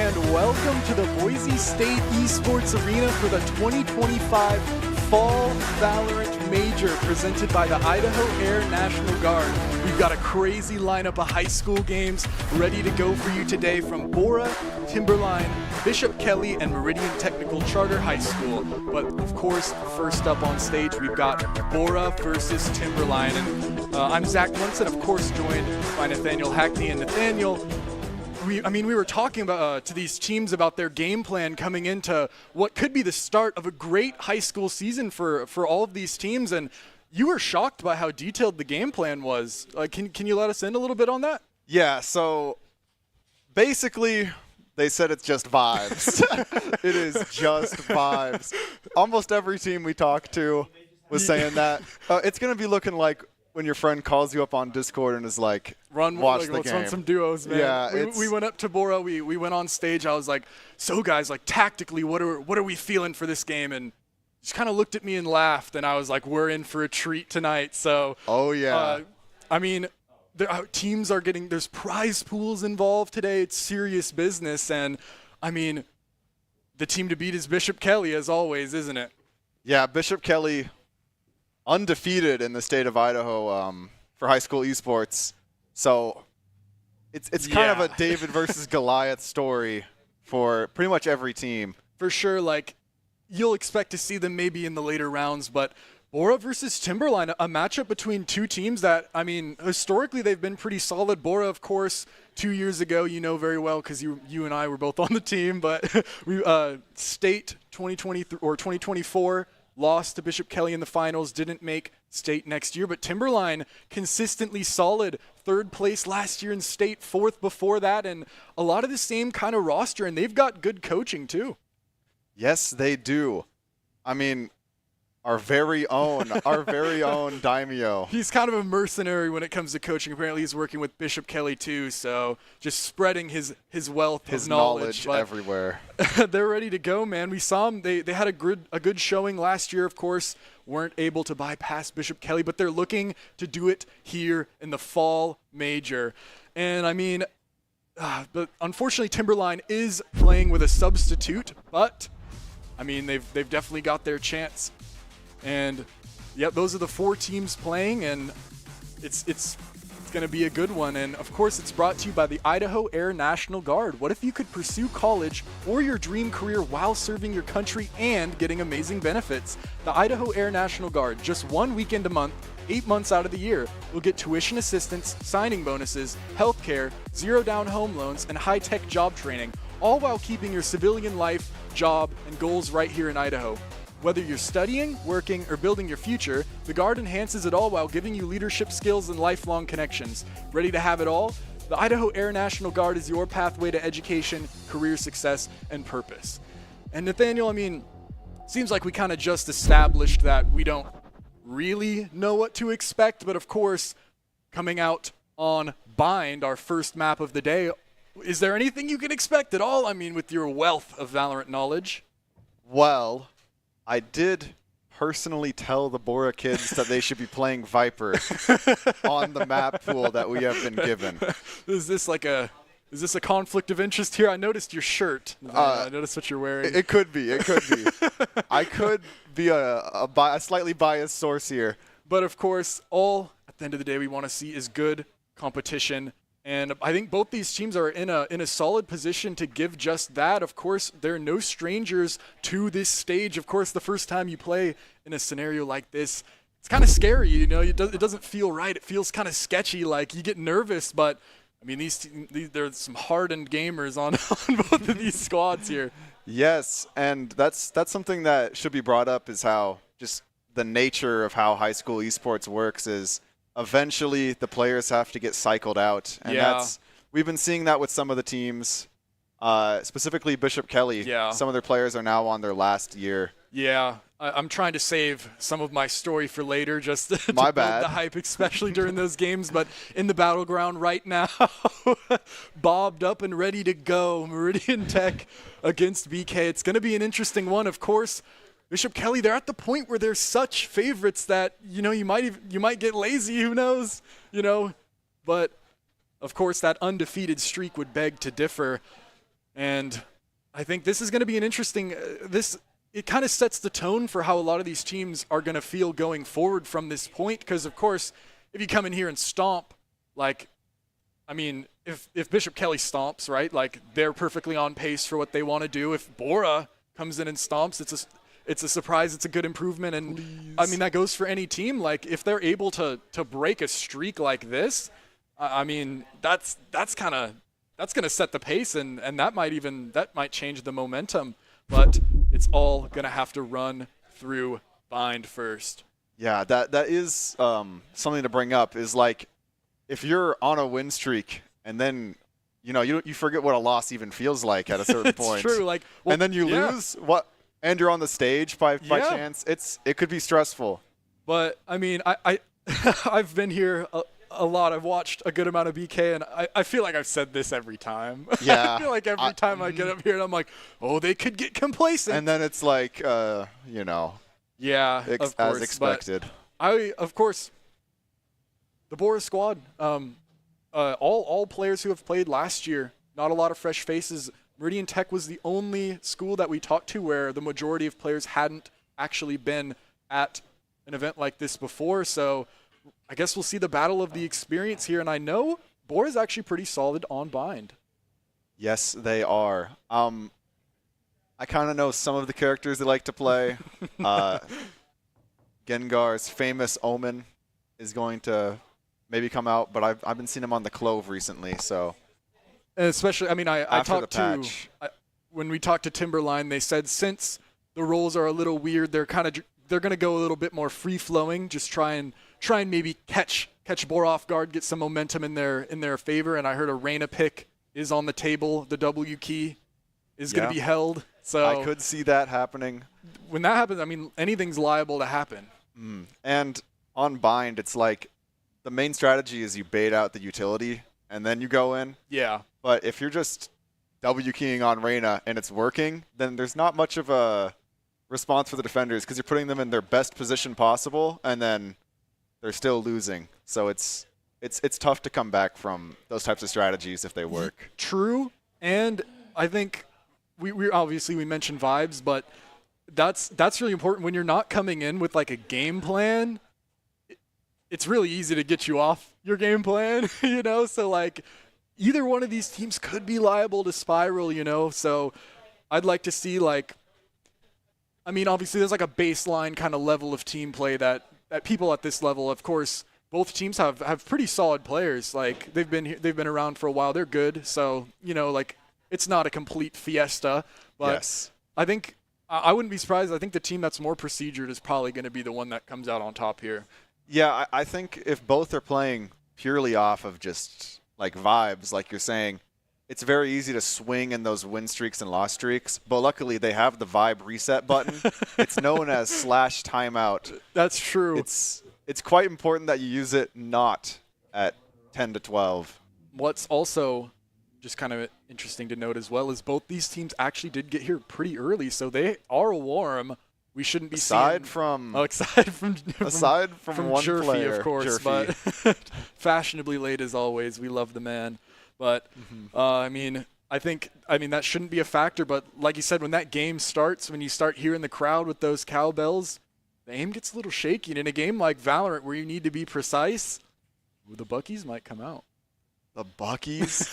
and welcome to the Boise State Esports Arena for the 2025 Fall Valorant Major presented by the Idaho Air National Guard. We've got a crazy lineup of high school games ready to go for you today from Bora, Timberline, Bishop Kelly, and Meridian Technical Charter High School. But of course, first up on stage, we've got Bora versus Timberline. And I'm Zach Munson, of course, joined by Nathaniel Hackney. And Nathaniel, we were talking about to these teams about their game plan coming into what could be the start of a great high school season for all of these teams, and you were shocked by how detailed the game plan was. Can you let us in a little bit on that? Yeah, so basically they said it's just vibes. It is just vibes. Almost every team we talked to was saying that. It's going to be looking like when your friend calls you up on Discord and is like, watch the game. Let's run some duos, man. Yeah, we went up to Bora. We went on stage. I was like, so guys, like tactically, what are we feeling for this game? And just kind of looked at me and laughed. And I was like, we're in for a treat tonight. So, oh yeah. Teams are getting, there's prize pools involved today. It's serious business. And I mean, the team to beat is Bishop Kelly, as always, isn't it? Yeah, Bishop Kelly, undefeated in the state of Idaho for high school esports. So it's kind of a David versus Goliath story for pretty much every team. For sure, like you'll expect to see them maybe in the later rounds, but Bora versus Timberline, a matchup between two teams that, I mean, historically they've been pretty solid. Bora, of course, 2 years ago, you know very well because you and I were both on the team, but we state 2023 or 2024 lost to Bishop Kelly in the finals, didn't make state next year, but Timberline consistently solid. Third place last year in state, fourth before that, and a lot of the same kind of roster, and they've got good coaching too. Yes, they do. I mean, our very own Daimyo. He's kind of a mercenary when it comes to coaching. Apparently he's working with Bishop Kelly too, so just spreading his wealth his of knowledge everywhere. They're ready to go, man. We saw them. They had a good showing last year, of course. Weren't able to bypass Bishop Kelly, but they're looking to do it here in the fall major. And I mean, but unfortunately Timberline is playing with a substitute, but I mean they've definitely got their chance. And yep, those are the four teams playing, and it's going to be a good one. And of course, it's brought to you by the Idaho Air National Guard. What if you could pursue college or your dream career while serving your country and getting amazing benefits? The Idaho Air National Guard, just 1 weekend a month, 8 months out of the year, will get tuition assistance, signing bonuses, health care, zero-down home loans, and high-tech job training, all while keeping your civilian life, job, and goals right here in Idaho. Whether you're studying, working, or building your future, the Guard enhances it all while giving you leadership skills and lifelong connections. Ready to have it all? The Idaho Air National Guard is your pathway to education, career success, and purpose. And Nathaniel, I mean, seems like we kind of just established that we don't really know what to expect, but of course, coming out on Bind, our first map of the day, is there anything you can expect at all? I mean, with your wealth of Valorant knowledge. Well, I did personally tell the Bora kids that they should be playing Viper on the map pool that we have been given. Is this a conflict of interest here? I noticed your shirt. I noticed what you're wearing. It could be. I could be a slightly biased source here. But of course, all at the end of the day we want to see is good competition. And I think both these teams are in a solid position to give just that. Of course, they're no strangers to this stage. Of course, the first time you play in a scenario like this, it's kind of scary, you know. It doesn't feel right. It feels kind of sketchy, like you get nervous. But, I mean, there's some hardened gamers on both of these squads here. Yes, and that's something that should be brought up is how just the nature of how high school esports works is eventually the players have to get cycled out. And we've been seeing that with some of the teams, specifically Bishop Kelly. Yeah. Some of their players are now on their last year. Yeah, I'm trying to save some of my story for later, just to build the hype, especially during those games. But in the battleground right now, bobbed up and ready to go, Meridian Tech against BK. It's going to be an interesting one, of course. Bishop Kelly, they're at the point where they're such favorites that, you know, you might get lazy, who knows, you know. But, of course, that undefeated streak would beg to differ. And I think this is going to be an interesting it kind of sets the tone for how a lot of these teams are going to feel going forward from this point, because of course, if you come in here and stomp, like, I mean, if Bishop Kelly stomps, right, like, they're perfectly on pace for what they want to do. If Bora comes in and stomps, it's a surprise, it's a good improvement. And Please. I mean, that goes for any team. Like, if they're able to break a streak like this, I mean, that's going to set the pace, and that might change the momentum. But it's all going to have to run through Bind first. Yeah, that is something to bring up, is like, if you're on a win streak and then you forget what a loss even feels like at a certain point. It's true. Like, well, and then you lose and you're on the stage by chance. It could be stressful. But I mean, I I've been here a lot. I've watched a good amount of BK, and I feel like I've said this every time. Yeah. I feel like every time I get up here and I'm like, oh, they could get complacent. And then it's like, yeah, of course, as expected. Of course, the Boris squad, all players who have played last year, not a lot of fresh faces. Meridian Tech was the only school that we talked to where the majority of players hadn't actually been at an event like this before. So I guess we'll see the battle of the experience here. And I know Bora is actually pretty solid on Bind. Yes, they are. I kind of know some of the characters they like to play. Gengar's famous Omen is going to maybe come out, but I've been seeing him on the Clove recently, so. And especially, I mean, I talked to when we talked to Timberline, they said since the roles are a little weird, they're going to go a little bit more free flowing, just try and maybe catch Bora off guard, get some momentum in their favor. And I heard a Reina pick is on the table. The W key is going to be held. So I could see that happening. When that happens, I mean, anything's liable to happen. And on Bind, it's like the main strategy is you bait out the utility and then you go in. Yeah. But if you're just W keying on Reina and it's working, then there's not much of a response for the defenders because you're putting them in their best position possible, and then they're still losing. So it's tough to come back from those types of strategies if they work. True, and I think we obviously we mentioned vibes, but that's really important when you're not coming in with like a game plan. It's really easy to get you off your game plan, So like either one of these teams could be liable to spiral, So I'd like to see obviously there's like a baseline kind of level of team play that people at this level, of course, both teams have pretty solid players. Like they've been around for a while. They're good. So, it's not a complete fiesta, but yes. I think I wouldn't be surprised. I think the team that's more procedured is probably going to be the one that comes out on top here. Yeah, I think if both are playing purely off of just like vibes, like you're saying, it's very easy to swing in those win streaks and loss streaks, but luckily they have the vibe reset button. It's known as /timeout. That's true. It's quite important that you use it not at 10 to 12. What's also just kind of interesting to note as well is both these teams actually did get here pretty early, so they are warm. We shouldn't be aside from one Jerfy, player, of course, Jerfy. But fashionably late as always. We love the man. But, I think that shouldn't be a factor. But like you said, when that game starts, when you start hearing the crowd with those cowbells, the aim gets a little shaky. And in a game like Valorant where you need to be precise, the Buckies might come out. The Buckies?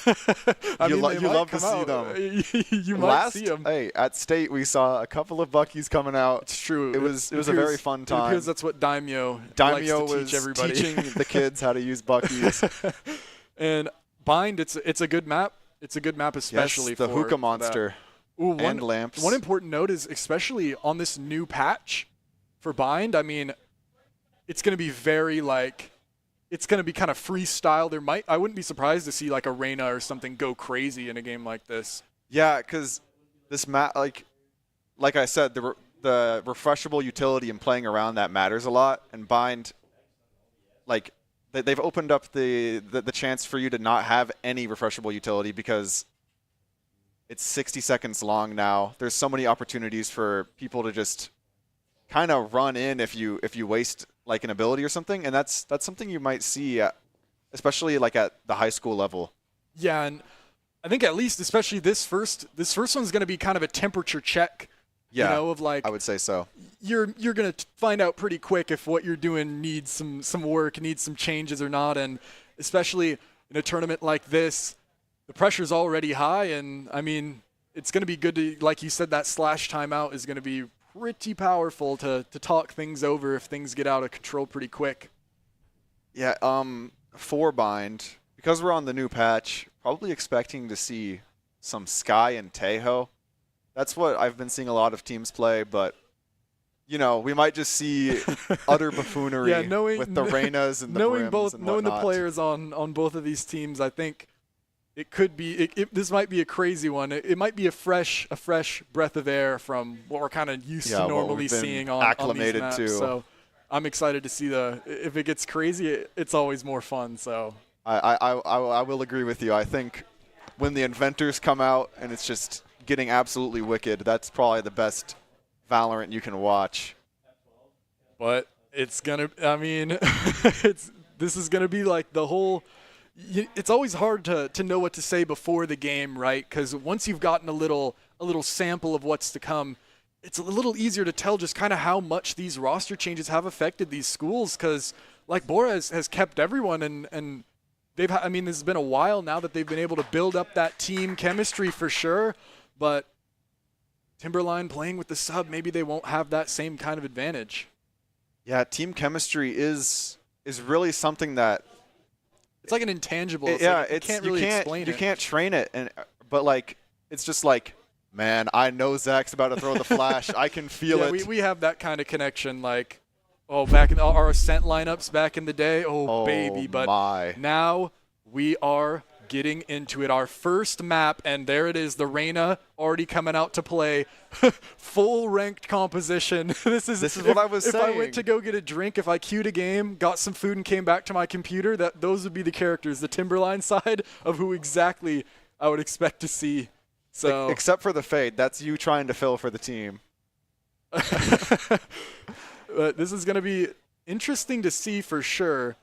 You love to see them. You might see them. Hey, at State we saw a couple of Buckies coming out. It's true. It was a very fun time. It appears that's what Daimyo likes to was teach everybody. teaching the kids how to use Buckies. And Bind, it's a good map. It's a good map, especially yes, the for hookah monster. Ooh, and lamps. One important note is, especially on this new patch for Bind, it's going to be very it's going to be kind of freestyle. I wouldn't be surprised to see like a Reina or something go crazy in a game like this. Yeah, because this map, like I said, the refreshable utility and playing around that matters a lot. And Bind, they've opened up the chance for you to not have any refreshable utility because it's 60 seconds long now. There's so many opportunities for people to just kind of run in if you waste like an ability or something, and that's something you might see, especially like at the high school level. Yeah, and I think at least, especially this first one's going to be kind of a temperature check. Yeah, you know, of like, I would say so. You're going to find out pretty quick if what you're doing needs some work, needs some changes or not. And especially in a tournament like this, the pressure's already high. And I mean, it's going to be good to, like you said, that slash timeout is going to be pretty powerful to talk things over if things get out of control pretty quick. Yeah, 4-bind, because we're on the new patch, probably expecting to see some Sky and Tejo. That's what I've been seeing a lot of teams play, but, you know, we might just see utter buffoonery with the Reynas and the Brims and knowing the whatnot. players on both of these teams, I think it could be this might be a crazy one. It might be a fresh breath of air from what we're kind of used to normally seeing on acclimated these maps. to. So I'm excited to see if it gets crazy, it's always more fun. So I will agree with you. I think when the inventors come out and it's just getting absolutely wicked, that's probably the best Valorant you can watch. But it's gonna, I mean, this is gonna be like the whole. It's always hard to know what to say before the game, right? Because once you've gotten a little sample of what's to come, it's a little easier to tell just kind of how much these roster changes have affected these schools. Because like Bora has kept everyone, and they've. I mean, this has been a while now that they've been able to build up that team chemistry for sure. But Timberline playing with the sub, maybe they won't have that same kind of advantage. Yeah, team chemistry is really something that. It's like an intangible. You can't really explain it. You can't train it, but like it's just like, man, I know Zach's about to throw the flash. I can feel it. We have that kind of connection. Like, back in our Ascent lineups back in the day. Oh baby, but now we are getting into it. Our first map, and there it is. The Reyna already coming out to play. Full ranked composition. This is what I was saying. If I went to go get a drink, if I queued a game, got some food, and came back to my computer, those would be the characters. The Timberline side of who exactly I would expect to see. So except for the Fade, that's you trying to fill for the team. But this is going to be interesting to see for sure.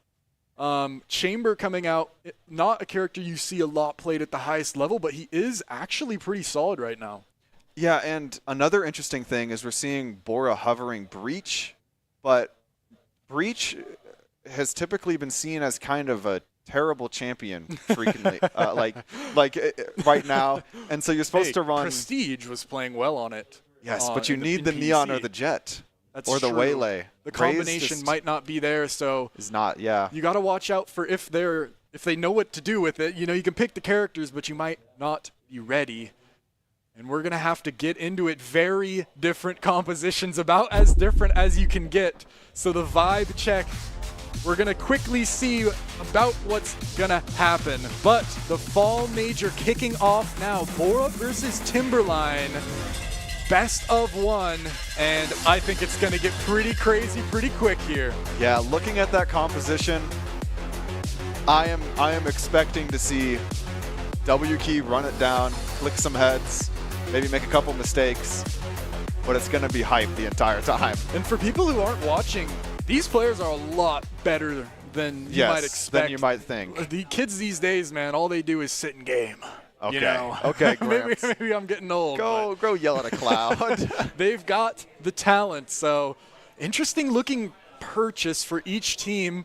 Chamber coming out, not a character you see a lot played at the highest level, but he is actually pretty solid right now. Yeah, and another interesting thing is we're seeing Bora hovering Breach, but Breach has typically been seen as kind of a terrible champion frequently, like right now. And so you're supposed to run. Prestige was playing well on it. Yes, but you need the Neon or the Jet. That's or the true. Waylay. The combination might not be there, so is not. Yeah, you got to watch out for if they know what to do with it. You know, you can pick the characters, but you might not be ready. And we're gonna have to get into it. Very different compositions, about as different as you can get. So the vibe check, we're gonna quickly see about what's gonna happen. But the fall major kicking off now. Bora versus Timberline. Best of one, and I think it's going to get pretty crazy pretty quick here. Yeah, looking at that composition, I am expecting to see W key run it down, click some heads, maybe make a couple mistakes, but it's going to be hype the entire time. And for people who aren't watching, these players are a lot better than you might expect. Than you might think. The kids these days, man, all they do is sit in game. Okay. You know? Okay, maybe I'm getting old. Go yell at a cloud. They've got the talent. So interesting looking purchase for each team.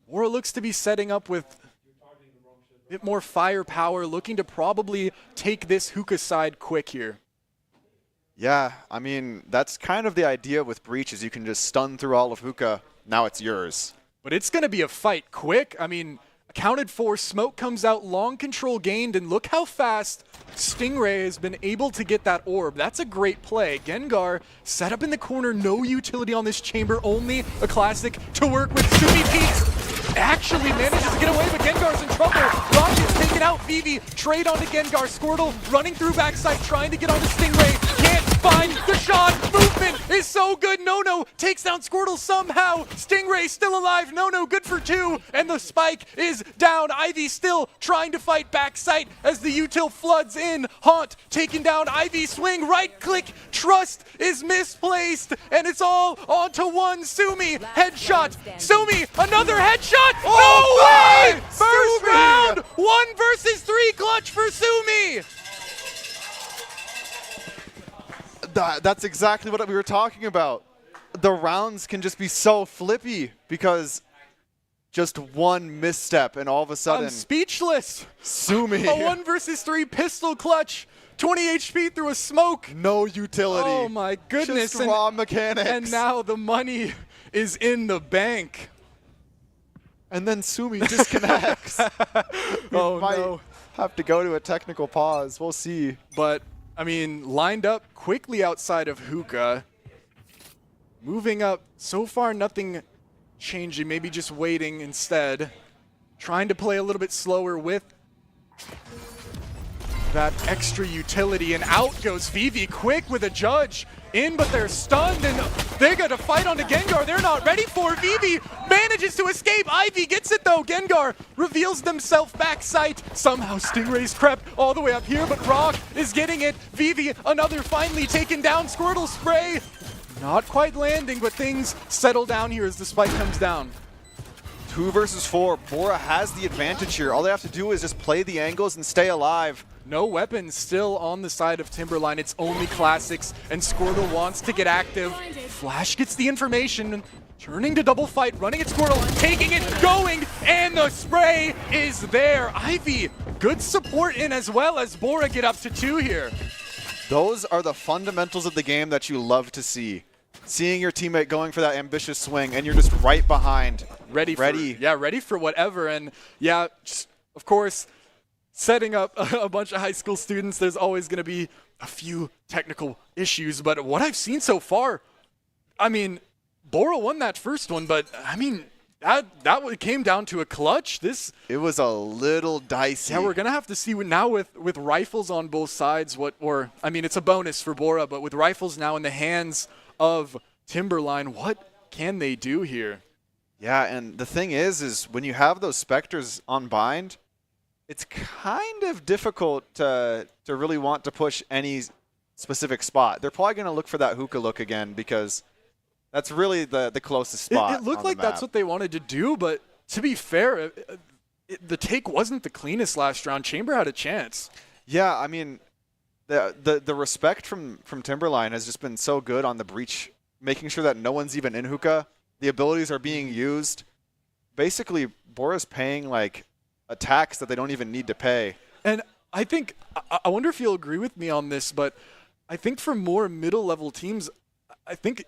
Bora looks to be setting up with a bit more firepower, looking to probably take this hookah side quick here. Yeah, I mean, that's kind of the idea with Breach is you can just stun through all of hookah. Now it's yours. But it's going to be a fight quick. I mean, accounted for, smoke comes out, long control gained, and look how fast Stingray has been able to get that orb. That's a great play. Gengar set up in the corner, no utility on this chamber, only a classic to work with. Subi Peaks actually manages to get away, but Gengar's in trouble. Rocket's taken out, Vivi, trade onto Gengar, Squirtle running through backside, trying to get onto Stingray, can't. find the shot. Movement is so good. No takes down Squirtle somehow. Stingray still alive. No good for 2. And the spike is down. Ivy still trying to fight backside as the util floods in. Haunt taking down Ivy. Swing, right click. Trust is misplaced. And it's all onto one. Sumi, headshot. Sumi, another headshot. No way! First round. 1 versus 3 clutch for Sumi. That's exactly what we were talking about. The rounds can just be so flippy because just one misstep and all of a sudden I'm speechless. Sumi. A 1 versus 3 pistol clutch. 20 HP through a smoke. No utility. Oh my goodness. Just raw mechanics. And now the money is in the bank. And then Sumi disconnects. Oh might no. have to go to a technical pause. We'll see. But, I mean, lined up quickly outside of Hookah. Moving up. So far, nothing changing. Maybe just waiting instead. Trying to play a little bit slower with that extra utility. And out goes Vivi quick with a judge. In, but they're stunned, and they got to fight onto Gengar. They're not ready for it. Vivi manages to escape. Ivy gets it, though. Gengar reveals themselves back sight. Somehow Stingray's crept all the way up here, but Rock is getting it. Vivi, another finally taken down. Squirtle spray. Not quite landing, but things settle down here as the spike comes down. 2 versus 4. Bora has the advantage here. All they have to do is just play the angles and stay alive. No weapons still on the side of Timberline. It's only classics, and Squirtle wants to get active. Flash gets the information, turning to double fight, running at Squirtle, taking it, going, and the spray is there. Ivy, good support in as well as Bora get up to 2 here. Those are the fundamentals of the game that you love to see. Seeing your teammate going for that ambitious swing, and you're just right behind. Ready for whatever. And yeah, just, of course, setting up a bunch of high school students, there's always going to be a few technical issues. But what I've seen so far, I mean, Bora won that first one, but I mean, that came down to a clutch. It was a little dicey. Yeah, we're going to have to see now with rifles on both sides, I mean, it's a bonus for Bora, but with rifles now in the hands of Timberline, what can they do here? Yeah, and the thing is when you have those Spectres on bind, it's kind of difficult to really want to push any specific spot. They're probably going to look for that hookah look again because that's really the closest spot. It looked like that's what they wanted to do, but to be fair, the take wasn't the cleanest last round. Chamber had a chance. Yeah, I mean, the respect from Timberline has just been so good on the breach, making sure that no one's even in hookah. The abilities are being used. Basically, Bora's paying like a tax that they don't even need to pay. And I think, I wonder if you'll agree with me on this, but I think for more middle-level teams, I think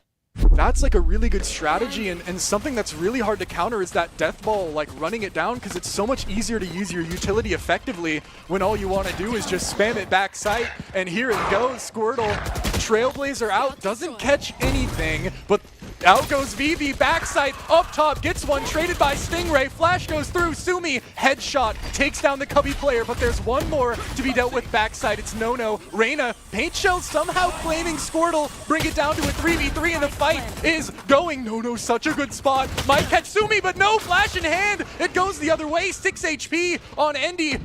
that's like a really good strategy, and something that's really hard to counter is that death ball, like running it down, because it's so much easier to use your utility effectively when all you want to do is just spam it back sight. And here it goes, Squirtle, Trailblazer out, doesn't catch anything, but out goes Vivi, backside, up top, gets one, traded by Stingray, Flash goes through, Sumi, headshot, takes down the Cubby player, but there's one more to be dealt with backside, it's No. Reyna, Paint Shell somehow claiming Squirtle, bring it down to a 3v3, and the fight is going. No, such a good spot, might catch Sumi, but no, Flash in hand, it goes the other way, 6 HP on Endy.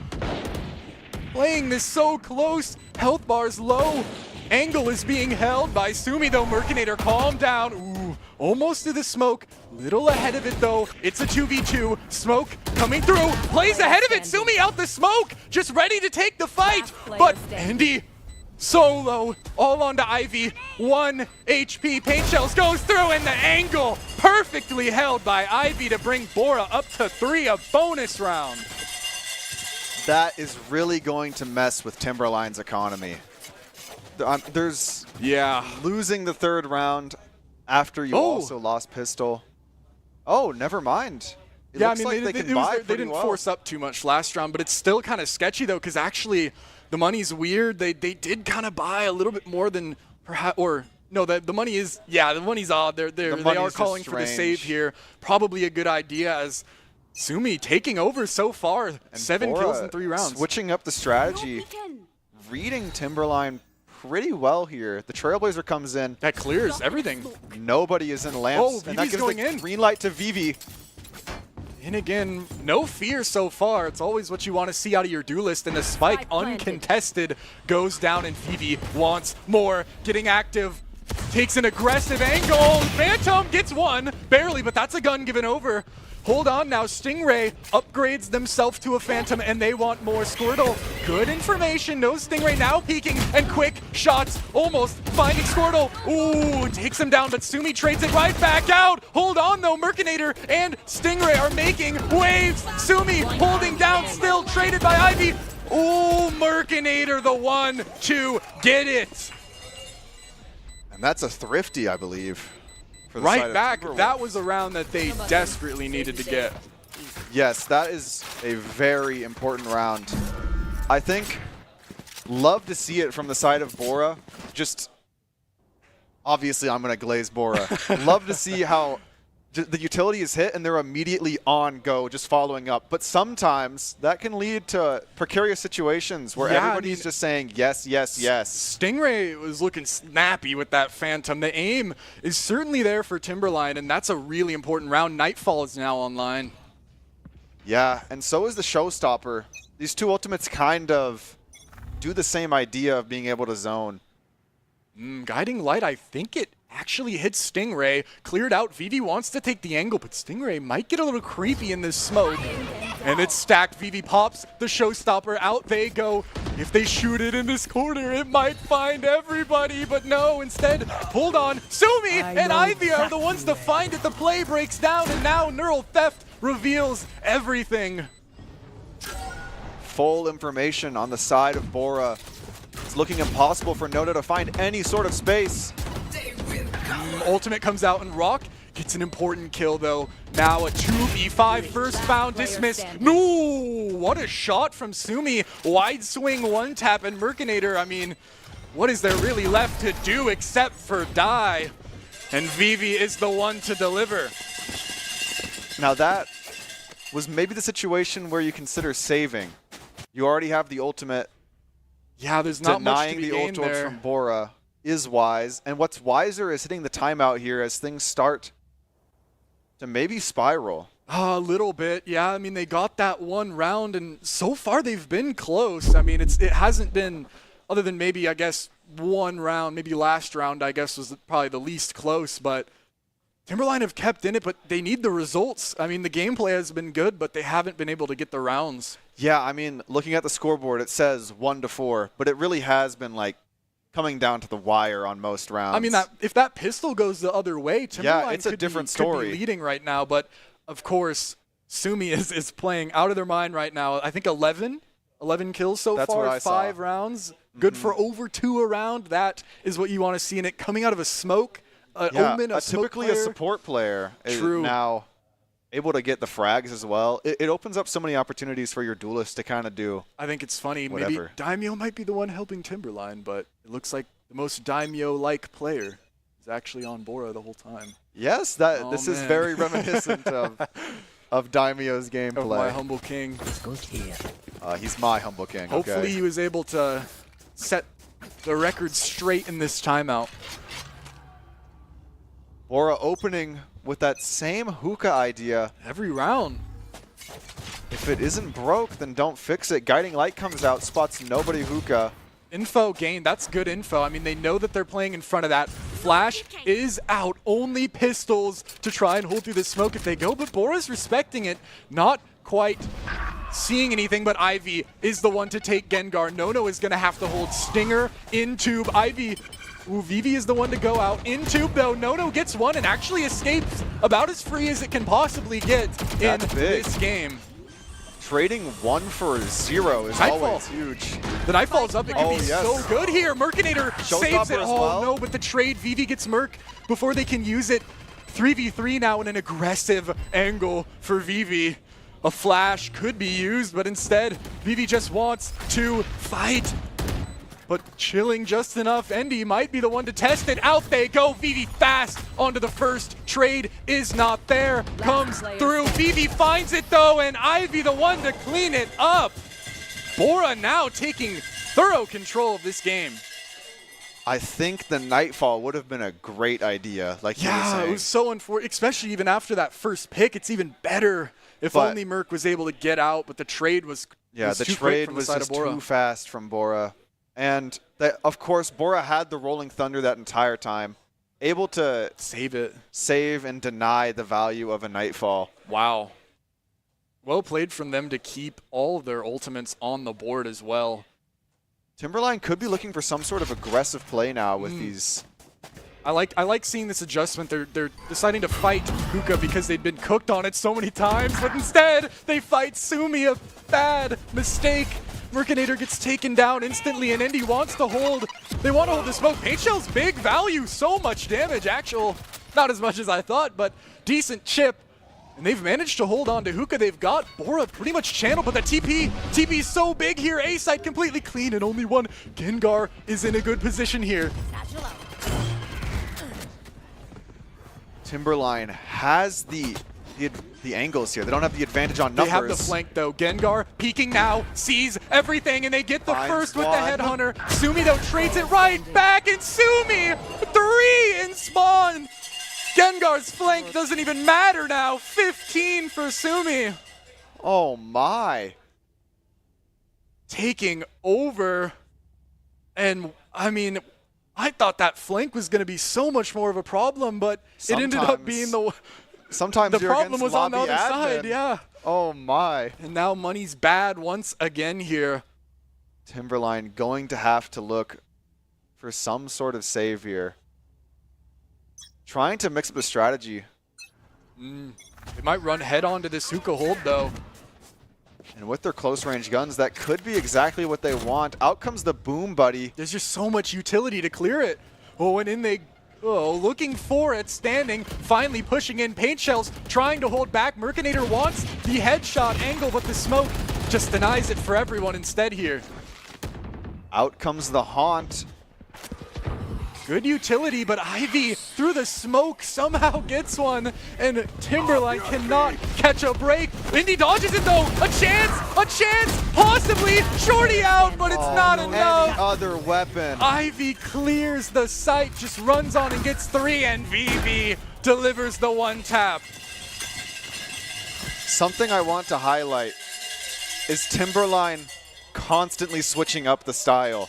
Playing this so close, health bars low. Angle is being held by Sumi, though. Merkinator, calm down. Ooh, almost to the smoke. Little ahead of it, though. It's a 2v2. Smoke coming through. Plays ahead of it. Sumi out the smoke. Just ready to take the fight. But Andy, solo, all onto Ivy. 1 HP. Paint Shells goes through, and the angle perfectly held by Ivy to bring Bora up to 3, a bonus round. That is really going to mess with Timberline's economy. There's losing the 3rd round after you also lost pistol. Oh, never mind. It looks like they didn't force up too much last round, but it's still kind of sketchy though, because actually the money's weird. They did kind of buy a little bit more than perhaps, or no, the money is, the money's odd. They are calling for the save here. Probably a good idea as Sumi taking over so far. And 7 kills in 3 rounds. Switching up the strategy, reading Timberline pretty well here. The Trailblazer comes in. That clears everything. Nobody is in lamps. Oh, and that Vivi's gives going the in. green light to Vivi. And again, no fear so far. It's always what you want to see out of your duelist. And the spike uncontested goes down, and Vivi wants more. Getting active, takes an aggressive angle. Phantom gets one, barely, but that's a gun given over. Hold on now, Stingray upgrades themselves to a Phantom, and they want more. Squirtle, good information. No Stingray now peeking, and quick shots, almost finding Squirtle. Ooh, takes him down, but Sumi trades it right back out. Hold on though, Merkinator and Stingray are making waves. Sumi holding down, still traded by Ivy. Ooh, Merkinator the one to get it. And that's a thrifty, I believe. Right back, that was a round that they desperately needed to get. Yes, that is a very important round. I think, love to see it from the side of Bora. Just, obviously I'm going to glaze Bora. Love to see how the utility is hit and they're immediately on go, just following up. But sometimes that can lead to precarious situations where everybody's just saying yes, yes, yes. Stingray was looking snappy with that Phantom. The aim is certainly there for Timberline, and that's a really important round. Nightfall is now online. Yeah, and so is the Showstopper. These two ultimates kind of do the same idea of being able to zone. Guiding Light, I think it actually hits Stingray. Cleared out. Vivi wants to take the angle, but Stingray might get a little creepy in this smoke. And it's stacked. Vivi pops the Showstopper. Out they go. If they shoot it in this corner, it might find everybody, but no, instead, hold on. Sumi and Ivy are the ones to find it. The play breaks down, and now Neural Theft reveals everything. Full information on the side of Bora. It's looking impossible for Noda to find any sort of space. Ultimate comes out, and Rock gets an important kill, though. Now a 2v5, first found, dismissed. No! What a shot from Sumi. Wide swing, one tap, and Merkinator, I mean, what is there really left to do except for die? And Vivi is the one to deliver. Now that was maybe the situation where you consider saving. You already have the ultimate. Yeah, there's not much to be denying gained the ultimate there. from Bora is wise, and what's wiser is hitting the timeout here as things start to maybe spiral. A little bit, yeah. I mean, they got that one round, and so far they've been close. I mean, it hasn't been, other than maybe, I guess, one round, maybe last round, I guess, was probably the least close, but Timberline have kept in it, but they need the results. I mean, the gameplay has been good, but they haven't been able to get the rounds. Yeah, I mean, looking at the scoreboard, it says 1-4, but it really has been like coming down to the wire on most rounds. I mean, if that pistol goes the other way, Timberline it's a different story. could be leading right now. But of course, Sumi is playing out of their mind right now. I think 11 kills so That's far, what I saw. 5 rounds. Good for over 2 a round. That is what you want to see in it. Coming out of a smoke, Omen, a smoke typically player. a support player True. is now able to get the frags as well. It opens up so many opportunities for your duelist to kind of do. I think it's funny. Whatever. Maybe Daimyo might be the one helping Timberline, but it looks like the most Daimyo-like player is actually on Bora the whole time. Yes, this is man. very reminiscent of Daimyo's gameplay. Of my humble king. He's my humble king. Hopefully okay. he was able to set the record straight in this timeout. Bora opening with that same hookah idea. Every round. If it isn't broke, then don't fix it. Guiding Light comes out, spots nobody hookah. Info gained. That's good info. I mean, they know that they're playing in front of that. Flash is out. Only pistols to try and hold through the smoke if they go, but Bora's respecting it. Not quite seeing anything, but Ivy is the one to take Gengar. Nono is going to have to hold Stinger in tube. Ivy, Vivi is the one to go out in tube, though. Nono gets one and actually escapes about as free as it can possibly get in this game. Trading 1 for 0 is always huge. The Nightfall's up. It could be so good here. Merkinator saves it. Oh, no, but the trade. Vivi gets Merc before they can use it. 3v3 now in an aggressive angle for Vivi. A flash could be used, but instead, Vivi just wants to fight. But chilling just enough. Endy might be the one to test it. Out they go. Vivi fast onto the first. Trade is not there. Comes through. Vivi finds it though, and Ivy the one to clean it up. Bora now taking thorough control of this game. I think the Nightfall would have been a great idea, like you were Yeah, saying. it was so unfortunate, especially even after that first pick. It's even better if But- only Merc was able to get out, but the trade was Yeah, was the too quick trade from was the side just of Bora. too fast from Bora. And, of course, Bora had the Rolling Thunder that entire time, able to Save it. save and deny the value of a Nightfall. Wow. Well played from them to keep all of their ultimates on the board as well. Timberline could be looking for some sort of aggressive play now with these. I like seeing this adjustment. They're deciding to fight Hookah because they'd been cooked on it so many times, but instead they fight Sumi, a bad mistake. Mercanator gets taken down instantly, and Indy wants to hold. They want to hold the smoke. Paint Shell's big value, so much damage. Actual, not as much as I thought, but decent chip. And they've managed to hold on to Hookah. They've got Bora pretty much channeled, but the TP's so big here. A side completely clean and only one. Gengar is in a good position here. Timberline has the angles here. They don't have the advantage on numbers. They have the flank though. Gengar peeking now, sees everything, and they get the Finds first with the one. Headhunter. Sumi though trades it right back, and Sumi 3 in spawn. Gengar's flank doesn't even matter now. 15 for Sumi. Oh my. Taking over. And I mean, I thought that flank was going to be so much more of a problem, but it ended up Sometimes- being the Sometimes you're problem against was on the lobby other admin. side. Yeah. Oh my. And now money's bad once again here. Timberline going to have to look for some sort of save here. Trying to mix up the strategy. They might run head on to this Hookah hold though. And with their close range guns, that could be exactly what they want. Out comes the Boom Buddy. There's just so much utility to clear it. Oh, and in they go, looking for it, standing, finally pushing in. Paint Shells trying to hold back. Mercanator wants the headshot angle, but the smoke just denies it for everyone instead here. Out comes the Haunt. Good utility, but Ivy through the smoke somehow gets one, and Timberline cannot catch a break. Indy dodges it though. A chance, possibly. Shorty out, but it's not Any enough. other weapon. Ivy clears the site, just runs on and gets 3, and VV delivers the one tap. Something I want to highlight is Timberline constantly switching up the style.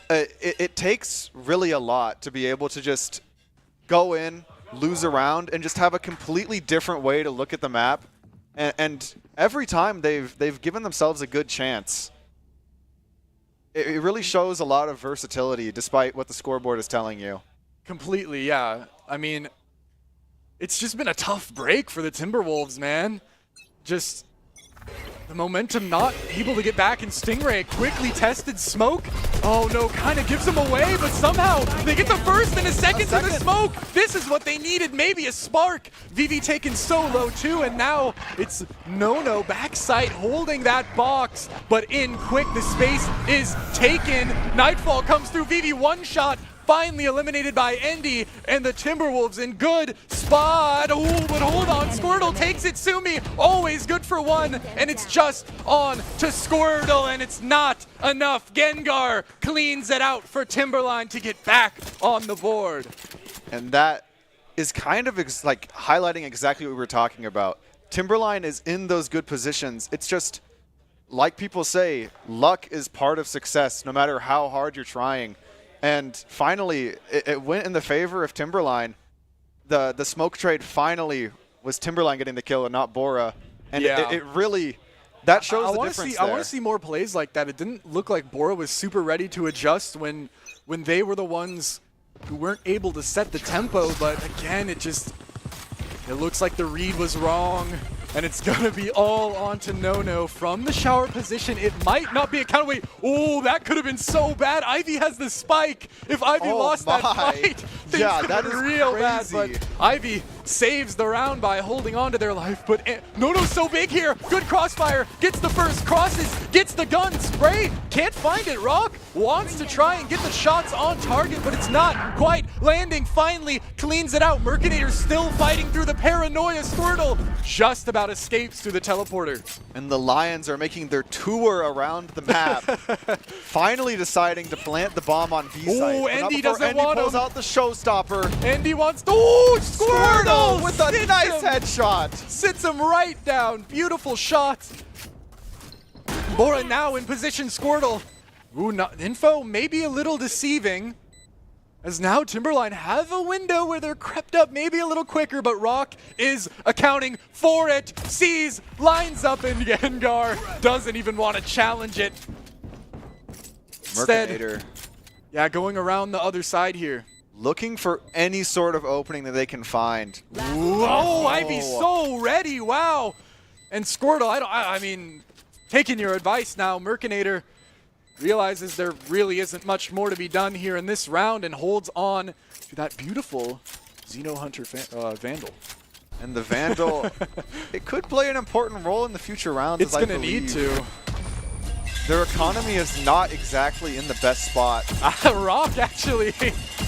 It takes really a lot to be able to just go in, lose a round, and just have a completely different way to look at the map. And every time they've given themselves a good chance. It really shows a lot of versatility despite what the scoreboard is telling you. Completely, yeah. I mean, it's just been a tough break for the Timberwolves, man. Just the momentum not able to get back, and Stingray quickly tested smoke. Oh no, kind of gives them away, but somehow they get the first and a second to the smoke. This is what they needed, maybe a spark. VV taken so low too, and now it's No backside holding that box, but in quick, the space is taken. Nightfall comes through, VV one shot, finally eliminated by Endy, and the Timberwolves in good spot. Oh, but hold on, Squirtle takes it, Sumi, always good for one, and it's just on to Squirtle, and it's not enough. Gengar cleans it out for Timberline to get back on the board. And that is kind of like highlighting exactly what we were talking about. Timberline is in those good positions. It's just, like people say, luck is part of success, no matter how hard you're trying. And finally, it went in the favor of Timberline. The smoke trade finally was Timberline getting the kill and not Bora. And Yeah. it really, that shows I the wanna difference see, there. I want to see more plays like that. It didn't look like Bora was super ready to adjust when they were the ones who weren't able to set the tempo. But again, it looks like the read was wrong. And it's going to be all on to No from the shower position. It might not be a counterweight. Oh, that could have been so bad. Ivy has the spike. If Ivy lost that fight, things Yeah, could that have been is real bad. crazy. But Ivy saves the round by holding on to their life, but Nono's so big here. Good crossfire, gets the first, crosses, gets the gun, spray, can't find it. Rock wants to try and get the shots on target, but it's not quite landing. Finally cleans it out. Mercinator still fighting through the paranoia. Squirtle just about escapes through the teleporter. And the Lions are making their tour around the map, finally deciding to plant the bomb on B site. Oh, Andy doesn't Andy want pulls him. out the showstopper. Andy wants to. Oh, Squirtle with a sits nice him. headshot. Sits him right down. Beautiful shot. Bora now in position. Squirtle. Ooh, info maybe a little deceiving. As now Timberline have a window where they're crept up maybe a little quicker, but Rock is accounting for it. Sees, lines up, and Gengar doesn't even want to challenge it. Mercinator Yeah, going around the other side here. looking for any sort of opening that they can find. Oh, Ivy's so ready, wow. And Squirtle, I mean, taking your advice now, Mercinator realizes there really isn't much more to be done here in this round and holds on to that beautiful Xeno Hunter Vandal. And the Vandal, it could play an important role in the future rounds. It's going to need to. Their economy is not exactly in the best spot. Rock actually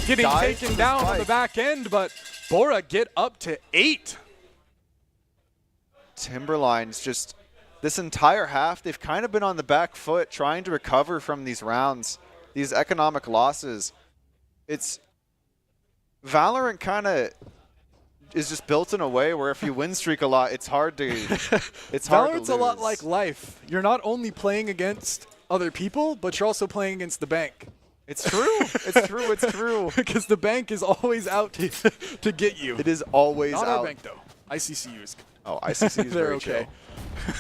getting Dives taken with down his on the bike. back end, but Bora get up to 8. Timberline's just, this entire half, they've kind of been on the back foot trying to recover from these rounds, these economic losses. It's, Valorant kind of is just built in a way where if you win streak a lot, it's hard to, it's hard to Valorant's a lot lose. like life. You're not only playing against other people, but you're also playing against the bank. It's true. It's true. It's true. Because the bank is always out to get you. It is always Not out. our bank, though. ICCU is good. Oh, ICC is They're very okay.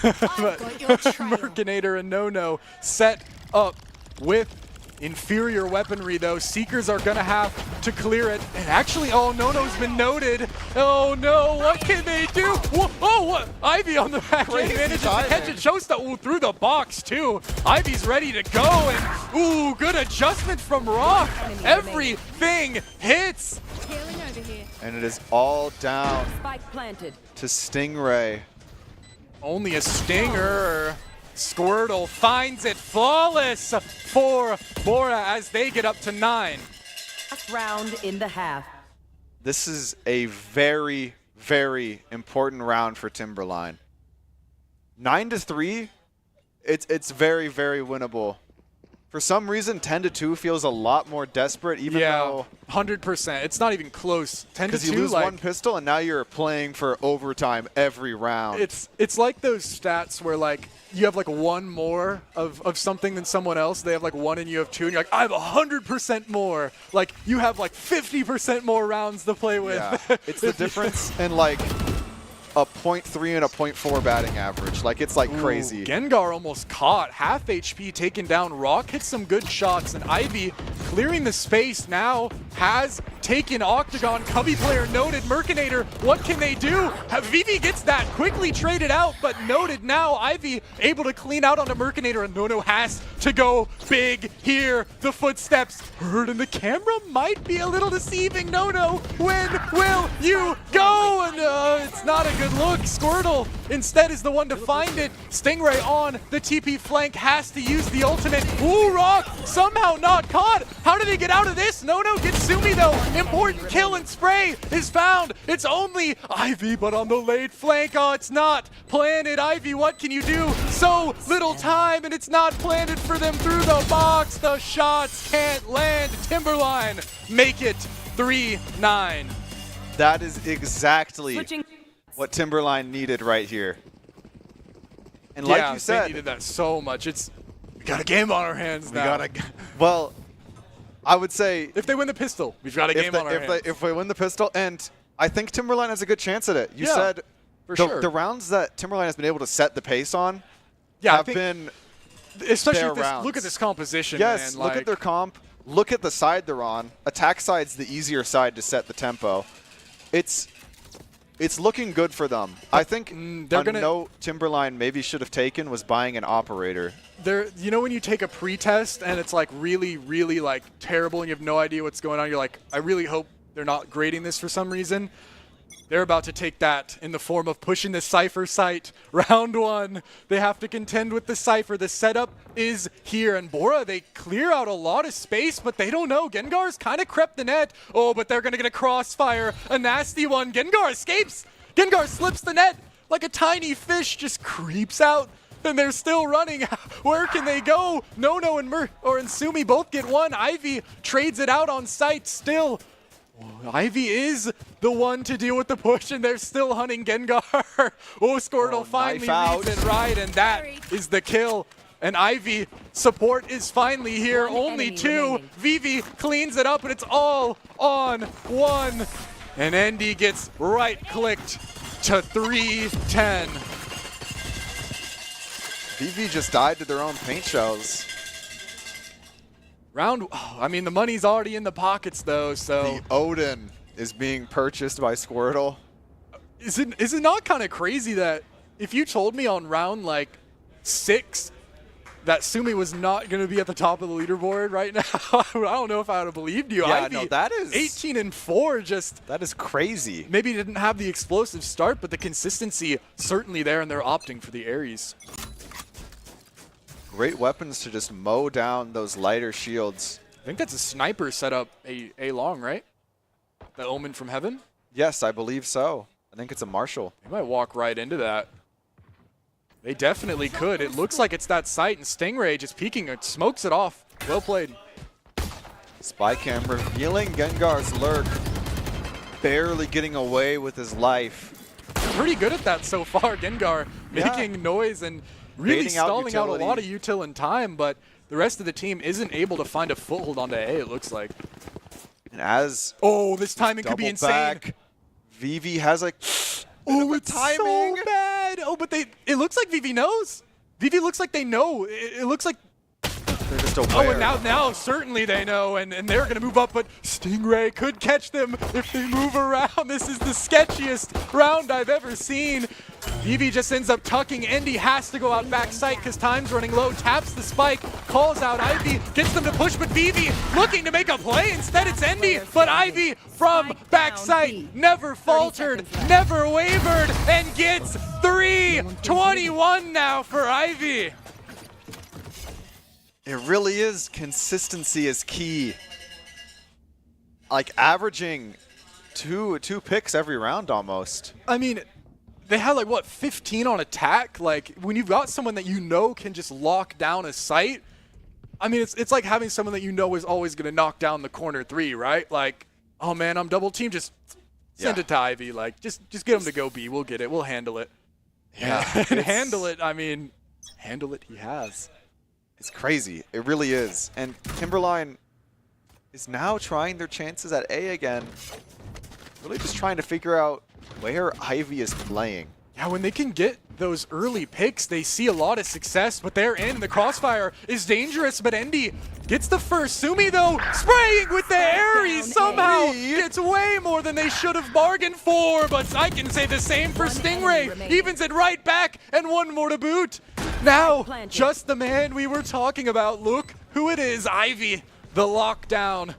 chill. But Mercinator and No set up with inferior weaponry, though. Seekers are going to have to clear it. And actually, oh, Nono's been noted. Oh, no. What can they do? Whoa, oh, what? Ivy on the back end Crazy manages to timing. catch it. Shosta, ooh, through the box, too. Ivy's ready to go. And, ooh, good adjustment from Rock. Everything hits. Healing over here. And it is all down Spike planted. to Stingray. Only a stinger. Squirtle finds it flawless for Bora as they get up to 9. Last round in the half. This is a very, very important round for Timberline. 9-3, it's very, very winnable. For some reason, 10-2 feels a lot more desperate, even though 100%. It's not even close. 10 to because 2. you lose like, one pistol and now you're playing for overtime every round. it's like those stats where like you have like one more of something than someone else. They have like 1 and you have 2, and you're like, I have 100% more. Like you have like 50% more rounds to play with. Yeah, it's the difference in like a 0.3 and a 0.4 batting average. Like it's like crazy. Ooh, Gengar almost caught. Half HP taken down. Rock hits some good shots, and Ivy clearing the space now has taken Octagon. Cubby player noted. Mercinator, what can they do? Vivi gets that quickly traded out, but noted now. Ivy able to clean out onto Mercinator, and Nono has to go big here. The footsteps heard in the camera might be a little deceiving. Nono, when will you go? And it's not a good look. Squirtle instead is the one to find it. Stingray on the TP flank has to use the ultimate. Ooh, Rock somehow not caught. How did he get out of this? Nono gets Sumi though. Important kill and spray is found. It's only Ivy, but on the late flank. Oh, it's not planted. Ivy, what can you do? So little time, and it's not planted for them through the box. The shots can't land. Timberline make it 3-9. That is exactly Switching. what Timberline needed right here. And like Yeah, you said, they needed that so much. We got a game on our hands now. well, I would say If they win the pistol, we've got a game on our hands. if they win the pistol, and I think Timberline has a good chance at it. You Yeah, said for the, sure. the rounds that Timberline has been able to set the pace on Yeah, I have think been especially their with this, rounds. look at this composition, yes. man. Look at their comp. Look at the side they're on. Attack side's the easier side to set the tempo. It's looking good for them. I think they're a gonna- note Timberline maybe should have taken was buying an operator. you know when you take a pre-test and it's like really, really like terrible and you have no idea what's going on, you're like, I really hope they're not grading this for some reason. They're about to take that in the form of pushing the Cypher site. Round 1, they have to contend with the Cypher. The setup is here, and Bora, they clear out a lot of space, but they don't know. Gengar's kind of crept the net. Oh, but they're going to get a crossfire, a nasty one. Gengar escapes. Gengar slips the net like a tiny fish, just creeps out, and they're still running. Where can they go? Nono and Sumi both get one. Ivy trades it out on site still. Ivy is the one to deal with the push, and they're still hunting Gengar. Oh, Squirtle finally reads it right, and that is the kill. And Ivy support is finally here. Only 2. remaining. Vivi cleans it up, and it's all on 1. And Endy gets right-clicked to 3-10. VV just died to their own paint shells. I mean, the money's already in the pockets, though, so... The Odin is being purchased by Squirtle. Is it not kind of crazy that if you told me on round, like, 6 that Sumi was not going to be at the top of the leaderboard right now, I don't know if I would have believed you. Yeah, Ivy, no, that is... 18-4, just... That is crazy. Maybe didn't have the explosive start, but the consistency certainly there, and they're opting for the Ares. Great weapons to just mow down those lighter shields. I think that's a sniper setup A long, right? The Omen from Heaven? Yes, I believe so. I think it's a Marshall. They might walk right into that. They definitely could. It looks like it's that site, and Stingray just peeking. It smokes it off. Well played. Spy cam revealing Gengar's lurk. Barely getting away with his life. Pretty good at that so far. Gengar making noise and really Baiting out stalling out a utility. lot of util in time, but the rest of the team isn't able to find a foothold onto A, it looks like. And as Oh, this timing could be double insane. back, Vivi has like Oh, it's timing. so bad. Oh, but it looks like Vivi knows. Vivi looks like they know. It looks like... they're just aware. Oh, and now certainly they know, and they're going to move up, but Stingray could catch them if they move around. This is the sketchiest round I've ever seen. Vivi just ends up tucking. Endy has to go out backside because time's running low, taps the spike, calls out Ivy, gets them to push, but Vivi looking to make a play. Instead, it's Endy, but Ivy from backside never faltered, never wavered, and gets 3-21 now for Ivy. It really is. Consistency is key. Like averaging two picks every round almost. I mean, they had like, what, 15 on attack? Like, when you've got someone that you know can just lock down a site, I mean, it's like having someone that you know is always going to knock down the corner 3, right? Like, oh man, I'm double teamed, just send it to Ivy. Like, just get him to go B. We'll get it. We'll handle it. Yeah. And handle it, I mean, handle it he has. It's crazy. It really is. And Timberline is now trying their chances at A again. Really just trying to figure out where Ivy is playing. Yeah, when they can get those early picks, they see a lot of success, but they're in. The crossfire is dangerous, but Endy gets the first. Sumi, though, spraying with the Ares somehow gets way more than they should have bargained for, but I can say the same for Stingray. Evens it right back, and one more to boot. Now, just the man we were talking about. Look who it is, Ivy, the lockdown.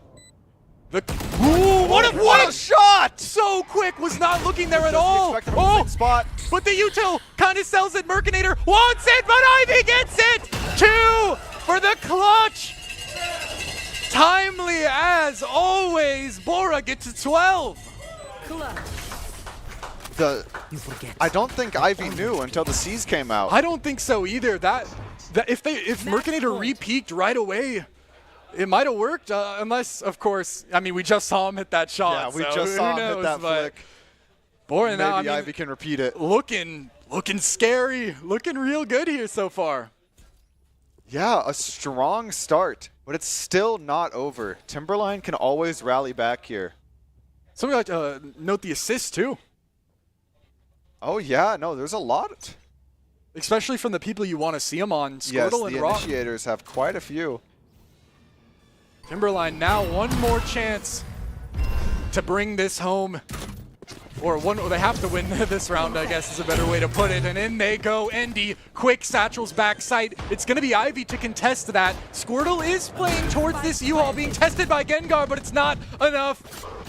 Ooh, what a shot! So quick, was not looking there at all. Oh, spot. but the util kind of sells it. Mercinator wants it, but Ivy gets it. 2 for the clutch. Timely as always. Bora gets to 12. I don't think Ivy knew until the C's came out. I don't think so either. That if Mercinator re-peaked right away, it might have worked, unless, of course, I mean, we just saw him hit that shot. Yeah, we so just saw him knows, hit that flick. Bora Maybe now, I mean, Ivy can repeat it. looking scary, looking real good here so far. Yeah, a strong start, but it's still not over. Timberline can always rally back here. Somebody like to note the assists too, Oh yeah, no, there's a lot. especially from the people you want to see them on. Yes, Squirtle and the Rock. initiators have quite a few. Timberline now one more chance to bring this home. Or they have to win this round, I guess is a better way to put it. And in they go. Endy, quick satchels backside. It's going to be Ivy to contest that. Squirtle is playing towards this U-Haul, being tested by Gengar, but it's not enough.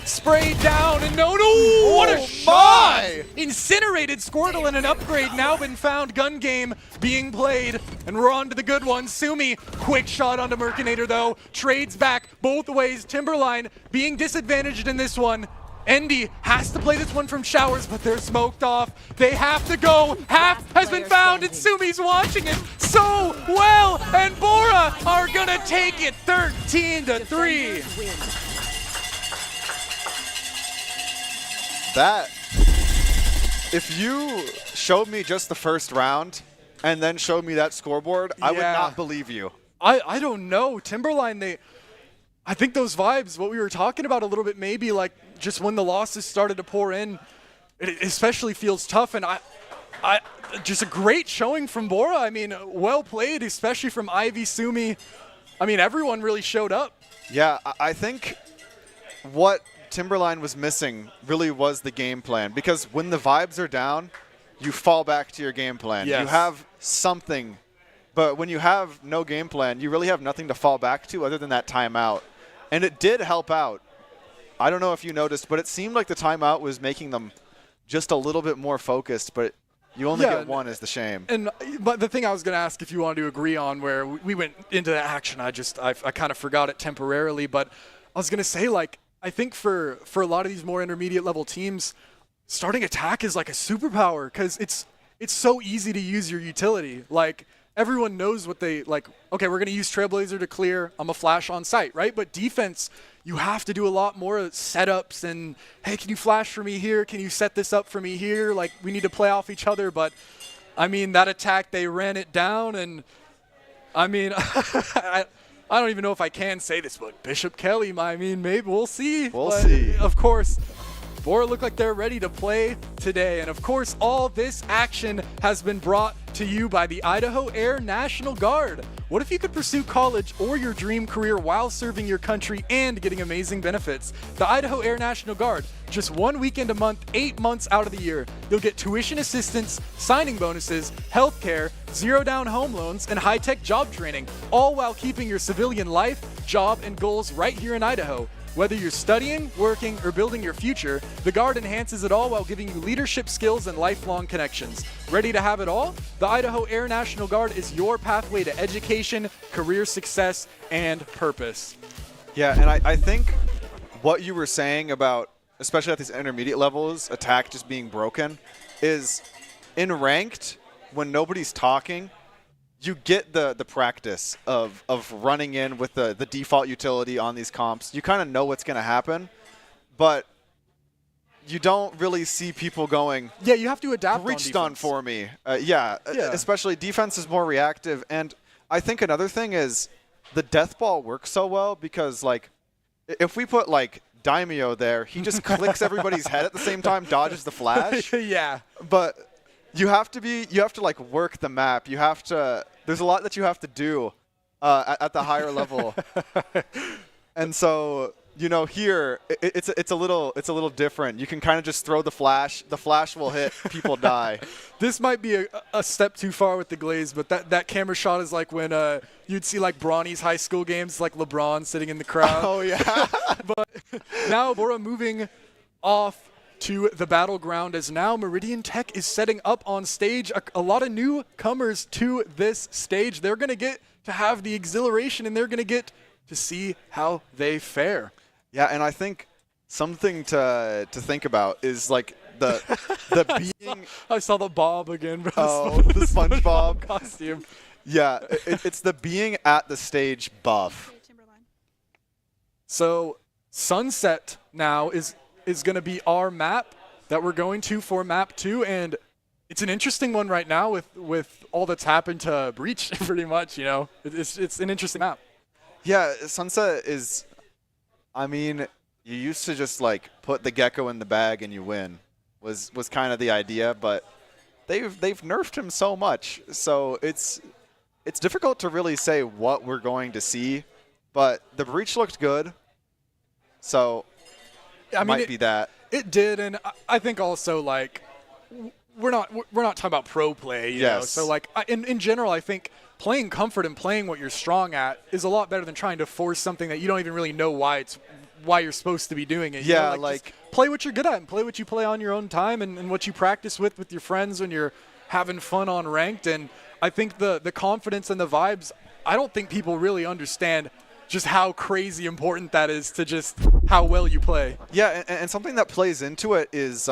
sprayed down, and no, what a Oh shot! my! Incinerated Squirtle and an upgrade now been found. Gun game being played, and we're on to the good one. Sumi, quick shot onto Mercinator though, trades back both ways. Timberline being disadvantaged in this one. Endy has to play this one from showers, but they're smoked off. They have to go. Half has been found, and Sumi's watching it so well, and Bora are gonna take it 13-3. That, if you showed me just the first round and then showed me that scoreboard, I would Yeah. not believe you. I don't know. Timberline, I think those vibes, what we were talking about a little bit, maybe like just when the losses started to pour in, it especially feels tough. And I just a great showing from Bora. I mean, well played, especially from Ivy, Sumi. I mean, everyone really showed up. Yeah, I think what Timberline was missing really was the game plan, because when the vibes are down, you fall back to your game plan. Yes. You have something, but when you have no game plan, you really have nothing to fall back to other than that timeout. And it did help out. I don't know if you noticed, but it seemed like the timeout was making them just a little bit more focused, but you only get one is the shame. But the thing I was going to ask if you wanted to agree on, where we went into the action, I kind of forgot it temporarily, but I was going to say, like, I think for a lot of these more intermediate level teams, starting attack is like a superpower, because it's so easy to use your utility. Like, everyone knows what they like. Okay, we're going to use Trailblazer to clear. I'm a flash on site, right? But defense, you have to do a lot more setups and, hey, can you flash for me here? Can you set this up for me here? Like, we need to play off each other. But I mean, that attack, they ran it down, and I mean, I don't even know if I can say this, but Bishop Kelly, I mean, maybe we'll see. We'll But see. Of course, Bora look like they're ready to play today. And of course, all this action has been brought to you by the Idaho Air National Guard. What if you could pursue college or your dream career while serving your country and getting amazing benefits? The Idaho Air National Guard, just 1 weekend a month, 8 months out of the year. You'll get tuition assistance, signing bonuses, health care, zero down home loans, and high-tech job training, all while keeping your civilian life, job, and goals right here in Idaho. Whether you're studying, working, or building your future, the Guard enhances it all while giving you leadership skills and lifelong connections. Ready to have it all? The Idaho Air National Guard is your pathway to education, career success, and purpose. Yeah, and I think what you were saying about, especially at these intermediate levels, attack just being broken, is in ranked, when nobody's talking, you get the practice of running in with the default utility on these comps. You kind of know what's going to happen, but you don't really see people going, Yeah, you have to adapt. breach on done defense. for me. Yeah, especially defense is more reactive. And I think another thing is the death ball works so well because, like, if we put, like, Daimyo there, he just clicks everybody's head at the same time, dodges the flash. Yeah. But you have to like work the map. You have to. There's a lot that you have to do at the higher level, and so here it's a little different. You can kind of just throw the flash. The flash will hit. People die. This might be a step too far with the glaze, but that camera shot is like when you'd see like Bronny's high school games, like LeBron sitting in the crowd. Oh yeah. But now Bora moving off to the battleground, as now Meridian Tech is setting up on stage. A lot of newcomers to this stage. They're going to get to have the exhilaration, and they're going to get to see how they fare. Yeah, and I think something to think about is like the being. I saw the Bob again, bro. Oh, the SpongeBob costume. Yeah, it's the being at the stage buff. So Sunset now is going to be our map that we're going to for map 2, and it's an interesting one right now with all that's happened to Breach. Pretty much, it's an interesting map. Yeah, Sunset is. I mean, you used to just like put the gecko in the bag and you win. Was kind of the idea, but they've nerfed him so much, so it's difficult to really say what we're going to see. But the Breach looked good, so it might be that. It did, and I think also like we're not talking about pro play, you know. So like in general, I think playing comfort and playing what you're strong at is a lot better than trying to force something that you don't even really know why it's why you're supposed to be doing it. You Yeah, know? like just play what you're good at and play what you play on your own time and what you practice with your friends when you're having fun on ranked. And I think the confidence and the vibes, I don't think people really understand just how crazy important that is to just how well you play. Yeah, and something that plays into it is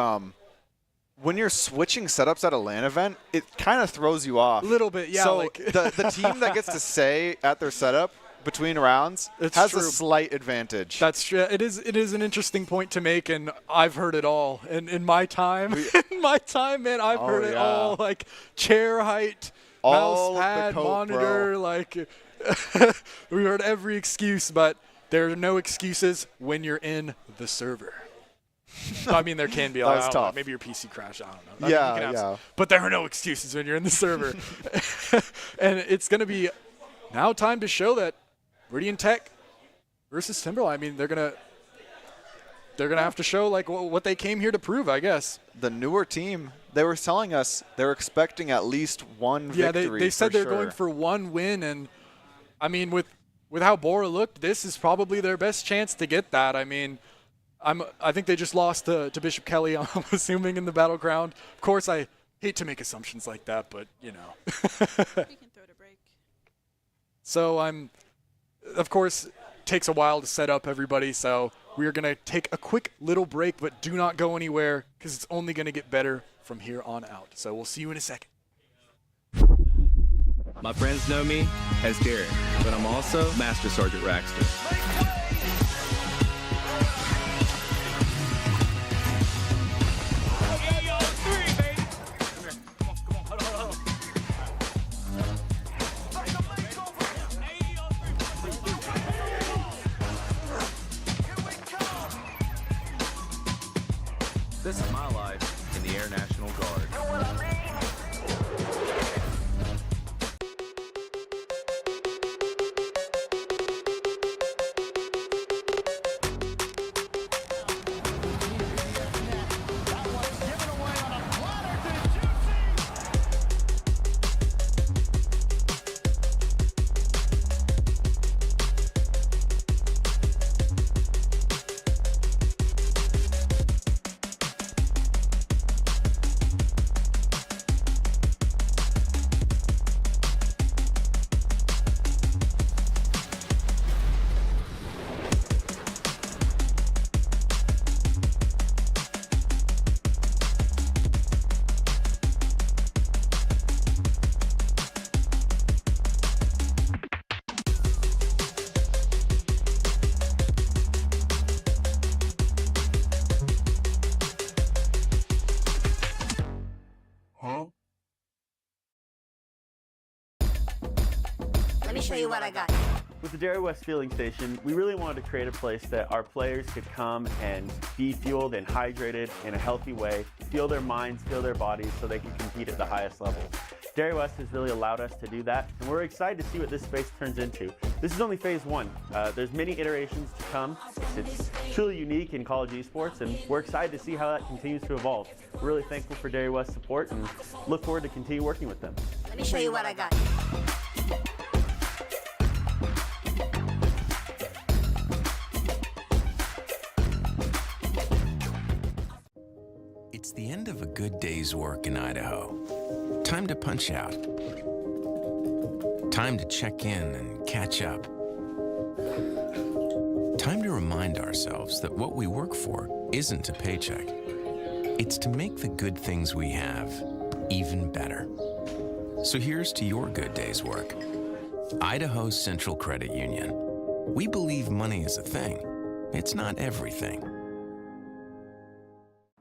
when you're switching setups at a LAN event, it kind of throws you off. A little bit, yeah. So like the team that gets to say at their setup between rounds It's has true. a slight advantage. That's true. It is an interesting point to make, and I've heard it all. And in my time, man, I've heard it yeah. all. Like chair height, All mouse of the pad, coke, monitor. bro. Like we heard every excuse, but there are no excuses when you're in the server. I mean, there can be. That was I don't know, tough. maybe your PC crashed. I don't know. Yeah, I mean, you can have yeah. but there are no excuses when you're in the server. And it's going to be now time to show that Meridian Tech versus Timberline. I mean, they're gonna have to show like what they came here to prove, I guess. The newer team, they were telling us they're expecting at least one victory. Yeah, they said for they're sure. going for one win, and I mean, with how Bora looked, this is probably their best chance to get that. I mean, I think they just lost to Bishop Kelly, I'm assuming, in the battleground. Of course, I hate to make assumptions like that, but you know. We can throw to break. So of course, takes a while to set up everybody, so we are going to take a quick little break, but do not go anywhere because it's only going to get better from here on out. So we'll see you in a second. My friends know me as Derek, but I'm also Master Sergeant Raxter. This is my life in the Air National Guard. Let me show you what I got. With the Dairy West Fueling Station, we really wanted to create a place that our players could come and be fueled and hydrated in a healthy way, fuel their minds, fuel their bodies so they can compete at the highest level. Dairy West has really allowed us to do that, and we're excited to see what this space turns into. This is only phase one. There's many iterations to come. It's truly unique in college esports, and we're excited to see how that continues to evolve. We're really thankful for Dairy West's support and look forward to continue working with them. Let me show you what I got. It's the end of a good day's work in Idaho. Time to punch out. Time to check in and catch up. Time to remind ourselves that what we work for isn't a paycheck. It's to make the good things we have even better. So here's to your good day's work. Idaho Central Credit Union. We believe money is a thing. It's not everything.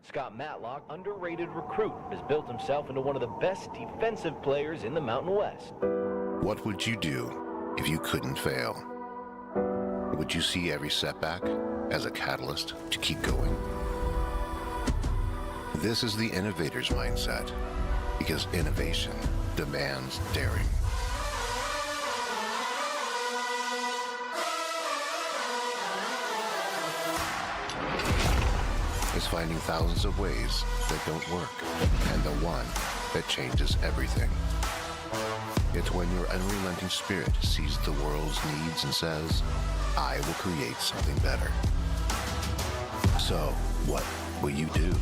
Scott Matlock, underrated recruit, has built himself into one of the best defensive players in the Mountain West. What would you do if you couldn't fail? Would you see every setback as a catalyst to keep going? This is the innovator's mindset, because innovation demands daring. It's finding thousands of ways that don't work, and the one that changes everything. It's when your unrelenting spirit sees the world's needs and says, I will create something better. So, what will you do?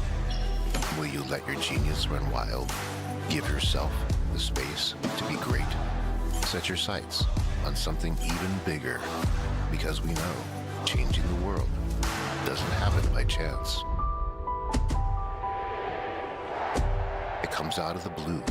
Will you let your genius run wild? Give yourself the space to be great? Set your sights on something even bigger, because we know changing the world doesn't happen by chance. It comes out of the blue.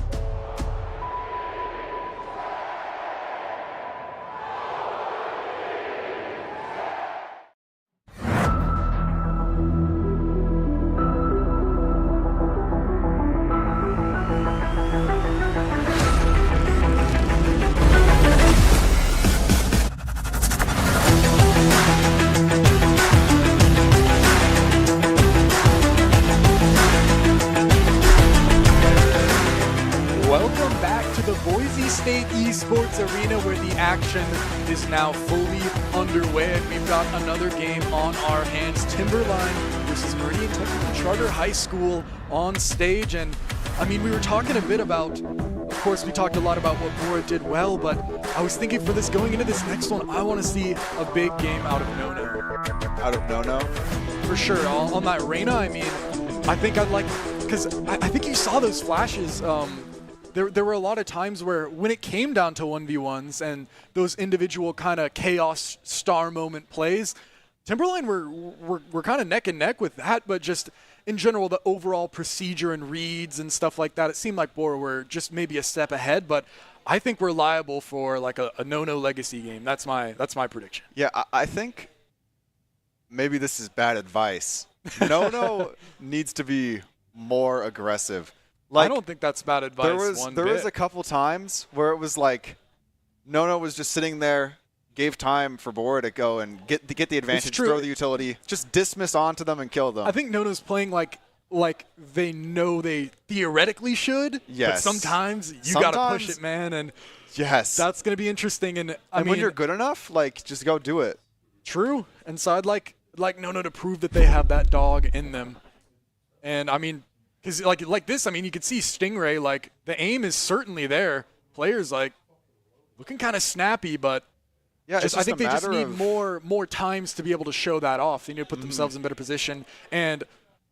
Welcome back to the Boise State Esports Arena, where the action is now fully underway, and we've got another game on our hands. Timberline versus Meridian Technical Charter High School on stage. And I mean, we were talking a bit about, of course, we talked a lot about what Bora did well, but I was thinking for this, going into this next one, I want to see a big game out of Nono. Out of no-no. For sure. On that Reyna, I mean, I think I'd like, because I think you saw those flashes. There were a lot of times where when it came down to 1v1s and those individual kind of chaos star moment plays, Timberline were kind of neck and neck with that, but just in general, the overall procedure and reads and stuff like that, it seemed like Bora were just maybe a step ahead, but I think we're liable for like a no-no legacy game. That's my prediction. Yeah, I think maybe this is bad advice. No needs to be more aggressive. I don't think that's bad advice. There was a couple times where it was like Nono was just sitting there, gave time for Bora to go and get the advantage, throw the utility, just dismiss onto them and kill them. I think Nono's playing like they know they theoretically should. Yes. But sometimes you got to push it, man, and yes, that's going to be interesting. And I mean, when you're good enough, like, just go do it. True. And so I'd like Nono to prove that they have that dog in them. And I mean, because like this, I mean, you could see Stingray, like, the aim is certainly there. Players, like, looking kind of snappy, but yeah, I think they just need more times to be able to show that off. They need to put themselves in better position. And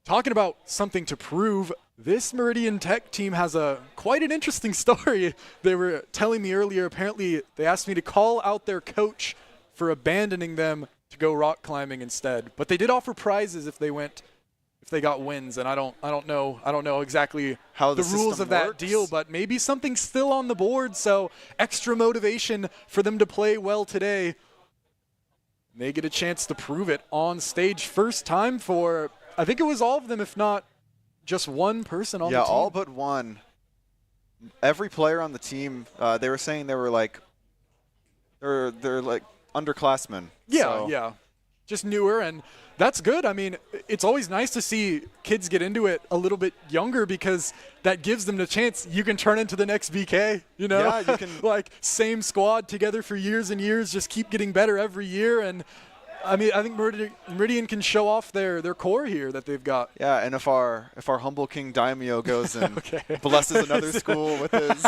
talking about something to prove, this Meridian Tech team has quite an interesting story. They were telling me earlier, apparently they asked me to call out their coach for abandoning them to go rock climbing instead. But they did offer prizes if they got wins, and I don't know exactly how the rules of that deal, but maybe something's still on the board, so extra motivation for them to play well today. They get a chance to prove it on stage. First time for, I think it was all of them, if not just one person on the team. Yeah, all but one. Every player on the team, they were saying they were like, they're like underclassmen. Yeah, so. Yeah. Just newer, and that's good. I mean, it's always nice to see kids get into it a little bit younger, because that gives them the chance. You can turn into the next VK, you know? Yeah, you can. Like, same squad together for years and years, just keep getting better every year. And I mean, I think Meridian can show off their core here that they've got. Yeah, and if our humble King Daimyo goes and blesses another school with his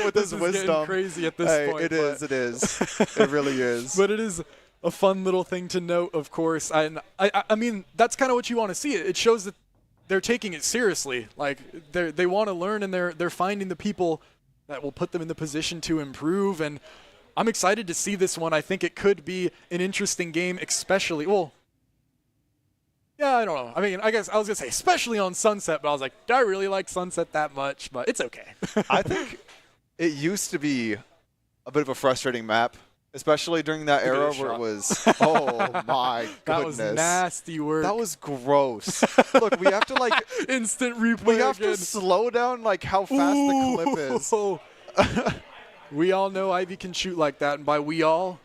with his wisdom, crazy at this point. It is. It really is. But it is a fun little thing to note, of course. I mean, that's kind of what you want to see. It shows that they're taking it seriously. Like, they want to learn, and they're finding the people that will put them in the position to improve. And I'm excited to see this one. I think it could be an interesting game, especially, well, yeah, I don't know. I mean, I guess I was going to say especially on Sunset, but I was like, do I really like Sunset that much? But it's okay. I think it used to be a bit of a frustrating map, especially during that era where it was, oh my goodness. That was nasty work. That was gross. Look, we have to like instant replay. We have to slow down like how fast the clip is. We all know Ivy can shoot like that, and by we all,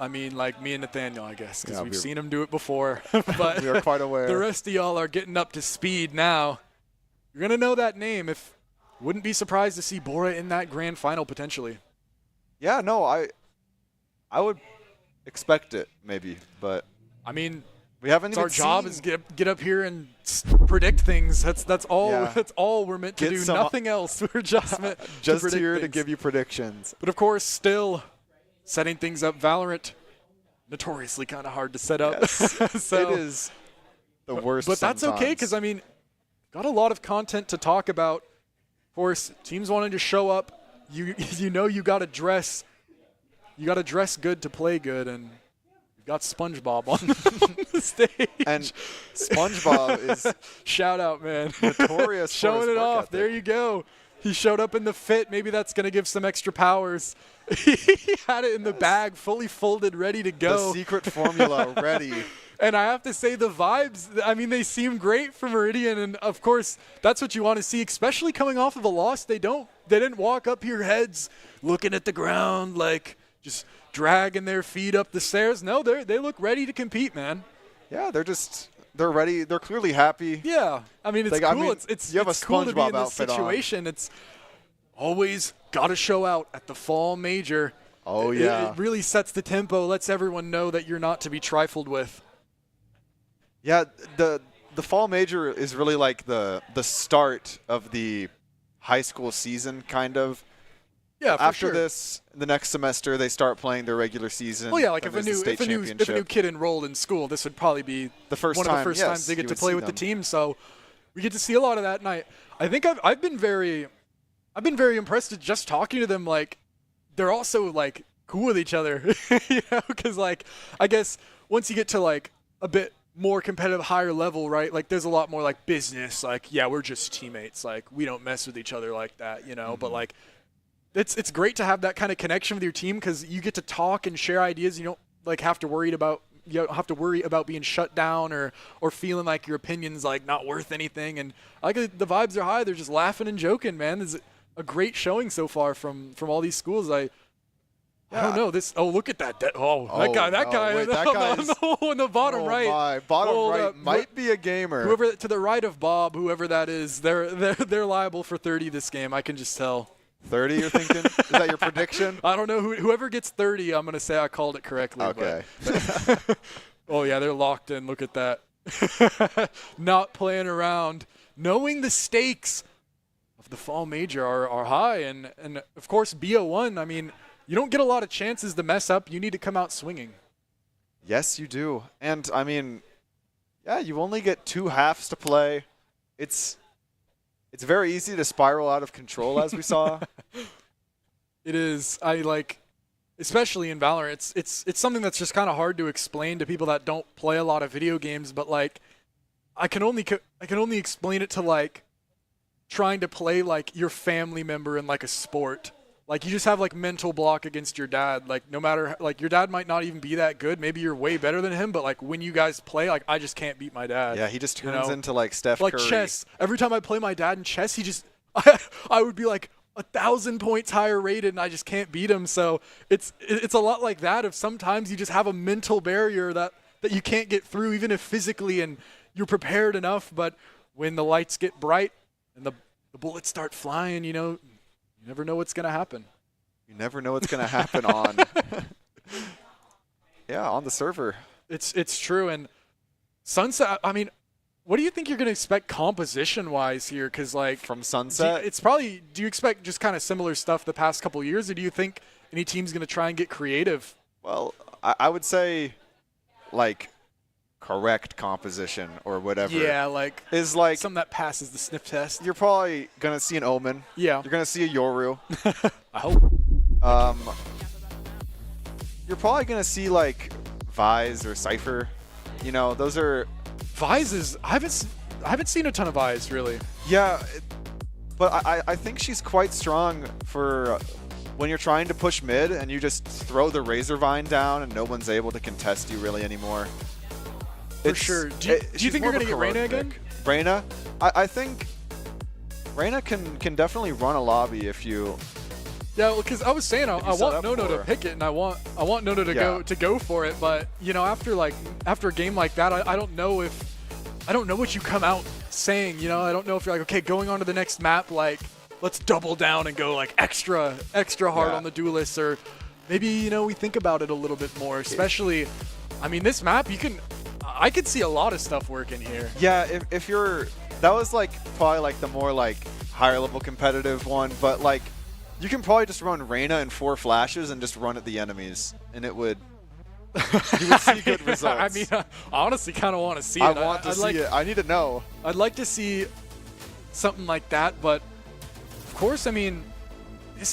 I mean like me and Nathaniel, I guess, because we've seen him do it before. But we are quite aware. The rest of y'all are getting up to speed now. You're gonna know that name. Wouldn't be surprised to see Bora in that grand final potentially. Yeah, no, I would expect it, maybe, but I mean, we haven't even our job is get up here and predict things. That's all. Yeah. That's all we're meant to do. Nothing else. We're just meant just to here things. To give you predictions. But of course, still setting things up. Valorant, notoriously kind of hard to set up. Yes. So it is. the worst. But that's okay because, I mean, got a lot of content to talk about. Of course, teams wanting to show up. You know you got to dress. You got to dress good to play good, and you've got SpongeBob on the stage. And SpongeBob is shout out, man. notorious for showing his it work off. ethic. There you go. He showed up in the fit. Maybe that's going to give some extra powers. He had it in the bag, fully folded, ready to go. The secret formula ready. And I have to say the vibes, I mean, they seem great for Meridian. And, of course, that's what you want to see, especially coming off of a loss. They didn't walk up here heads looking at the ground, like just dragging their feet up the stairs. No, they look ready to compete, man. Yeah, they're ready. They're clearly happy. Yeah. I mean, it's Like, cool. I mean, it's you have a cool to be SpongeBob in this outfit on. situation. It's always got to show out at the fall major. Oh, It- yeah. It really sets the tempo, lets everyone know that you're not to be trifled with. Yeah, the fall major is really like the start of the high school season, kind of. Yeah, for After sure. this, the next semester they start playing their regular season. Well, yeah, like then if a there's the new state if a new championship. kid enrolled in school, this would probably be The first one of the time, first yes, times they you get to would play see with the them. team. So we get to see a lot of that night. I think I've been very impressed at just talking to them. Like they're also like cool with each other, you know, because like I guess once you get to like a bit more competitive, higher level, right? Like there's a lot more like business. Like yeah, we're just teammates. Like we don't mess with each other like that, you know. But like. It's great to have that kind of connection with your team because you get to talk and share ideas. You don't have to worry about being shut down or feeling like your opinion's like not worth anything. And I like the vibes are high. They're just laughing and joking, man. It's a great showing so far from all these schools. I don't know this. Oh, look at that! That guy wait, that guy's in the bottom right. My bottom Hold right up. might be a gamer. Whoever to the right of Bob, whoever that is, they're liable for 30 this game. I can just tell. 30, you're thinking? Is that your prediction? I don't know. Whoever gets 30, I'm going to say I called it correctly. Okay. But oh, yeah, they're locked in. Look at that. Not playing around. Knowing the stakes of the fall major are high. And, of course, BO1, I mean, you don't get a lot of chances to mess up. You need to come out swinging. Yes, you do. And, I mean, yeah, you only get 2 halves to play. It's very easy to spiral out of control, as we saw. It is. Especially in Valorant, it's something that's just kind of hard to explain to people that don't play a lot of video games. But like, I can only explain it to like trying to play like your family member in like a sport. Like you just have like mental block against your dad. Like no matter like your dad might not even be that good. Maybe you're way better than him. But like when you guys play, like I just can't beat my dad. Yeah, he just you turns know? into like Steph Like Curry. chess. Every time I play my dad in chess, I would be like 1,000 points higher rated, and I just can't beat him. So it's a lot like that. If sometimes you just have a mental barrier that you can't get through, even if physically and you're prepared enough. But when the lights get bright and the bullets start flying, you know, you never know what's gonna happen. You never know what's going to happen on on the server. It's true. And Sunset, I mean, what do you think you're going to expect composition-wise here? Because, like, From Sunset? do you expect just kind of similar stuff the past couple of years, or do you think any team's going to try and get creative? Well, I would say, like, correct composition or whatever. Yeah, like, Is like, something that passes the sniff test. you're probably going to see an Omen. Yeah. You're going to see a Yoru. I hope. You're probably going to see, like, Vise or Cypher. You know, those are... Vise is... I haven't seen a ton of Vise, really. Yeah, but I think she's quite strong for when you're trying to push mid and you just throw the Razor Vine down and no one's able to contest you really anymore. For sure. Do you she's think more you're of a going to get Reyna corrode again? pick. Reyna? I think Reyna can definitely run a lobby if you... Yeah, because I was saying I you set want up Nono for to her. pick it, and I want Nono to go for it. But you know, after a game like that, I don't know what you come out saying. You know, I don't know if you're like, okay, going on to the next map, like let's double down and go like extra hard on the duelists, or maybe you know we think about it a little bit more. Especially, I mean, this map I could see a lot of stuff working here. Yeah, if you're... That was like probably like the more like higher level competitive one, but like you can probably just run Reyna in 4 flashes and just run at the enemies, and it would you would see good results. I mean, I honestly kind of want to see it. I want to I'd see like, it. I need to know. I'd like to see something like that, but of course, I mean, it's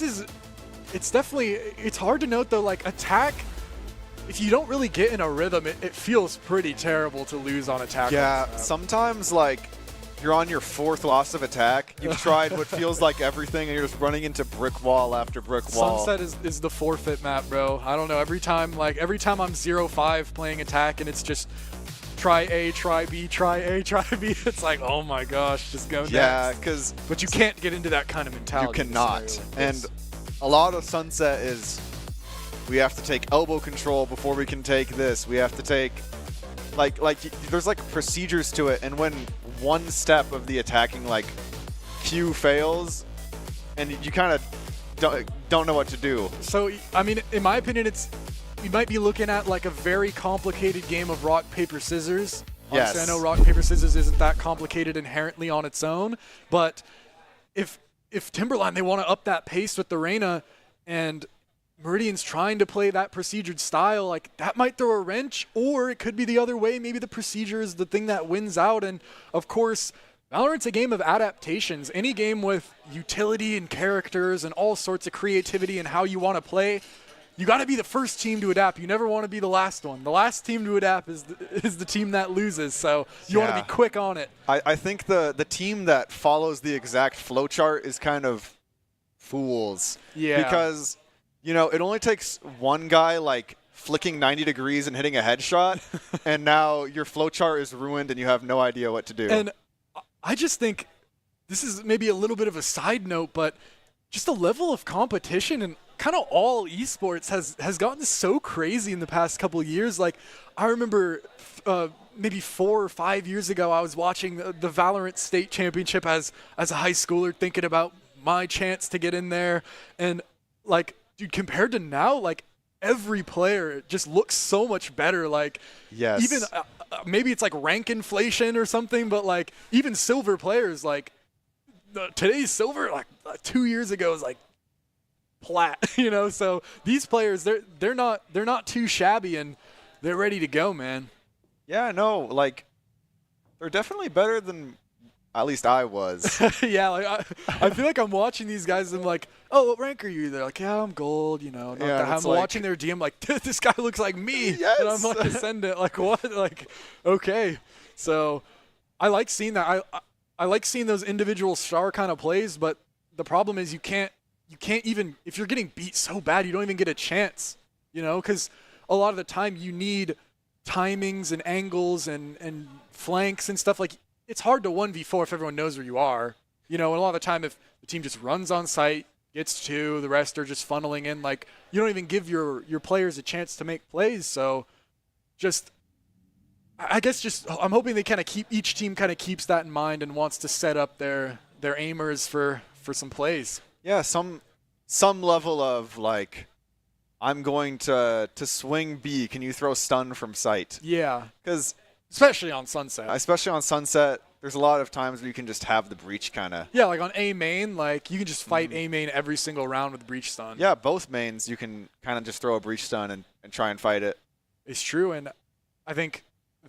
definitely, it's hard to note though, like attack, if you don't really get in a rhythm, it feels pretty terrible to lose on attack. Yeah, sometimes like you're on your 4th loss of attack. You've tried what feels like everything, and you're just running into brick wall after brick wall. Sunset is the forfeit map, bro. I don't know. Every time I'm 0-5 playing attack, and it's just try A, try B, try A, try B. It's like, oh my gosh, just go Yeah, next. because But you can't get into that kind of you mentality. in a cannot. scenario like And this. a lot of Sunset is we have to take elbow control before we can take this. We have to take there's like procedures to it, and when one step of the attacking like cue fails, and you kind of don't know what to do. So, I mean, in my opinion, you might be looking at like a very complicated game of rock, paper, scissors. Obviously, Yes. I know rock, paper, scissors isn't that complicated inherently on its own, but if Timberline, they want to up that pace with the Reyna, and Meridian's trying to play that procedured style, like that might throw a wrench, or it could be the other way. Maybe the procedure is the thing that wins out. And of course, Valorant's a game of adaptations. Any game with utility and characters and all sorts of creativity and how you want to play, you got to be the first team to adapt. You never want to be the last one. The last team to adapt is the team that loses. So you want to Yeah. be quick on it. I think the team that follows the exact flowchart is kind of fools. Yeah. Because, you know, it only takes one guy like flicking 90 degrees and hitting a headshot, and now your flowchart is ruined and you have no idea what to do. And I just think this is maybe a little bit of a side note, but just the level of competition and kind of all esports has gotten so crazy in the past couple of years. Like, I remember maybe 4 or 5 years ago, I was watching the Valorant State Championship as a high schooler, thinking about my chance to get in there. And, like, dude, compared to now, like, every player just looks so much better. Like, yes. even maybe it's like rank inflation or something, but like even silver players, like today's silver, like 2 years ago was like plat, you know. So these players, they're not too shabby, and they're ready to go, man. Yeah, no, like they're definitely better than at least I was. Yeah, like I feel like I'm watching these guys and I'm like, oh, what rank are you? They're like, yeah, I'm gold, you know. Not Yeah, that high. it's I'm like- watching their DM like, this guy looks like me. Yes. And I'm like, ascendant. Like, what? Like, okay. So I like seeing that. I like seeing those individual star kind of plays, but the problem is you can't even, if you're getting beat so bad, you don't even get a chance, you know, because a lot of the time you need timings and angles and flanks and stuff. Like, it's hard to 1v4 if everyone knows where you are, you know, and a lot of the time if the team just runs on site, gets 2, the rest are just funneling in, like, you don't even give your players a chance to make plays. So just, I guess just, I'm hoping they kind of each team kind of keeps that in mind and wants to set up their aimers for some plays. Yeah, some level of like, I'm going to swing B. Can you throw stun from sight? Yeah. Because Especially on Sunset. especially on Sunset, there's a lot of times where you can just have the breach kind of. Yeah, like on A main, like you can just fight A main every single round with breach stun. Yeah, both mains you can kind of just throw a breach stun and try and fight it. It's true, and I think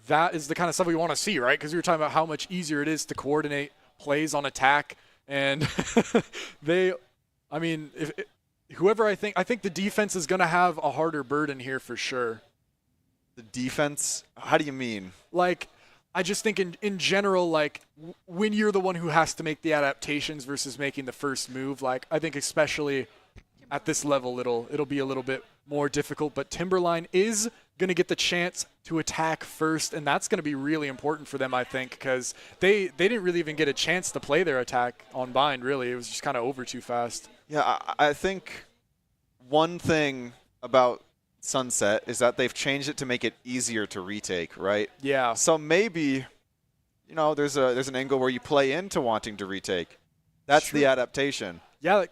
that is the kind of stuff we want to see, right? Because we were talking about how much easier it is to coordinate plays on attack, and whoever I think the defense is going to have a harder burden here for sure. The defense? How do you mean? Like, I just think in general, like, when you're the one who has to make the adaptations versus making the first move, like, I think especially at this level, it'll be a little bit more difficult. But Timberline is going to get the chance to attack first, and that's going to be really important for them, I think, because they didn't really even get a chance to play their attack on Bind, really. It was just kind of over too fast. Yeah, I think one thing about Sunset is that they've changed it to make it easier to retake, right? Yeah. So maybe, you know, there's an angle where you play into wanting to retake. That's the adaptation. Yeah,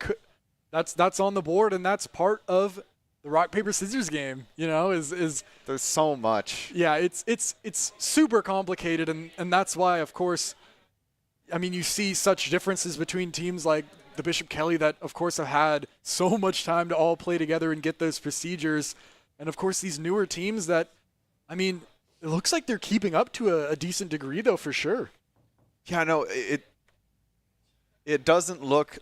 that's on the board, and that's part of the rock paper scissors game. You know, is There's so much. yeah, it's super complicated, and that's why, of course, I mean, you see such differences between teams like the Bishop Kelly that, of course, have had so much time to all play together and get those procedures. And of course, these newer teams that, I mean, it looks like they're keeping up to a decent degree, though, for sure. Yeah, no, it doesn't look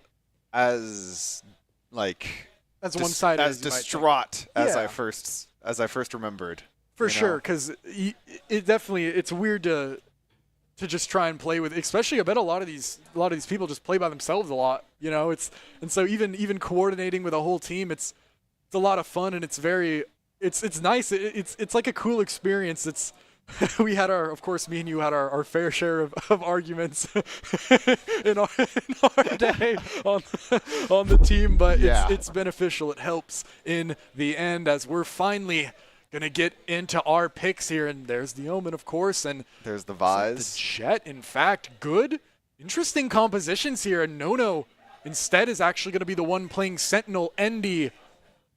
as like As one-sided as as you might think. distraught as Yeah. I first remembered. For you know? sure, because it definitely, it's weird to just try and play with, especially I bet a lot of these people just play by themselves a lot, you know. And so even coordinating with a whole team, it's a lot of fun, and it's nice. It's like a cool experience. We had of course, me and you had our fair share of arguments in our day on the team, but it's beneficial. It helps in the end as we're finally gonna get into our picks here. And there's the Omen, of course, and there's the Vise. The Jet, in fact, good, interesting compositions here. And Nono instead is actually gonna be the one playing Sentinel. Endy.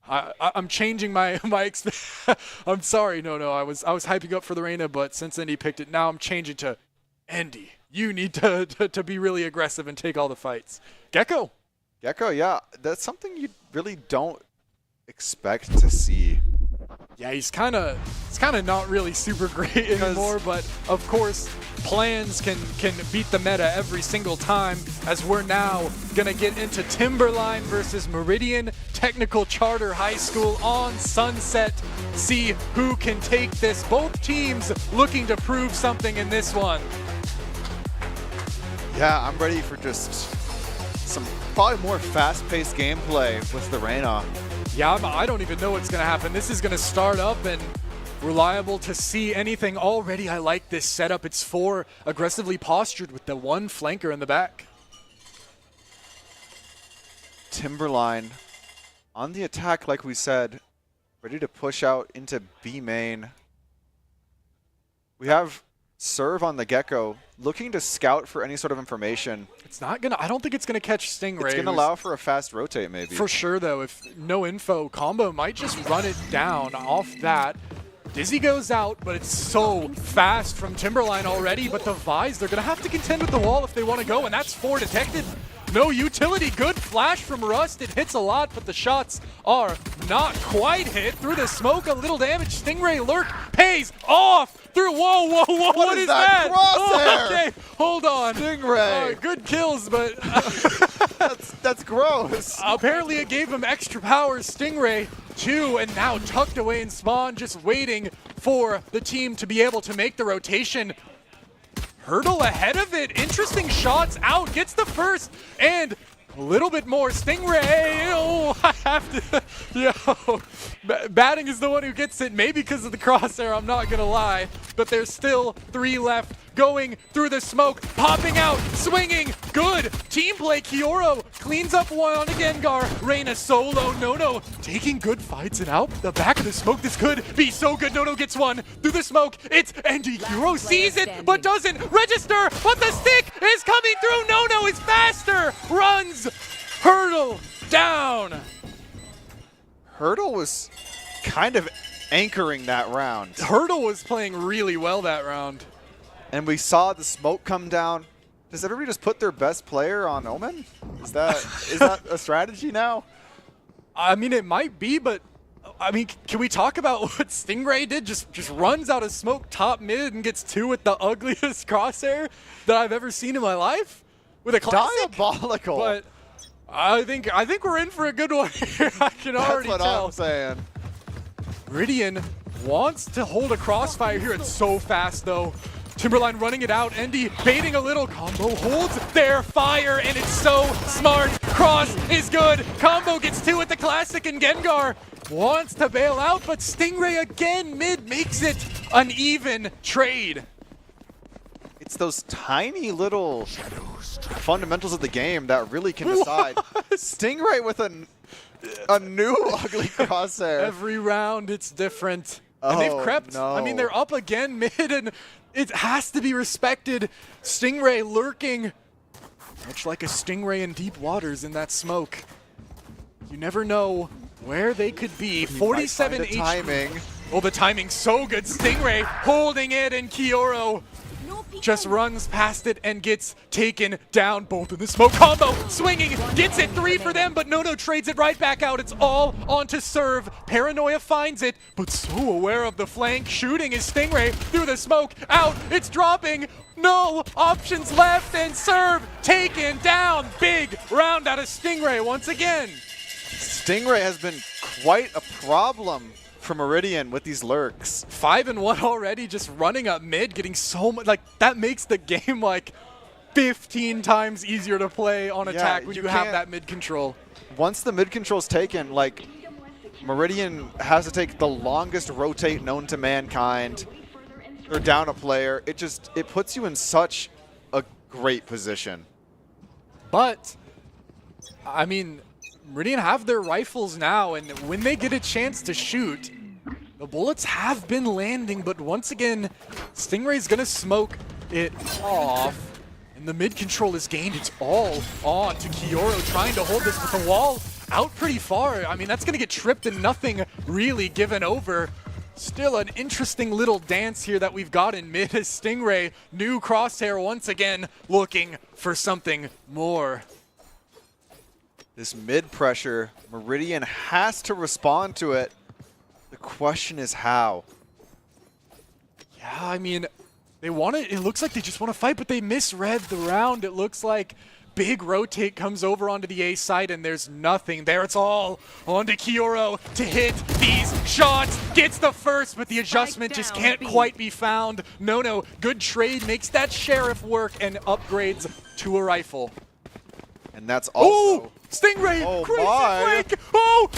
I'm changing my I'm sorry, no. I was hyping up for the Reyna, but since Endy picked it, now I'm changing to Endy. You need to be really aggressive and take all the fights. Gecko, yeah, that's something you really don't expect to see. Yeah, he's kind of not really super great anymore, but of course, plans can beat the meta every single time, as we're now going to get into Timberline versus Meridian Technical Charter High School on Sunset. See who can take this. Both teams looking to prove something in this one. Yeah, I'm ready for just some probably more fast-paced gameplay with the Reyna. Yeah, I don't even know what's going to happen. This is going to start up, and we're liable to see anything. Already, I like this setup. It's 4 aggressively postured with the 1 flanker in the back. Timberline on the attack, like we said, ready to push out into B main. We have Serve on the Gecko, looking to scout for any sort of information. It's not gonna. I don't think it's gonna catch Stingray. It's gonna allow for a fast rotate, maybe. For sure, though. If no info, Combo might just run it down off that. Dizzy goes out, but it's so fast from Timberline already. But the Vise, they're gonna have to contend with the wall if they want to go, and that's 4 detected. No utility. Good flash from Rust. It hits a lot, but the shots are not quite hit. Through the smoke, a little damage. Stingray Lurk pays off through. Whoa. What is that? Crosshair? Okay, hold on. Stingray. Good kills, but that's gross. Apparently it gave him extra powers. Stingray 2, and now tucked away in spawn, just waiting for the team to be able to make the rotation. Hurdle ahead of it. Interesting shots out. Gets the first. And a little bit more. Stingray. Oh, I have to. Yo. Batting is the one who gets it. Maybe because of the crosshair. I'm not going to lie. But there's still 3 left. Going through the smoke. Popping out. Swinging. Good. Team play. Kioro cleans up one on Gengar. Reyna solo. Nono taking good fights, and out the back of the smoke. This could be so good. Nono gets one through the smoke. It's Endy. Kioro sees it, but doesn't register. But the stick is coming through. Nono is faster. Runs. Hurdle down. Hurdle was kind of anchoring that round. Hurdle was playing really well that round. And we saw the smoke come down. Does everybody just put their best player on Omen? Is that a strategy now? I mean, it might be, but I mean, can we talk about what Stingray did? Just runs out of smoke top mid and gets 2 with the ugliest crosshair that I've ever seen in my life with a classic. Diabolical. But I think we're in for a good one here. I can already That's what tell. I'm saying. Meridian wants to hold a crossfire here. It's so fast, though. Timberline running it out. Endy baiting a little. Combo holds their fire, and it's so smart. Cross is good. Combo gets 2 with the classic, and Gengar wants to bail out, but Stingray again mid makes it an even trade. It's those tiny little fundamentals of the game that really can decide. Stingray with a new ugly crosshair. Every round it's different. And they've crept. No. I mean, they're up again mid, and it has to be respected. Stingray lurking, much like a stingray in deep waters in that smoke. You never know where they could be. 47 HP. Timing. Oh, the timing's so good. Stingray holding it, and Kioro just runs past it and gets taken down. Both in the smoke combo, swinging, gets it, 3 for them, but Nono trades it right back out. It's all onto serve. Paranoia finds it, but so aware of the flank. Shooting his Stingray through the smoke, out, it's dropping. No options left, and serve taken down. Big round out of Stingray once again. Stingray has been quite a problem for Meridian with these lurks. 5-1 already, just running up mid, getting so much, like, that makes the game like 15 times easier to play on attack when you have that mid control. Once the mid control's taken, like, Meridian has to take the longest rotate known to mankind. They're down a player. It puts you in such a great position. But, I mean, Meridian have their rifles now, and when they get a chance to shoot, the bullets have been landing, but once again, Stingray's gonna smoke it off, and the mid control is gained. It's all on to Kioro trying to hold this, but the wall out pretty far. I mean, that's gonna get tripped and nothing really given over. Still an interesting little dance here that we've got in mid as Stingray, new crosshair once again, looking for something more. This mid pressure, Meridian has to respond to it. The question is how. Yeah, I mean, they want to, it looks like they just want to fight, but they misread the round. It looks like big rotate comes over onto the A side, and there's nothing there. It's all onto Kioro to hit these shots. Gets the first, but the adjustment just can't quite be found. No, good trade, makes that Sheriff work, and upgrades to a rifle. And that's also... Ooh! Stingray, Oh crazy my. flank! Oh!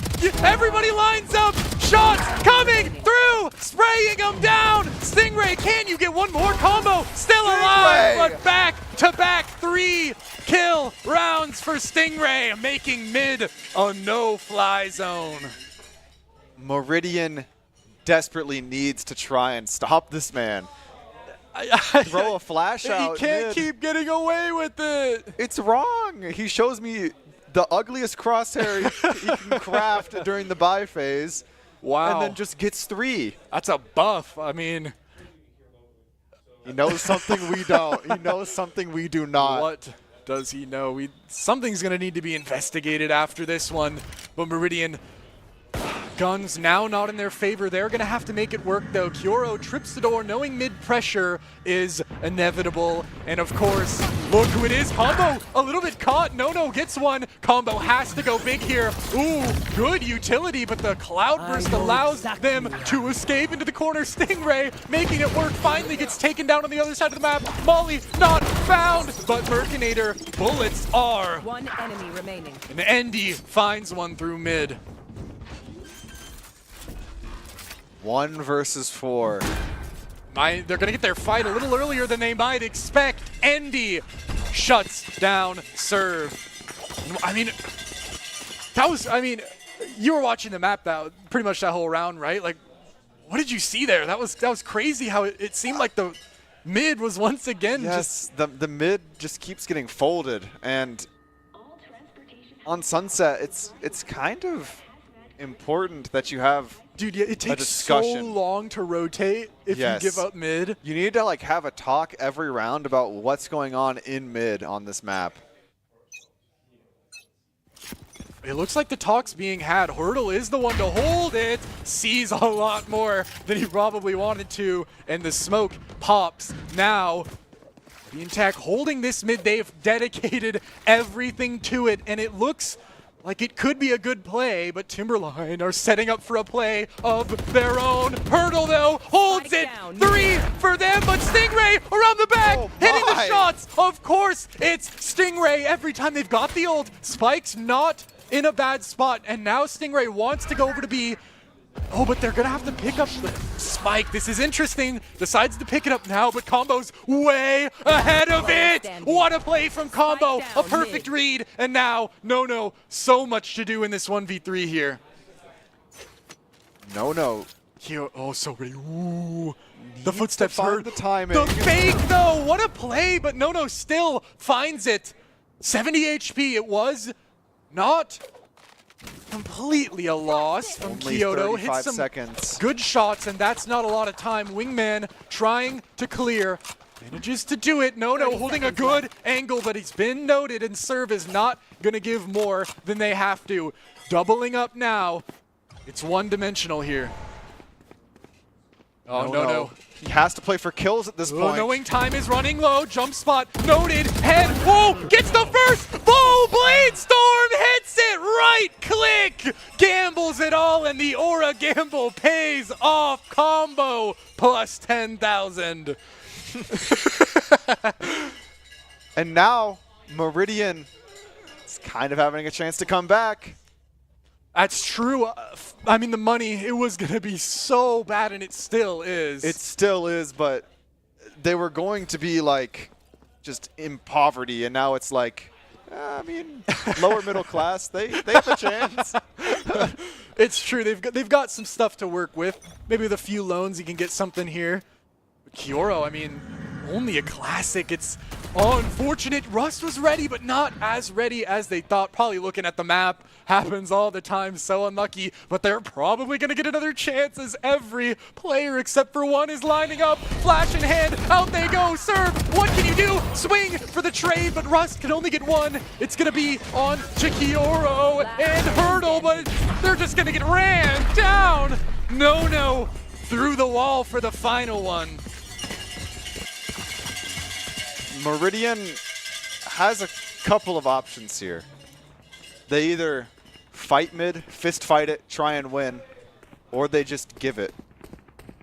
Everybody lines up! Shots coming through! Spraying them down! Stingray, can you get one more combo? Still alive, but back-to-back 3 kill rounds for Stingray, making mid a no-fly zone. Meridian desperately needs to try and stop this man. Throw a flash out. He can't mid. keep getting away with it. It's wrong. He shows me the ugliest crosshair he can craft during the buy phase. Wow. And then just gets 3. That's a buff. I mean, he knows something we don't. He knows something we do not. what does he know? Something's going to need to be investigated after this one. But Meridian, guns now not in their favor. They're going to have to make it work, though. Kioro trips the door, knowing mid-pressure is inevitable. And, of course, look who it is. Combo a little bit caught. No gets one. Combo has to go big here. Ooh, good utility, but the Cloudburst allows them to escape into the corner. Stingray making it work. Finally gets taken down on the other side of the map. Molly not found, but Mercinator bullets are. One enemy remaining. And Endy finds one through mid. 1 versus 4. They're going to get their fight a little earlier than they might expect. Endy shuts down serve. I mean, you were watching the map pretty much that whole round, right? Like, what did you see there? That was crazy how it seemed like the mid was once again just... the mid just keeps getting folded. And on Sunset, it's kind of important that you have... Dude, yeah, it takes so long to rotate if you give up mid. You need to have a talk every round about what's going on in mid on this map. It looks like the talk's being had. Hurdle is the one to hold it. Sees a lot more than he probably wanted to. And the smoke pops now. The Intact holding this mid. They've dedicated everything to it. And it looks like it could be a good play, but Timberline are setting up for a play of their own. Hurdle, though, holds it. 3 for them, but Stingray around the back, hitting the shots. Of course, it's Stingray. Every time they've got the ult, Spike's not in a bad spot, and now Stingray wants to go over to B. Oh, but they're going to have to pick up the Spike. This is interesting. Decides to pick it up now, but Combo's way ahead of it. What a play from Combo. A perfect read. And now, No, so much to do in this 1v3 here. No. Here, oh, so ready. Ooh. The footsteps heard. The timing. The fake, though. What a play, but No still finds it. 70 HP. It was not completely a loss from Only Kyoto. 35 Hits some seconds. good shots, and that's not a lot of time. Wingman trying to clear. Manages to do it. No, holding a good angle, but he's been noted, and serve is not going to give more than they have to. Doubling up now. It's one-dimensional here. Oh, no. He has to play for kills at this point. Knowing time is running low. Jump spot noted. Head. Whoa! Gets the first. Whoa! Blade Storm hits it. Right click. Gambles it all, and the Aura gamble pays off. Combo plus 10,000. And now Meridian is kind of having a chance to come back. That's true. I mean, the money, it was going to be so bad, and it still is. It still is, but they were going to be like just in poverty, and now it's like, I mean, lower middle class, they have a chance. It's true. They've got some stuff to work with. Maybe with a few loans, you can get something here. But Kyoro, I mean, only a classic. It's unfortunate. Rust was ready, but not as ready as they thought. Probably looking at the map. Happens all the time. So unlucky. But they're probably going to get another chance as every player except for one is lining up. Flash in hand. Out they go. Serve. What can you do? Swing for the trade, but Rust can only get one. It's going to be on to Kyoro and Hurdle, but they're just going to get ran down. No. Through the wall for the final one. Meridian has a couple of options here. They either fight mid, fist fight it, try and win, or they just give it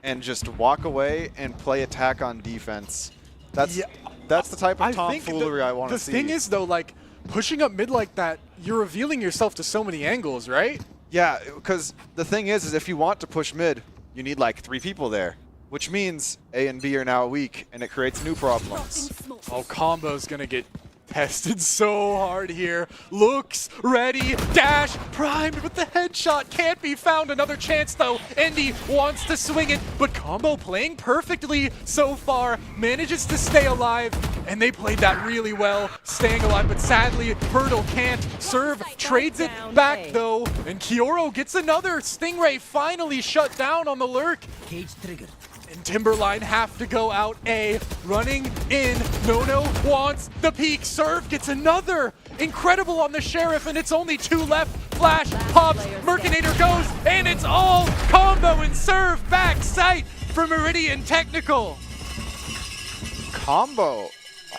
and just walk away and play attack on defense. That's the type of tomfoolery I want to see. The thing is, though, like, pushing up mid like that, you're revealing yourself to so many angles, right? Yeah, because the thing is if you want to push mid, you need like 3 people there, which means A and B are now weak, and it creates new problems. Oh, Combo's gonna get tested so hard here. Looks ready, dash, primed, but the headshot can't be found. Another chance though. Endy wants to swing it, but Combo playing perfectly so far, manages to stay alive, and they played that really well, staying alive, but sadly, Hurdle can't. Serve trades it back though, and Kyoro gets another. Stingray finally shut down on the lurk. Cage triggered. And Timberline have to go out A. Running in. No wants the peak. Serve gets another. Incredible on the Sheriff, and it's only 2 left. Flash pops. Mercinator goes, and it's all Combo and Serve back sight for Meridian Technical. Combo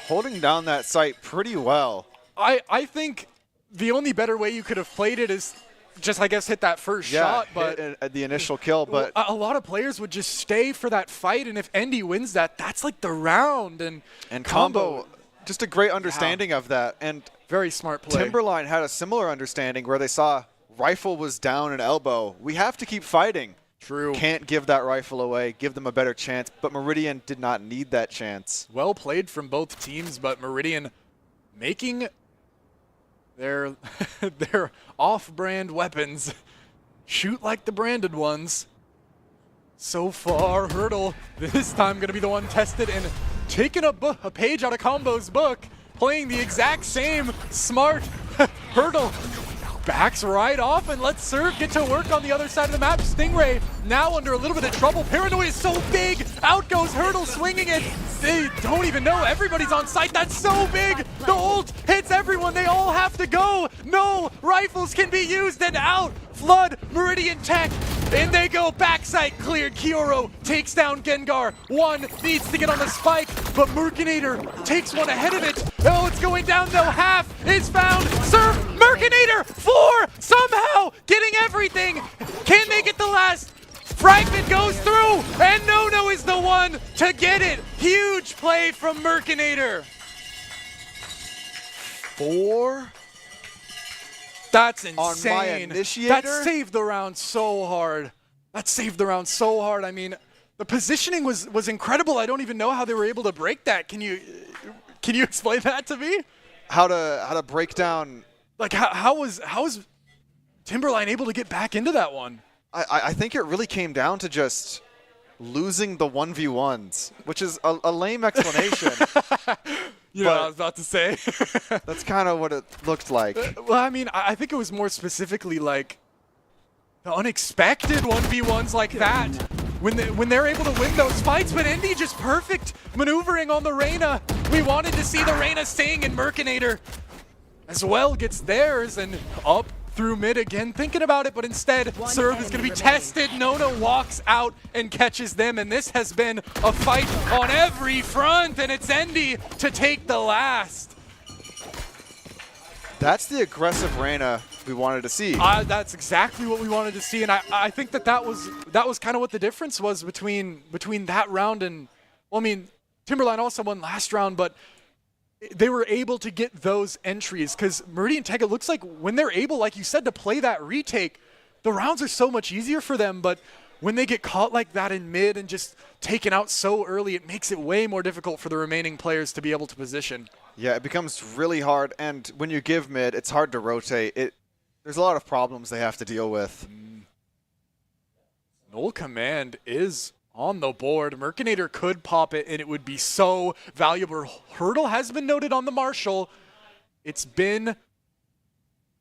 holding down that site pretty well. I think the only better way you could have played it is just, I guess, hit that first shot, but hit the initial kill. But a lot of players would just stay for that fight, and if Endy wins that, that's like the round. And Combo, just a great understanding of that. And very smart play. Timberline had a similar understanding where they saw rifle was down and elbow. We have to keep fighting. True. Can't give that rifle away, give them a better chance. But Meridian did not need that chance. Well played from both teams, but Meridian making their off-brand weapons shoot like the branded ones. So far, Hurdle this time going to be the one tested and taking a page out of Combo's book, playing the exact same smart Hurdle. Backs right off and lets Serve get to work on the other side of the map. Stingray now under a little bit of trouble. Paranoia is so big. Out goes Hurdle swinging it. They don't even know. Everybody's on site. That's so big. The ult hits everyone. They all have to go. No rifles can be used, and out. Flood Meridian Tech. And they go backside cleared. Kyoro takes down Gengar. One needs to get on the spike, but Mercinator takes one ahead of it. Oh, it's going down though. Half is found. Serve Mercinator. 4 somehow getting everything. Can they get the last? Fragment goes through, and No is the one to get it. Huge play from Mercinator. 4? That's On my insane. initiator? That saved the round so hard. I mean, the positioning was incredible. I don't even know how they were able to break that. Can you explain that to me? How to break down? Like how was Timberline able to get back into that one? I think it really came down to just losing the 1v1s, which is a lame explanation. You know what I was about to say. That's kind of what it looked like. Well, I mean, I think it was more specifically like the unexpected 1v1s like that. when they're able to win those fights. But Indy just perfect maneuvering on the Reyna. We wanted to see the Reyna sing, and Merkinator as well gets theirs, and up through mid again, thinking about it, but instead Serve is going to be tested. Nona walks out and catches them, and this has been a fight on every front, and it's Endy to take the last. That's the aggressive Reyna we wanted to see. That's exactly what we wanted to see, and I think that was kind of what the difference was between that round and, well, I mean, Timberline also won last round, but they were able to get those entries because Meridian Tega looks like when they're able, like you said, to play that retake, the rounds are so much easier for them. But when they get caught like that in mid and just taken out so early, it makes it way more difficult for the remaining players to be able to position. Yeah, it becomes really hard. And when you give mid, it's hard to rotate. There's a lot of problems they have to deal with. Null Command is on the board. Merkinator could pop it, and it would be so valuable. Hurdle has been noted on the Marshall. It's been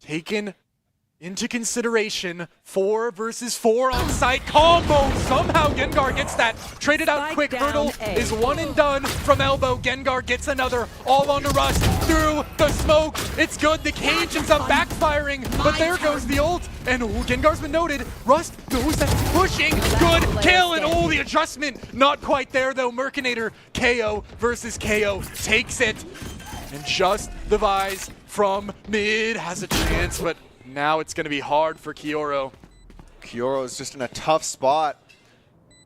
taken into consideration. 4 versus 4 on site combo. Somehow Gengar gets that. Traded out quick. Hurdle is one and done from elbow. Gengar gets another. All onto Rust through the smoke. It's good. The cage ends up backfiring, but there goes the ult. And Gengar's been noted. Rust knows that pushing. Good kill. And the adjustment not quite there though. Merkinator KO versus KO takes it. And just the Vise from mid has a chance, but now it's going to be hard for Kioro. Kioro is just in a tough spot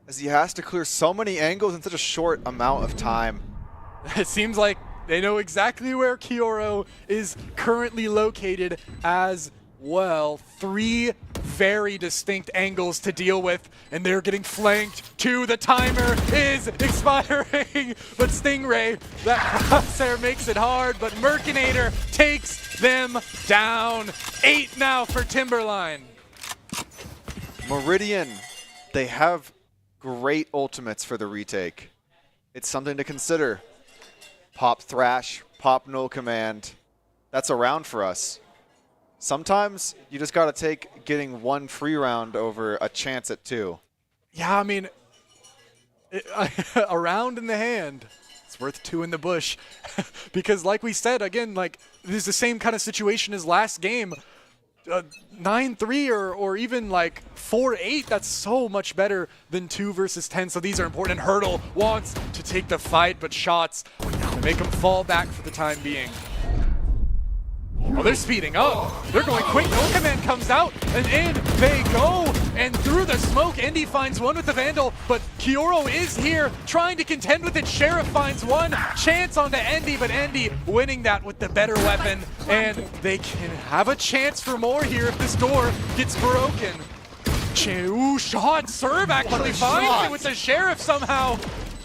as he has to clear so many angles in such a short amount of time. It seems like they know exactly where Kioro is currently located as well. 3 very distinct angles to deal with, and they're getting flanked too. The timer is expiring, but Stingray, that crosshair makes it hard, but Merkinator takes them down. 8 now for Timberline. Meridian, they have great ultimates for the retake. It's something to consider. Pop Thrash, pop Null Command. That's a round for us. Sometimes you just got to take getting 1 free round over a chance at 2. Yeah, I mean, a round in the hand, it's worth 2 in the bush. Because like we said, again, like this is the same kind of situation as last game. 9-3 or even like 4-8, that's so much better than 2 versus 10. So these are important. Hurdle wants to take the fight, but shots make him fall back for the time being. Oh, they're speeding up. They're going quick. Null Command comes out, and in they go. And through the smoke, Indy finds one with the Vandal, but Kioro is here trying to contend with it. Sheriff finds one chance onto Endy, but Endy winning that with the better weapon. And they can have a chance for more here if this door gets broken. Ooh, shot. Serve actually finds it with the Sheriff somehow.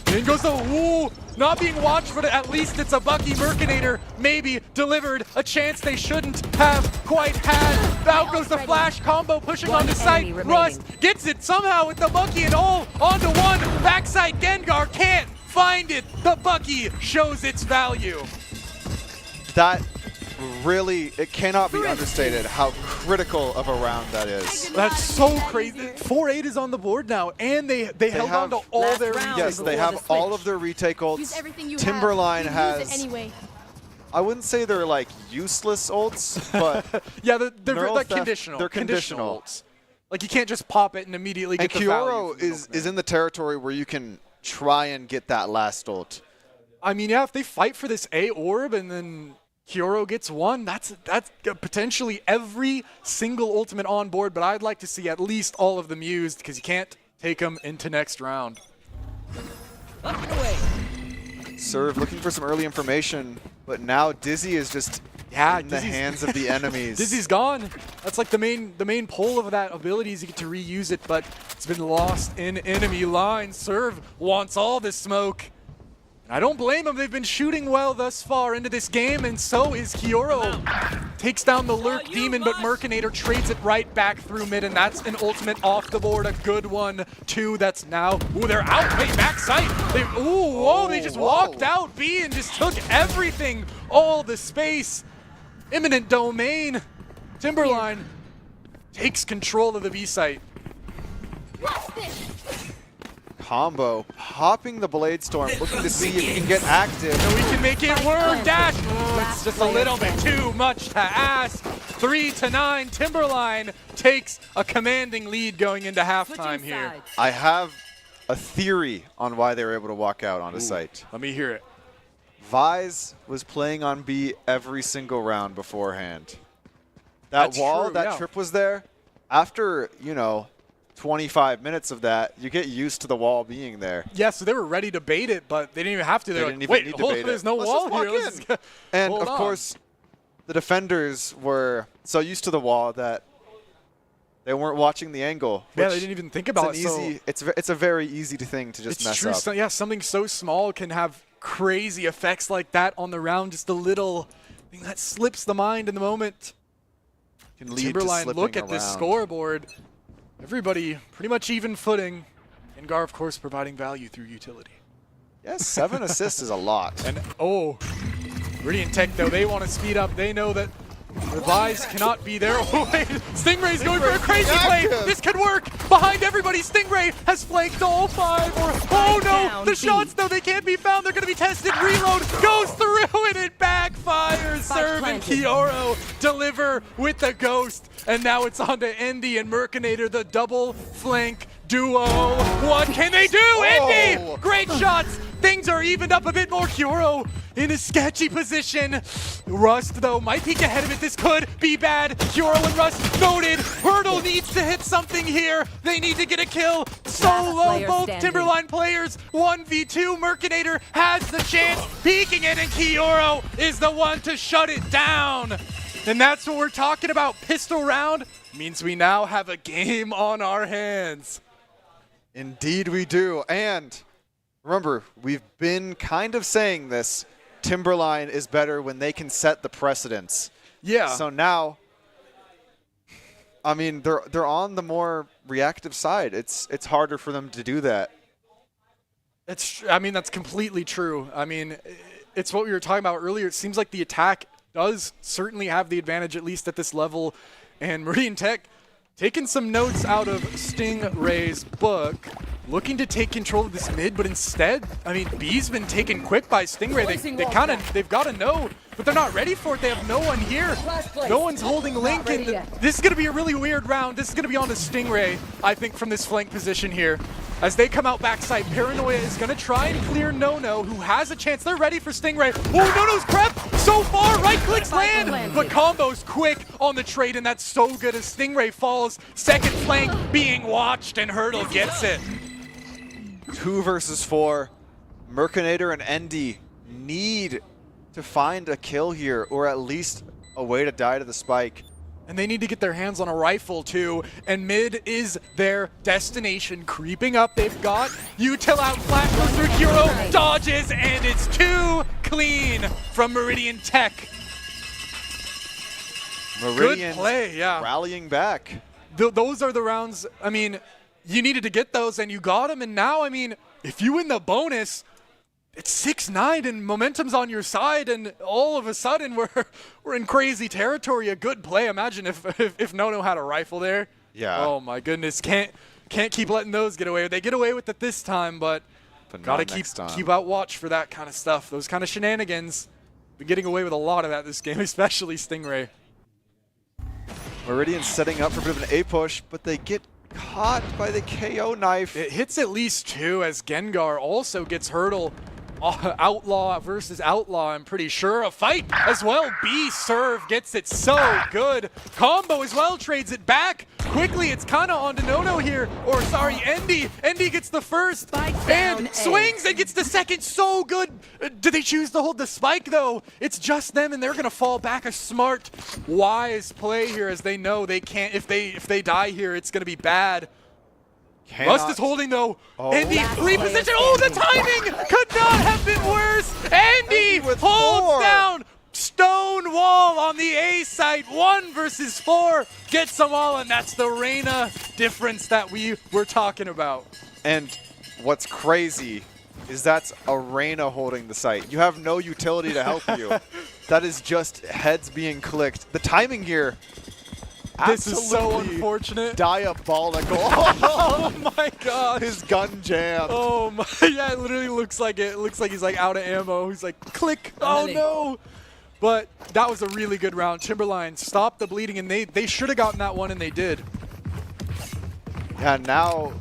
In goes the, ooh, not being watched, but at least it's a Bucky. Merkinator maybe delivered a chance they shouldn't have quite had. Out goes the flash combo, pushing onto site. Rust gets it somehow with the Bucky and all onto one. Backside Gengar can't find it. The Bucky shows its value. That really, it cannot be understated how critical of a round that is. That's so crazy. 4-8 is on the board now, and they held on to all their retakes. Yes, they have all of their retake ults. Timberline has, anyway. I wouldn't say they're like useless ults, but yeah, they're like theft, conditional. They're conditional. Ults. Like you can't just pop it and immediately get the value. And Kioro is in the territory where you can try and get that last ult. I mean, yeah, if they fight for this A orb and then Kioro gets 1, that's potentially every single ultimate on board, but I'd like to see at least all of them used because you can't take them into next round. Serve looking for some early information, but now Dizzy is just in the hands of the enemies. Dizzy's gone. That's like the main pull of that ability is you get to reuse it, but it's been lost in enemy lines. Serve wants all this smoke. I don't blame them. They've been shooting well thus far into this game, and so is Kioro. Takes down the Lurk Demon, but Merkinator trades it right back through mid, and that's an ultimate off the board. A good one, too. That's now. Ooh, they're out. Wait, backside. They just walked out B and just took everything. All the space. Imminent domain. Timberline takes control of the B site. Combo popping the Blade Storm, looking to see if he can get active. And we can make it work. Dash. It's just a little bit too much to ask. 3-9. Timberline takes a commanding lead going into halftime here. I have a theory on why they were able to walk out onto site. Let me hear it. Vise was playing on B every single round beforehand. That wall, true, that yeah. trip was there. After, 25 minutes of that, you get used to the wall being there. Yeah, so they were ready to bait it, but they didn't even have to. They're They didn't like, even wait, need to hold bait on, there's it. no Let's wall just walk here. Let's in. just And hold of on. course, the defenders were so used to the wall that they weren't watching the angle. Yeah, which they didn't even think about it's it. an easy, it's a very easy thing to just It's mess true. up. So, yeah, something so small can have crazy effects like that on the round. Just a little thing that slips the mind in the moment. Can lead Timberline, to slipping look at this around. scoreboard. Everybody pretty much even footing. And Gar, of course, providing value through utility. Yes, 7 assists is a lot. And, Radiant Tech, though, they want to speed up. They know that Revise cannot be there. Oh, wait, Stingray's going for a crazy play. This could work. Behind everybody, Stingray has flanked all 5. Oh, no, the shots, though, they can't be found. They're going to be tested. Reload goes through and it backfires. Serve and Kioro deliver with the Ghost. And now it's on to Endy and Mercinator, the double flank duo. What can they do? Endy, great shots. Things are evened up a bit more. Kioro in a sketchy position. Rust, though, might peek ahead of it. This could be bad. Kioro and Rust noted. Hurdle needs to hit something here. They need to get a kill. Solo, both Timberline players. 1v2. Mercinator has the chance. Peeking it, and Kioro is the one to shut it down. And that's what we're talking about. Pistol round means we now have a game on our hands. Indeed we do. And remember, we've been kind of saying this. Timberline is better when they can set the precedence. Yeah. So now, I mean, they're on the more reactive side. It's harder for them to do that. That's completely true. I mean, it's what we were talking about earlier. It seems like the attack does certainly have the advantage, at least at this level. And Meridian Tech taking some notes out of Stingray's book, looking to take control of this mid, but instead, I mean, B's been taken quick by Stingray. They've got to know, but they're not ready for it. They have no one here. No one's holding Link, and this is going to be a really weird round. This is going to be on to Stingray, I think, from this flank position here. As they come out backside, Paranoia is going to try and clear No-No, who has a chance. They're ready for Stingray. Oh, No-No's prep so far. Right clicks land, but Combo's quick on the trade, and that's so good as Stingray falls. Second flank being watched, and Hurdle gets it. 2 versus 4. Mercinator and Endy need to find a kill here, or at least a way to die to the spike. And they need to get their hands on a rifle too, and mid is their destination. Creeping up, they've got Util out, flash goes through, Hero dodges, and it's too clean from Meridian Tech. Meridian Good play, yeah. rallying back. Those are the rounds, I mean, you needed to get those and you got them, and now, I mean, if you win the bonus, it's 6-9 and momentum's on your side, and all of a sudden we're in crazy territory. A good play. Imagine if No-No had a rifle there. Yeah. Oh my goodness. Can't keep letting those get away. They get away with it this time, but gotta keep out watch for that kind of stuff. Those kind of shenanigans. Been getting away with a lot of that this game, especially Stingray. Meridian setting up for a bit of an A push, but they get caught by the KO knife. It hits at least 2 as Gengar also gets Hurdle. Outlaw versus Outlaw, I'm pretty sure. A fight as well. B serve gets it so good. Combo as well trades it back. Quickly, it's kind of on to No-No here. Or sorry, Endy. Endy gets the first and swings and gets the second. So good. Do they choose to hold the spike though? It's just them, and they're going to fall back. A smart, wise play here as they know they can't. If they die here, it's going to be bad. Rust is holding though. Endy reposition. Oh, the timing could not have been worse. Endy holds down. Stone wall on the A site. 1 versus 4 gets them all, and that's the Reyna difference that we were talking about. And what's crazy is that's a Reyna holding the site. You have no utility to help you. That is just heads being clicked. The timing here This is so Absolutely unfortunate. diabolical. Oh my god. His gun jam. Oh my, yeah, it literally looks like it. It looks like he's like out of ammo. He's like, click. Oh no. But that was a really good round. Timberline stopped the bleeding, and they should have gotten that one, and they did. Yeah, now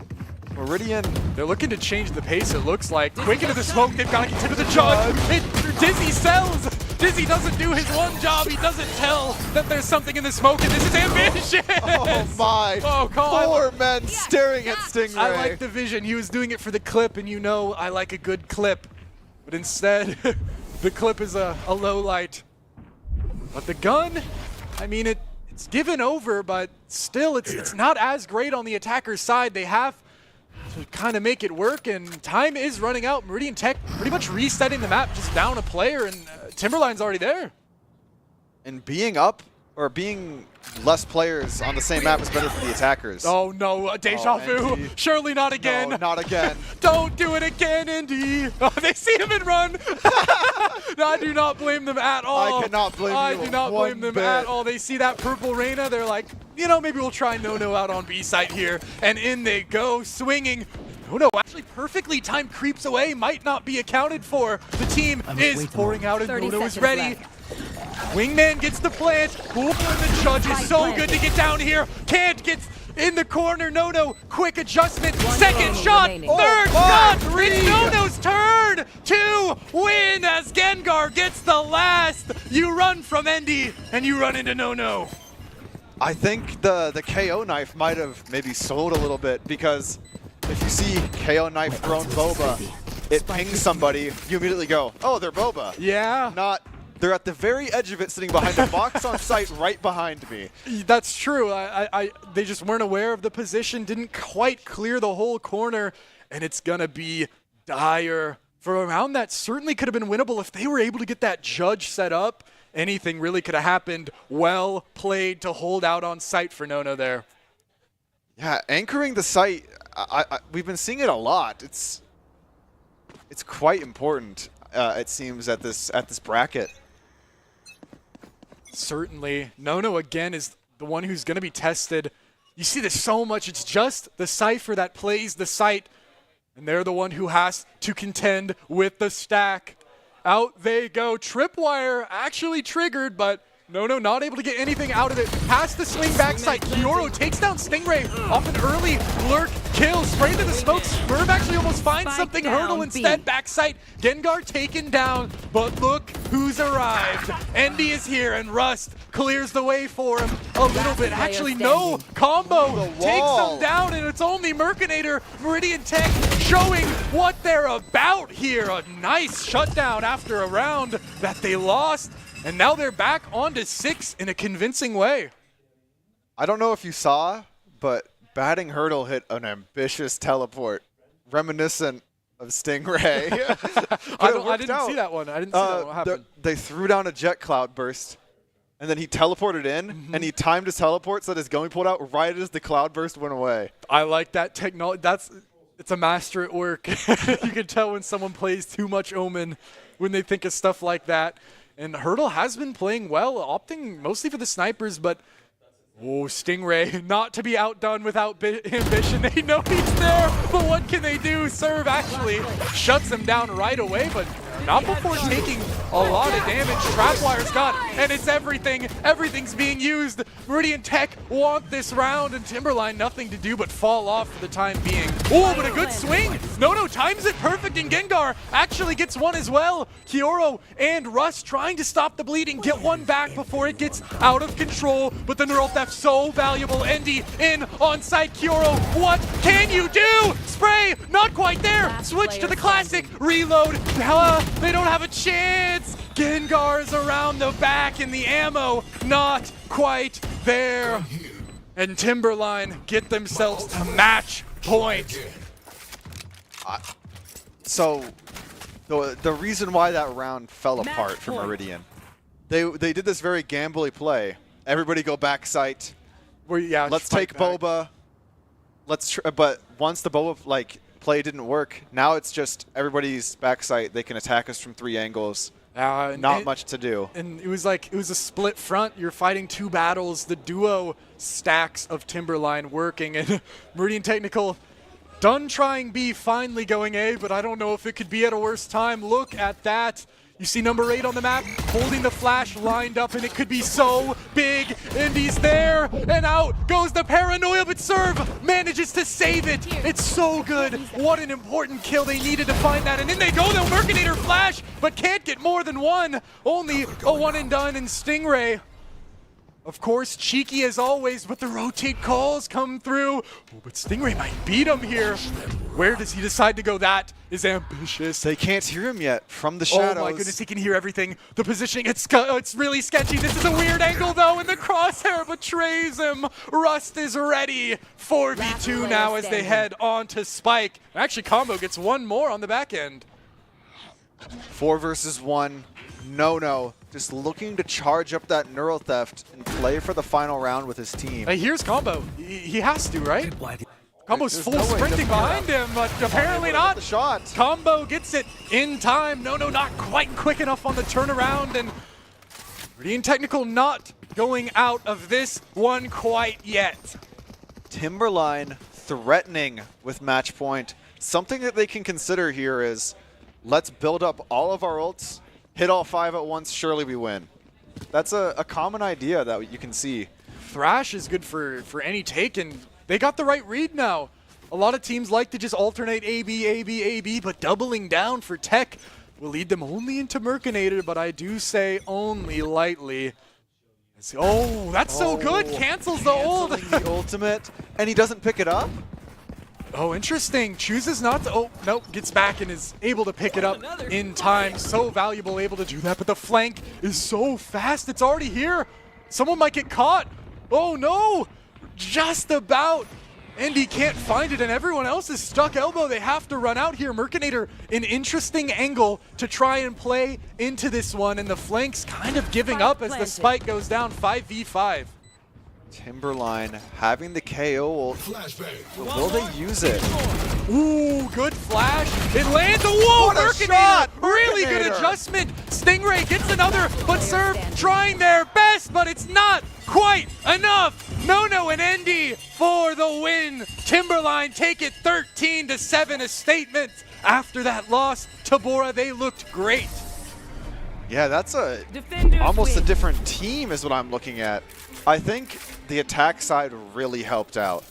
Meridian. They're looking to change the pace, it looks like. Quick into the smoke, they've got to get to the judge. Dizzy sells. Dizzy doesn't do his one job. He doesn't tell that there's something in the smoke, and this is ambitious. Oh my. Oh, Cole. Four men staring at Stingray. I like the vision. He was doing it for the clip, and you know I like a good clip. But instead, the clip is a low light. But the gun, I mean, it's given over, but still it's not as great on the attacker's side. They have to kind of make it work, and time is running out. Meridian Tech pretty much resetting the map, just down a player, and Timberline's already there. And being up or being less players on the same map is better for the attackers. Oh no, deja vu. Indy. Surely not again. No, not again. Don't do it again, Indy. Oh, they see him and run. No, I do not blame them at all. I cannot blame I you do not one blame them bit. at all. They see that purple Reyna. They're like, you know, maybe we'll try No-No out on B site here. And in they go, swinging. No-No actually perfectly timed creeps away. Might not be accounted for. The team is pouring out, and 30 No-No is seconds ready. left. Wingman gets the plant. Ooh, and the judge is so good to get down here. Can't get in the corner. No-No, quick adjustment. Second enemy shot. remaining. Third Oh, shot. three. It's No-No's turn to win as Gengar gets the last. You run from Endy and you run into No-No. I think the KO knife might have maybe sold a little bit, because if you see KO knife thrown Boba, it pings somebody, you immediately go, oh, they're Boba. Yeah. Not, they're at the very edge of it, sitting behind a box on site right behind me. That's true. They just weren't aware of the position, didn't quite clear the whole corner, and it's going to be dire for a round that certainly could have been winnable if they were able to get that judge set up. Anything really could have happened. Well played to hold out on site for No-No there. Yeah, anchoring the site, we've been seeing it a lot. It's quite important, it seems, at this bracket. Certainly. No-No again is the one who's going to be tested. You see this so much. It's just the Cypher that plays the site, and they're the one who has to contend with the stack. Out they go. Tripwire actually triggered, but No-No not able to get anything out of it. Past the swing backside. Kioro takes down Stingray off an early lurk kill. Spray into the smoke. Swerve actually almost finds Spike something. down, Hurdle B. instead. Backside. Gengar taken down, but look who's arrived. Endy is here, and Rust clears the way for him a little bit. Actually, no combo takes wall. him down, and it's only Mercinator. Meridian Tech showing what they're about here. A nice shutdown after a round that they lost. And now they're back on to 6 in a convincing way. I don't know if you saw, but Batting Hurdle hit an ambitious teleport, reminiscent of Stingray. I didn't see that one. I didn't see that one. What happened? They threw down a jet cloud burst, and then he teleported in, and he timed his teleport so that his going pulled out right as the cloud burst went away. I like that technology. It's a master at work. You can tell when someone plays too much Omen when they think of stuff like that. And Hurdle has been playing well, opting mostly for the snipers, but oh, Stingray, not to be outdone without ambition. They know he's there, but what can they do? Serve actually shuts him down right away, but not before taking a lot of damage. Trapwire's got, and it's everything. Everything's being used. Meridian Tech want this round, and Timberline nothing to do but fall off for the time being. Oh, but a good swing. No times it perfect, and Gengar actually gets one as well. Kioro and Russ trying to stop the bleeding, get one back before it gets out of control, but the neural theft so valuable. Endy in on site. Kioro, what can you do? Spray, not quite there. Switch to the classic. Reload. They don't have a chance. Gengar's around the back, and the ammo not quite there. And Timberline get themselves to match point. So the reason why that round fell apart for Meridian, they did this very gambly play. Everybody go back site. Let's take Boba. But once the Boba play didn't work, now it's just everybody's back site. They can attack us from 3 angles. Not much to do. And it was a split front. You're fighting two battles. The duo stacks of Timberline working, and Meridian Technical done trying B, finally going A, but I don't know if it could be at a worse time. Look at that. You see number 8 on the map holding the flash lined up, and it could be so big. Indy's there, and out goes the paranoia, but Serve manages to save it. It's so good. What an important kill. They needed to find that, and in they go. They'll Mercinator flash, but can't get more than one. Only a one and done, and Stingray, of course, cheeky as always, but the rotate calls come through. Oh, but Stingray might beat him here. Where does he decide to go? That is ambitious. They can't hear him yet from the shadows. Oh my goodness, he can hear everything. The positioning, it's really sketchy. This is a weird angle though, and the crosshair betrays him. Rust is ready. 4v2 now as they head on to Spike. Actually, Combo gets one more on the back end. 4 versus 1. No. Just looking to charge up that Neuro Theft and play for the final round with his team. Hey, here's Combo. He has to, right? Combo's There's full no way sprinting to- behind him, but apparently not. The shot. Combo gets it in time. No, not quite quick enough on the turnaround, and Meridian Technical not going out of this one quite yet. Timberline threatening with match point. Something that they can consider here is, let's build up all of our ults, hit all 5 at once, surely we win. That's a common idea that you can see. Thrash is good for any take, and they got the right read now. A lot of teams like to just alternate AB, AB, AB, but doubling down for Tech will lead them only into Mercinator, but I do say only lightly. Oh, that's so good. Cancels the ult. Canceling the ultimate, and he doesn't pick it up? Oh, interesting. Chooses not to. Oh, nope. Gets back and is able to pick it up in time. So valuable, able to do that. But the flank is so fast. It's already here. Someone might get caught. Oh, no. Just about. Indy can't find it, and everyone else is stuck elbow. They have to run out here. Mercinator, an interesting angle to try and play into this one, and the flank's kind of giving up as the spike goes down 5v5. Timberline having the KO. Will they use it? Ooh, good flash. It lands. Whoa, What a Mercinator. shot! Really good Mercinator. adjustment. Stingray gets another, but Serve trying their best, but it's not quite enough. No, and Endy for the win. Timberline take it 13-7, a statement. After that loss to Bora, they looked great. Yeah, that's Defenders almost a win. different team is what I'm looking at. I think the attack side really helped out.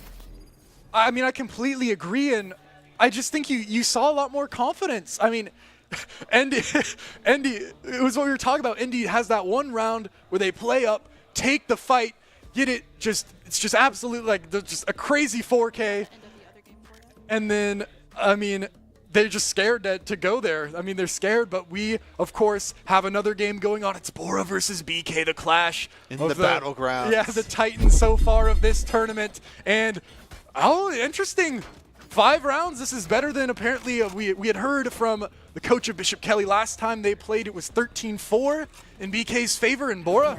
I mean, I completely agree, and I just think you saw a lot more confidence. I mean, Endy, it was what we were talking about. Endy has that one round where they play up, take the fight, get it it's just absolutely like just a crazy 4K. And then, I mean, they're just scared to go there. I mean, they're scared, but we, of course, have another game going on. It's Bora versus BK, the clash. In of the battlegrounds. Yeah, the Titans so far of this tournament. And, oh, interesting. 5 rounds. This is better than apparently we had heard from the coach of Bishop Kelly last time they played. It was 13-4 in BK's favor, and Bora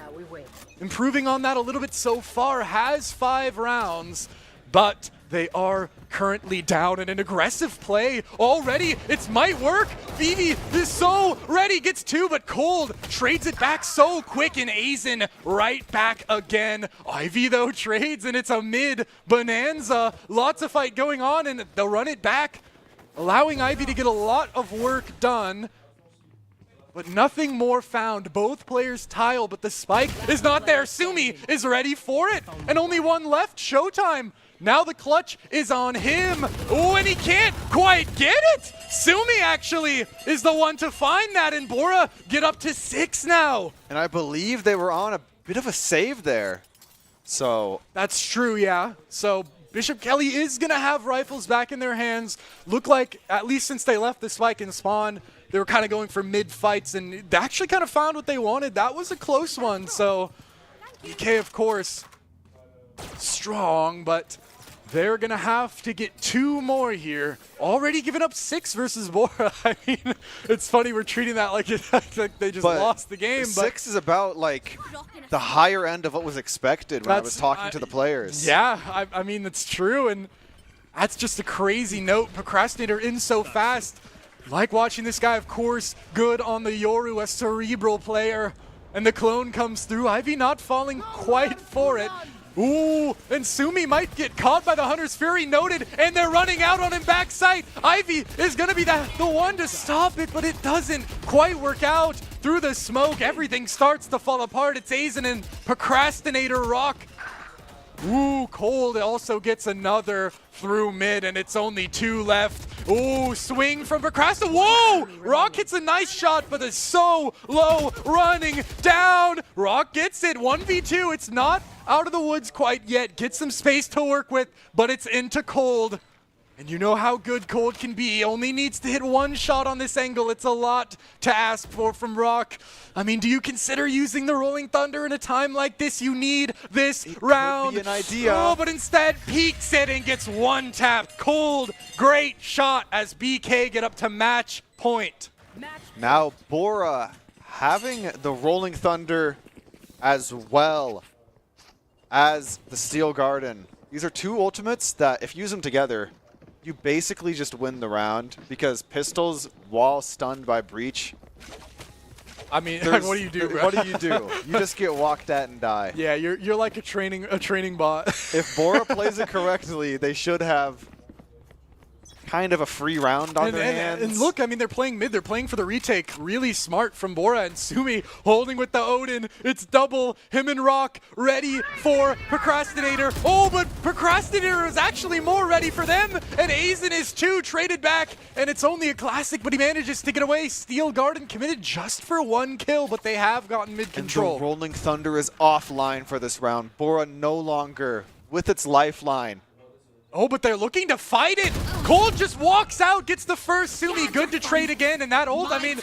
improving on that a little bit so far, has 5 rounds, but they are currently down in an aggressive play already. It might work. Vivi is so ready, gets 2, but Cold trades it back so quick, and Aizen right back again. Ivy, though, trades, and it's a mid bonanza. Lots of fight going on, and they'll run it back, allowing Ivy to get a lot of work done. But nothing more found. Both players tile, but the spike is not there. Sumi is ready for it, and only one left. Showtime. Now the clutch is on him. Oh, and he can't quite get it. Sumi actually is the one to find that, and Bora get up to 6 now. And I believe they were on a bit of a save there. So That's true, yeah. So Bishop Kelly is going to have rifles back in their hands. Look like, at least since they left the spike and spawn, they were kind of going for mid-fights, and they actually kind of found what they wanted. That was a close one, so BK, of course, strong, but they're going to have to get 2 more here. Already giving up 6 versus Bora. I mean, it's funny we're treating that like they just lost the game. 6 is about like the higher end of what was expected when I was talking to the players. Yeah, I mean, that's true, and that's just a crazy note. Procrastinator in so fast. Like watching this guy, of course, good on the Yoru, a cerebral player. And the clone comes through. Ivy not falling quite for it. Ooh, and Sumi might get caught by the Hunter's Fury, noted, and they're running out on him backside. Ivy is going to be the one to stop it, but it doesn't quite work out. Through the smoke, everything starts to fall apart. It's Aizen and Procrastinator Rock. Ooh, Cold also gets another through mid, and it's only 2 left. Ooh, swing from Procrastinator. Whoa! Rock hits a nice shot, but it's so low, running down. Rock gets it, 1v2. It's not out of the woods quite yet. Gets some space to work with, but it's into Cold. And you know how good Cold can be. Only needs to hit 1 shot on this angle. It's a lot to ask for from Rock. I mean, do you consider using the Rolling Thunder in a time like this? You need this round. Could be an idea. Oh, but instead peeks it and gets 1 tap. Cold, great shot as BK get up to match point. Now Bora having the Rolling Thunder as well as the Steel Garden. These are 2 ultimates that if you use them together, you basically just win the round because pistols, while stunned by breach. I mean, what do you do, bro? What do? You just get walked at and die. Yeah, you're like a training bot. If Bora plays it correctly, they should have kind of a free round on their hands. And look, I mean, they're playing mid. They're playing for the retake. Really smart from Bora, and Sumi holding with the Odin. It's double. Him and Rock ready for Procrastinator. Oh, but Procrastinator is actually more ready for them. And Aizen is too, traded back. And it's only a classic, but he manages to get away. Steel Garden committed just for 1 kill, but they have gotten mid control. And the Rolling Thunder is offline for this round. Bora no longer with its lifeline. Oh, but they're looking to fight it. Cold just walks out, gets the first. Sumi good to trade again, and that ult, I mean,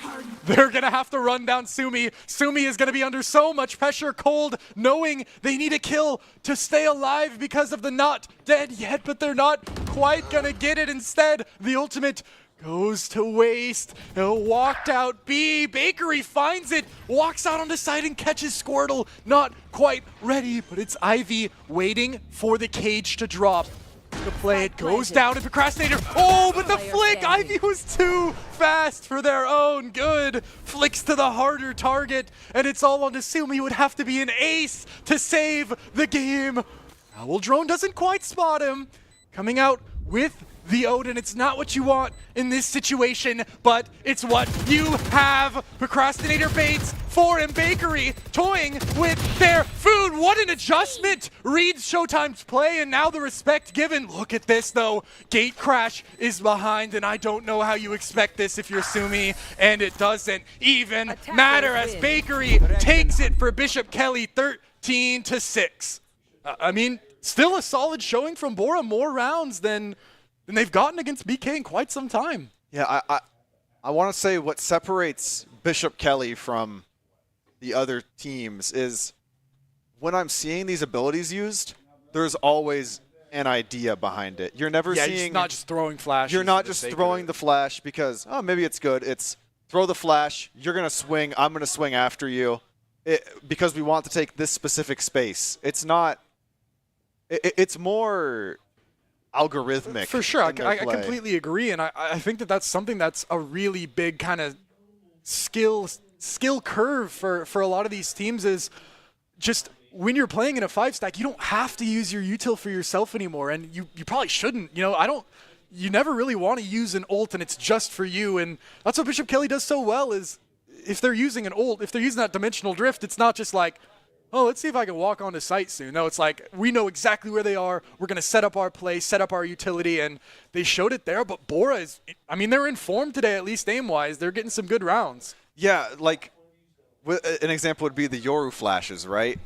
they're going to have to run down Sumi. Sumi is going to be under so much pressure. Cold knowing they need a kill to stay alive because of the not dead yet, but they're not quite going to get it. Instead, the ultimate goes to waste. Walked out B. Bakery finds it, walks out on the side and catches Squirtle. Not quite ready, but it's Ivy waiting for the cage to drop. The play, it goes down to Procrastinator. Oh, but the flick! Ivy was too fast for their own good. Flicks to the harder target, and it's all on to Sumi. It would have to be an ace to save the game. Owl Drone doesn't quite spot him. Coming out with the Odin. It's not what you want in this situation, but it's what you have. Procrastinator baits for him. Bakery toying with their food. What an adjustment. Reads Showtime's play, and now the respect given. Look at this, though. Gate Crash is behind, and I don't know how you expect this if you're Sumi, and it doesn't even matter as Bakery takes it for Bishop Kelly 13-6. I mean, still a solid showing from Bora. More rounds than they've gotten against BK in quite some time. Yeah, I want to say what separates Bishop Kelly from the other teams is when I'm seeing these abilities used, there's always an idea behind it. You're never seeing... You're not just throwing flashes. You're not just throwing the flash because, oh, maybe it's good. It's throw the flash, you're going to swing, I'm going to swing after you because we want to take this specific space. It's not... It's more... algorithmic. For sure, I completely agree, and I think that's something that's a really big kind of skill curve for a lot of these teams is just when you're playing in a 5-stack, you don't have to use your util for yourself anymore, and you probably shouldn't. You know, you never really want to use an ult and it's just for you, and that's what Bishop Kelly does so well is if they're using an ult, if they're using that dimensional drift, it's not just like, oh, let's see if I can walk onto site soon. No, it's like, we know exactly where they are. We're going to set up our play, set up our utility, and they showed it there. But Bora is, I mean, they're in form today, at least aim-wise. They're getting some good rounds. Yeah, like, an example would be the Yoru flashes, right?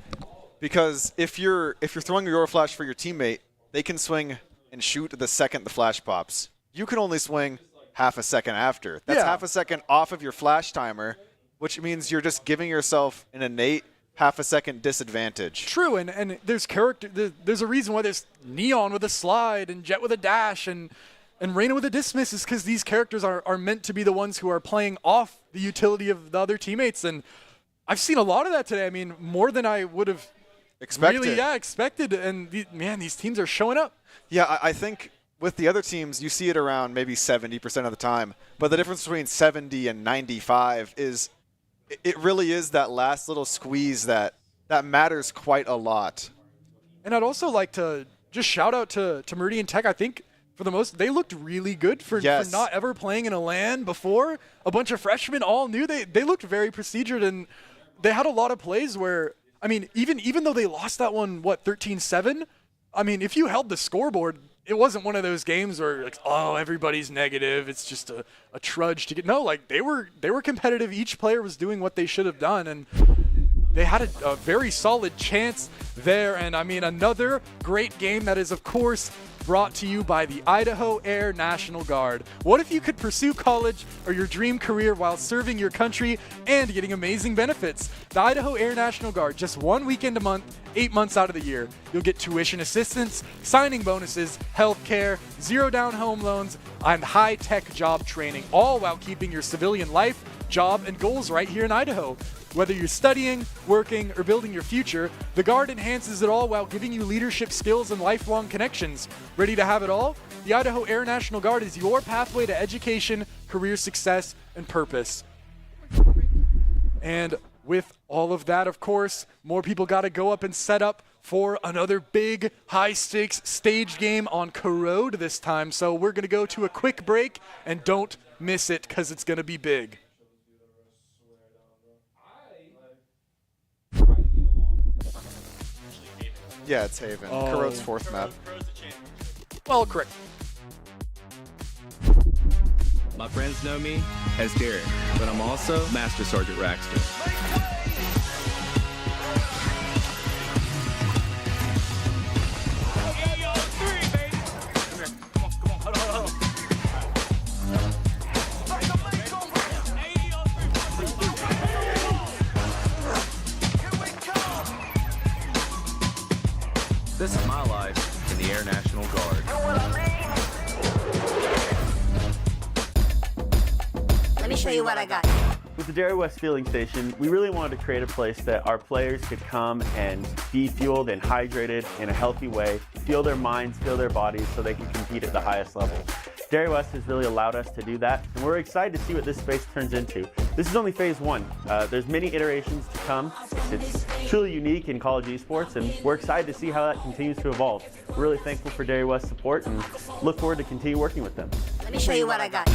Because if you're throwing a Yoru flash for your teammate, they can swing and shoot the second the flash pops. You can only swing half a second after. That's half a second off of your flash timer, which means you're just giving yourself an innate half a second disadvantage. True, and there's there's a reason why there's Neon with a slide and Jet with a dash and Reyna with a dismiss is because these characters are meant to be the ones who are playing off the utility of the other teammates, and I've seen a lot of that today. I mean, more than I would have expected. And these teams are showing up. Yeah, I think with the other teams, you see it around maybe 70% of the time. But the difference between 70 and 95 is it really is that last little squeeze that matters quite a lot. And I'd also like to just shout out to Meridian Tech. I think for the most, they looked really good for not ever playing in a LAN before. A bunch of freshmen all new. They looked very procedured, and they had a lot of plays where, I mean, even though they lost that one, 13-7, I mean, if you held the scoreboard, it wasn't one of those games where, like, oh, everybody's negative. It's just a trudge to get. No, like, they were competitive. Each player was doing what they should have done, and they had a very solid chance there. And, I mean, another great game that is, of course, brought to you by the Idaho Air National Guard. What if you could pursue college or your dream career while serving your country and getting amazing benefits? The Idaho Air National Guard, just 1 weekend a month, 8 months out of the year. You'll get tuition assistance, signing bonuses, health care, zero-down home loans, and high-tech job training, all while keeping your civilian life, job, and goals right here in Idaho. Whether you're studying, working, or building your future, the Guard enhances it all while giving you leadership skills and lifelong connections. Ready to have it all? The Idaho Air National Guard is your pathway to education, career success, and purpose. And with all of that, of course, more people got to go up and set up for another big, high-stakes stage game on Corrode this time. So we're going to go to a quick break, and don't miss it because it's going to be big. Yeah, it's Haven. Corrode's fourth map. Well, correct. My friends know me as Derek, but I'm also Master Sergeant Raxter. This is my life in the Air National Guard. Let me show you what I got. With the Dairy West Fueling Station, we really wanted to create a place that our players could come and be fueled and hydrated in a healthy way, fuel their minds, fuel their bodies so they can compete at the highest level. Dairy West has really allowed us to do that, and we're excited to see what this space turns into. This is only phase one. There's many iterations to come. It's truly unique in college esports, and we're excited to see how that continues to evolve. We're really thankful for Dairy West's support and look forward to continue working with them. Let me show you what I got.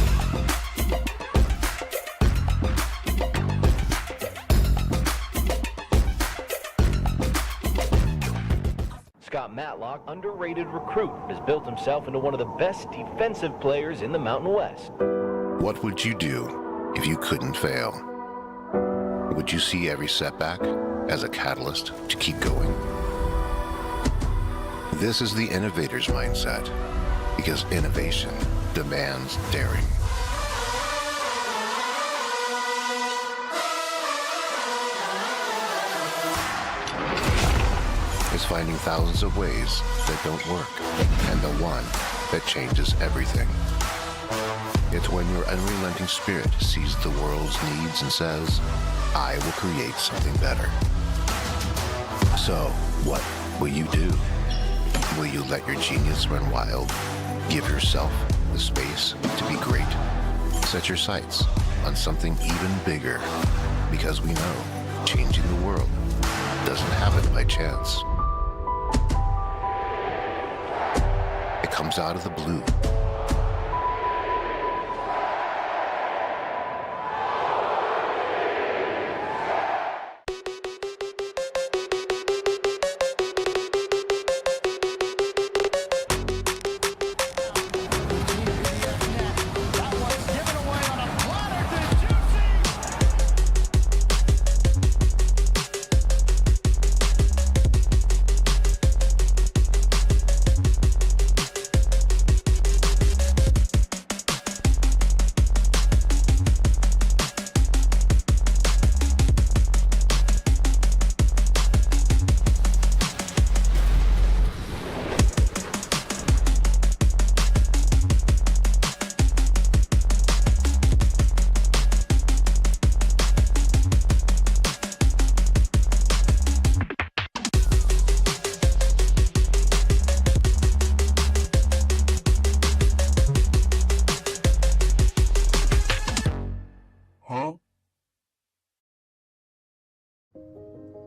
Scott Matlock, underrated recruit, has built himself into one of the best defensive players in the Mountain West. What would you do if you couldn't fail? Would you see every setback as a catalyst to keep going? This is the innovator's mindset, because innovation demands daring. Is finding thousands of ways that don't work, and the one that changes everything. It's when your unrelenting spirit sees the world's needs and says, I will create something better. So, what will you do? Will you let your genius run wild? Give yourself the space to be great? Set your sights on something even bigger, because we know changing the world doesn't happen by chance. It comes out of the blue.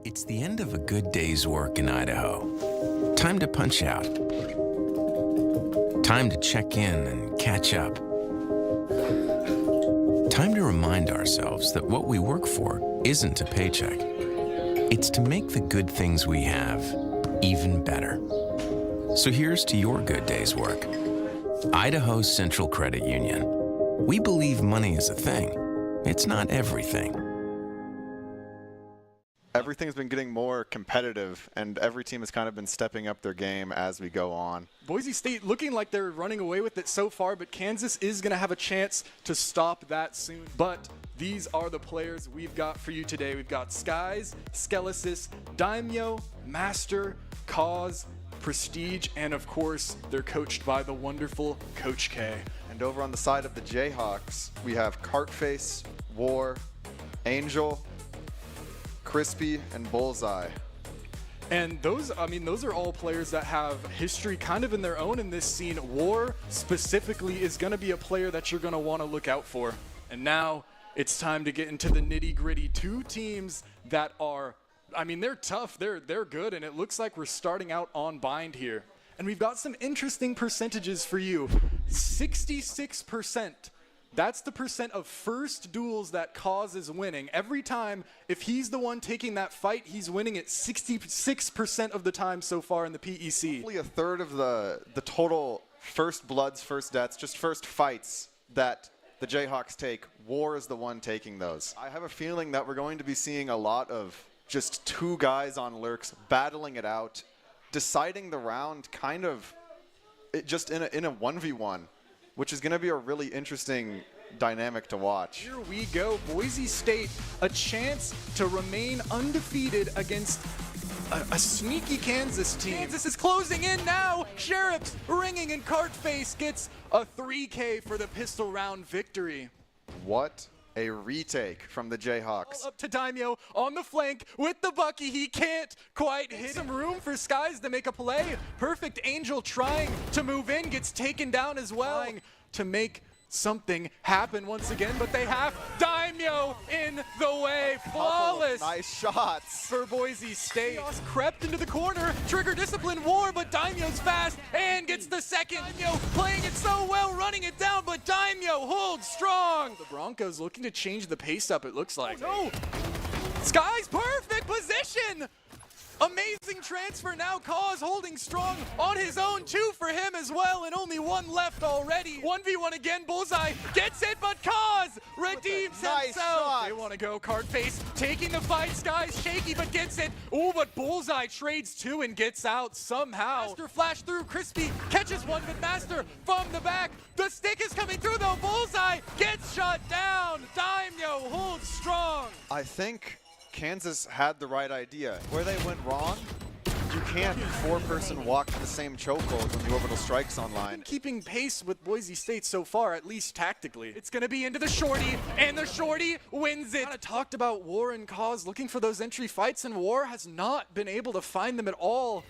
It's the end of a good day's work in Idaho. Time to punch out. Time to check in and catch up. Time to remind ourselves that what we work for isn't a paycheck. It's to make the good things we have even better. So here's to your good day's work. Idaho Central Credit Union. We believe money is a thing. It's not everything. Everything's been getting more competitive, and every team has kind of been stepping up their game as we go on. Boise State looking like they're running away with it so far, but Kansas is going to have a chance to stop that soon. But these are the players we've got for you today. We've got Skies, Skelesis, Daimyo, Master, Cause, Prestige, and of course, they're coached by the wonderful Coach K. And over on the side of the Jayhawks, we have Cartface, War, Angel, Crispy, and Bullseye. And those are all players that have history kind of in their own in this scene. War specifically is going to be a player that you're going to want to look out for. And now it's time to get into the nitty-gritty. Two teams that are, they're tough, they're good, and it looks like we're starting out on bind here. And we've got some interesting percentages for you. 66%. That's the percent of first duels that Cause is winning. Every time, if he's the one taking that fight, he's winning it 66% of the time so far in the PEC. Only a third of the total first bloods, first deaths, just first fights that the Jayhawks take. War is the one taking those. I have a feeling that we're going to be seeing a lot of just two guys on lurks battling it out, deciding the round kind of just in a 1v1. Which is going to be a really interesting dynamic to watch. Here we go. Boise State, a chance to remain undefeated against a sneaky Kansas team. Kansas is closing in now. Sheriff's ringing, and Cartface gets a 3K for the pistol round victory. What a retake from the Jayhawks. Up to Daimyo on the flank with the Bucky. He can't quite hit. Some room for Skies to make a play. Perfect Angel trying to move in, gets taken down as well. To make something happen once again, but they have Daimyo in the way. Flawless. Nice shots for Boise State. Chaos crept into the corner. Trigger discipline War, but Daimyo's fast and gets the second. Daimyo playing it so well, running it down, but Daimyo holds strong. The Broncos looking to change the pace up, it looks like. Oh, no! Sky's perfect position! Amazing transfer now. Cause holding strong on his own. Two for him as well, and only one left already. 1v1 again. Bullseye gets it, but Cause redeems himself. Shot. They want to go. Cartface taking the fight. Sky's shaky, but gets it. Ooh, but Bullseye trades two and gets out somehow. Master flash through. Crispy catches one, but Master from the back. The stick is coming through, though. Bullseye gets shut down. Daimyo holds strong. I think Kansas had the right idea. Where they went wrong, you can't four-person walk the same chokehold when the orbital strike's online. Keeping pace with Boise State so far, at least tactically. It's going to be into the shorty, and the shorty wins it. I talked about War and Cause looking for those entry fights, and War has not been able to find them at all.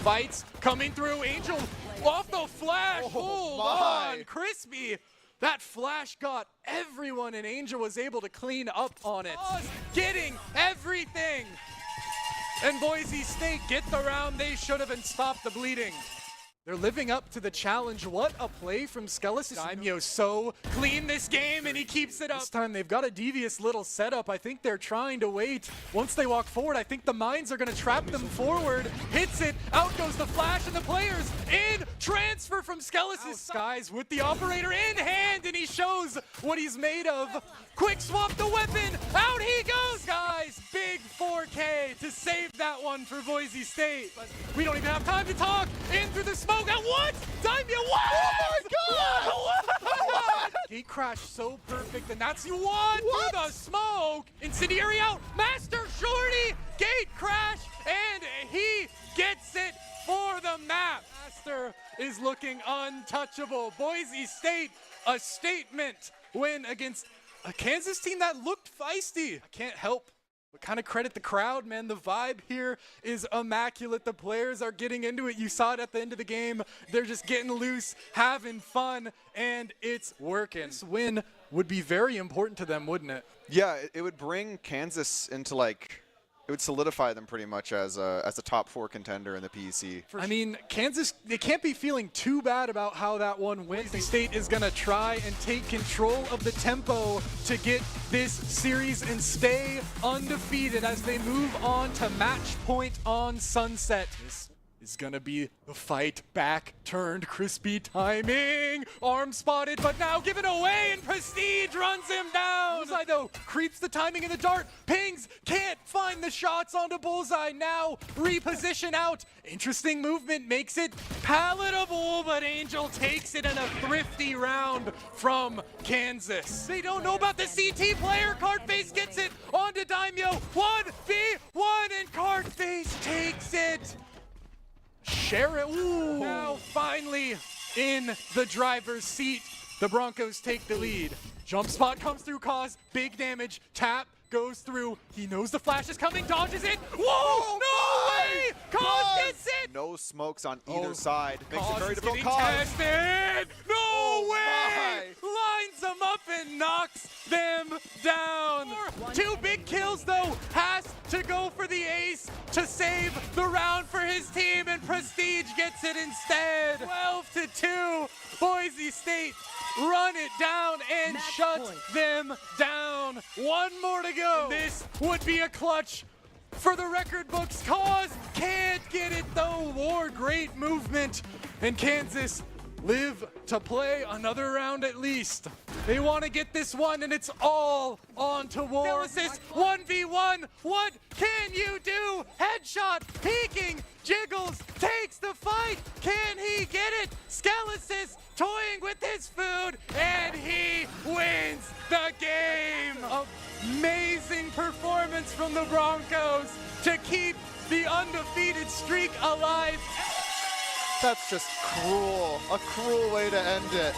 Fights coming through. Angel off the flash. Hold on, Crispy. That flash got everyone, and Angel was able to clean up on it. Getting everything. And Boise State get the round they should have and stop the bleeding. They're living up to the challenge. What a play from Skelesis. Daimyo so clean this game, and he keeps it up. This time they've got a devious little setup. I think they're trying to wait. Once they walk forward, I think the mines are going to trap them forward. Hits it. Out goes the flash, and the players in. Transfer from Skelesis. Skies with the operator in hand, and he shows what he's made of. Quick swap the weapon. Out he goes. Skies, big 4K to save that one for Boise State. But we don't even have time to talk. In through the smoke. At what? Daimyo, what? Oh my God! What? Gate crash so perfect, and that's you one through the smoke. Incendiary out. Master shorty. Gate crash, and he gets it for the map. Master is looking untouchable. Boise State, a statement win against a Kansas team that looked feisty. I can't help but kind of credit the crowd, man. The vibe here is immaculate. The players are getting into it. You saw it at the end of the game. They're just getting loose, having fun, and it's working. This win would be very important to them, wouldn't it? Yeah, it would bring Kansas into like it would solidify them pretty much as a top 4 contender in the PEC. I mean, Kansas, they can't be feeling too bad about how that one went. The State is going to try and take control of the tempo to get this series and stay undefeated as they move on to match point on Sunset. This is going to be the fight back turned crispy timing. Arm spotted, but now given away, and Prestige runs him down. Bullseye, though, creeps the timing in the dart. Pings can't find the shots onto Bullseye. Now reposition out. Interesting movement makes it palatable, but Angel takes it in a thrifty round from Kansas. They don't know about the CT player. Cardface gets it onto Daimyo. 1v1, and Cardface takes it. Sheriff now finally in the driver's seat. The Broncos take the lead. Jump spot comes through, cause big damage. Tap goes through. He knows the flash is coming, dodges it. Whoa! No way! Cause gets it! No smokes on either side. Makes it Cause very is difficult. getting tested. No way! Lines them up and knocks them down. 2 big kills though. Has to go for the ace to save the round for his team, and Prestige gets it instead. 12-2. Boise State run it down and shut them down. 1 more to go. This would be a clutch for the record books. Cause can't get it though. War, great movement. And Kansas live to play another round at least. They want to get this one, and it's all on to War. This 1v1. What can you do? Headshot, peeking, jiggles, takes the fight. Can he get it? Scalasis toying with his food, and he wins the game. Amazing performance from the Broncos to keep the undefeated streak alive. That's just cruel. A cruel way to end it.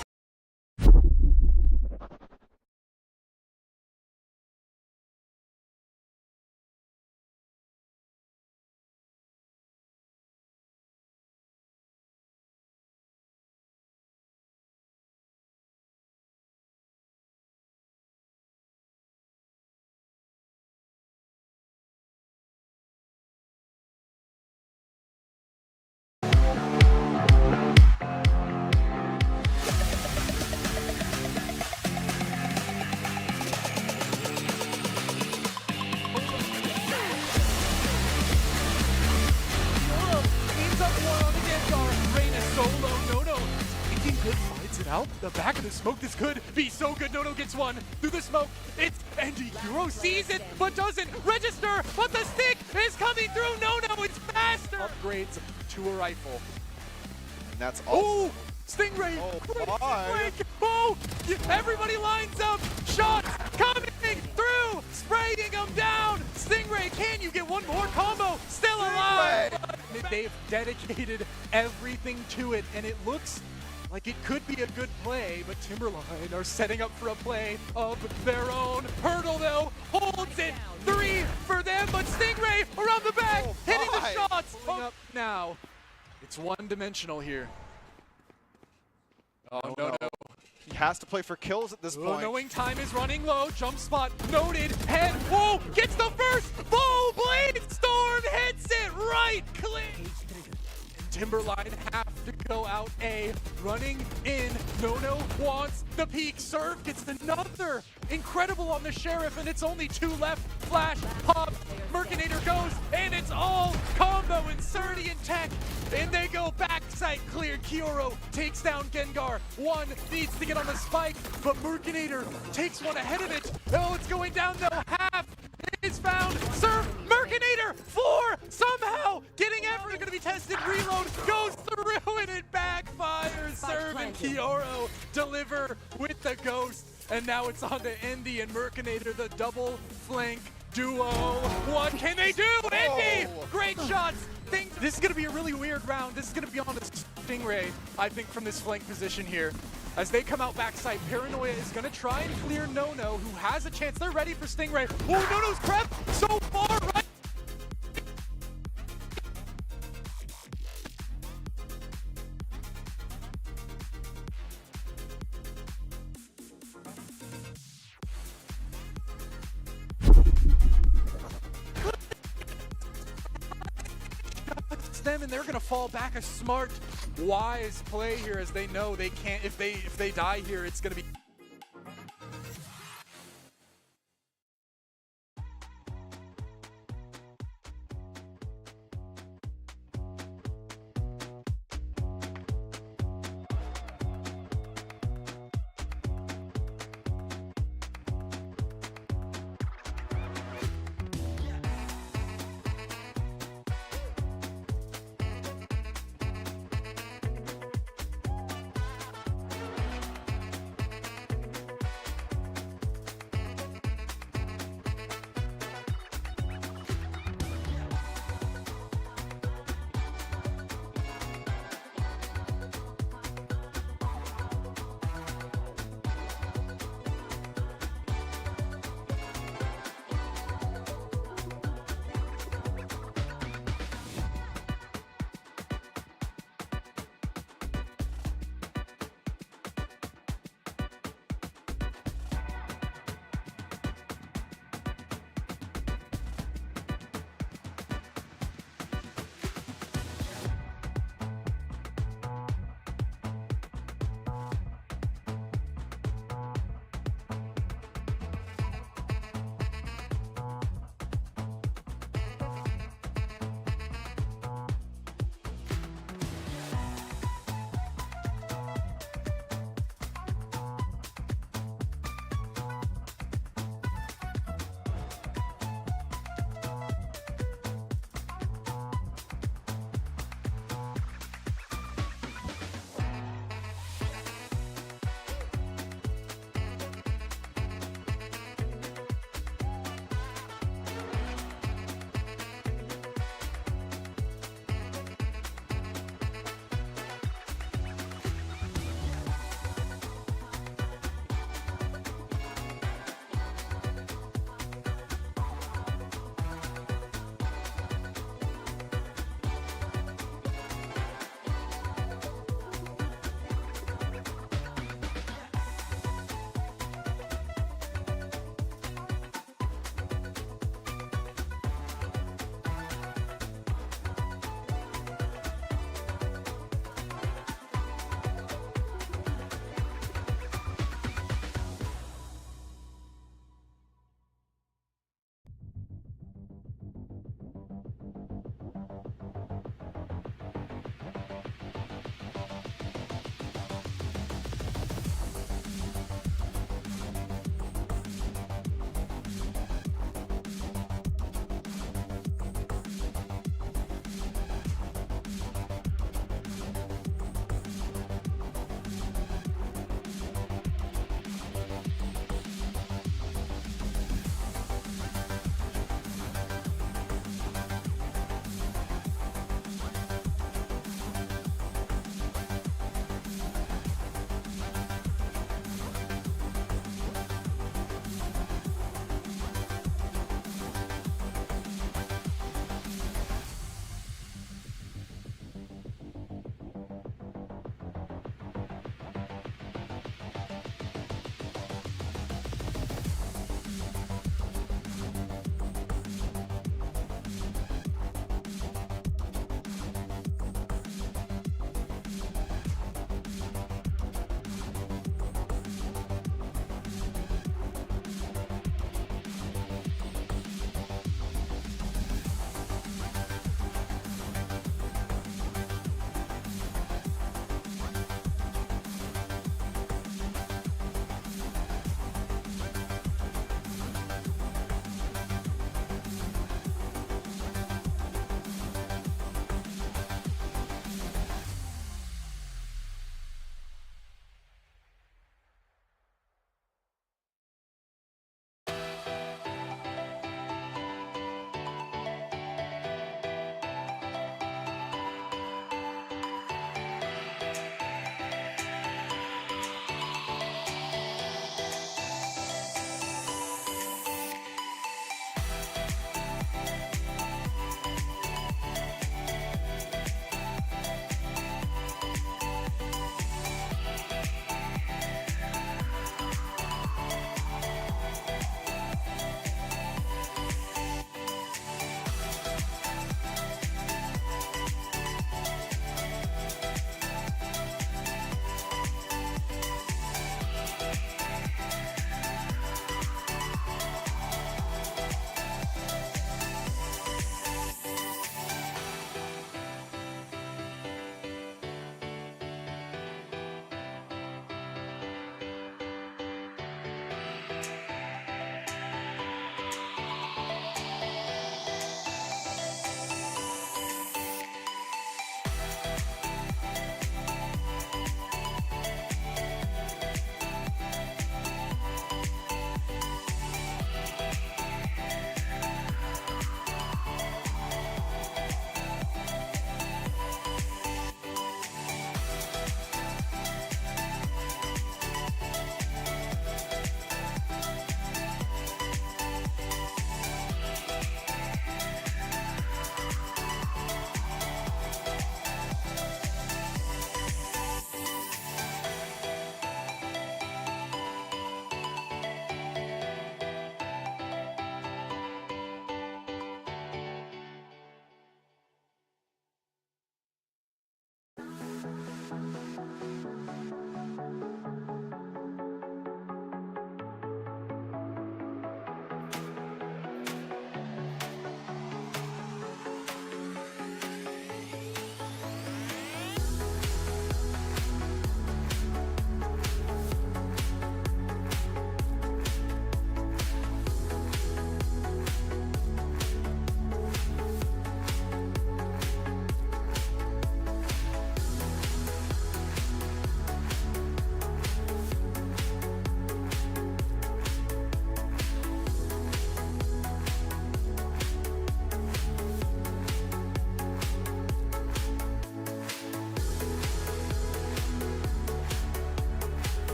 Out the back of the smoke. This could be so good. Nono gets one through the smoke. It's Andy Hero sees it but doesn't register. But the stick is coming through. Nono is faster. Upgrades to a rifle. And that's all. Ooh, Stingray. Oh, my. Oh, everybody lines up. Shots coming through. Spraying them down. Stingray, can you get one more combo? Still alive. They've dedicated everything to it, and it looks like it could be a good play, but Timberline are setting up for a play of their own. Hurdle, though, holds it. 3 for them, but Stingray around the back, hitting the shots. Up now. It's one-dimensional here. Oh, no. He has to play for kills at this point. Knowing time is running low. Jump spot noted. Head. Whoa, gets the first. Whoa, Blade Storm hits it right clean. Timberline have to go out A. Running in. Nono wants the peak. Serve gets another incredible on the Sheriff, and it's only 2 left. Flash, pop, Mercinator goes, and it's all combo. Inserti and Tech, and they go backside clear. Kioro takes down Gengar. 1 needs to get on the spike, but Mercinator takes one ahead of it. Oh, it's going down though. Half is found. Serve, Mercinator, 4, somehow getting after it. Gonna be tested. Reload goes through and it backfires. Serve and Kioro deliver with the ghost, and now it's on to Indy and Mercinator, the double flank duo. What can they do? Indy, great shots. This is gonna be a really weird round. This is gonna be on the Stingray, I think, from this flank position here. As they come out backside, Paranoia is gonna try and clear Nono, who has a chance. They're ready for Stingray. Oh, Nono's crept so far right. them, and they're going to fall back. A smart, wise play here, as they know they can't. If they die here, it's going to be.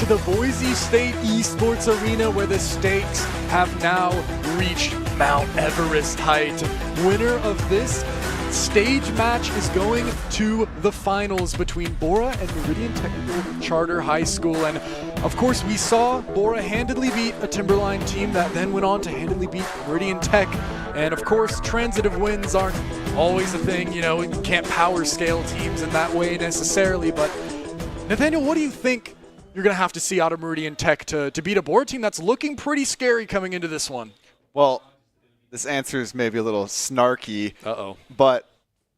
to the Boise State Esports Arena where the stakes have now reached Mount Everest height. Winner of this stage match is going to the finals between Bora and Meridian Technical Charter High School. And of course, we saw Bora handedly beat a Timberline team that then went on to handedly beat Meridian Tech. And of course, transitive wins aren't always a thing. You know, you can't power scale teams in that way necessarily. But Nathaniel, what do you think you're going to have to see out of Meridian Tech to beat a Bora team that's looking pretty scary coming into this one? Well, this answer is maybe a little snarky, Uh-oh. but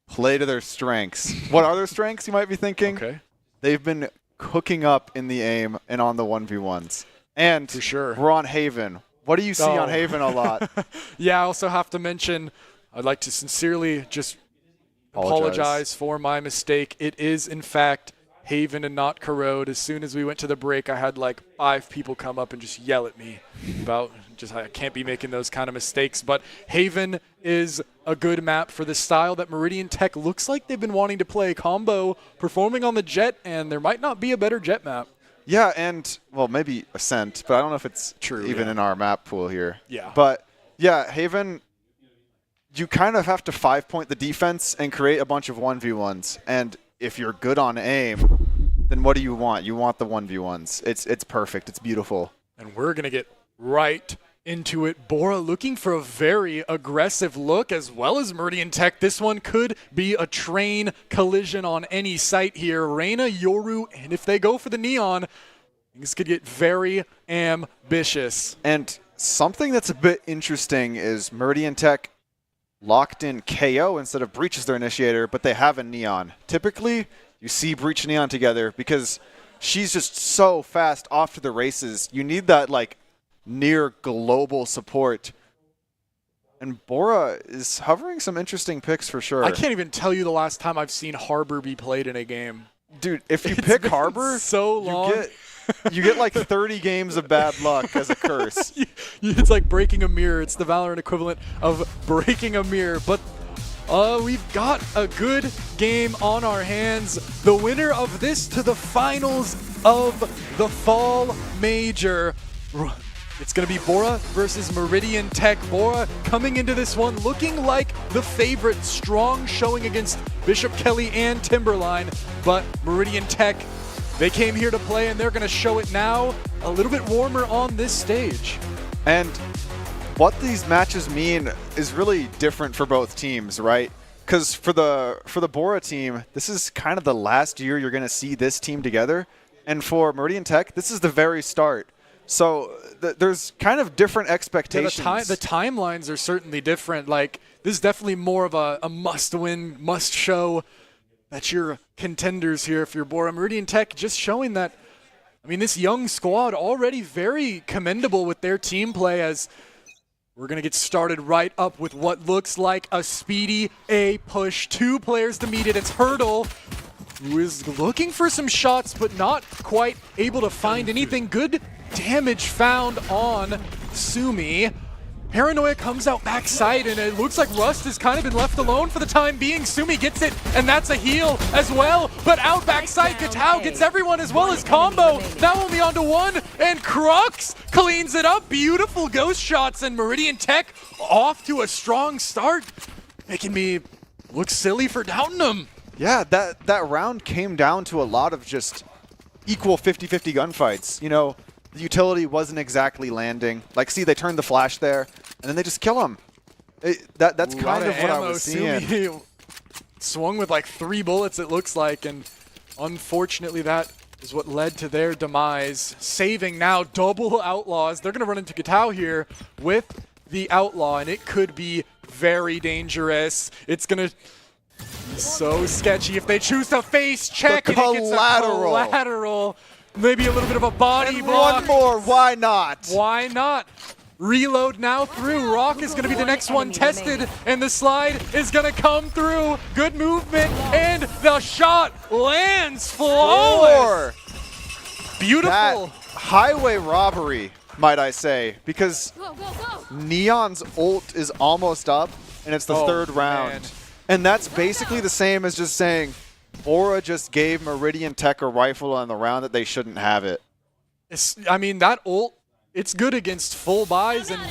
play to their strengths. What are their strengths, you might be thinking? Okay. They've been cooking up in the aim and on the 1v1s. And For sure. we're on Haven. What do you see on Haven a lot? Yeah, I also have to mention, I'd like to sincerely just apologize for my mistake. It is, in fact, Haven and not Corrode. As soon as we went to the break, I had like 5 people come up and just yell at me about I can't be making those kind of mistakes. But Haven is a good map for the style that Meridian Tech looks like they've been wanting to play. Combo performing on the Jet, and there might not be a better Jet map. Yeah, and, well, maybe Ascent, but I don't know if it's True, even in our map pool here. Yeah. But, yeah, Haven, you kind of have to 5-point the defense and create a bunch of 1v1s. And if you're good on aim, then what do you want? You want the 1v1s. It's perfect. It's beautiful. And we're going to get right into it. Bora looking for a very aggressive look, as well as Meridian Tech. This one could be a train collision on any site here. Reina, Yoru, and if they go for the Neon, things could get very ambitious. And something that's a bit interesting is Meridian Tech locked in KO instead of Breach as their initiator, but they have a Neon. Typically, you see Breach and Neon together because she's just so fast off to the races. You need that, like, near global support. And Bora is hovering some interesting picks for sure. I can't even tell you the last time I've seen Harbor be played in a game. Dude, if you It's pick been Harbor, so long. you get like 30 games of bad luck as a curse. It's like breaking a mirror. It's the Valorant equivalent of breaking a mirror. But we've got a good game on our hands. The winner of this to the finals of the Fall Major. It's going to be Bora versus Meridian Tech. Bora coming into this one looking like the favorite, strong showing against Bishop Kelly and Timberline. But Meridian Tech, they came here to play, and they're going to show it now a little bit warmer on this stage. And what these matches mean is really different for both teams, right? Because for the Bora team, this is kind of the last year you're going to see this team together. And for Meridian Tech, this is the very start. So there's kind of different expectations. Yeah, the timelines are certainly different. Like, this is definitely more of a must-win, must-show that you're contenders here if you're Bora. Meridian Tech just showing that, I mean, this young squad already very commendable with their team play, as we're going to get started right up with what looks like a speedy A push. 2 players to meet it. It's Hurdle, who is looking for some shots but not quite able to find anything. Good damage found on Sumi. Paranoia comes out backside, and it looks like Rust has kind of been left alone for the time being. Sumi gets it, and that's a heal as well. But out backside, Katao gets everyone as well as Combo. Now only onto 1, and Crux cleans it up. Beautiful ghost shots, and Meridian Tech off to a strong start, making me look silly for doubting them. Yeah, that round came down to a lot of just equal 50-50 gunfights. You know, the utility wasn't exactly landing. Like, see, they turned the flash there, and then they just kill him. That's kind of what I was seeing. Sumi swung with like 3 bullets, it looks like, and unfortunately that is what led to their demise. Saving now double Outlaws. They're going to run into Katao here with the Outlaw, and it could be very dangerous. It's going to be so sketchy if they choose to face check, and it gets a collateral. Maybe a little bit of a body block. One more, why not? Why not? Reload now through. Rock is going to be the next one tested, and the slide is going to come through. Good movement, and the shot lands flawless. Beautiful. That highway robbery, might I say, because Neon's ult is almost up, and it's the 3rd round. Man. And that's basically the same as just saying, Bora just gave Meridian Tech a rifle on the round that they shouldn't have it. I mean, that ult, it's good against full buys, and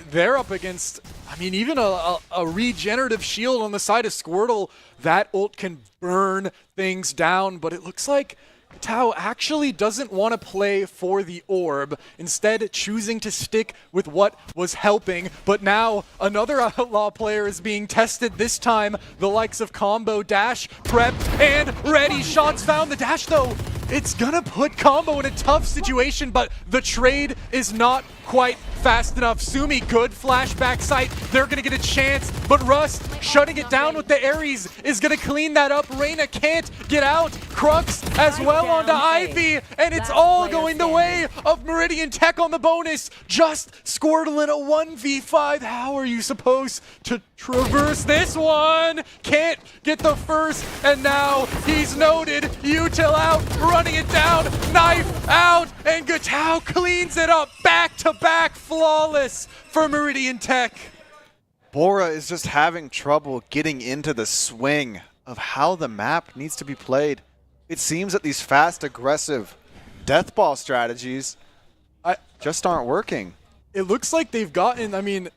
they're up against, I mean, even a regenerative shield on the side of Squirtle. That ult can burn things down, but it looks like Tao actually doesn't want to play for the orb, instead choosing to stick with what was helping. But now another Outlaw player is being tested, this time the likes of Combo, Dash, Prep, and Ready. Shots found. The Dash, though, it's gonna put Combo in a tough situation, but the trade is not quite fast enough. Sumi, good flashback sight. They're gonna get a chance, but Rust shutting it down with the Ares is gonna clean that up. Reyna can't get out. Crux as well onto Ivy, and it's all going the way of Meridian Tech on the bonus. Just Squirtle in a 1v5. How are you supposed to traverse this one? Can't get the first, and now he's noted. Util out, running it down, knife out, and Gatau cleans it up. Back-to-back flawless for Meridian Tech. Bora is just having trouble getting into the swing of how the map needs to be played. It seems that these fast, aggressive death ball strategies just aren't working. It looks like they've gotten, I mean,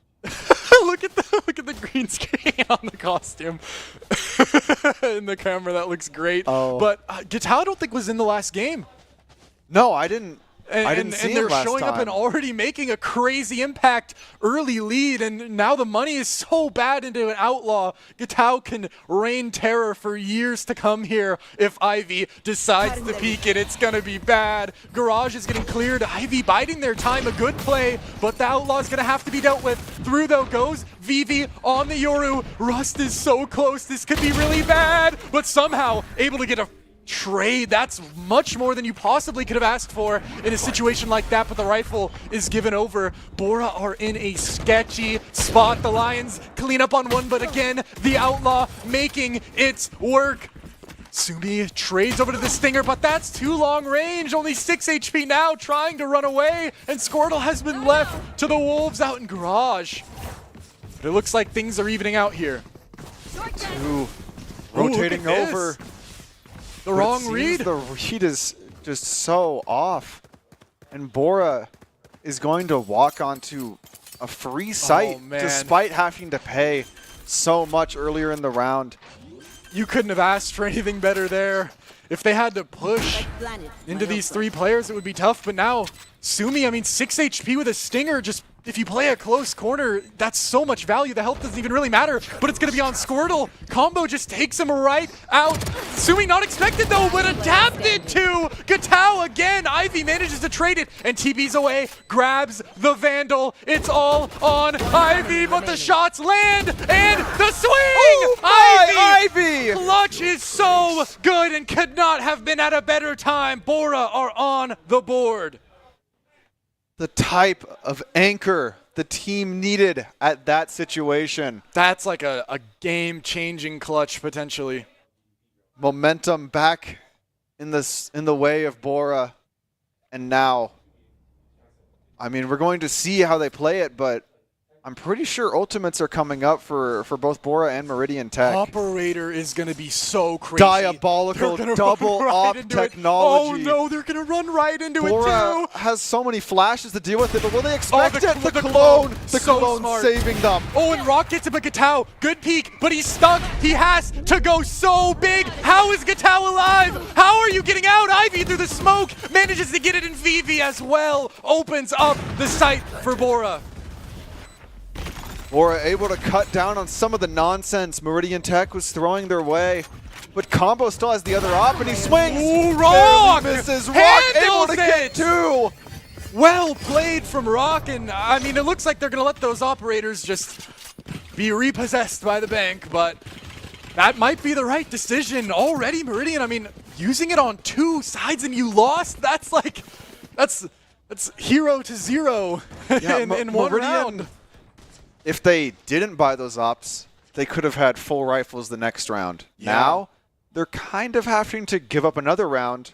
look at the green screen on the costume in the camera. That looks great. Oh. But Gatau I don't think was in the last game. No, I didn't. I didn't see and they're him last showing up and time. already making a crazy impact, early lead, and now the money is so bad into an Outlaw. Gatau can reign terror for years to come here. If Ivy decides to peek it, it's gonna be bad. Garage is getting cleared. Ivy biding their time, a good play, but the Outlaw is gonna have to be dealt with. Through though goes Vivi on the Yoru. Rust is so close. This could be really bad, but somehow able to get a trade. That's much more than you possibly could have asked for in a situation like that, but the rifle is given over. Bora are in a sketchy spot. The Lions clean up on one, but again, the Outlaw making it work. Sumi trades over to the Stinger, but that's too long range. Only 6 HP now, trying to run away, and Squirtle has been left to the Wolves out in Garage. But it looks like things are evening out here. Ooh, rotating look at over. this. The wrong But it read. seems the read is just so off. And Bora is going to walk onto a free site man. despite having to pay so much earlier in the round. You couldn't have asked for anything better there. If they had to push into these three players, it would be tough. But now, Sumi, I mean, 6 HP with a Stinger, just if you play a close corner, that's so much value. The health doesn't even really matter, but it's going to be on Squirtle. Combo just takes him right out. Sumi not expected though, but adapted to Gatau again. Ivy manages to trade it, and TB's away, grabs the Vandal. It's all on Ivy, but the shots land, and the swing! Oh, Ivy! Clutch is so good and could not have been at a better time. Bora are on the board. The type of anchor the team needed at that situation. That's like a game-changing clutch, potentially. Momentum back in the way of Bora. And now, I mean, we're going to see how they play it, but I'm pretty sure ultimates are coming up for both Bora and Meridian Tech. Operator is going to be so crazy. Diabolical They're gonna double run right op into it. technology. Oh no, they're going to run right into it Bora too. has so many flashes to deal with it, but will they expect the it? The clone. clone, the So clone smart. saving them. Oh, and Rock gets him a Gatau. Good peek, but he's stuck. He has to go so big. How is Gatau alive? How are you getting out? Ivy through the smoke manages to get it in Vivi as well. Opens up the site for Bora. Bora able to cut down on some of the nonsense Meridian Tech was throwing their way. But Combo still has the other op, and he swings. Ooh, Rock! Barely misses. Rock Handles able to get it! two. Well played from Rock, and I mean, it looks like they're going to let those operators just be repossessed by the bank, but that might be the right decision. Already, Meridian, I mean, using it on two sides and you lost, that's like, that's 0 to 0 Yeah, in one Meridian, round. if they didn't buy those ops, they could have had full rifles the next round. Yeah. Now, they're kind of having to give up another round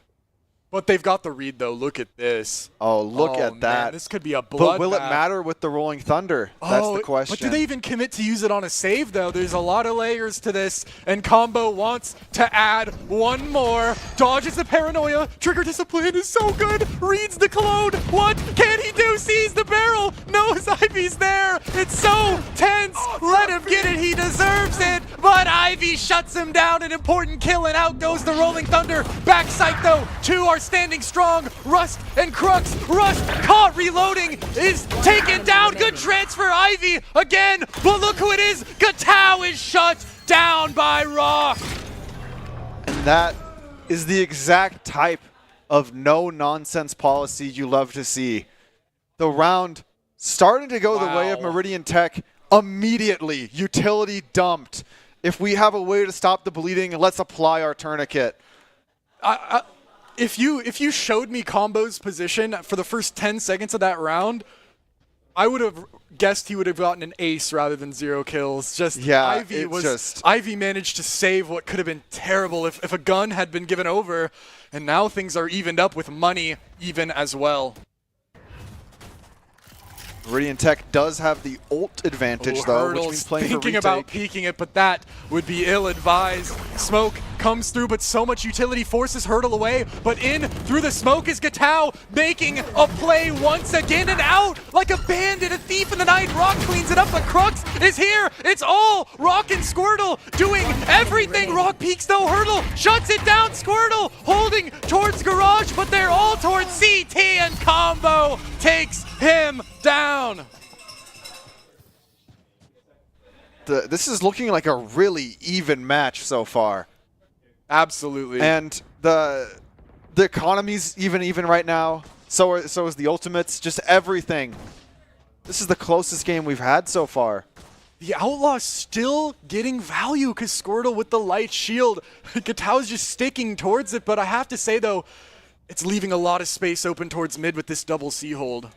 But they've got the read, though. Look at this. Oh, look at that. Man, this could be a bloodbath. But will it matter with the Rolling Thunder? That's the question. But do they even commit to use it on a save, though? There's a lot of layers to this, and Combo wants to add one more. Dodges the paranoia. Trigger discipline is so good. Reads the clone. What can he do? Sees the barrel. Knows Ivy's there. It's so tense. Let him get it. He deserves it. But Ivy shuts him down. An important kill, and out goes the Rolling Thunder. Backside, though. Two are standing strong. Rust and Crux. Rust caught reloading, is taken down. Good transfer, Ivy again. But look who it is. Gatau is shut down by Rock. And that is the exact type of no-nonsense policy you love to see. The round started to go the way of Meridian Tech immediately. Utility dumped. If we have a way to stop the bleeding, let's apply our tourniquet. If you showed me Combo's position for the first 10 seconds of that round, I would have guessed he would have gotten an ace rather than 0 kills. Ivy managed to save what could have been terrible if a gun had been given over, and now things are evened up with money even as well. Meridian Tech does have the ult advantage, though, which means playing for thinking retake. about peeking it, but that would be ill-advised. Smoke comes through, but so much utility forces Hurdle away. But in through the smoke is Gatau, making a play once again and out like a bandit, a thief in the night. Rock cleans it up, but Crux is here. It's all Rock and Squirtle doing everything. Rock peeks, though. Hurdle shuts it down. Squirtle holding towards Garage, but they're all towards CT, and Combo takes him down. This is looking like a really even match so far. Absolutely. And the economy's even right now. So is the ultimates. Just everything. This is the closest game we've had so far. The Outlaw's still getting value because Squirtle with the light shield. Gatau's just sticking towards it, but I have to say, though, it's leaving a lot of space open towards mid with this double C hold.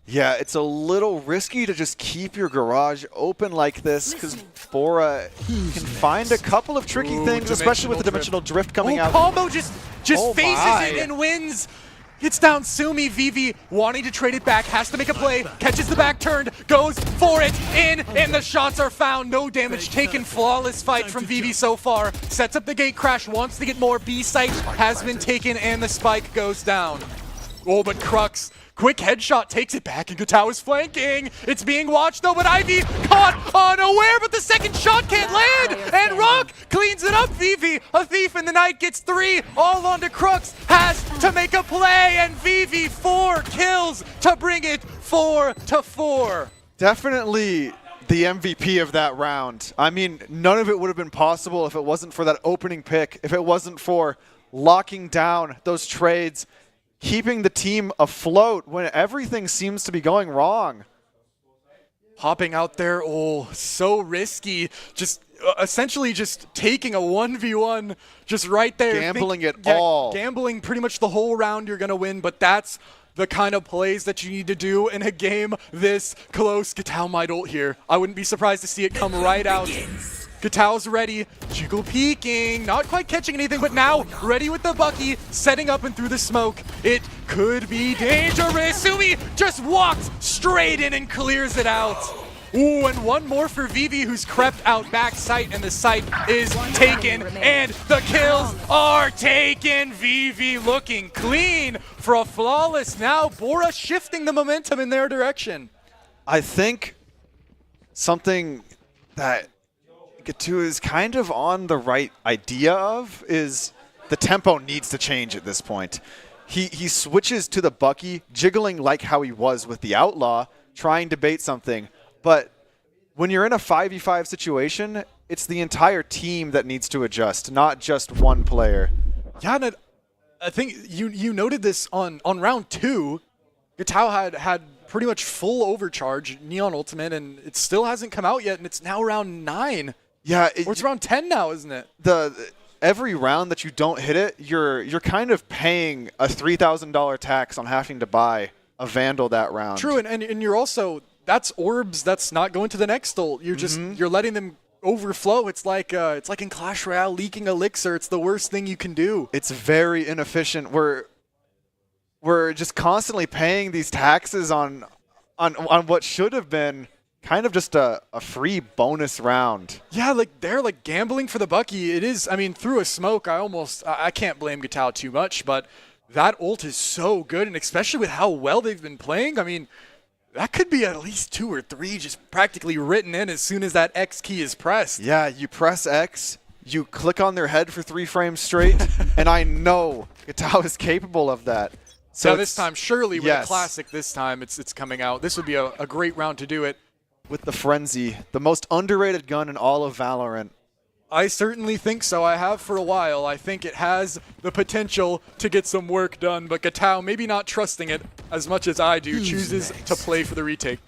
Yeah, it's a little risky to just keep your garage open like this because Bora can find a couple of tricky things, especially with the dimensional drift coming out. Combo just faces it and wins. Hits down Sumi. Vivi wanting to trade it back, has to make a play, catches the back turn, goes for it, and the shots are found. No damage taken. Flawless fight from Vivi so far. Sets up the gate crash, wants to get more. B site has been taken, and the spike goes down. Oh, but Crux, quick headshot, takes it back, and Gatau is flanking. It's being watched, though, but Ivy caught unaware, but the second shot can't land, and Rock cleans it up. Vivi, a thief in the night, gets 3, all onto Crux, has to make a play, and Vivi 4 kills to bring it 4-4. Definitely the MVP of that round. I mean, none of it would have been possible if it wasn't for that opening pick, if it wasn't for locking down those trades, keeping the team afloat when everything seems to be going wrong. Hopping out there, so risky. Just essentially just taking a 1v1 just right there. Gambling it all. Gambling pretty much the whole round you're going to win, but that's the kind of plays that you need to do in a game this close. Gatau might ult here. I wouldn't be surprised to see it come right out. Gatau's ready, Jiggle peeking, not quite catching anything, but now ready with the Bucky, setting up and through the smoke. It could be dangerous. Sumi just walks straight in and clears it out. Ooh, and one more for Vivi, who's crept out back site, and the site is taken, and the kills are taken. Vivi looking clean for a flawless now. Bora shifting the momentum in their direction. I think something that Gatau is kind of on the right idea of is the tempo needs to change at this point. He switches to the Bucky, jiggling like how he was with the Outlaw, trying to bait something. But when you're in a 5v5 situation, it's the entire team that needs to adjust, not just one player. Yeah, and I think you noted this on round 2. Gatau had pretty much full overcharge, Neon Ultimate, and it still hasn't come out yet, and it's now round 9. Yeah, or it's around 10 now, isn't it? Every round that you don't hit it, you're kind of paying a $3,000 tax on having to buy a Vandal that round. True, and you're also, that's orbs that's not going to the next ult. You're just you're letting them overflow. It's like in Clash Royale leaking elixir. It's the worst thing you can do. It's very inefficient. we're just constantly paying these taxes on what should have been kind of just a free bonus round. Yeah, like they're like gambling for the Bucky. It is, I mean, through a smoke, I can't blame Gatau too much, but that ult is so good, and especially with how well they've been playing, I mean, that could be at least 2 or 3 just practically written in as soon as that X key is pressed. Yeah, you press X, you click on their head for 3 frames straight, and I know Gatau is capable of that. So yeah, this time, surely with a classic this time, it's coming out. This would be a great round to do it. With the Frenzy, the most underrated gun in all of Valorant. I certainly think so. I have for a while. I think it has the potential to get some work done, but Gatau, maybe not trusting it as much as I do, chooses to play for the retake.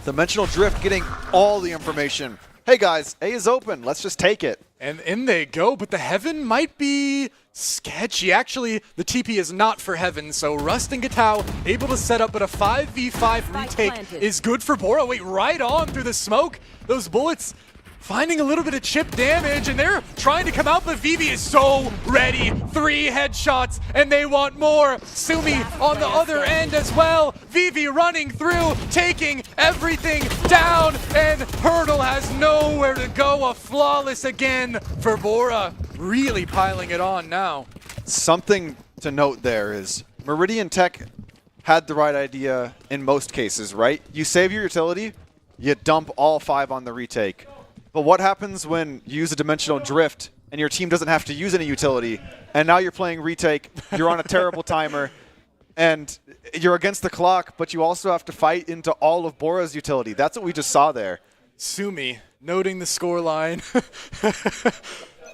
Dimensional Drift getting all the information. Hey guys, A is open. Let's just take it. And in they go, but the Heaven might be sketchy. Actually, the TP is not for Heaven, so Rust and Gatau able to set up, but a 5v5 retake is good for Bora. Wait, right on through the smoke. Those bullets finding a little bit of chip damage, and they're trying to come out, but Vivi is so ready. 3 headshots, and they want more. Sumi on the other end as well. Vivi running through, taking everything down, and Hurdle has nowhere to go. A flawless again for Bora. Really piling it on now. Something to note there is Meridian Tech had the right idea in most cases, right? You save your utility, you dump all 5 on the retake. But what happens when you use a Dimensional Drift and your team doesn't have to use any utility, and now you're playing retake, you're on a terrible timer, and you're against the clock, but you also have to fight into all of Bora's utility. That's what we just saw there. Sumi noting the scoreline.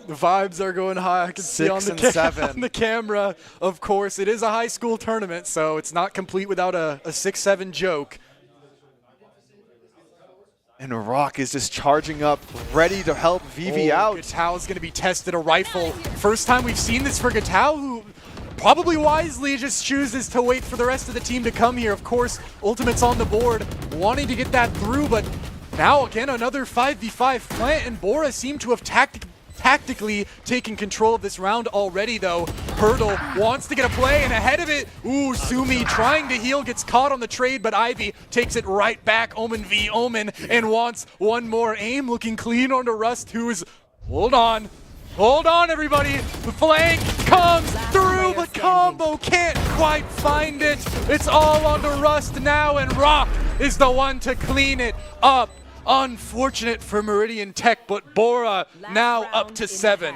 The vibes are going high. I can see on the camera. Of course, it is a high school tournament, so it's not complete without a 6-7 joke. And Rock is just charging up, ready to help Vivi out. Gatau is going to be tested a rifle. First time we've seen this for Gatau, who probably wisely just chooses to wait for the rest of the team to come here. Of course, Ultimate's on the board, wanting to get that through, but now again another 5v5 plant, and Bora seem to have tactically taken control of this round already, though. Hurdle wants to get a play, and ahead of it, ooh, Sumi trying to heal, gets caught on the trade, but Ivy takes it right back. Omen v Omen, and wants one more. Aim looking clean onto Rust, who is, hold on everybody, the flank comes through, but Combo can't quite find it. It's all onto Rust now, and Rock is the one to clean it up. Unfortunate for Meridian Tech, but Bora now up to 7.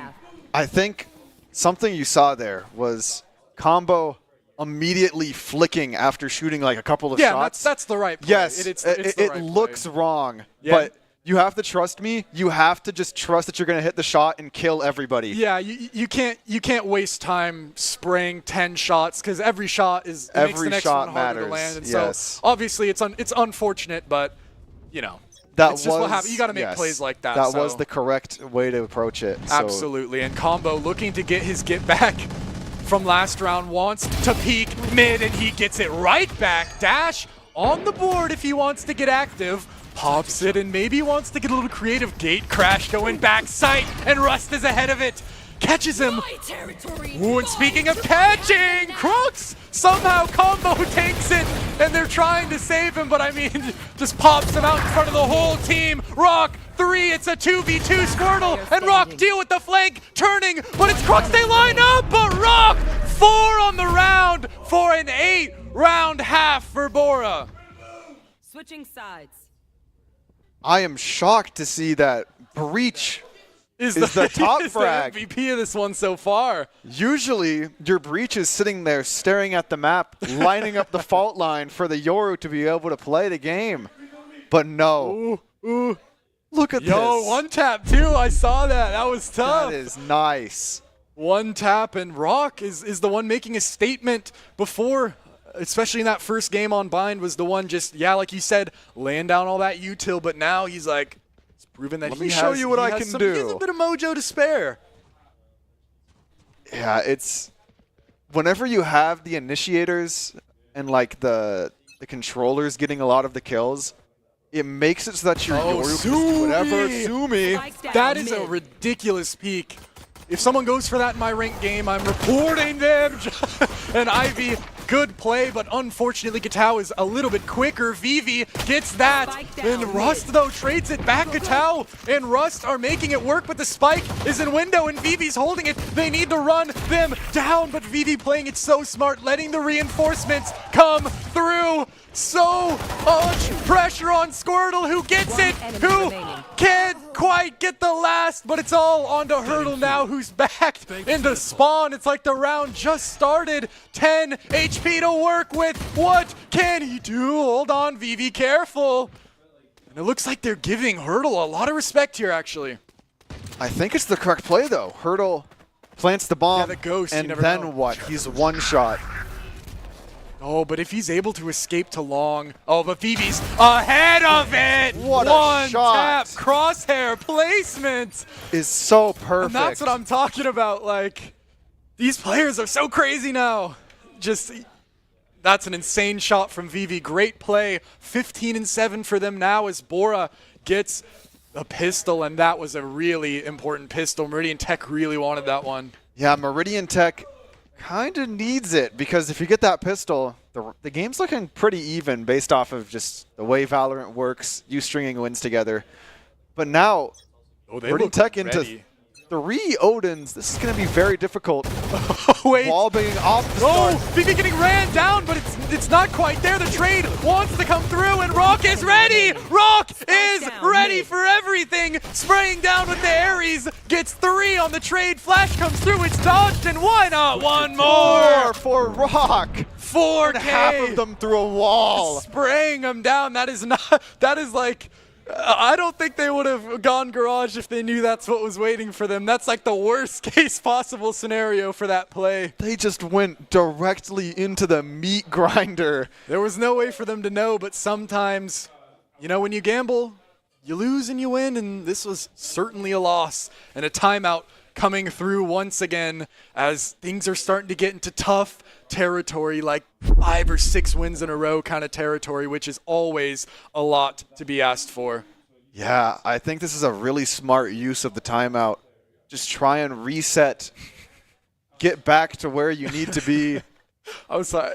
I think something you saw there was Combo immediately flicking after shooting like a couple of shots. Yeah, that's the right play. Yes, it's it right looks play. wrong, Yeah. but you have to trust me. You have to just trust that you're going to hit the shot and kill everybody. Yeah, you can't waste time spraying 10 shots, because every shot makes the next one harder to land. And so obviously it's unfortunate, but you know. It's just what happens. You got to make plays like that. That was the correct way to approach it. Absolutely. And Combo looking to get his get back from last round, wants to peek mid, and he gets it right back. Dash on the board if he wants to get active. Pops it and maybe wants to get a little creative. Gate crash going back sight, and Rust is ahead of it. Catches him. Ooh, and speaking of catching, Crooks! Somehow Combo takes it, and they're trying to save him, but I mean, just pops him out in front of the whole team. Rock, 3, it's a 2v2 Squirtle, and Rock deal with the flank, turning, but it's Crooks, they line up, but Rock, 4 on the round for an 8-round half for Bora. Switching sides. I am shocked to see that Breach is the top frag. The MVP of this one so far. Usually, your Breach is sitting there staring at the map, lining up the fault line for the Yoru to be able to play the game. But no. Ooh. Look at this. Yo, one tap too. I saw that. That was tough. That is nice. One tap, and Rock is the one making a statement before, especially in that first game on Bind, was the one just, like you said, laying down all that util, but now he's like, proven that Let me show you what I can do. He has a bit of mojo to spare. Yeah, it's whenever you have the initiators and like the controllers getting a lot of the kills, it makes it so that you're Sumi! whatever. Sumi. That is a ridiculous peak. if someone goes for that in my ranked game, I'm reporting them. And Ivy, good play, but unfortunately Gatau is a little bit quicker. Vivi gets that, and Rust though trades it back. Gatau and Rust are making it work, but the spike is in window and Vivi's holding it. They need to run them down, but Vivi playing it so smart, letting the reinforcements come through. So much pressure on Squirtle, who gets it, who can't quite get the last, but it's all onto Hurdle now, who's backed into spawn. It's like the round just started. 10 HP to work with. What can he do? Hold on, Vivi, careful. And it looks like they're giving Hurdle a lot of respect here, actually. I think it's the correct play, though. Hurdle plants the bomb, the ghost, and you never then know. what? He's one shot. Oh, but if he's able to escape to long. Oh, but Vivi's ahead of it! What One a shot. tap, crosshair placement! Is so perfect. And that's what I'm talking about. Like, these players are so crazy now. Just, that's an insane shot from Vivi. Great play. 15-7 for them now as Bora gets a pistol, and that was a really important pistol. Meridian Tech really wanted that one. Yeah, Meridian Tech kind of needs it, because if you get that pistol, the game's looking pretty even based off of just the way Valorant works, you stringing wins together. But now, Meridian Tech into 3 Odins. This is going to be very difficult. Wait. Wall being off the Oh, start. Vivi getting ran down, but it's not quite there. The trade wants to come through, and Rock is ready. Rock is ready for everything. Spraying down with the Ares. Gets 3 on the trade. Flash comes through. It's dodged, and why not one more? 4 for Rock. 4K. And half of them through a wall. Spraying them down. That is not. That is like. I don't think they would have gone garage if they knew that's what was waiting for them. That's like the worst case possible scenario for that play. They just went directly into the meat grinder. There was no way for them to know, but sometimes, you know, when you gamble, you lose and you win, and this was certainly a loss. And a timeout coming through once again as things are starting to get into tough territory, like 5 or 6 wins in a row kind of territory, which is always a lot to be asked for. Yeah, I think this is a really smart use of the timeout. Just try and reset, get back to where you need to be. I was like,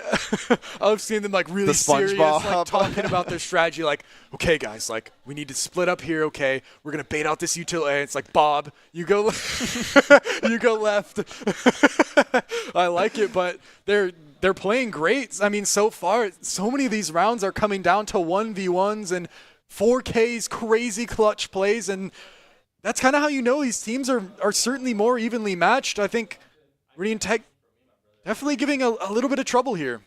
I've seen them like really serious, like talking about their strategy. Like, okay, guys, like we need to split up here. Okay, we're gonna bait out this utility. It's like, Bob, you go, you go left. I like it, but they're playing great. I mean, so far, so many of these rounds are coming down to 1v1s and 4K's crazy clutch plays, and that's kind of how you know these teams are certainly more evenly matched. I think Meridian Tech definitely giving a little bit of trouble here.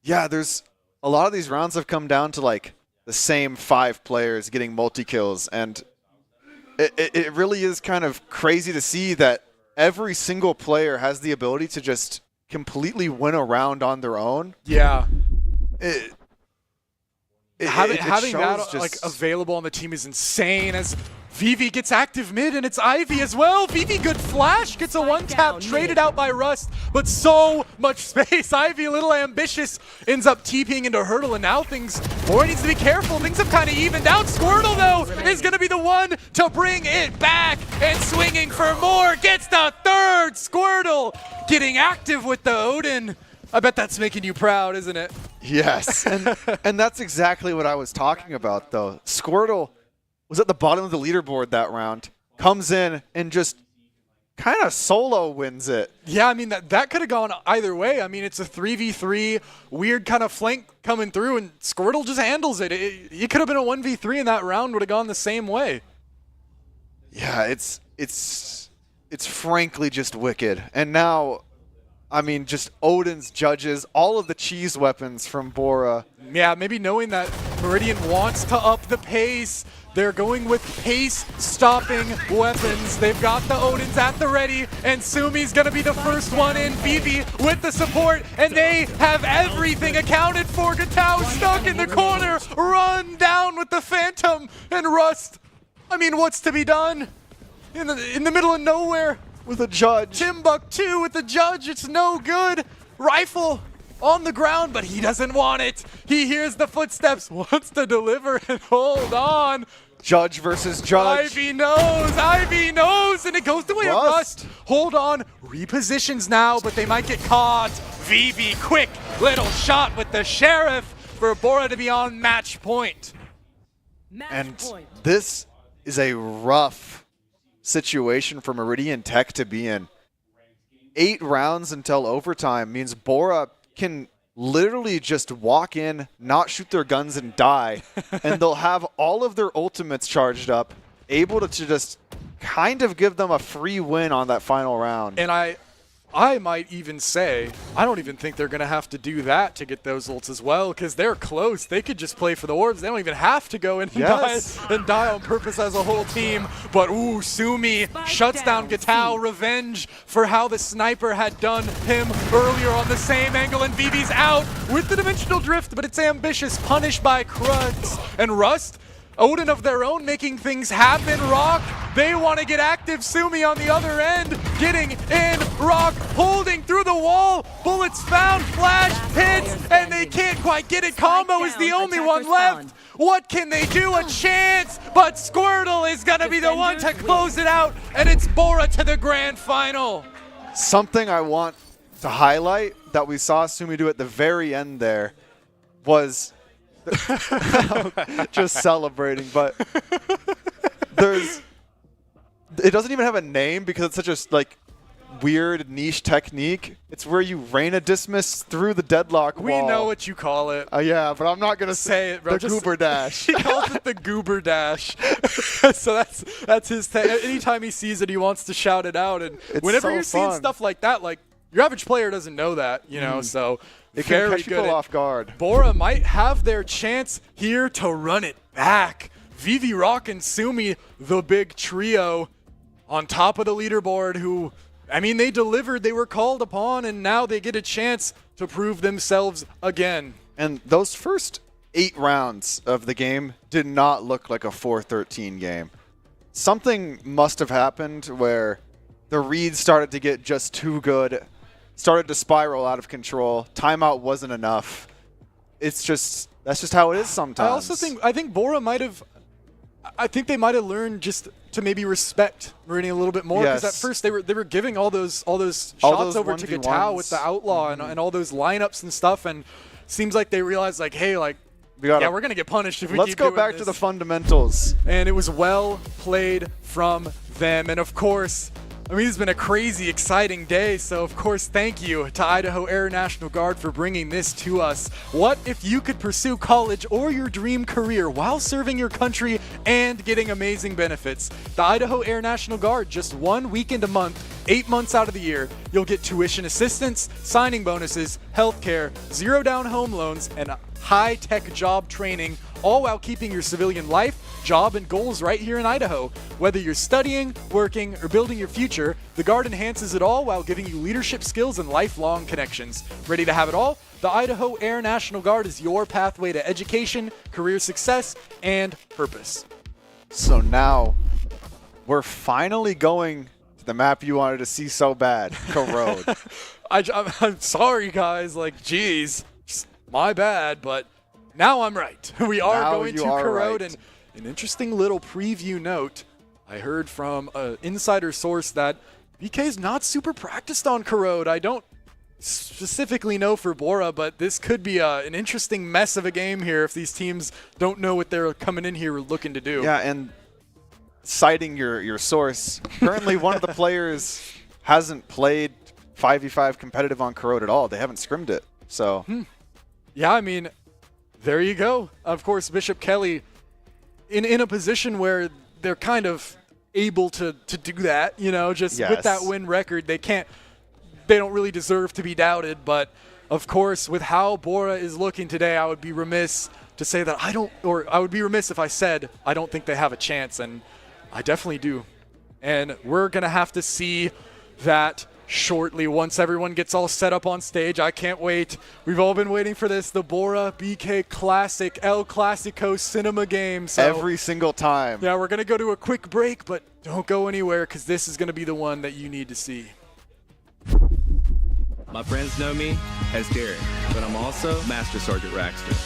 Yeah, there's a lot of these rounds have come down to like the same 5 players getting multi-kills, and it really is kind of crazy to see that every single player has the ability to just completely win a round on their own. Yeah. Having that like available on the team is insane, as Vivi gets active mid, and it's Ivy as well. Vivi, good flash, gets a one-tap, traded out by Rust, but so much space. Ivy, a little ambitious, ends up TPing into Hurdle, and now Bora needs to be careful. Things have kind of evened out. Squirtle, though, is going to be the one to bring it back, and swinging for more, gets the 3rd. Squirtle getting active with the Odin. I bet that's making you proud, isn't it? Yes, and that's exactly what I was talking about, though. Squirtle was at the bottom of the leaderboard that round, comes in and just kind of solo wins it. Yeah, I mean, that could have gone either way. I mean, it's a 3v3, weird kind of flank coming through, and Squirtle just handles it. It could have been a 1v3, and that round would have gone the same way. Yeah, it's frankly just wicked. And now, I mean, just Odin's judges, all of the cheese weapons from Bora. Yeah, maybe knowing that Meridian wants to up the pace, they're going with pace-stopping weapons. They've got the Odins at the ready, and Sumi's going to be the first one in. Vivi with the support, and they have everything accounted for. Gatau stuck in the corner, run down with the Phantom, and Rust. I mean, what's to be done? In the middle of nowhere. With a judge. Timbuktu with the judge, it's no good. Rifle on the ground, but he doesn't want it. He hears the footsteps, wants to deliver, and hold on. Judge versus Judge. Ivy knows, and it goes the way of Rust. Hold on, repositions now, but they might get caught. VV, quick little shot with the Sheriff for Bora to be on match point. And this is a rough situation for Meridian Tech to be in. 8 rounds until overtime means Bora can literally just walk in, not shoot their guns and die, and they'll have all of their ultimates charged up, able to just kind of give them a free win on that final round. And I might even say, I don't even think they're going to have to do that to get those ults as well, because they're close. They could just play for the orbs. They don't even have to go in and die on purpose as a whole team. But ooh, Sumi shuts down Gatao. Revenge for how the sniper had done him earlier on the same angle, and VV's out with the dimensional drift, but it's ambitious, punished by Krugs. And Rust, Odin of their own, making things happen. Rock, they want to get active. Sumi on the other end, getting in. Rock holding through the wall. Bullets found, flash hits, and they can't quite get it. Combo is the only one left. What can they do? A chance, but Squirtle is going to be the one to close it out, and it's Bora to the grand final. Something I want to highlight that we saw Sumi do at the very end there was just celebrating, but it doesn't even have a name because it's such a weird niche technique. It's where you rain a dismiss through the deadlock wall. We know what you call it. Yeah, but I'm not gonna say it, bro. The goober dash. He calls it the goober dash. So that's his thing. Anytime he sees it, he wants to shout it out. And whenever you're seeing stuff like that, your average player doesn't know that, so it can catch people off guard. Bora might have their chance here to run it back. Vivi, Rock, and Sumi, the big trio on top of the leaderboard who, they delivered, they were called upon, and now they get a chance to prove themselves again. And those first 8 rounds of the game did not look like a 4-13 game. Something must have happened where the reads started to get just too good, started to spiral out of control. Timeout wasn't enough. That's just how it is sometimes. I think Bora might have, they might have learned just to maybe respect Meridian a little bit more, because at first they were giving all those shots over to Gatao with the Outlaw and all those lineups and stuff, and seems like they realized hey, we're gonna get punished if we keep doing this. Let's go back to the fundamentals. And it was well played from them, and of course, it's been a crazy, exciting day, so of course, thank you to Idaho Air National Guard for bringing this to us. What if you could pursue college or your dream career while serving your country and getting amazing benefits? The Idaho Air National Guard, just 1 weekend a month, 8 months out of the year. You'll get tuition assistance, signing bonuses, healthcare, 0 down home loans, and high-tech job training, all while keeping your civilian life, job, and goals right here in Idaho. Whether you're studying, working, or building your future, the Guard enhances it all while giving you leadership skills and lifelong connections. Ready to have it all? The Idaho Air National Guard is your pathway to education, career success, and purpose. So now, we're finally going to the map you wanted to see so bad, Corrode. I'm sorry, guys. Geez, my bad, but now I'm right. We are going to Corrode, right. And an interesting little preview note. I heard from an insider source that BK's not super practiced on Corrode. I don't specifically know for Bora, but this could be an interesting mess of a game here if these teams don't know what they're coming in here looking to do. Yeah, and citing your source, currently one of the players hasn't played 5v5 competitive on Corrode at all. They haven't scrimmed it, so... Yeah, there you go. Of course, Bishop Kelly in a position where they're kind of able to do that, with that win record. They don't really deserve to be doubted, but of course, with how Bora is looking today, I would be remiss to say that I would be remiss if I said I don't think they have a chance, and I definitely do. And we're going to have to see that shortly once everyone gets all set up on stage. I can't wait. We've all been waiting for this, the Bora BK Classic El Clasico cinema game. So every single time. Yeah, we're going to go to a quick break, but don't go anywhere because this is going to be the one that you need to see. My friends know me as Derek, but I'm also Master Sergeant Raxter.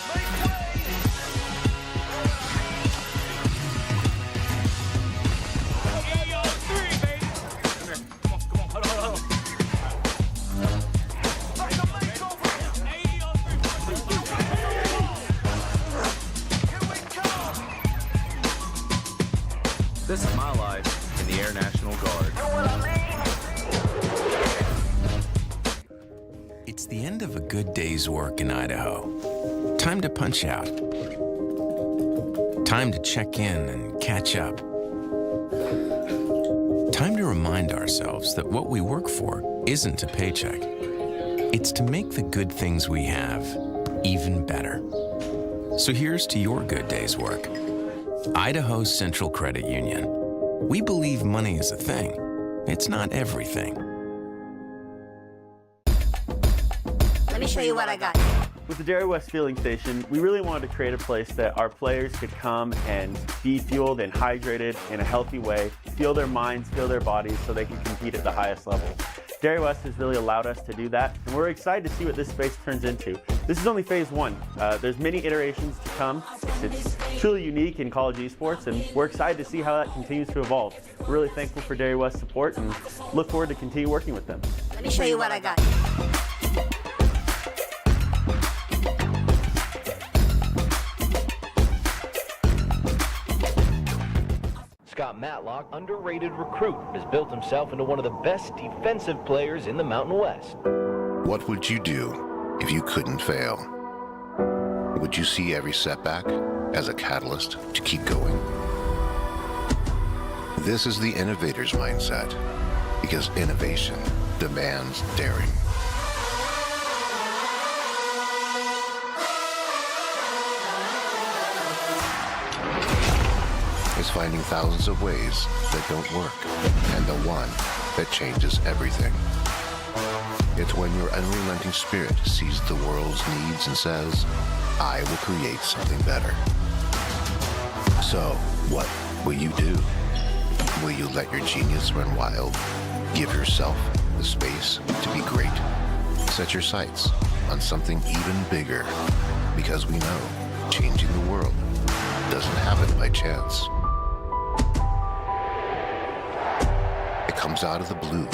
This is my life in the Air National Guard. It's the end of a good day's work in Idaho. Time to punch out. Time to check in and catch up. Time to remind ourselves that what we work for isn't a paycheck. It's to make the good things we have even better. So here's to your good day's work. Idaho Central Credit Union. We believe money is a thing. It's not everything. Let me show you what I got. With the Dairy West Fueling Station, we really wanted to create a place that our players could come and be fueled and hydrated in a healthy way, fuel their minds, fuel their bodies so they can compete at the highest level. Dairy West has really allowed us to do that, and we're excited to see what this space turns into. This is only phase one. There's many iterations to come. It's truly unique in college esports, and we're excited to see how that continues to evolve. We're really thankful for Dairy West's support and look forward to continue working with them. Let me show you what I got. Scott Matlock, underrated recruit, has built himself into one of the best defensive players in the Mountain West. What would you do if you couldn't fail? Would you see every setback as a catalyst to keep going? This is the innovator's mindset, because innovation demands daring. Is finding thousands of ways that don't work, and the one that changes everything. It's when your unrelenting spirit sees the world's needs and says, I will create something better. So, what will you do? Will you let your genius run wild? Give yourself the space to be great? Set your sights on something even bigger, because we know changing the world doesn't happen by chance. It comes out of the blue.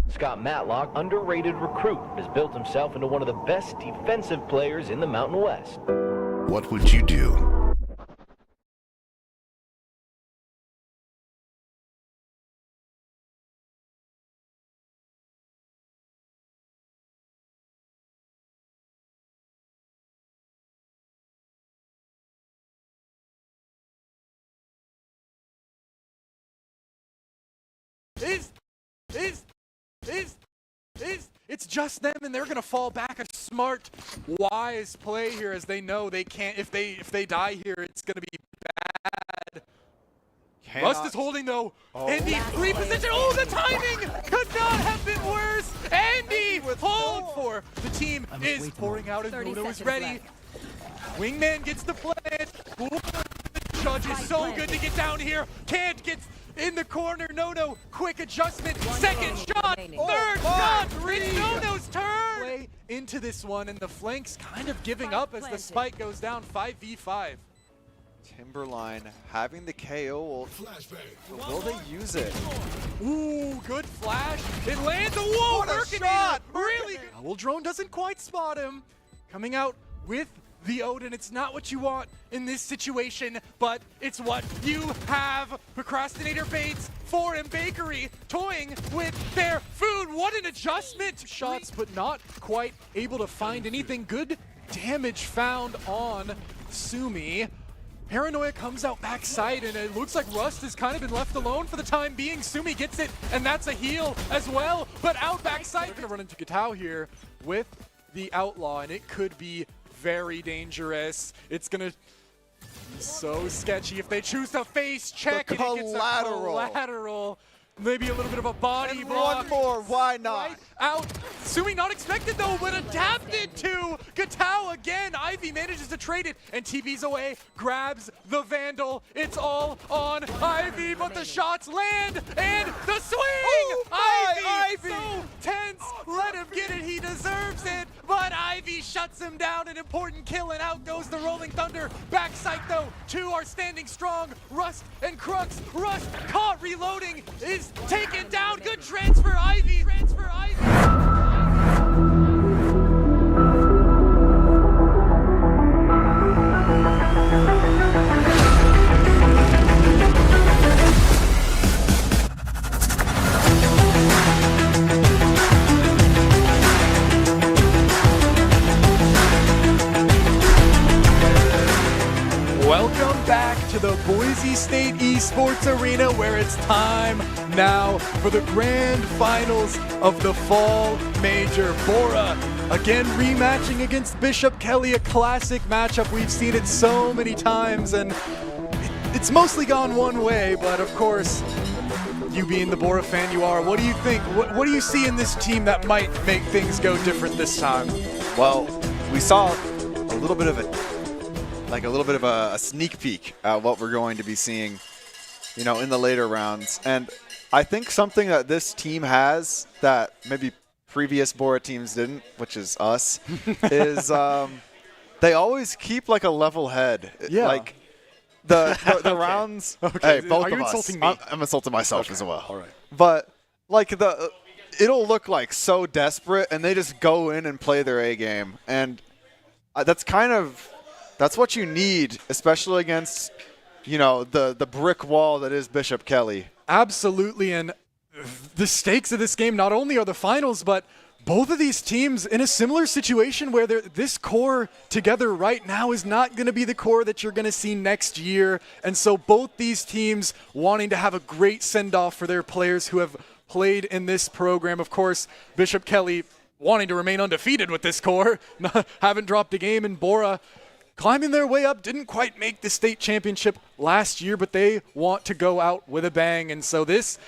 Scott Matlock, underrated recruit, has built himself into one of the best defensive players in the Mountain West. What would you do? It's just them, and they're gonna fall back. A smart, wise play here, as they know they can't. If they die here, it's gonna be bad. Rust is holding though. Andy reposition. Oh, the timing could not have been worse. Andy hold for the team is pouring out, and Nono is ready. Wingman gets the plant. The judge is so good to get down here. Can't get in the corner. Nono, quick adjustment. Second shot. Third shot. It's Nono's turn. Play into this one, and the flanks kind of giving up as the spike goes down 5v5. Timberline having the KO. Will they use it? Ooh, good flash. It lands. Whoa, What a shot! Really good. Owl Drone doesn't quite spot him. Coming out with the Odin. It's not what you want in this situation, but it's what you have. Procrastinator Bates, Foreign Bakery, toying with their food. What an adjustment! Shots, but not quite able to find anything. Good damage found on Sumi. Paranoia comes out backside, and it looks like Rust has kind of been left alone for the time being. Sumi gets it, and that's a heal as well. But out backside, they're going to run into Katao here with the Outlaw, and it could be very dangerous. It's going to be so sketchy if they choose to face check. The and it gets a collateral. Maybe a little bit of a body And block. one more, why not? Right out. Sumi not expected though, but adapted to Katao again. Ivy manages to trade it, and TV's away, grabs the Vandal. It's all on Ivy, but the shots land, and the swing! Ivy! So tense, let him get it, he deserves it, but Ivy shuts him down, an important kill, and out goes the Rolling Thunder. Backside though, two are standing strong, Rust and Crux. Rust caught reloading, is taken down, good transfer, Ivy! Welcome back to the Boise State Esports Arena, where it's time now for the grand finals of the Fall Major. Bora again rematching against Bishop Kelly, a classic matchup. We've seen it so many times, and it's mostly gone one way, but of course, you being the Bora fan you are, what do you think? What do you see in this team that might make things go different this time? Well, we saw a little bit of a sneak peek at what we're going to be seeing, in the later rounds. And I think something that this team has that maybe previous Bora teams didn't, which is us, is they always keep like a level head. Yeah. Like the rounds. Okay. Hey, both Are you of us. insulting me? I'm insulting myself as well. All right. But like it'll look like so desperate, and they just go in and play their A game, and that's what you need, especially against, the brick wall that is Bishop Kelly. Absolutely, and the stakes of this game not only are the finals, but both of these teams in a similar situation where this core together right now is not going to be the core that you're going to see next year. And so both these teams wanting to have a great send-off for their players who have played in this program. Of course, Bishop Kelly wanting to remain undefeated with this core, haven't dropped a game, and Bora climbing their way up, didn't quite make the state championship last year, but they want to go out with a bang. And so this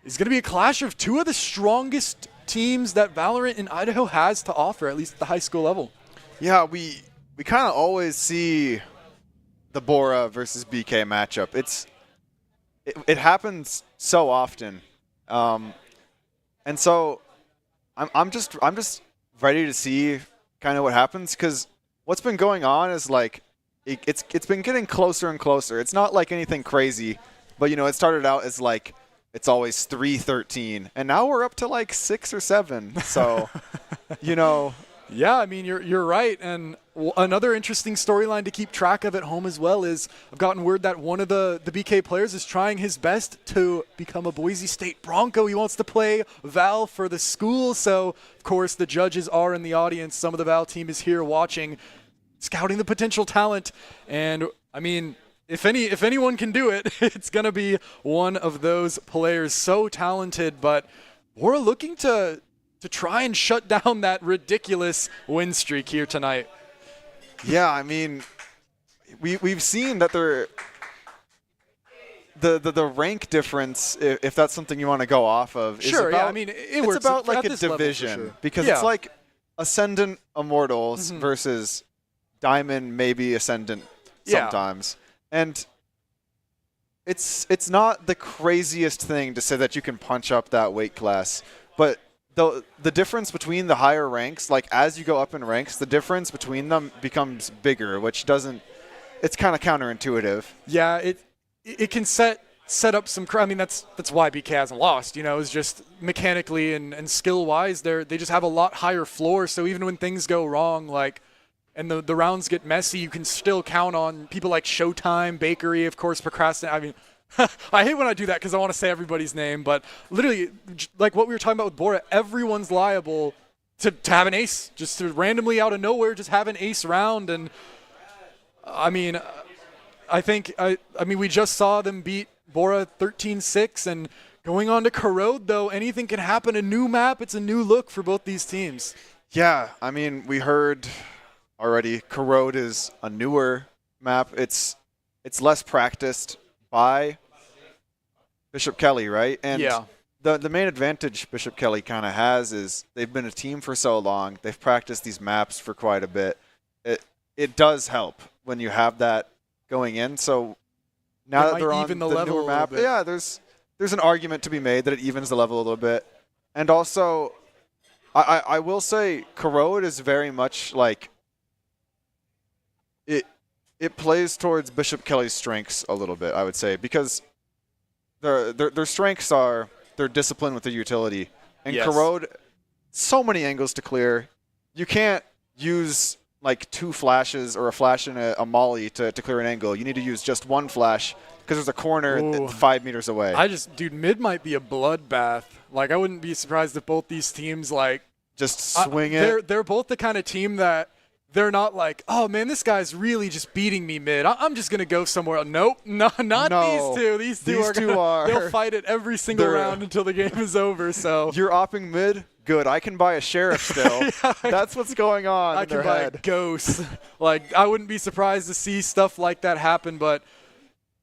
is going to be a clash of two of the strongest teams that Valorant in Idaho has to offer, at least at the high school level. Yeah, we kind of always see the Bora versus BK matchup. It happens so often, and so I'm just ready to see kind of what happens, because what's been going on is like it's been getting closer and closer. It's not like anything crazy, but it started out as like it's always 3-13, and now we're up to like 6 or 7. So, Yeah, I mean, you're right. And another interesting storyline to keep track of at home as well is I've gotten word that one of the BK players is trying his best to become a Boise State Bronco. He wants to play VAL for the school. So, of course, the judges are in the audience. Some of the VAL team is here watching, scouting the potential talent. And, I mean, if anyone can do it, it's going to be one of those players. So talented, but we're looking to try and shut down that ridiculous win streak here tonight. Yeah, I mean, we've seen that the rank difference, if that's something you want to go off of, is sure, about, yeah, I mean, it works it's about like at a this level for division, sure. because it's like Ascendant Immortals versus Diamond, maybe Ascendant sometimes. And it's not the craziest thing to say that you can punch up that weight class, but the difference between the higher ranks, like as you go up in ranks, the difference between them becomes bigger, which doesn't. It's kind of counterintuitive. Yeah, it can set up some. I mean, that's why BK hasn't lost. It's just mechanically and skill wise, they just have a lot higher floor. So even when things go wrong, like and the rounds get messy, you can still count on people like Showtime, Bakery, of course, Procrastinate. I mean, I hate when I do that because I want to say everybody's name, but literally, like what we were talking about with Bora, everyone's liable to have an ace, just to randomly out of nowhere, just have an ace round. And I mean, I mean, we just saw them beat Bora 13-6, and going on to Corrode, though, anything can happen. A new map, it's a new look for both these teams. Yeah, I mean, we heard already Corrode is a newer map. It's less practiced by Bishop Kelly, right? And yeah. The main advantage Bishop Kelly kind of has is they've been a team for so long. They've practiced these maps for quite a bit. It does help when you have that going in. So now that they're on the newer map, yeah, there's an argument to be made that it evens the level a little bit. And also, I will say Corrode is very much like it plays towards Bishop Kelly's strengths a little bit, I would say, because their strengths are their discipline with their utility. And yes. Corrode, so many angles to clear. You can't use like 2 flashes or a flash and a molly to clear an angle. You need to use just 1 flash because there's a corner 5 meters away. Dude, mid might be a bloodbath. Like, I wouldn't be surprised if both these teams, like, just swing it. They're both the kind of team that they're not like, oh, man, this guy's really just beating me mid. I'm just going to go somewhere else. Nope, not no. these two. These two are they'll fight it every single round until the game is over. So you're opping mid? Good. I can buy a sheriff still. Yeah, that's what's going on. I can buy a ghost. Like, I wouldn't be surprised to see stuff like that happen, but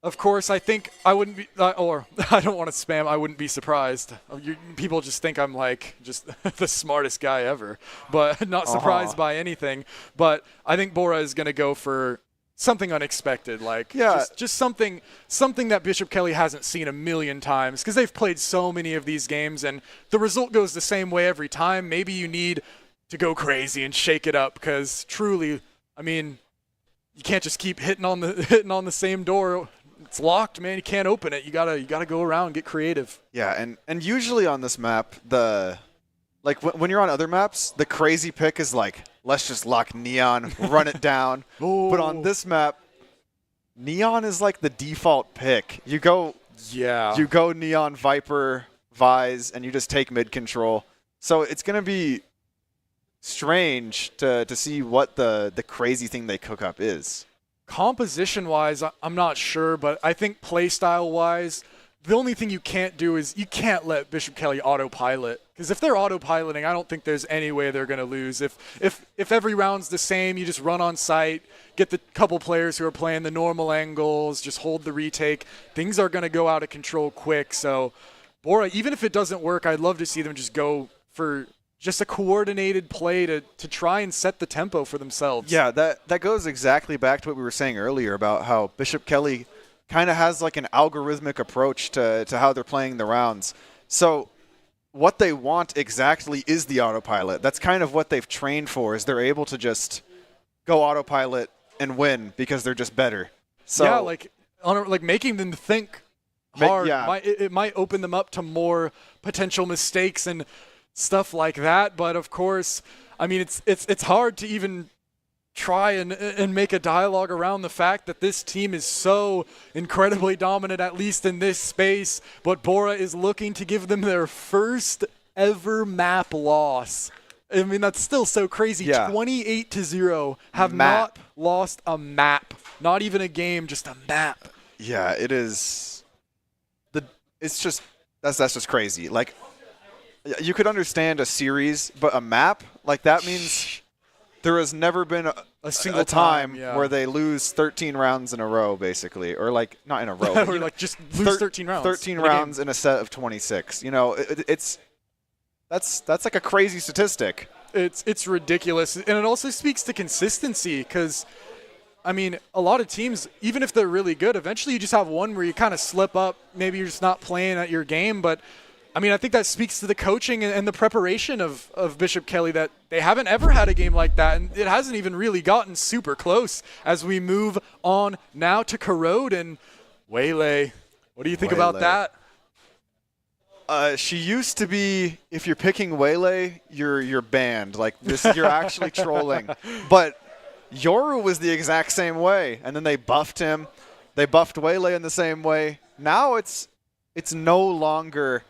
of course, I think I wouldn't be, or I don't want to spam, I wouldn't be surprised. People just think I'm like just the smartest guy ever, but not surprised by anything. But I think Bora is going to go for something unexpected, like just something that Bishop Kelly hasn't seen a million times, because they've played so many of these games, and the result goes the same way every time. Maybe you need to go crazy and shake it up, because truly, I mean, you can't just keep hitting on the same door. It's locked, man. You can't open it. You gotta go around and get creative. Yeah, and usually on this map, when you're on other maps, the crazy pick is like, let's just lock Neon, run it down. But on this map, Neon is like the default pick. You go Neon, Viper, Vise, and you just take mid control. So it's gonna be strange to see what the crazy thing they cook up is. Composition-wise, I'm not sure, but I think playstyle-wise, the only thing you can't do is you can't let Bishop Kelly autopilot. Because if they're autopiloting, I don't think there's any way they're going to lose. If every round's the same, you just run on site, get the couple players who are playing the normal angles, just hold the retake, things are going to go out of control quick. So, Bora, even if it doesn't work, I'd love to see them just go for just a coordinated play to try and set the tempo for themselves. Yeah, that goes exactly back to what we were saying earlier about how Bishop Kelly kind of has like an algorithmic approach to how they're playing the rounds. So what they want exactly is the autopilot. That's kind of what they've trained for, is they're able to just go autopilot and win because they're just better. So yeah, like making them think hard. It might open them up to more potential mistakes and stuff like that, but of course, I mean, it's hard to even try and make a dialogue around the fact that this team is so incredibly dominant, at least in this space, but Bora is looking to give them their first ever map loss. I mean, that's still so crazy. 28-0 have not lost a map, not even a game, just a map. Yeah, it is. It's just that's just crazy. Like, you could understand a series, but a map, like, that means there has never been a single time where they lose 13 rounds in a row, basically. Or, like, not in a row. Or, like, just lose 13 rounds. 13 rounds in a set of 26. You know, that's like a crazy statistic. It's ridiculous. And it also speaks to consistency, because, I mean, a lot of teams, even if they're really good, eventually you just have one where you kind of slip up. Maybe you're just not playing at your game, but I mean, I think that speaks to the coaching and the preparation of Bishop Kelly, that they haven't ever had a game like that, and it hasn't even really gotten super close. As we move on now to Corrode and Waylay. What do you think about that? She used to be, if you're picking Waylay, you're banned. Like, this, you're actually trolling. But Yoru was the exact same way, and then they buffed him. They buffed Waylay in the same way. Now it's no longer.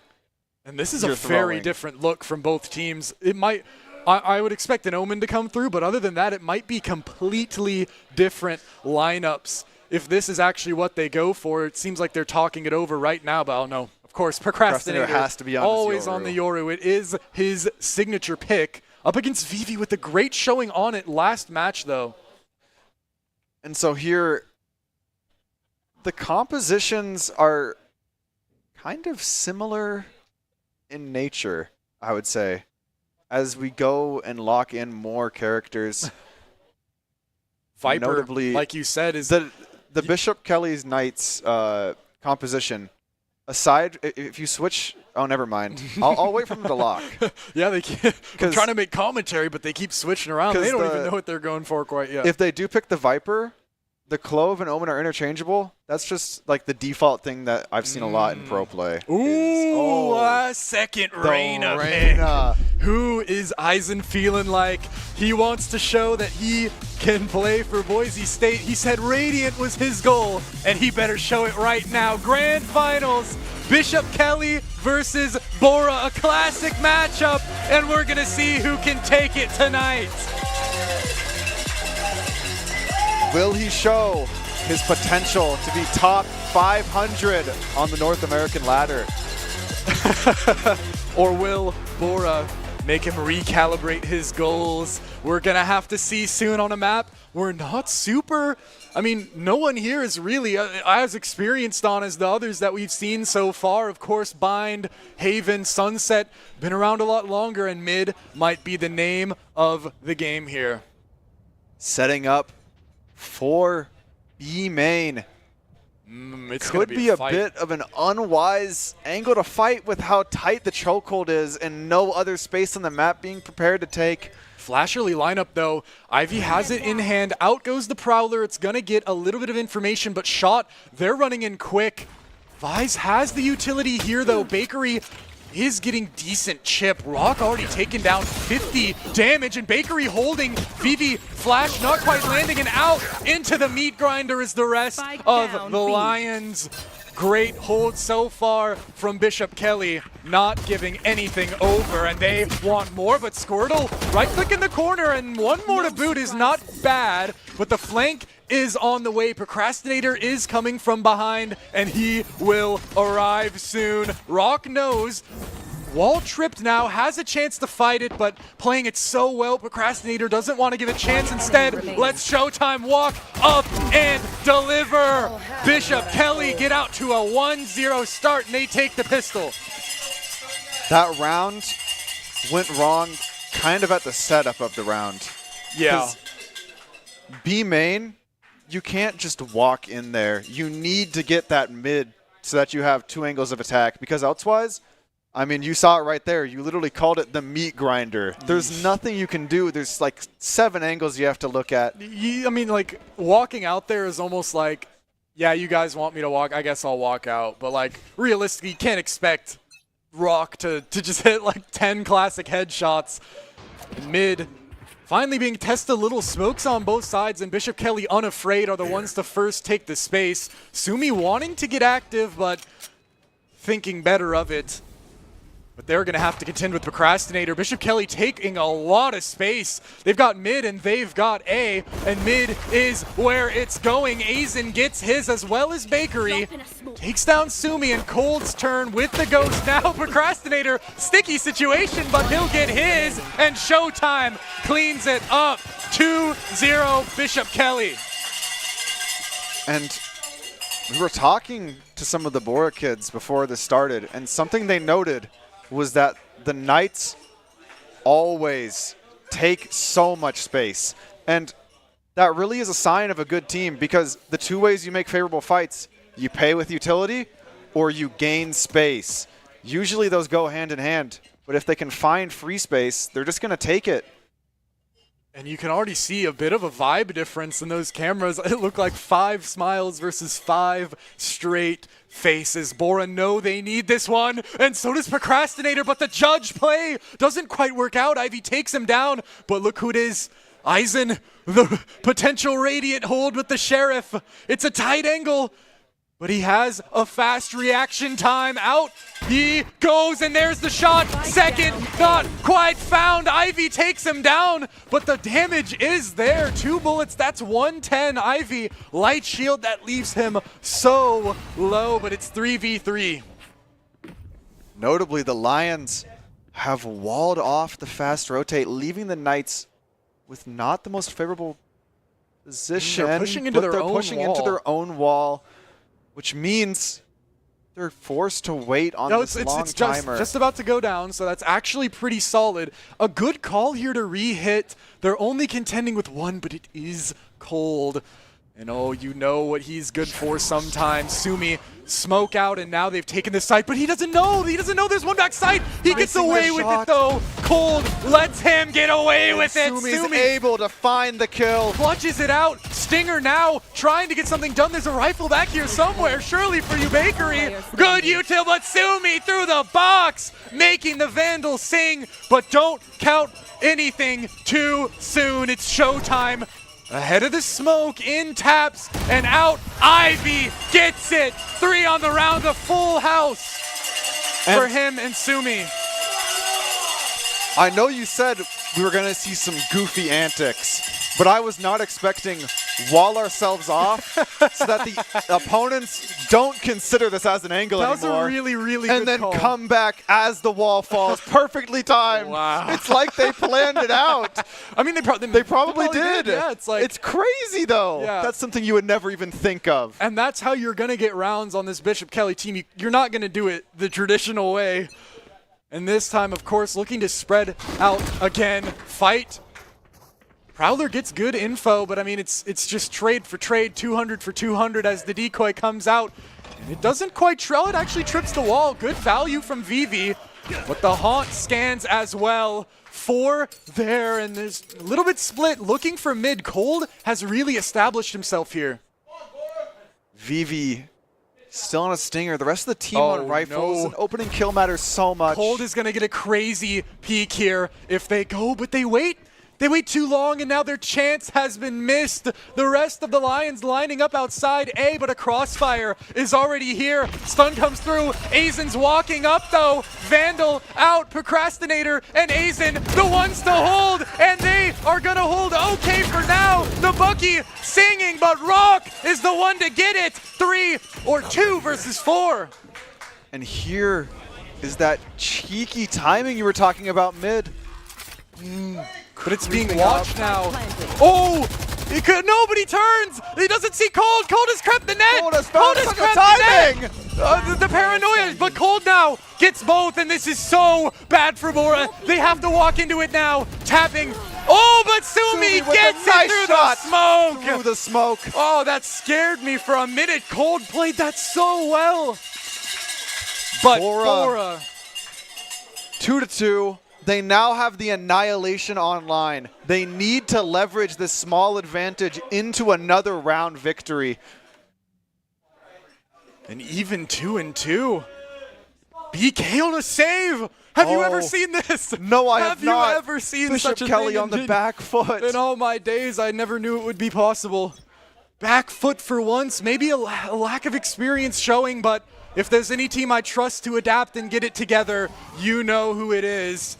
And this is a very different look from both teams. It might, I would expect an Omen to come through, but other than that, it might be completely different lineups. If this is actually what they go for, it seems like they're talking it over right now, but oh no. Of course, Procrastinator has to be on always on the Yoru. It is his signature pick. Up against Vivi with the great showing on it last match, though. And so here, the compositions are kind of similar in nature, I would say, as we go and lock in more characters. Viper, notably, like you said, is the Bishop Kelly's Knights composition. Aside, if you switch, oh, never mind. I'll wait for them to lock. Yeah, they keep, I'm trying to make commentary, but they keep switching around. They don't even know what they're going for quite yet. If they do pick the Viper, the Clove and Omen are interchangeable. That's just like the default thing that I've seen a lot in pro play. Ooh, second Reyna pick. Who is Eisen feeling like? He wants to show that he can play for Boise State. He said Radiant was his goal, and he better show it right now. Grand Finals, Bishop Kelly versus Bora, a classic matchup, and we're going to see who can take it tonight. Will he show his potential to be top 500 on the North American ladder? Or will Bora make him recalibrate his goals? We're going to have to see soon on a map. We're not super, I mean, no one here is really as experienced on as the others that we've seen so far. Of course, Bind, Haven, Sunset, been around a lot longer, and Mid might be the name of the game here. Setting up for B main. It's could be a bit of an unwise angle to fight with how tight the chokehold is and no other space on the map being prepared to take. Flasherly lineup though. Ivy has it in hand. Out goes the Prowler. It's going to get a little bit of information, but Shot, they're running in quick. Vise has the utility here though. Bakery is getting decent chip. Rock already taken down 50 damage, and Bakery holding. Vivi, Flash not quite landing, and out into the meat grinder is the rest of the Lions. Great hold so far from Bishop Kelly, not giving anything over, and they want more, but Squirtle right click in the corner, and one more to boot is not bad, but the flank is on the way. Procrastinator is coming from behind, and he will arrive soon. Rock knows. Wall tripped now, has a chance to fight it, but playing it so well, Procrastinator doesn't want to give a chance. Instead, let's Showtime walk up and deliver. Bishop Kelly get out to a 1-0 start, and they take the pistol. That round went wrong kind of at the setup of the round. Yeah. B main, you can't just walk in there. You need to get that mid so that you have two angles of attack, because elsewise, I mean, you saw it right there. You literally called it the meat grinder. There's nothing you can do. There's like 7 angles you have to look at. I mean, like, walking out there is almost like, yeah, you guys want me to walk, I guess I'll walk out. But, like, realistically, you can't expect Rock to just hit, like, 10 classic headshots. Mid finally being tested, little smokes on both sides, and Bishop Kelly unafraid are the ones to first take the space. Sumi wanting to get active, but thinking better of it. But they're going to have to contend with Procrastinator. Bishop Kelly taking a lot of space. They've got mid and they've got A, and mid is where it's going. Aizen gets his as well as Bakery. Takes down Sumi, and Cold's turn with the ghost. Now Procrastinator, sticky situation, but he'll get his, and Showtime cleans it up. 2-0 Bishop Kelly. And we were talking to some of the Bora kids before this started, and something they noted was that the Knights always take so much space. And that really is a sign of a good team, because the two ways you make favorable fights, you pay with utility or you gain space. Usually those go hand in hand, but if they can find free space, they're just going to take it. And you can already see a bit of a vibe difference in those cameras. It looked like 5 smiles versus 5 straight faces. Bora know they need this one, and so does Procrastinator, but the judge play doesn't quite work out. Ivy takes him down, but look who it is. Eisen, the potential radiant hold with the Sheriff. It's a tight angle, but he has a fast reaction time. Out he goes, and there's the shot. Second, not quite found. Ivy takes him down, but the damage is there. 2 bullets, that's 110. Ivy, light shield, that leaves him so low, but it's 3v3. Notably, the Lions have walled off the fast rotate, leaving the Knights with not the most favorable position. They're pushing into their own wall, which means they're forced to wait on this long timer. It's just about to go down, so that's actually pretty solid. A good call here to re-hit. They're only contending with 1, but it is cold. And oh, you know what he's good for sometimes. Sumi, smoke out, and now they've taken the site, but he doesn't know. He doesn't know there's one back site. He gets away with it, though. Cold lets him get away with it. Sumi's able to find the kill. Clutches it out. Stinger now trying to get something done. There's a rifle back here somewhere, surely for you, Bakery. Good util, but Sumi through the box, making the Vandal sing, but don't count anything too soon. It's showtime. Ahead of the smoke, in taps, and out. Ivy gets it. 3 on the round, a full house for him and Sumi. I know you said we were going to see some goofy antics, but I was not expecting wall ourselves off so that the opponents don't consider this as an angle anymore. That was a really, really good call. And then call. come back as the wall falls. Perfectly timed. Wow. It's like they planned it out. I mean, they probably did. Yeah, it's crazy, though. Yeah. That's something you would never even think of. And that's how you're going to get rounds on this Bishop Kelly team. You're not going to do it the traditional way. And this time, of course, looking to spread out again. Fight. Prowler gets good info, but I mean, it's just trade for trade, 200 for 200 as the decoy comes out. And it doesn't quite trail, it actually trips the wall. Good value from Vivi, but the haunt scans as well. 4 there, and there's a little bit split. Looking for mid. Cold has really established himself here. Vivi still on a stinger. The rest of the team on rifles. No. An opening kill matters so much. Cold is going to get a crazy peek here if they go, but they wait. They wait too long, and now their chance has been missed. The rest of the Lions lining up outside A, but a crossfire is already here. Stun comes through. Aizen's walking up, though. Vandal out. Procrastinator and Aizen, the ones to hold, and they are going to hold okay for now. The Bucky singing, but Rock is the one to get it. 3 or 2 versus 4. And here is that cheeky timing you were talking about mid. But it's being watched now. Oh! Nobody turns! He doesn't see Cold! Cold has crept the net! Cold has crept the net! The paranoia, but Cold now gets both, and this is so bad for Bora. They have to walk into it now. Tapping. Oh, but Sumi gets it through the smoke! Through the smoke. Oh, that scared me for a minute. Cold played that so well. But Bora. 2-2. They now have the Annihilation online. They need to leverage this small advantage into another round victory. And even 2-2. BK on a save! Have you ever seen this? No, I have not. Have you ever seen Bishop such a Kelly thing on the back foot. In all my days, I never knew it would be possible. Back foot for once, maybe a lack of experience showing, but if there's any team I trust to adapt and get it together, you know who it is.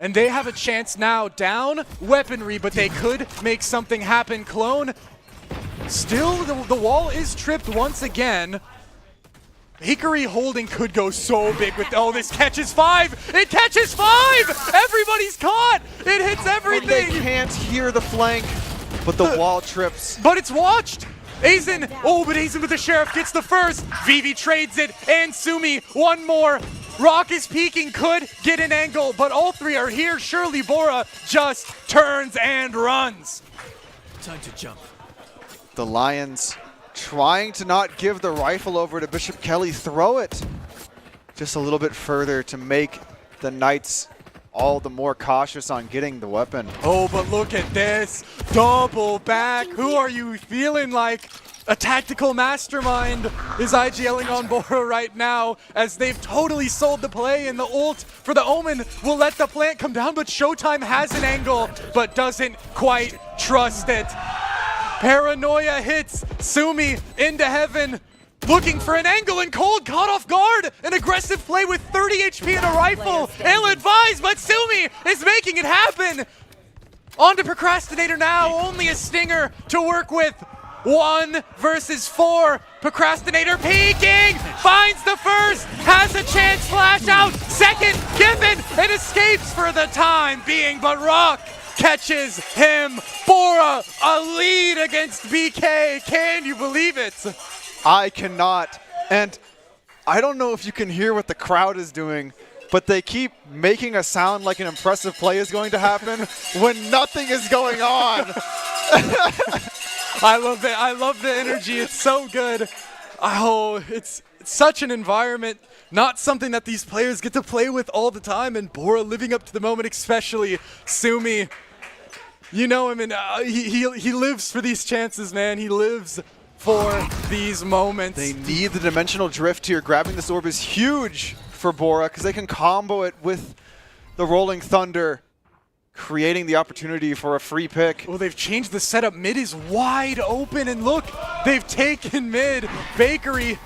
And they have a chance now, down weaponry, but they could make something happen. Clone, still the wall is tripped once again. Hickory holding could go so big with, oh, this catches 5. It catches 5. Everybody's caught. It hits everything. They can't hear the flank, but the wall trips. But it's watched. Aizen, oh, but Aizen with the Sheriff gets the first. Vivi trades it, and Sumi, one more. Rock is peeking, could get an angle, but all 3 are here. Surely Bora just turns and runs. Time to jump. The Lions trying to not give the rifle over to Bishop Kelly. Throw it just a little bit further to make the Knights all the more cautious on getting the weapon. Oh, but look at this. Double back. Who are you feeling like? A tactical mastermind is IGLing on Bora right now, as they've totally sold the play, and the ult for the Omen will let the plant come down, but Showtime has an angle, but doesn't quite trust it. Paranoia hits Sumi into heaven, looking for an angle, and Cold caught off guard. An aggressive play with 30 HP and a rifle. Ill-advised, but Sumi is making it happen. On to Procrastinator now, only a stinger to work with. 1 versus 4. Procrastinator peeking, finds the first, has a chance, flash out, second given, and escapes for the time being, but Rock catches him. Bora, a lead against BK. Can you believe it? I cannot. And I don't know if you can hear what the crowd is doing, but they keep making a sound like an impressive play is going to happen when nothing is going on. I love it. I love the energy. It's so good. Oh, it's such an environment. Not something that these players get to play with all the time, and Bora living up to the moment, especially Sumi. You know him, and he lives for these chances, man. He lives for these moments. They need the dimensional drift here. Grabbing this orb is huge for Bora because they can combo it with the Rolling Thunder, creating the opportunity for a free pick. Well, they've changed the setup. Mid is wide open, and look, they've taken mid. Bakery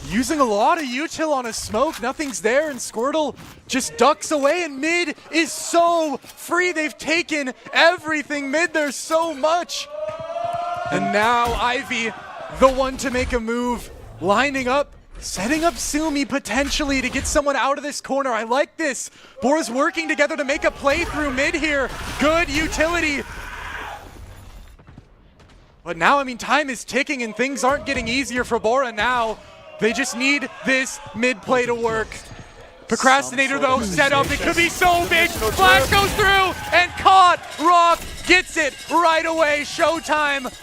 using a lot of util on a smoke. Nothing's there, and Squirtle just ducks away, and mid is so free. They've taken everything mid. There's so much. And now Ivy, the one to make a move, lining up, setting up Sumi potentially to get someone out of this corner. I like this. Bora's working together to make a play through mid here. Good utility. But now, I mean, time is ticking and things aren't getting easier for Bora now. They just need this mid play to work. Procrastinator though, set up. It could be so big. Flash goes through and caught. Rock gets it right away. Showtime.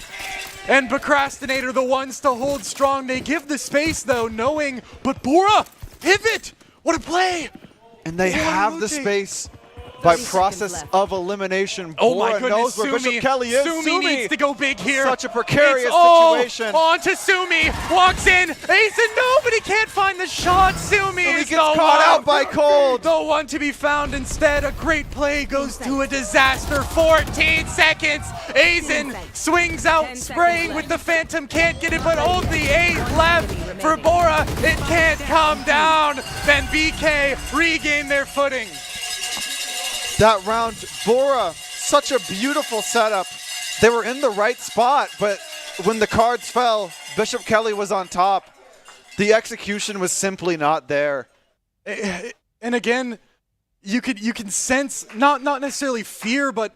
And Procrastinator, the ones to hold strong. They give the space though, knowing, but Bora, pivot! What a play! And they have the space by process of elimination. Oh my Bora goodness, knows where Sumi. Bishop Kelly is. Sumi needs to go big here. Such a precarious it's situation. On to Sumi, walks in. Ace, nobody can't find the shot. Sumi is He gets the caught one. out by Cold. The one to be found instead. A great play goes to a disaster. 14 seconds. Aizen swings out, spraying with the Phantom. Can't get it, but only 8 left for Bora. It can't come down. Then BK regain their footing. That round, Bora, such a beautiful setup. They were in the right spot, but when the cards fell, Bishop Kelly was on top. The execution was simply not there. And again, you can sense not necessarily fear, but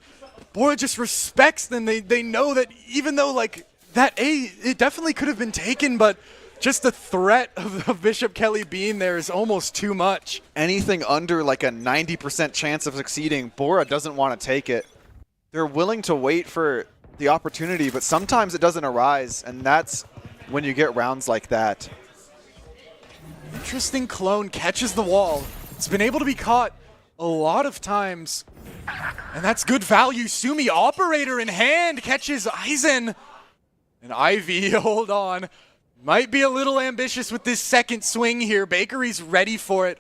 Bora just respects them. They know that even though like that it definitely could have been taken, but just the threat of Bishop Kelly being there is almost too much. Anything under like a 90% chance of succeeding, Bora doesn't want to take it. They're willing to wait for the opportunity, but sometimes it doesn't arise, and that's when you get rounds like that. Interesting clone catches the wall. It's been able to be caught a lot of times, and that's good value. Sumi, operator in hand, catches Aizen. And Ivy, hold on. Might be a little ambitious with this second swing here. Bakery's ready for it,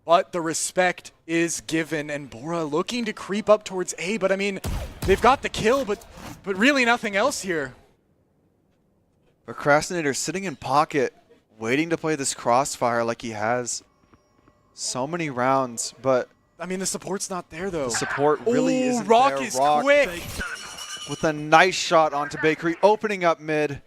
but the respect is given, and Bora looking to creep up towards A, but I mean, they've got the kill, but really nothing else here. Procrastinator sitting in pocket, waiting to play this crossfire like he has so many rounds, but I mean, the support's not there though. the support really isn't Rock there. is quick. With a nice shot onto Bakery, opening up mid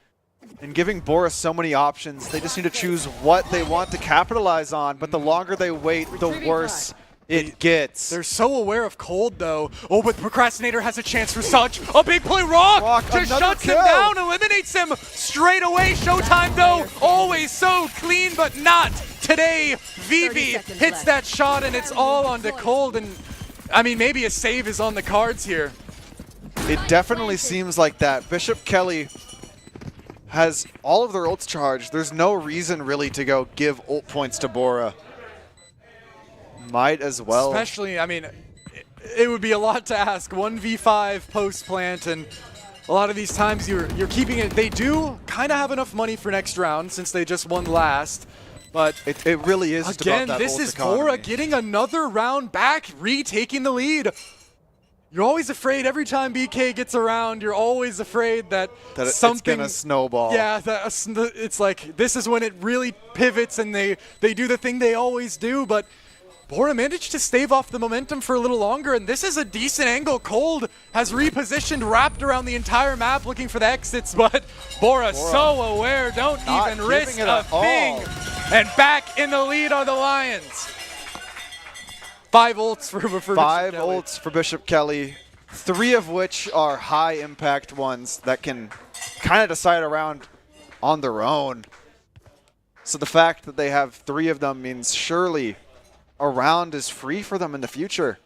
and giving Bora so many options. They just need to choose what they want to capitalize on, but the longer they wait, the worse it gets. They're so aware of Cold though. Oh, but Procrastinator has a chance for such a big play. Rock just shuts him down, eliminates him straight away. Showtime though, always so clean, but not today. Vivi hits that shot, and it's all onto Cold, and I mean, maybe a save is on the cards here. It definitely seems like that. Bishop Kelly has all of their ults charged. There's no reason really to go give ult points to Bora. Might as well. Especially, I mean, it would be a lot to ask. 1v5 post plant, and a lot of these times you're keeping it. They do kind of have enough money for next round since they just won last. But it really is again, about that this ult is economy. Bora getting another round back, retaking the lead. You're always afraid every time BK gets around. You're always afraid that something it's gonna snowball. Yeah, it's like this is when it really pivots and they do the thing they always do. But Bora managed to stave off the momentum for a little longer, and this is a decent angle. Cold has repositioned, wrapped around the entire map looking for the exits, but Bora so aware, don't Not even risk giving it a at all. thing. And back in the lead are the Lions. 5 ults for Bishop 5 Kelly. ults for Bishop Kelly, 3 of which are high impact ones that can kind of decide a round on their own. So the fact that they have 3 of them means surely a round is free for them in the future.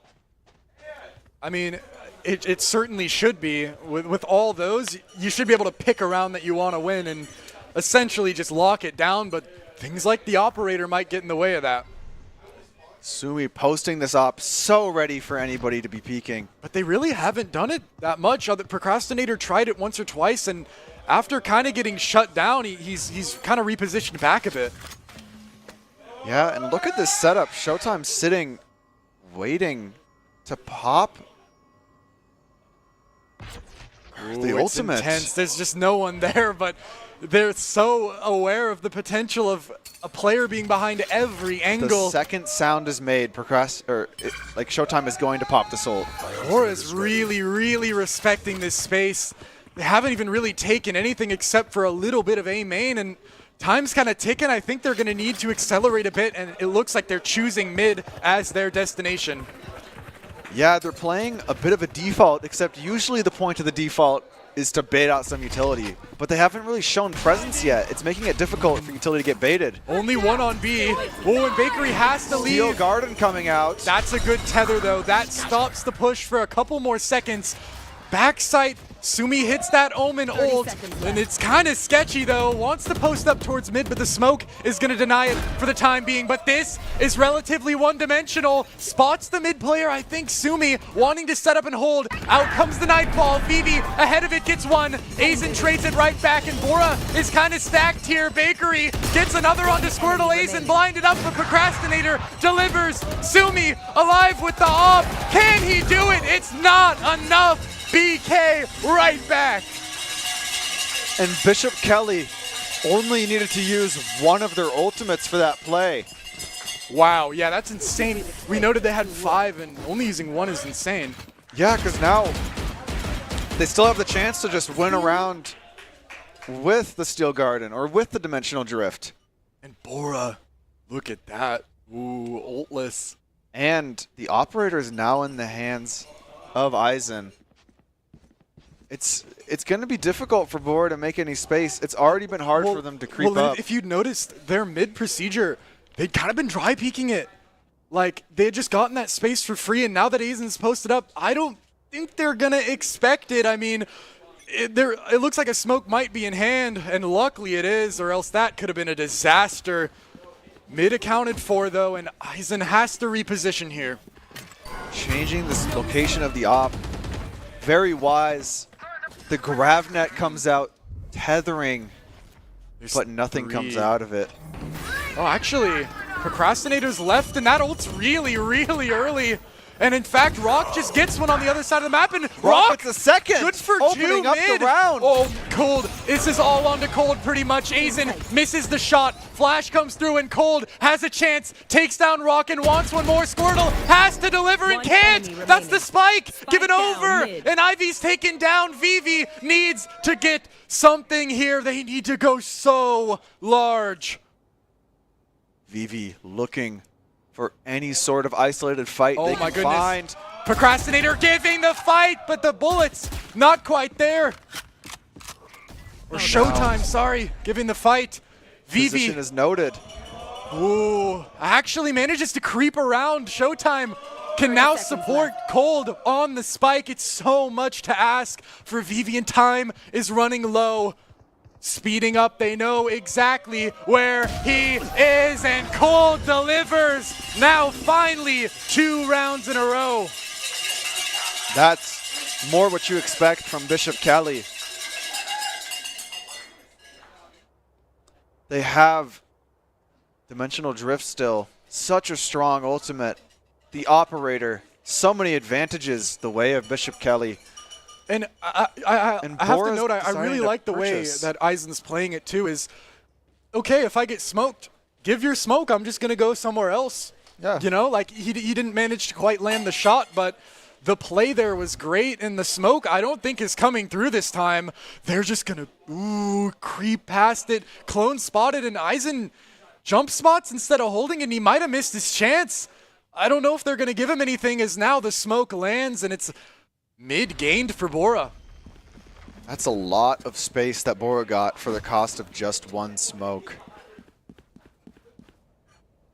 I mean, it certainly should be. With all those, you should be able to pick a round that you want to win and essentially just lock it down, but things like the operator might get in the way of that. Sumi posting this up, so ready for anybody to be peeking. But they really haven't done it that much. The Procrastinator tried it once or twice, and after kind of getting shut down, he's kind of repositioned back a bit. Yeah, and look at this setup. Showtime sitting, waiting to pop. Ooh, the it's ultimate. Intense. There's just no one there, but they're so aware of the potential of a player being behind every angle. The second sound is made, like Showtime is going to pop this ult. Bora is really, really respecting this space. They haven't even really taken anything except for a little bit of A main, and time's kind of ticking. I think they're going to need to accelerate a bit, and it looks like they're choosing mid as their destination. Yeah, they're playing a bit of a default, except usually the point of the default is to bait out some utility. But they haven't really shown presence yet. It's making it difficult for utility to get baited. Only 1 on B. Oh, and Bakery has to leave. Steel Garden coming out. That's a good tether, though. That stops the push for a couple more seconds. Backside, Sumi hits that Omen ult, and it's kind of sketchy, though. Wants to post up towards mid, but the smoke is going to deny it for the time being. But this is relatively one-dimensional. Spots the mid player, I think Sumi, wanting to set up and hold. Out comes the Nightfall. Vivi ahead of it gets one. Aizen trades it right back, and Bora is kind of stacked here. Bakery gets another onto Squirtle. Aizen blinded up, but Procrastinator delivers. Sumi alive with the op. Can he do it? It's not enough. BK right back. And Bishop Kelly only needed to use one of their ultimates for that play. Wow, yeah, that's insane. We noted they had 5, and only using 1 is insane. Yeah, because now they still have the chance to just win around with the Steel Garden or with the Dimensional Drift. And Bora, look at that. Ooh, ultless. And the operator is now in the hands of Aizen. It's going to be difficult for Bora to make any space. It's already been hard for them to creep up. If you'd noticed their mid procedure, they'd kind of been dry peeking it. Like, they had just gotten that space for free, and now that Aizen's posted up, I don't think they're going to expect it. I mean, it looks like a smoke might be in hand, and luckily it is, or else that could have been a disaster. Mid accounted for, though, and Aizen has to reposition here. Changing this location of the op. Very wise. The Gravnet comes out tethering, but nothing comes out of it. Oh, actually, Procrastinator's left, and that ult's really, really early. And in fact, Rock just gets one on the other side of the map, and Rock, gets a second, good for opening 2 up mid. the round. Oh, Cold. This is all on to Cold pretty much. Aizen misses the shot. Flash comes through, and Cold has a chance. Takes down Rock and wants one more. Squirtle has to deliver and can't. That's the spike. Give it over. And Ivy's taken down. Vivi needs to get something here. They need to go so large. Vivi looking for any sort of isolated fight they can find. Procrastinator giving the fight, but the bullets not quite there. Or Showtime, sorry, giving the fight. Vivi. Position is noted. Ooh, actually manages to creep around. Showtime can now support Cold on the spike. It's so much to ask for Vivi, and time is running low. speeding up. They know exactly where he is, and Cold delivers. Now finally 2 rounds in a row. That's more what you expect from Bishop Kelly. They have Dimensional Drift still. Such a strong ultimate. The Operator, so many advantages the way of Bishop Kelly. And I have to note, I really like the way that Eisen's playing it too. Is okay, if I get smoked, give your smoke. I'm just going to go somewhere else. Yeah. You know, like he didn't manage to quite land the shot, but the play there was great. And the smoke, I don't think is coming through this time. They're just going to creep past it. Clone spotted, and Eisen jump spots instead of holding, and he might have missed his chance. I don't know if they're going to give him anything, as now the smoke lands, and it's mid gained for Bora. That's a lot of space that Bora got for the cost of just 1 smoke.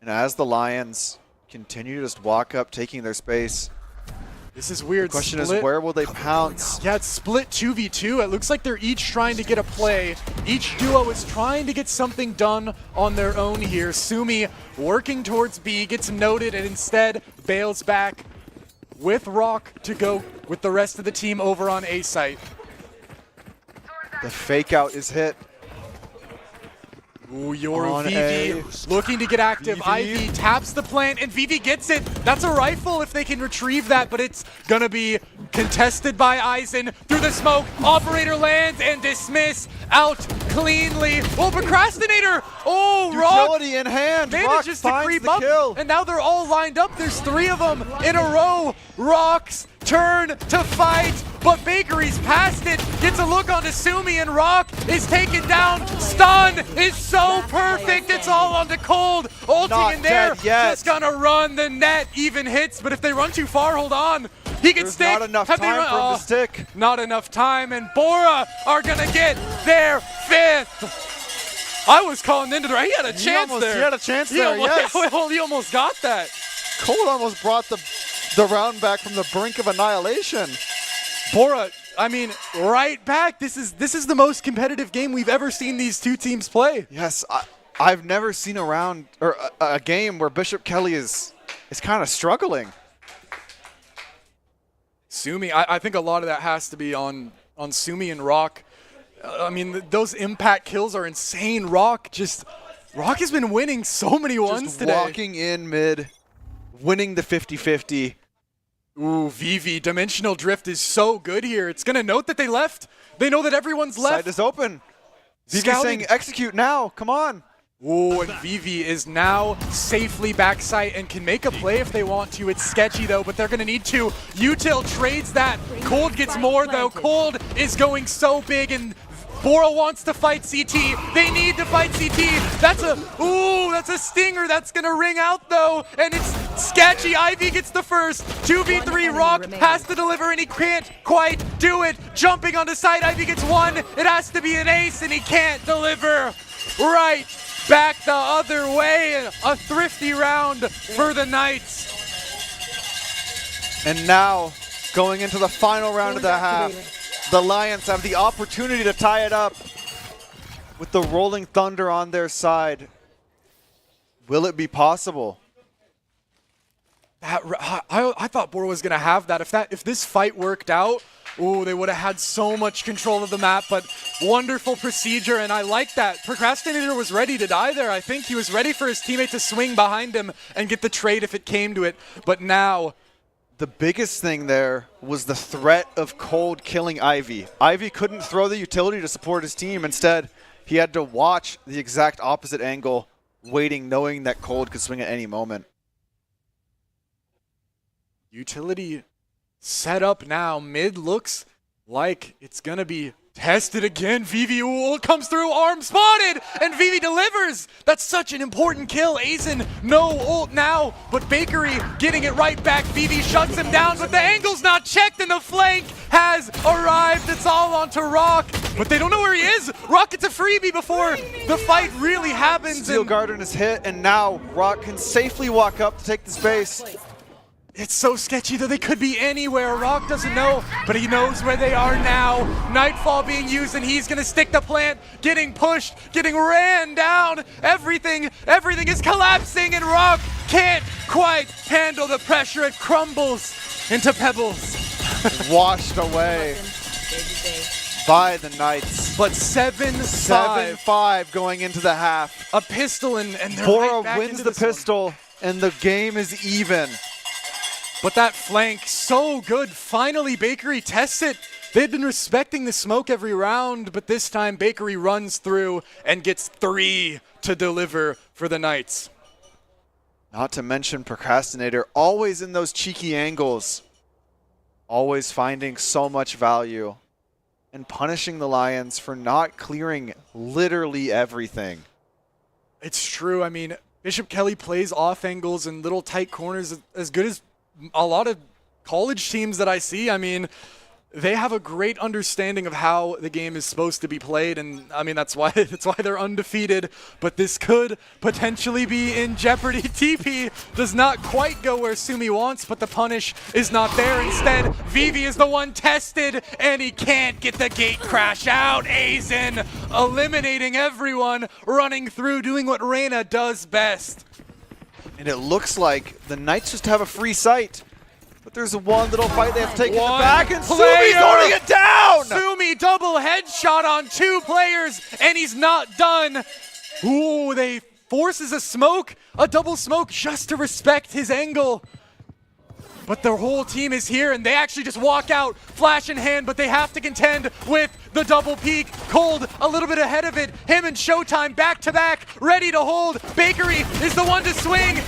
And as the Lions continue to just walk up, taking their space, this is weird. the question is, where will they pounce? Yeah, it's split 2v2. It looks like they're each trying to get a play. Each duo is trying to get something done on their own here. Sumi working towards B, gets noted, and instead bails back with Rock to go with the rest of the team over on A site. The fake out is hit. Ooh, Yoru VV looking to get active. Ivy taps the plant, and VV gets it. That's a rifle if they can retrieve that, but it's gonna be contested by Eisen through the smoke. Operator lands and dismiss out cleanly. Oh, Procrastinator! Oh, Utility Rock in hand. manages Rock to creep finds the up, kill. and now they're all lined up. There's 3 of them in a row. Rock's turn to fight, but Bakery's past it. Gets a look onto Sumi, and Rock is taken down. Stun is so perfect. It's all onto Cold. Ulting in there. Just gonna run the net. Even hits, but if they run too far, hold on. He can stick. Not enough time for him to stick. Not enough time, and Bora are gonna get their 5th. I was calling into the right. He had a chance there. He had a chance there, yes. He almost got that. Cold almost brought the round back from the brink of annihilation. Bora, I mean, right back. This is the most competitive game we've ever seen these 2 teams play. Yes, I've never seen a round or a game where Bishop Kelly is kind of struggling. Sumi, I think a lot of that has to be on Sumi and Rock. I mean, those impact kills are insane. Rock has been winning so many ones today. Walking in mid, winning the 50-50. Ooh, VV, Dimensional Drift is so good here. It's going to note that they left. They know that everyone's left. Side is open. VV saying, execute now, come on. Ooh, and VV is now safely backside and can make a play if they want to. It's sketchy though, but they're going to need to. Util trades that. Cold gets more though. Cold is going so big, and Bora wants to fight CT. They need to fight CT. That's a stinger. That's going to ring out though, and it's sketchy. Ivy gets the first. 2v3. Rock has to deliver, and he can't quite do it. Jumping onto side, Ivy gets 1. It has to be an ace, and he can't deliver. Right back the other way. A thrifty round for the Knights. And now, going into the final round of the half, the Lions have the opportunity to tie it up with the Rolling Thunder on their side. Will it be possible? I thought Bora was going to have that. If this fight worked out, ooh, they would have had so much control of the map, but wonderful procedure, and I like that. Procrastinator was ready to die there. I think he was ready for his teammate to swing behind him and get the trade if it came to it, but now the biggest thing there was the threat of Cold killing Ivy. Ivy couldn't throw the utility to support his team. Instead, he had to watch the exact opposite angle, waiting, knowing that Cold could swing at any moment. Utility set up now. Mid looks like it's going to be tested again. Vivi ult comes through, arm spotted, and Vivi delivers. That's such an important kill. Aizen, no ult now, but Bakery getting it right back. Vivi shuts him down, but the angle's not checked, and the flank has arrived. It's all onto Rock, but they don't know where he is. Rock gets a freebie before the fight really happens. Steel Garden is hit, and now Rock can safely walk up to take the space. It's so sketchy that they could be anywhere. Rock doesn't know, but he knows where they are now. Nightfall being used, and he's gonna stick the plant, getting pushed, getting ran down. Everything is collapsing, and Rock can't quite handle the pressure. It crumbles into pebbles. Washed away by the Knights. But 7-5. 7-5 going into the half. A pistol, and they're Bora right back wins into the this one. pistol, and the game is even. But that flank, so good. Finally, Bakery tests it. They've been respecting the smoke every round, but this time Bakery runs through and gets 3 to deliver for the Knights. Not to mention Procrastinator, always in those cheeky angles. Always finding so much value. And punishing the Lions for not clearing literally everything. It's true. I mean, Bishop Kelly plays off angles and little tight corners as good as a lot of college teams that I see. I mean, they have a great understanding of how the game is supposed to be played, and I mean that's why they're undefeated. But this could potentially be in jeopardy. TP does not quite go where Sumi wants, but the punish is not there. Instead, Vivi is the one tested, and he can't get the gate crash out. Aizen eliminating everyone, running through, doing what Reyna does best. And it looks like the Knights just have a free sight. But there's one little fight they have to take in the back, and Sumi's holding it down! Sumi double headshot on 2 players, and he's not done. Ooh, they forces a double smoke just to respect his angle. But their whole team is here, and they actually just walk out, flash in hand, but they have to contend with the double peek. Cold a little bit ahead of it. Him and Showtime back to back, ready to hold. Bakery is the one to swing.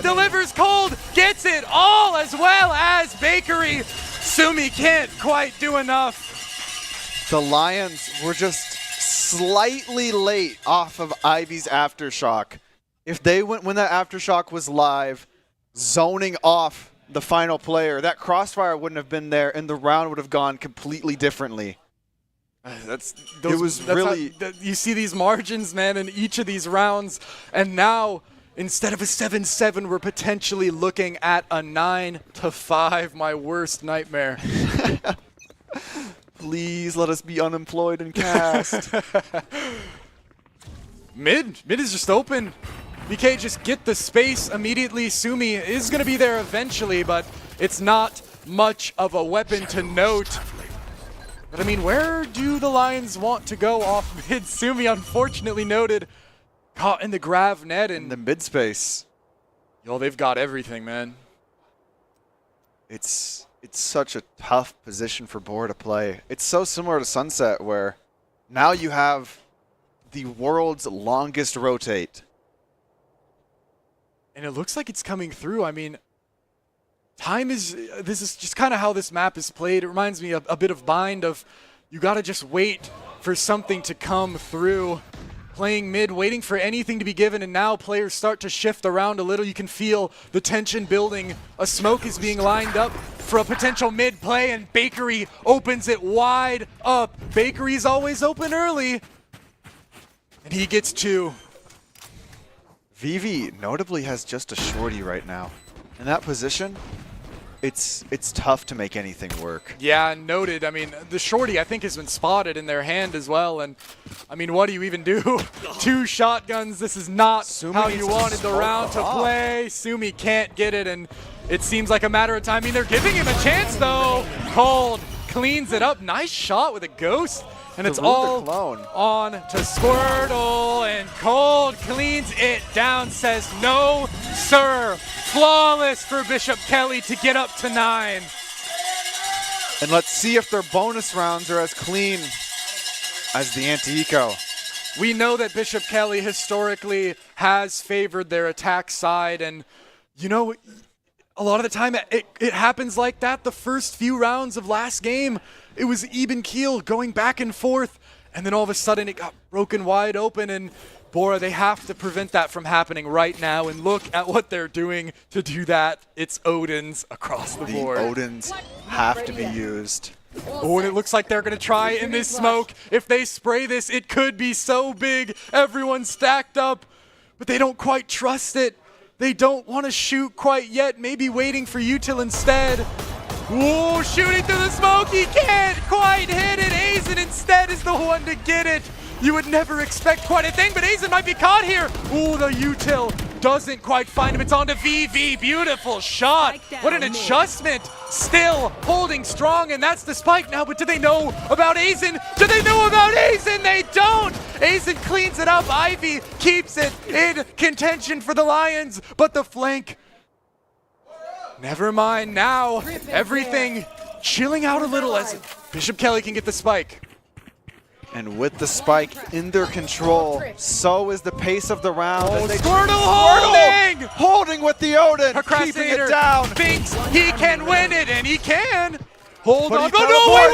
Delivers Cold, gets it all as well as Bakery. Sumi can't quite do enough. The Lions were just slightly late off of Ivy's Aftershock. If they went when that Aftershock was live, zoning off the final player, that crossfire wouldn't have been there, and the round would have gone completely differently. You see these margins, man, in each of these rounds, and now instead of a 7-7, we're potentially looking at a 9-5. My worst nightmare. Please let us be unemployed and cast. Mid is just open. BK just get the space immediately. Sumi is going to be there eventually, but it's not much of a weapon to note. But I mean, where do the Lions want to go off mid? Sumi, unfortunately noted, caught in the grav net and in the mid space. Yo, they've got everything, man. It's such a tough position for Bora to play. It's so similar to Sunset, where now you have the world's longest rotate. And it looks like it's coming through. I mean, this is just kind of how this map is played. It reminds me a bit of Bind of you got to just wait for something to come through. Playing mid, waiting for anything to be given, and now players start to shift around a little. You can feel the tension building. A smoke is being lined up for a potential mid play, and Bakery opens it wide up. Bakery's always open early, and he gets 2. Vivi notably has just a shorty right now. In that position, it's tough to make anything work. Yeah, noted. I mean, the shorty, I think, has been spotted in their hand as well. And, I mean, what do you even do? 2 shotguns. This is not how you wanted the round to play. Sumi can't get it, and it seems like a matter of time. I mean, they're giving him a chance, though. Cold cleans it up. Nice shot with a ghost. And it's all on to Squirtle, and Cold cleans it down, says no, sir. Flawless for Bishop Kelly to get up to 9. And let's see if their bonus rounds are as clean as the anti-eco. We know that Bishop Kelly historically has favored their attack side, and you know, a lot of the time it happens like that. The first few rounds of last game, it was even keel going back and forth, and then all of a sudden it got broken wide open, and Bora, they have to prevent that from happening right now, and look at what they're doing to do that. It's Odins across the board. The Odins have to be used. Oh, and it looks like they're going to try in this smoke. If they spray this, it could be so big. Everyone's stacked up, but they don't quite trust it. They don't want to shoot quite yet, maybe waiting for Util instead. Ooh, shooting through the smoke, he can't quite hit it. Aizen instead is the one to get it. You would never expect quite a thing, but Aizen might be caught here. Ooh, the Util doesn't quite find him. It's on to VV, beautiful shot. What an adjustment. Still holding strong, and that's the spike now, but do they know about Aizen? Do they know about Aizen? They don't. Aizen cleans it up. Ivy keeps it in contention for the Lions, but the flank, never mind now. Everything chilling out a little as Bishop Kelly can get the spike. And with the spike in their control, so is the pace of the round. Oh, as Squirtle holding with the Odin, keeping Procrastinator it down. thinks he can win it, and he can. Hold But on. he No, no, teleports. wait,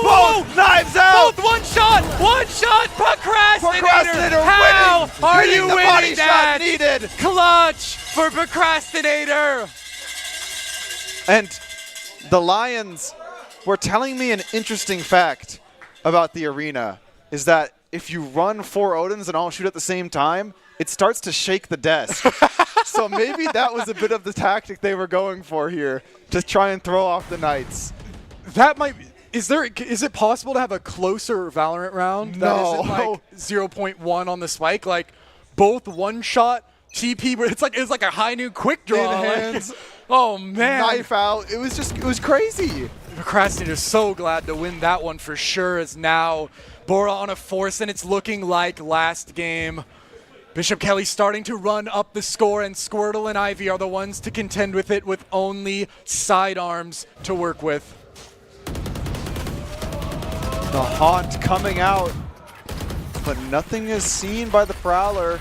whoa. Both knives out. Both one shot, Procrastinator. Procrastinator How winning. are Hitting you the winning body that? shot needed. Clutch for Procrastinator. And the Lions were telling me an interesting fact about the arena, is that if you run 4 Odins and all shoot at the same time, it starts to shake the desk. So maybe that was a bit of the tactic they were going for here, to try and throw off the Knights. That might be. Is it possible to have a closer Valorant round that No. isn't like 0.1 on the spike? Like both one shot TP, where it's like a high noon quick draw. In hands. Oh man. Knife out. It was crazy. Procrastinator's so glad to win that one for sure, as now Bora on a force, and it's looking like last game. Bishop Kelly starting to run up the score, and Squirtle and Ivy are the ones to contend with it with only sidearms to work with. The Haunt coming out, but nothing is seen by the Prowler.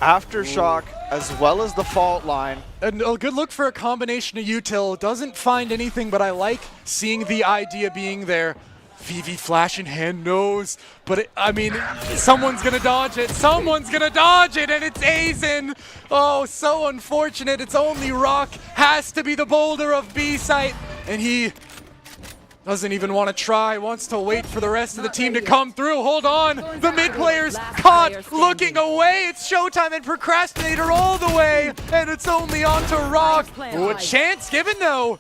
Aftershock, as well as the fault line. And a good look for a combination of Util. Doesn't find anything, but I like seeing the idea being there. VV flash in hand, knows, but someone's gonna dodge it. Someone's gonna dodge it, and it's Aizen. Oh, so unfortunate. It's only Rock has to be the boulder of B site, and he doesn't even want to try, wants to wait for the rest of the team to come through. Hold on, the mid player's caught, looking away. It's showtime, and Procrastinator all the way, and it's only on to Rock. Ooh, a chance given though.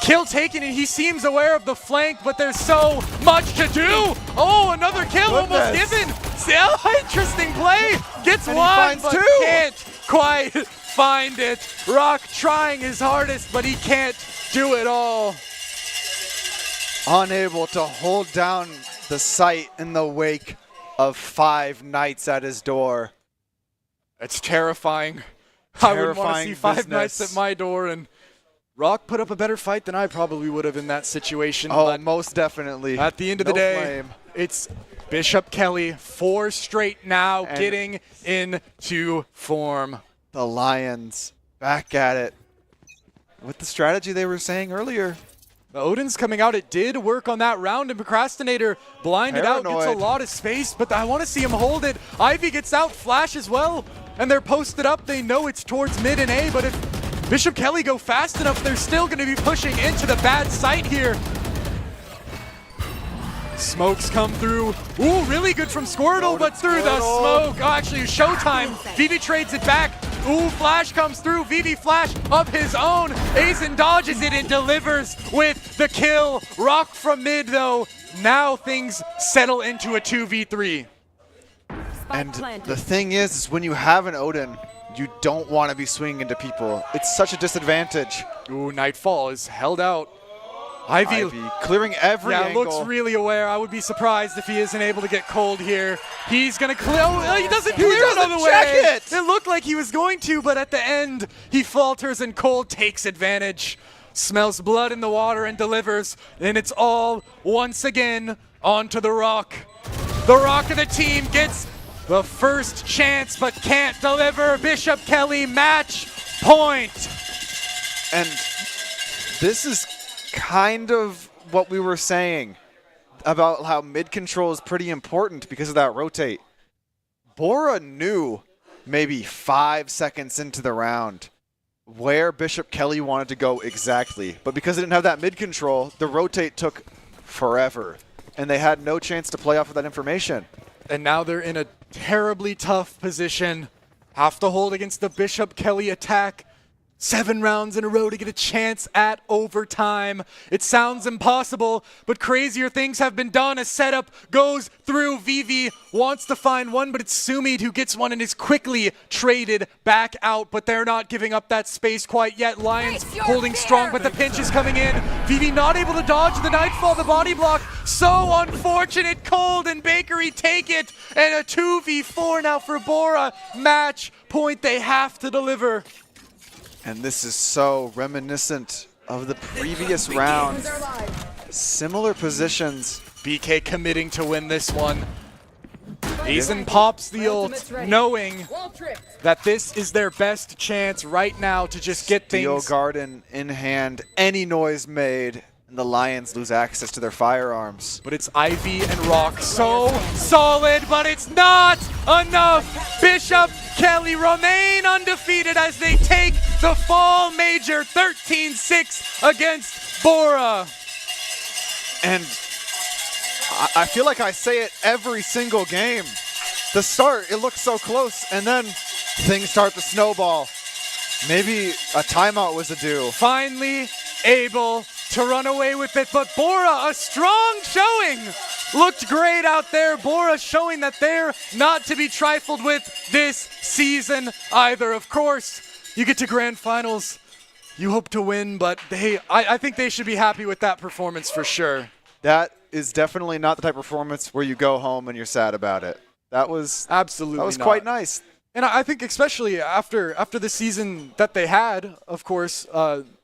Kill taken, and he seems aware of the flank, but there's so much to do. Oh, another kill almost given. Still, interesting play. Gets And one, he finds but 2. can't quite find it. Rock trying his hardest, but he can't do it all. Unable to hold down the site in the wake of 5 Knights at his door. It's terrifying. I wouldn't want to see 5 Knights at my door, and Rock put up a better fight than I probably would have in that situation. Oh, but most definitely. at the end of the day, it's Bishop Kelly, 4 straight now, And getting into form. the Lions back at it with the strategy they were saying earlier. The Odin's coming out. It did work on that round, and Procrastinator blinded out, gets a lot of space, but I want to see him hold it. Ivy gets out, Flash as well, and they're posted up. They know it's towards mid and A, but if Bishop Kelly go fast enough, they're still going to be pushing into the bad site here. Smokes come through. Ooh, really good from Squirtle, but through the smoke. Oh, actually, showtime. VV trades it back. Ooh, Flash comes through. VV Flash of his own. Aizen dodges it and delivers with the kill. Rock from mid, though. Now things settle into a 2v3. And the thing is when you have an Odin, you don't want to be swinging into people. It's such a disadvantage. Ooh, Nightfall is held out. Ivy clearing every angle. Looks really aware. I would be surprised if he isn't able to get cold here. He's going to clear. Oh, he doesn't clear it on the way. It looked like he was going to, but at the end, he falters and Cold takes advantage. Smells blood in the water and delivers. And it's all, once again, onto the Rock. The Rock of the team gets the first chance, but can't deliver. Bishop Kelly, match point. And this is kind of what we were saying about how mid control is pretty important because of that rotate. Bora knew maybe 5 seconds into the round where Bishop Kelly wanted to go exactly, but because they didn't have that mid control, the rotate took forever, and they had no chance to play off of that information. And now they're in a terribly tough position. have to hold against the Bishop Kelly attack 7 rounds in a row to get a chance at overtime. It sounds impossible, but crazier things have been done. A setup goes through. Vivi wants to find one, but it's Sumid who gets one and is quickly traded back out, but they're not giving up that space quite yet. Lions holding strong, but the pinch is coming in. Vivi not able to dodge the Nightfall, the body block. So unfortunate. Cold and Bakery take it, and a 2v4 now for Bora. Match point they have to deliver. And this is so reminiscent of the previous round. Similar positions. BK committing to win this one. Aizen pops the ult, knowing that this is their best chance right now to just get Steel things. Garden in hand, any noise made, and the Lions lose access to their firearms. But it's Ivy and Rock, so solid, but it's not enough. Bishop Kelly remain undefeated as they take the fall major 13-6 against Bora. And I feel like I say it every single game. The start, it looks so close, and then things start to snowball. Maybe a timeout was due. Finally able to run away with it, but Bora, a strong showing. Looked great out there. Bora showing that they're not to be trifled with this season either. Of course, you get to grand finals, you hope to win, but I think they should be happy with that performance for sure. That is definitely not the type of performance where you go home and you're sad about it. That was absolutely that was not. quite nice. And I think especially after the season that they had, of course,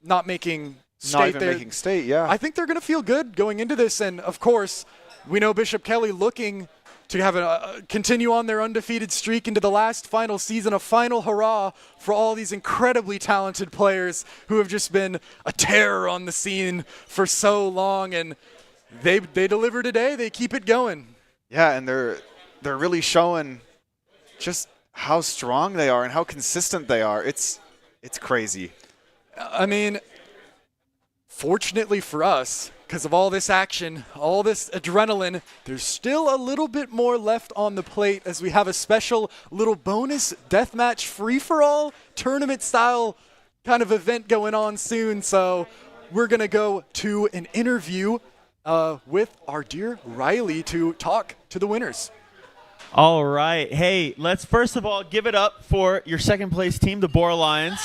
not making state Not even there, making state, yeah. I think they're going to feel good going into this. And of course, we know Bishop Kelly looking to have continue on their undefeated streak into the last final season, a final hurrah for all these incredibly talented players who have just been a terror on the scene for so long. And they deliver today. They keep it going. Yeah, and they're really showing just how strong they are and how consistent they are. It's crazy. I mean, fortunately for us, because of all this action, all this adrenaline, there's still a little bit more left on the plate as we have a special little bonus deathmatch free-for-all tournament-style kind of event going on soon. So we're going to go to an interview with our dear Riley to talk to the winners. All right. Hey, let's first of all give it up for your second place team, the Bora Lions.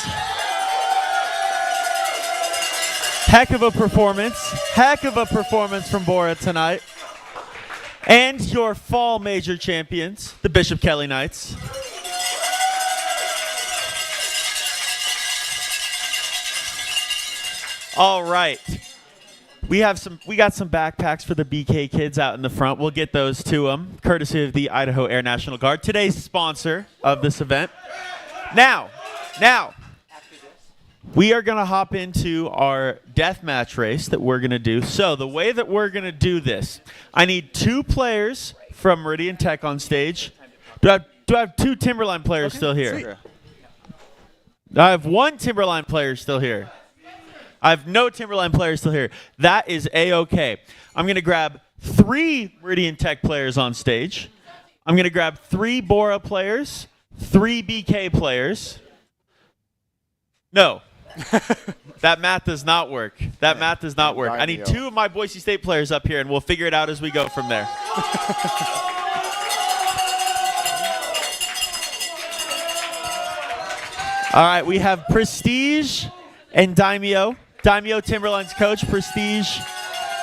Heck of a performance. Heck of a performance from Bora tonight. And your fall major champions, the Bishop Kelly Knights. All right. We got some backpacks for the BK kids out in the front. We'll get those to them, courtesy of the Idaho Air National Guard, today's sponsor of this event. Now, we are going to hop into our deathmatch race that we're going to do. So the way that we're going to do this, I need 2 players from Meridian Tech on stage. Do I have 2 Timberline players still here? Sweet. I have 1 Timberline player still here. I have no Timberline players still here. That is A-OK. I'm going to grab 3 Meridian Tech players on stage. I'm going to grab 3 Bora players, 3 BK players. No. That math does not work. That math does not work. I need 2 of my Boise State players up here, and we'll figure it out as we go from there. All right, we have Prestige and Daimyo. Daimyo, Timberline's coach, Prestige.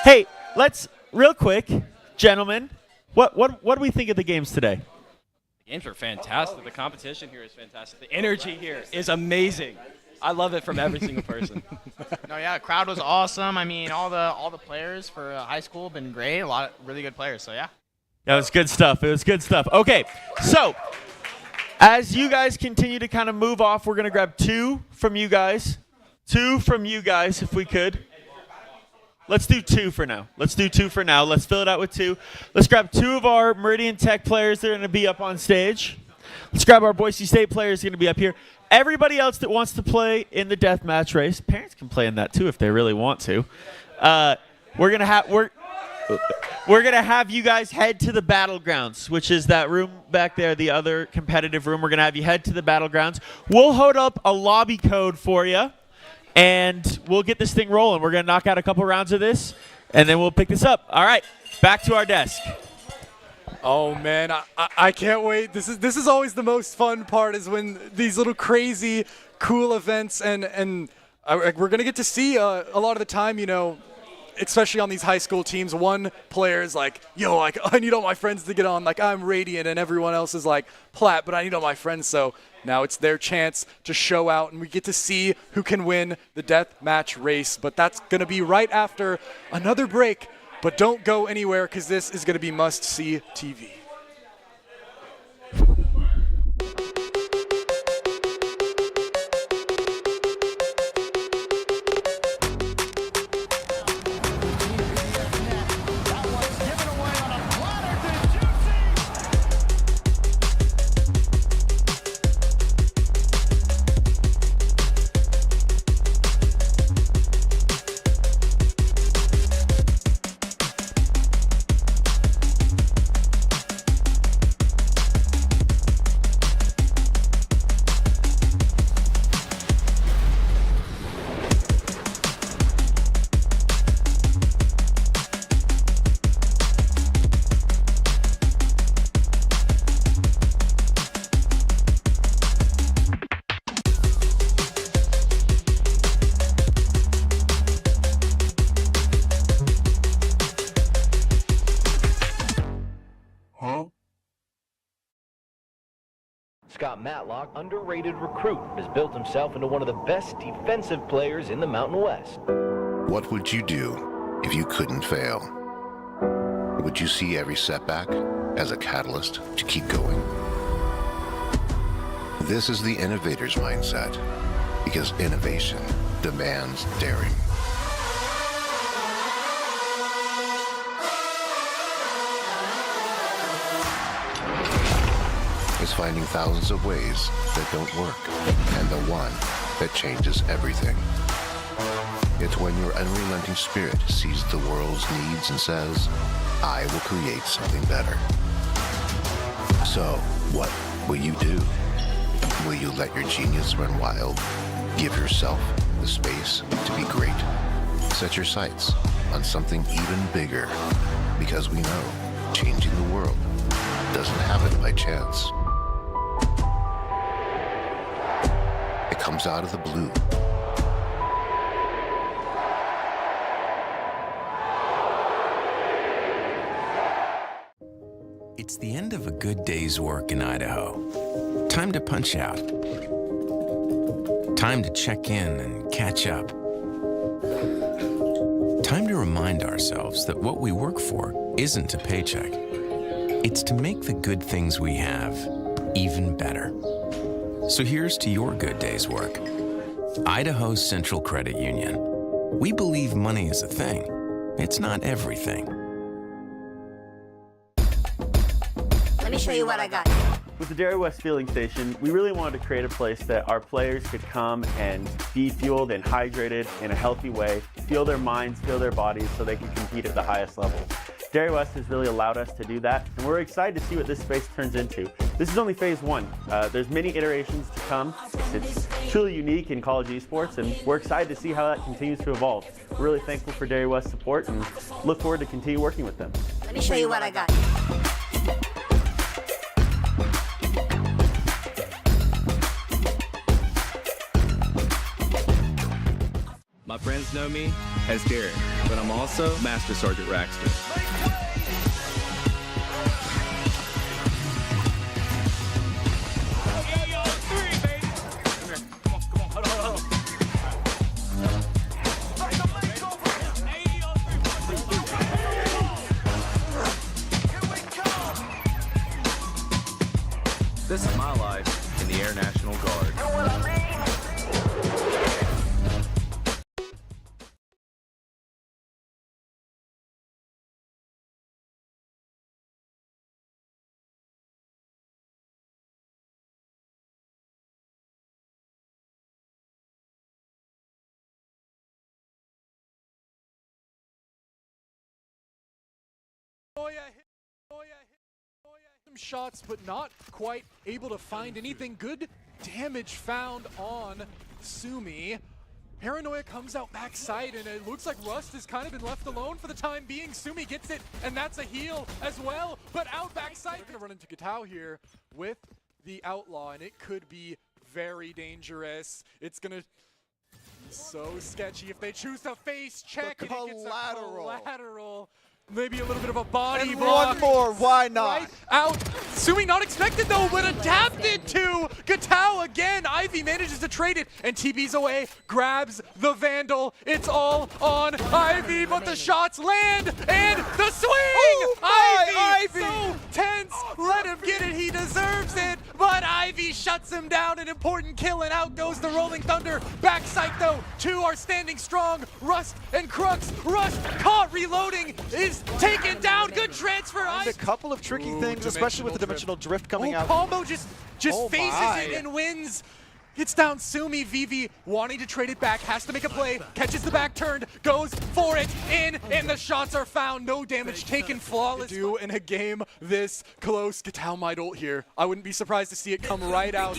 Hey, let's, real quick, gentlemen, what do we think of the games today? The games are fantastic. The competition here is fantastic. The energy here is amazing. I love it from every single person. No, yeah, crowd was awesome. I mean, all the players for high school have been great. A lot of really good players, so yeah. That was good stuff. It was good stuff. Okay, so as you guys continue to kind of move off, we're going to grab 2 from you guys. 2 from you guys, if we could. Let's do 2 for now. Let's fill it out with 2. Let's grab 2 of our Meridian Tech players that are going to be up on stage. Let's grab our Boise State players going to be up here. Everybody else that wants to play in the deathmatch race, parents can play in that too if they really want to. we're going to have you guys head to the battlegrounds, which is that room back there, the other competitive room. We're going to have you head to the battlegrounds. We'll hold up a lobby code for you, and we'll get this thing rolling. We're going to knock out a couple rounds of this, and then we'll pick this up. All right, back to our desk. Oh man, I can't wait. This is always the most fun part, is when these little crazy, cool events, and we're gonna get to see a lot of the time, you know, especially on these high school teams, one player is like, yo, like, I need all my friends to get on. Like, I'm Radiant, and everyone else is like, Plat, but I need all my friends. So now it's their chance to show out, and we get to see who can win the death match race. But that's going to be right after another break. But don't go anywhere, because this is going to be must-see TV. Scott Matlock, underrated recruit, has built himself into one of the best defensive players in the Mountain West. What would you do if you couldn't fail? Would you see every setback as a catalyst to keep going? This is the innovator's mindset, because innovation demands daring. Is finding thousands of ways that don't work, and the one that changes everything. It's when your unrelenting spirit sees the world's needs and says, I will create something better. So, what will you do? Will you let your genius run wild? Give yourself the space to be great? Set your sights on something even bigger, because we know changing the world doesn't happen by chance. It comes out of the blue. It's the end of a good day's work in Idaho. Time to punch out. Time to check in and catch up. Time to remind ourselves that what we work for isn't a paycheck. It's to make the good things we have even better. So here's to your good day's work. Idaho Central Credit Union. We believe money is a thing. It's not everything. Let me show you what I got. With the Dairy West Fueling Station, we really wanted to create a place that our players could come and be fueled and hydrated in a healthy way, fuel their minds, fuel their bodies, so they can compete at the highest level. Dairy West has really allowed us to do that, and we're excited to see what this space turns into. This is only phase one. There's many iterations to come. It's truly unique in college esports, and we're excited to see how that continues to evolve. We're really thankful for Dairy West's support and look forward to continue working with them. Let me show you what I got. My friends know me as Derek, but I'm also Master Sergeant Raxter. This is my life in the Air National Guard. Some shots, but not quite able to find anything. Good damage found on Sumi. Paranoia comes out backside, and it looks like Rust has kind of been left alone for the time being. Sumi gets it, and that's a heal as well, but out backside. We're gonna run into Katao here with the Outlaw, and it could be very dangerous. It's gonna be so sketchy if they choose to face check, and it gets a collateral. Maybe a little bit of a body And block. one more, why not? Right out. Sumi not expected though, but adapted to Katao again. Ivy manages to trade it, and TB's away, grabs the Vandal. It's all on Ivy, but the shots land, and the swing! Ivy! So tense, let him get it, he deserves it, but Ivy shuts him down. An important kill, and out goes the Rolling Thunder. Backside though, two are standing strong, Rust and Crux. Rust caught reloading, is taken down. Good transfer. And a couple of tricky things, especially with the dimensional drift coming out. Combo just phases it and wins. Hits down Sumi. Vivi wanting to trade it back, has to make a play, catches the back turned, goes for it, and the shots are found. No damage taken, flawless. In a game this close, Katao might ult here. I wouldn't be surprised to see it come right out.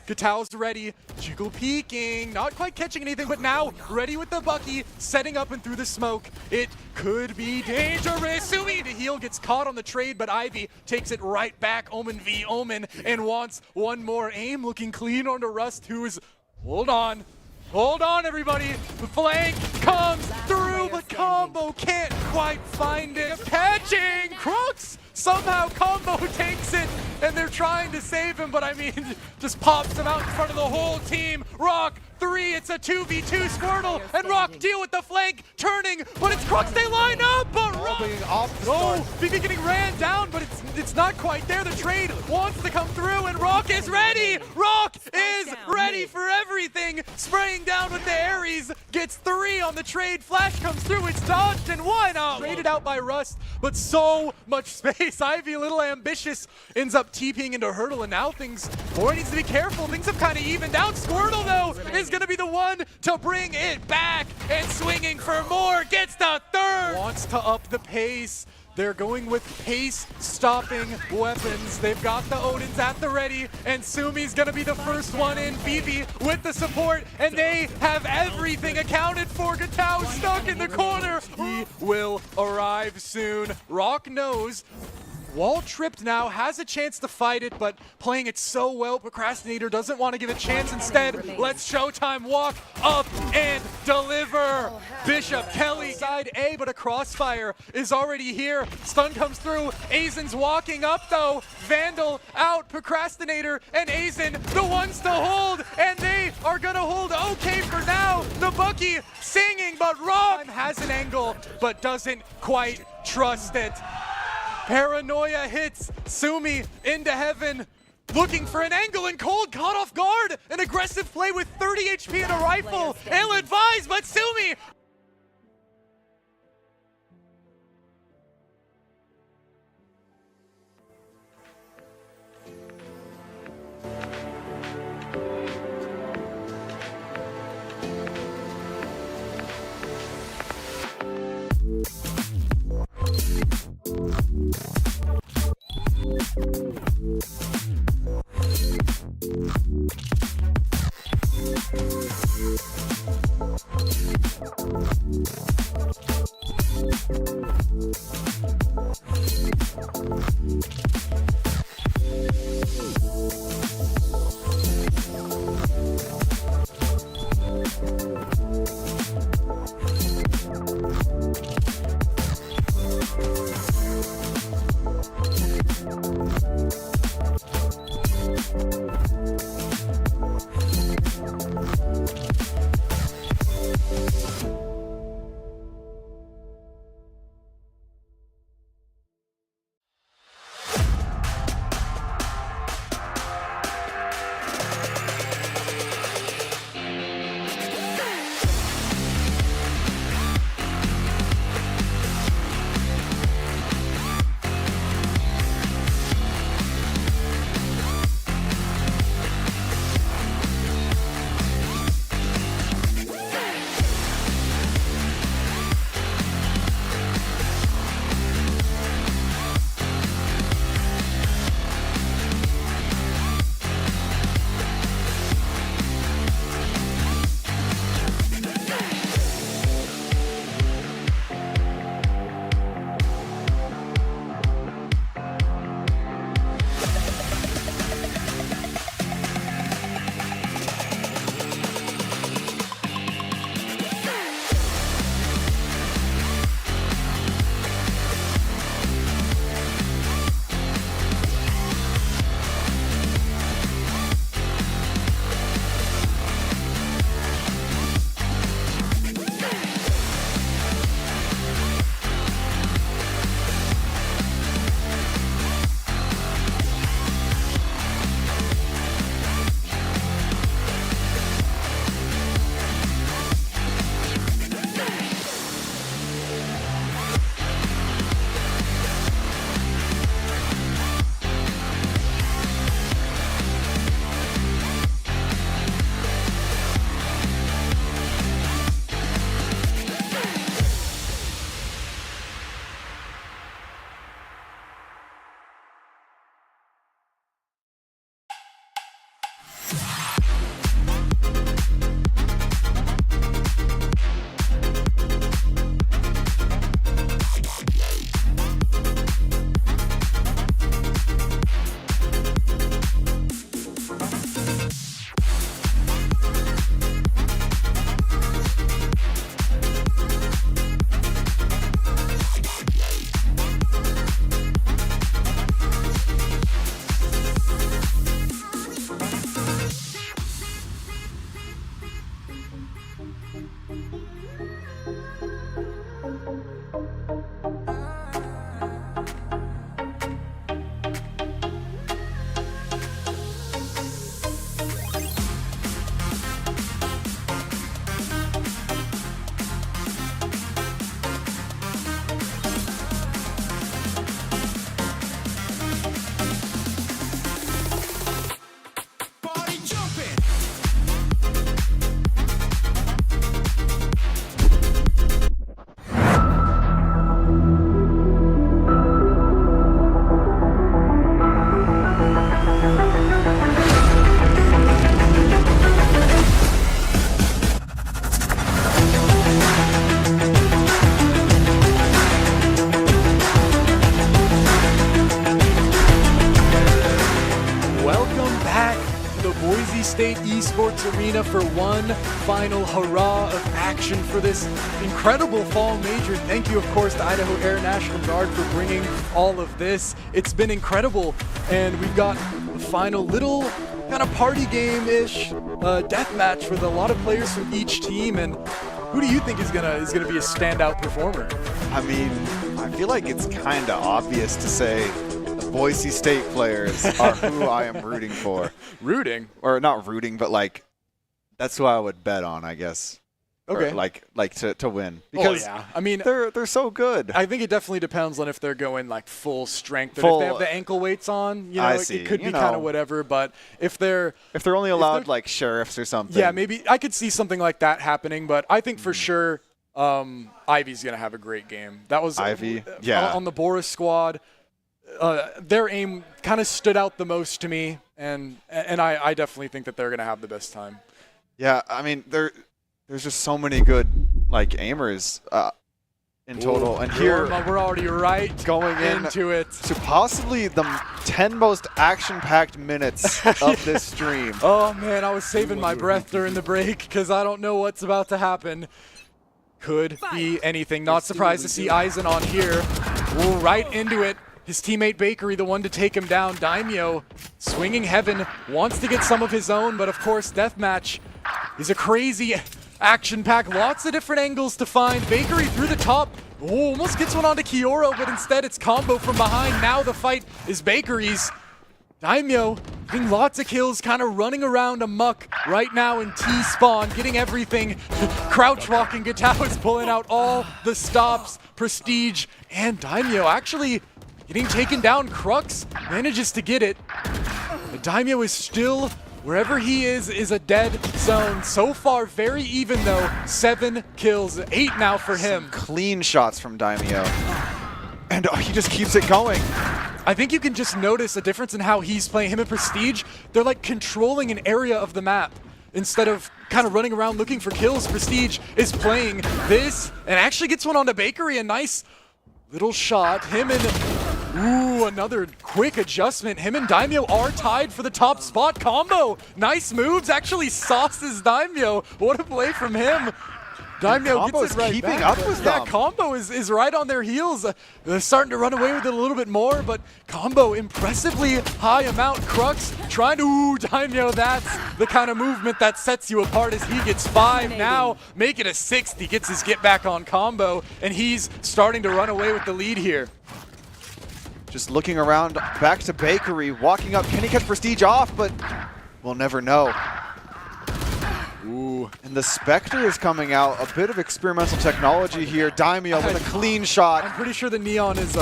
Katao's ready, Jiggle peeking, not quite catching anything, but now ready with the Bucky, setting up and through the smoke. It could be dangerous. Sumi to heal, gets caught on the trade, but Ivy takes it right back. Omen v Omen, and wants one more aim, looking clean onto Rust, who is, hold on everybody, the flank comes through, but Combo can't quite find it. Catching Crux! Somehow Combo takes it, and they're trying to save him, but I mean, just pops him out in front of the whole team. Rock, 3, it's a 2v2 Squirtle, and Rock deal with the flank, turning, but it's Crux, they line up, but Rock, Vivi getting ran down, but it's not quite there. The trade wants to come through, and Rock is ready! Rock is ready for everything, spraying down with the Ares, gets 3 on the trade, flash comes through, it's dodged, and why not? Traded out by Rust, but so much space. Ivy, a little ambitious, ends up TPing into Hurdle, and now Boy needs to be careful. Things have kind of evened out. Squirtle, though, is going to be the one to bring it back, and swinging for more, gets the third. Wants to up the pace. They're going with pace-stopping weapons. They've got the Odins at the ready, and Sumi's gonna be the first one in. Vivi with the support, and they have everything accounted for. Katao stuck in the corner. He will arrive soon. Rock knows. Wall tripped now, has a chance to fight it, but playing it so well, Procrastinator doesn't want to give a chance. Instead, let's Showtime walk up and deliver. Bishop, Kelly, side A, but a crossfire is already here. Stun comes through. Azen's walking up though. Vandal out, Procrastinator, and Azen, the ones to hold, and they are gonna hold okay for now. The Bucky singing, but Rock has an angle, but doesn't quite trust it. Paranoia hits Sumi into heaven, looking for an angle, and Cold caught off guard. An aggressive play with 30 HP and a rifle. Ill-advised, but Sumi. State Esports Arena for one final hurrah of action for this incredible fall major. Thank you, of course, to Idaho Air National Guard for bringing all of this. It's been incredible, and we've got a final little kind of party game-ish death match with a lot of players from each team. And who do you think is gonna be a standout performer? I mean, I feel like it's kind of obvious to say the Boise State players are who I am rooting for. Rooting? Or not rooting, but like that's who I would bet on, I guess. Okay. Or like to win. Because yeah. I mean, they're so good. I think it definitely depends on if they're going like full strength. Full, if they have the ankle weights on, you know, I it see. could be kind of whatever. But if they're only allowed like sheriffs or something. Yeah, maybe I could see something like that happening. But I think for sure Ivy's gonna have a great game. That was Ivy. On the Boris squad. Their aim kind of stood out the most to me, and I definitely think that they're gonna have the best time. Yeah, I mean there's just so many good like aimers in total, and here we're already going into it to possibly the 10 most action-packed minutes of this stream. Oh man, I was saving my breath during the break because I don't know what's about to happen. Could be anything. Not surprised to see Eisen on here. Ooh, right into it. His teammate Bakery, the one to take him down. Daimyo, swinging heaven, wants to get some of his own, but of course, Deathmatch is a crazy action pack. Lots of different angles to find. Bakery through the top. Oh, almost gets one onto Kioro, but instead it's combo from behind. Now the fight is Bakery's. Daimyo getting lots of kills, kind of running around amok right now in T-spawn, getting everything. Crouch walking, Gatao is pulling out all the stops. Prestige and Daimyo actually getting taken down. Crux manages to get it. Daimyo is still, wherever he is a dead zone. So far, very even though. 7 kills, 8 now for him. Some clean shots from Daimyo. And he just keeps it going. I think you can just notice a difference in how he's playing. Him and Prestige, they're like controlling an area of the map. Instead of kind of running around looking for kills, Prestige is playing this and actually gets one onto Bakery. A nice little shot. Him and... Ooh, another quick adjustment. Him and Daimyo are tied for the top spot. Combo, nice moves, actually sauces Daimyo. What a play from him. Daimyo gets it right keeping back. up with them. Yeah, Combo is right on their heels. They're starting to run away with it a little bit more, but Combo impressively high amount. Crux trying to, ooh, Daimyo, that's the kind of movement that sets you apart as he gets 5 now. Make it a 6th. He gets his get back on Combo, and he's starting to run away with the lead here. Just looking around, back to Bakery, walking up. Can he catch Prestige off? But we'll never know. Ooh, and the Spectre is coming out. A bit of experimental technology here. Daimyo with a clean shot. I'm pretty sure the Neon is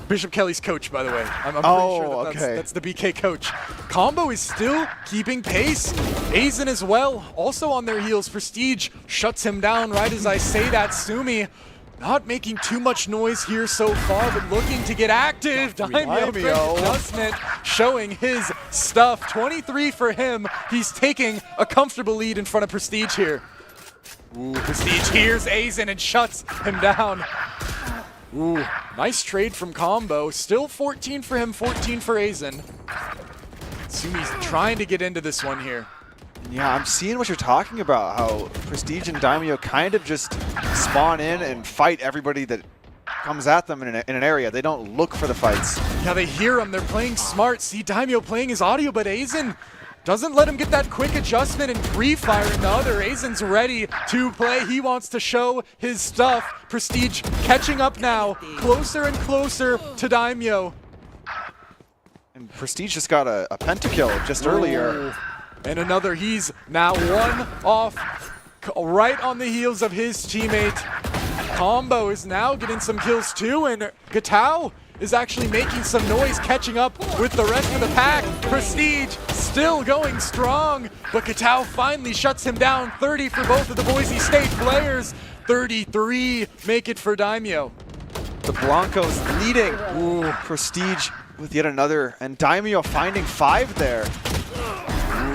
Bishop Kelly's coach, by the way. I'm pretty sure that's the BK coach. Combo is still keeping pace. Aizen as well, also on their heels. Prestige shuts him down right as I say that. Sumi not making too much noise here so far, but looking to get active. Daimyo quick adjustment, showing his stuff. 23 for him. He's taking a comfortable lead in front of Prestige here. Ooh, Prestige hears Aizen and shuts him down. Ooh, nice trade from Combo. Still 14 for him, 14 for Aizen. Sumi's trying to get into this one here. Yeah, I'm seeing what you're talking about, how Prestige and Daimyo kind of just spawn in and fight everybody that comes at them in an area. They don't look for the fights. Yeah, they hear him. They're playing smart. See Daimyo playing his audio, but Aizen doesn't let him get that quick adjustment and pre-fire in the other. Aizen's ready to play. He wants to show his stuff. Prestige catching up now, closer and closer to Daimyo. And Prestige just got a pentakill just earlier. And another, he's now 1 off, right on the heels of his teammate. Combo is now getting some kills too, and Gatao is actually making some noise, catching up with the rest of the pack. Prestige still going strong, but Gatao finally shuts him down. 30 for both of the Boise State players. 33 make it for Daimyo. The Blancos leading. Ooh, Prestige with yet another, and Daimyo finding 5 there.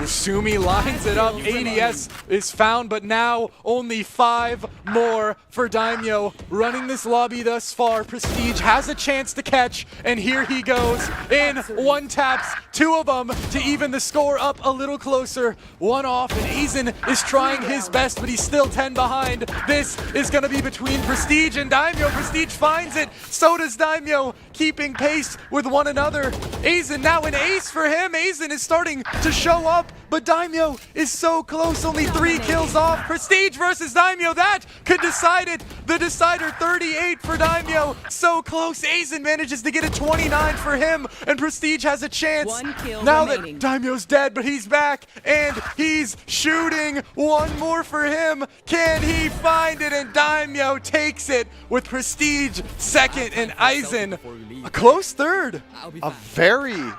Sumi lines it up. ADS is found, but now only 5 more for Daimyo. Running this lobby thus far, Prestige has a chance to catch, and here he goes in one taps, 2 of them to even the score up a little closer. 1 off, and Aizen is trying his best, but he's still 10 behind. This is going to be between Prestige and Daimyo. Prestige finds it, so does Daimyo, keeping pace with one another. Aizen now an ace for him. Aizen is starting to show up, but Daimyo is so close, only 3 kills off. Prestige versus Daimyo, that could decide it. The decider, 38 for Daimyo, so close. Aizen manages to get a 29 for him, and Prestige has a chance. 1 kill now remaining. that Daimyo's dead, but he's back, and he's shooting. 1 more for him. Can he find it? And Daimyo takes it with Prestige second, and Aizen a close third. A very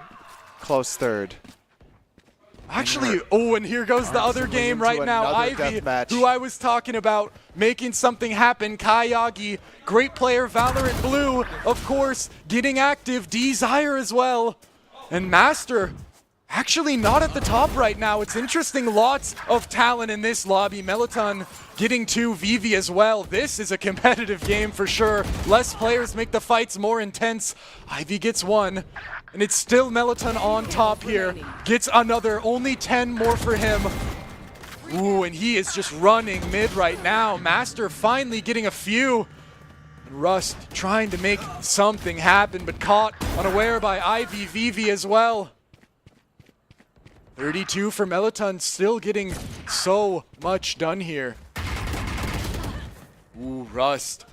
close third. Actually, oh, and here goes the other game right now. Ivy, who I was talking about, making something happen. Kayagi, great player, Valorant Blue, of course, getting active. Desire as well. And Master, actually not at the top right now. It's interesting, lots of talent in this lobby. Melatonin getting 2, Vivi as well. This is a competitive game for sure. Less players make the fights more intense. Ivy gets 1. And it's still Melatonin on top here. Gets another, only 10 more for him. Ooh, and he is just running mid right now. Master finally getting a few. And Rust trying to make something happen, but caught unaware by Ivy, Vivi as well. 32 for Melatonin, still getting so much done here. Ooh, Rust.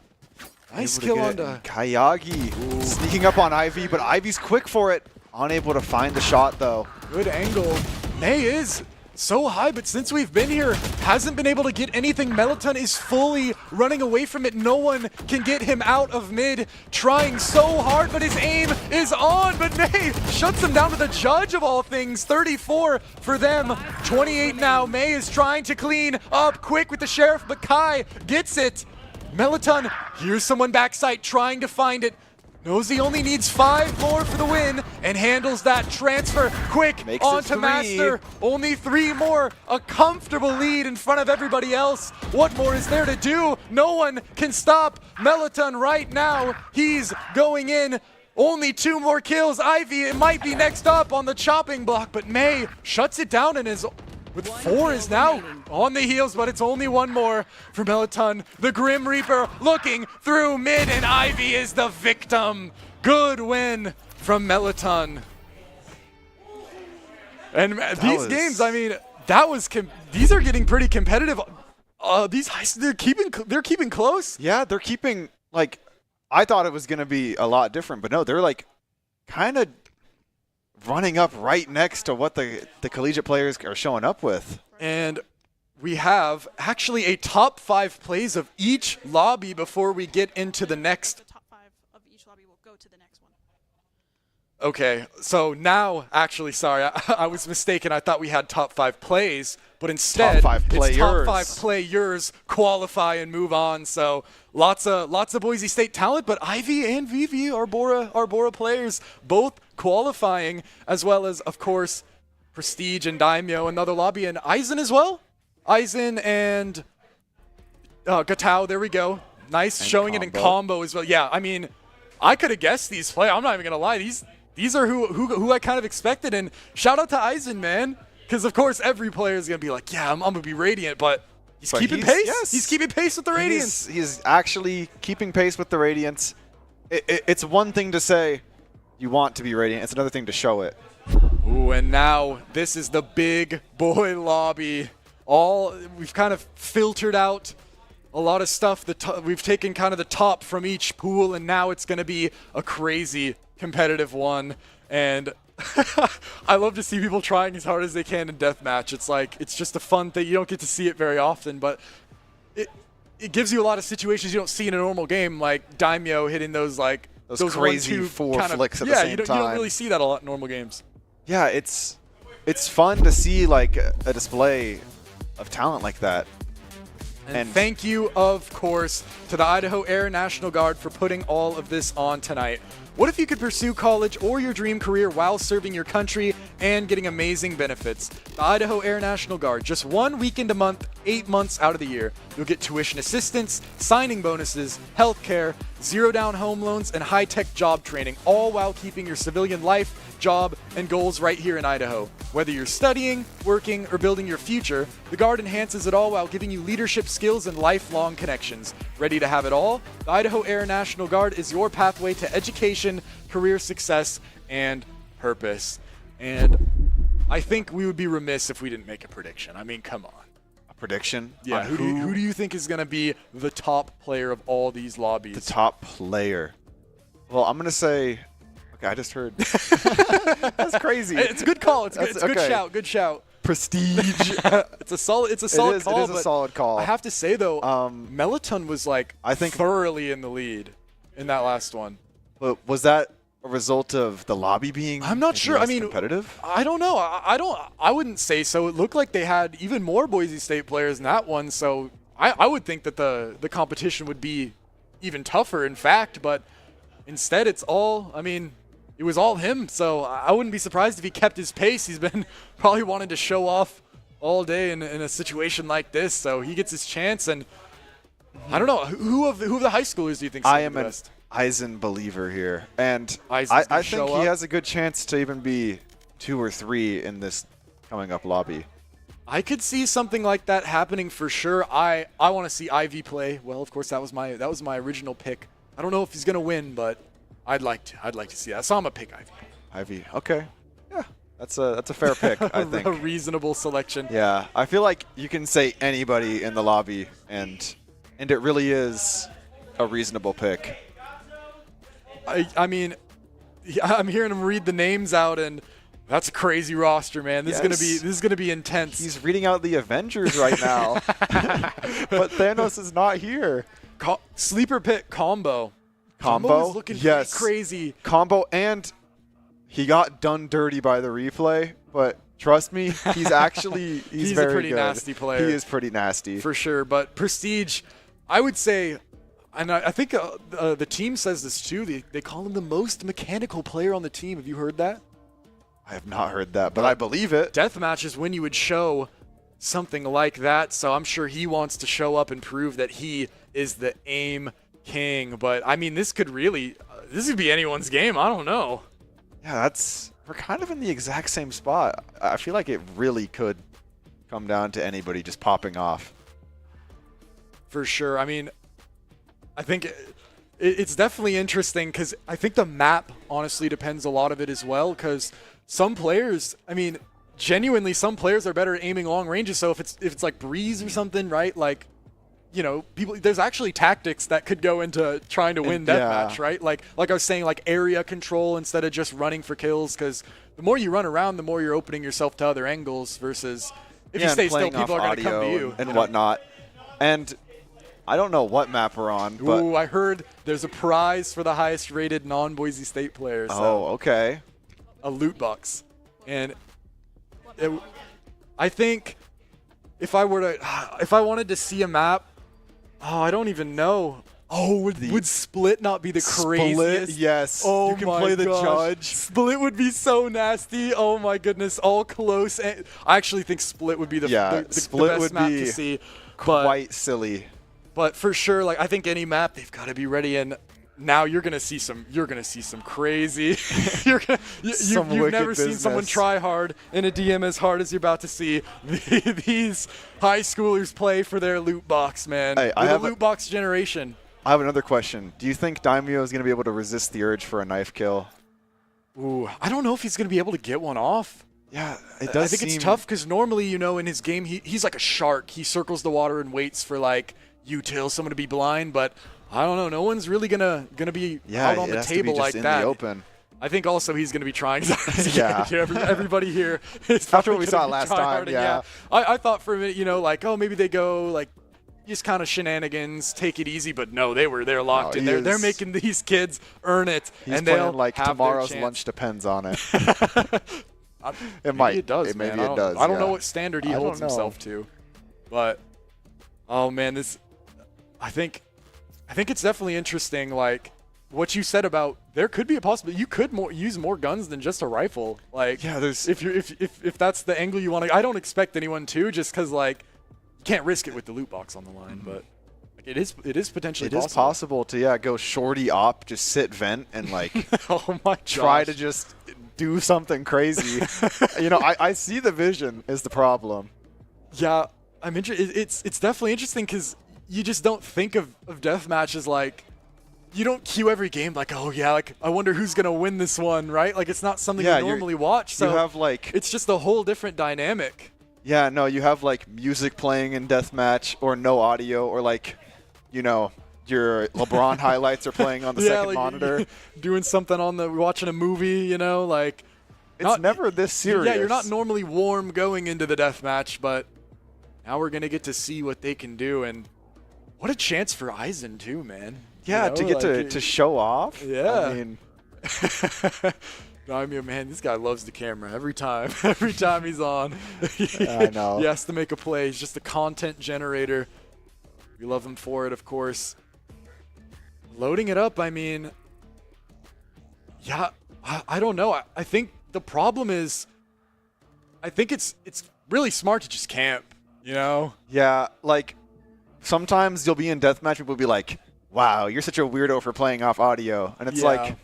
Nice kill on the Kayagi sneaking up on Ivy, but Ivy's quick for it. Unable to find the shot though. Good angle. May is so high, but since we've been here, hasn't been able to get anything. Melatonin is fully running away from it. No one can get him out of mid. Trying so hard, but his aim is on. But May shuts him down to the judge of all things. 34 for them. 28 now. May is trying to clean up quick with the Sheriff, but Kai gets it. Melatonin, here's someone backside trying to find it. Knows he only needs 5 more for the win and handles that transfer quick onto Master. Only 3 more, a comfortable lead in front of everybody else. What more is there to do? No one can stop Melatonin right now. He's going in. Only 2 more kills. Ivy, it might be next up on the chopping block, but May shuts it down and is with 4 is now on the heels, but it's only 1 more for Melatonin. The Grim Reaper looking through mid, and Ivy is the victim. Good win from Melatonin. And these games, I mean, these are getting pretty competitive. They're keeping close. Yeah, they're keeping, like, I thought it was going to be a lot different, but no, they're like kind of running up right next to what the collegiate players are showing up with. And we have actually a top 5 plays of each lobby before we get into the next. The top 5 of each lobby will go to the next one. Okay, so now, actually, sorry, I was mistaken. I thought we had top 5 plays, but instead, top 5 players. It's top 5 players qualify and move on. So lots of Boise State talent, but Ivy and Vivi are Bora players, both qualifying, as well as, of course, Prestige and Daimyo, another lobby, and Aizen as well. Aizen and Gatao, there we go. Nice, and showing combo. It in combo as well. Yeah, I mean, I could have guessed these play. I'm not even gonna lie. These are who I kind of expected. And shout out to Aizen, man, because of course every player is gonna be like, yeah, I'm gonna be Radiant, but he's keeping pace. Yes. He's keeping pace with the Radiance. He's actually keeping pace with the Radiance. It's one thing to say you want to be Radiant. It's another thing to show it. Ooh, and now this is the big boy lobby. We've kind of filtered out a lot of stuff. We've taken kind of the top from each pool, and now it's going to be a crazy competitive one. And I love to see people trying as hard as they can in deathmatch. It's like, it's just a fun thing. You don't get to see it very often, but it gives you a lot of situations you don't see in a normal game, like Daimyo hitting those crazy 4 flicks at the same time. You don't really see that a lot in normal games. Yeah, it's fun to see like a display of talent like that. And thank you, of course, to the Idaho Air National Guard for putting all of this on tonight. What if you could pursue college or your dream career while serving your country and getting amazing benefits. The Idaho Air National Guard, just 1 weekend a month, 8 months out of the year. You'll get tuition assistance, signing bonuses, health care, zero-down home loans, and high-tech job training, all while keeping your civilian life, job, and goals right here in Idaho. Whether you're studying, working, or building your future, the Guard enhances it all while giving you leadership skills and lifelong connections. Ready to have it all? The Idaho Air National Guard is your pathway to education, career success, and purpose. And I think we would be remiss if we didn't make a prediction. I mean, come on. A prediction? Yeah, who do you think is going to be the top player of all these lobbies? The top player. Well, I'm going to say... Okay, I just heard. That's crazy. It's a good call. It's a good shout. Good shout. Prestige. It's a solid call. It is a solid call. I have to say though, Melaton was like I think thoroughly in the lead in that last one. But was that a result of the lobby being? I'm not sure. I mean, competitive. I don't know. I wouldn't say so. It looked like they had even more Boise State players in that one. So I would think that the competition would be even tougher. In fact, but instead it's all. I mean. It was all him, so I wouldn't be surprised if he kept his pace. He's been probably wanting to show off all day in a situation like this, so he gets his chance. And I don't know, who of the high schoolers do you think is the best? I am an Eisen believer here, and I think he has a good chance to even be 2 or 3 in this coming up lobby. I could see something like that happening for sure. I want to see Ivy play. Well, of course, that was my original pick. I don't know if he's gonna win, but. I'd like to see that. So I'm a pick Ivy. Ivy, okay, yeah, that's a fair pick. I think a reasonable selection. Yeah, I feel like you can say anybody in the lobby, and it really is a reasonable pick. I mean, I'm hearing him read the names out, and that's a crazy roster, man. This is gonna be intense. He's reading out the Avengers right now, but Thanos is not here. Sleeper pick combo. Combo is looking yes. crazy. Combo, and he got done dirty by the replay, but trust me, he's actually he's very a pretty good. Nasty player. He is pretty nasty for sure. But Prestige, I would say, and I think the team says this too. They call him the most mechanical player on the team. Have you heard that? I have not heard that, but I believe it. Deathmatch is when you would show something like that. So I'm sure he wants to show up and prove that he is the aim king. But I mean, this could be anyone's game. I don't know. Yeah, we're kind of in the exact same spot. I feel like it really could come down to anybody just popping off. For sure. I mean, I think it's definitely interesting because I think the map honestly depends a lot of it as well, because some players, I mean, genuinely some players are better at aiming long ranges. So if it's like Breeze or something, right? Like, you know, there's actually tactics that could go into trying to win deathmatch, right? Like I was saying, like area control instead of just running for kills, because the more you run around, the more you're opening yourself to other angles versus if you stay still, people are going to come to you. And whatnot. And I don't know what map we're on, but... Ooh, I heard there's a prize for the highest rated non-Boise State player. So oh, okay. A loot box. And I think if I wanted to see a map, I don't even know. Oh, would Split not be the craziest? Split, yes. Oh, you can my play the gosh. judge. Split would be so nasty. Oh my goodness, all close. And I actually think Split would be the best map to see. Quite silly. But for sure, like I think any map they've got to be ready. And now you're gonna see some crazy. You've never seen someone try hard in a DM as hard as you're about to see these high schoolers play for their loot box, man. Hey, the loot box generation. I have another question. Do you think Daimyo is gonna be able to resist the urge for a knife kill? Ooh, I don't know if he's gonna be able to get one off. Yeah, it does. I think it's tough because normally, you know, in his game, he's like a shark. He circles the water and waits for like you till someone to be blind, but. I don't know. No one's really gonna be out on the table like that. In the open. I think also he's gonna be trying to get everybody here. After what we saw last time, yeah. I thought for a minute, you know, like maybe they go like just kind of shenanigans, take it easy, but no, they're locked in. They're making these kids earn it, and they'll like have tomorrow's their lunch depends on it. It might. It does. Maybe it does. I don't know what standard he holds himself to, but oh man, I think it's definitely interesting. Like, what you said about there could be a possibility you could use more guns than just a rifle. Like, Yeah, there's if that's the angle you want to. I don't expect anyone to, just because like you can't risk it with the loot box on the line, but like, it is potentially possible. It is possible to go shorty op, just sit vent and like oh my try gosh. to just do something crazy. I see the vision is the problem. Yeah, I'm interested. It's definitely interesting because you just don't think of deathmatch as like, you don't queue every game like, oh yeah, like I wonder who's gonna win this one, right? Like it's not something you normally watch. So you have like it's just a whole different dynamic. Yeah, no, you have like music playing in deathmatch or no audio or like, your LeBron highlights are playing on the second monitor. Doing something watching a movie, like. It's never this serious. Yeah, you're not normally warm going into the deathmatch, but now we're gonna get to see what they can do, and what a chance for Eisen too, man. Yeah, to get to show off. Yeah. I mean, man, this guy loves the camera every time. Every time he's on. I know. He has to make a play. He's just a content generator. We love him for it, of course. Loading it up, I mean, yeah, I don't know. I think the problem is, I think it's really smart to just camp, Yeah, like sometimes you'll be in deathmatch, people will be like, wow, you're such a weirdo for playing off audio. And it's like,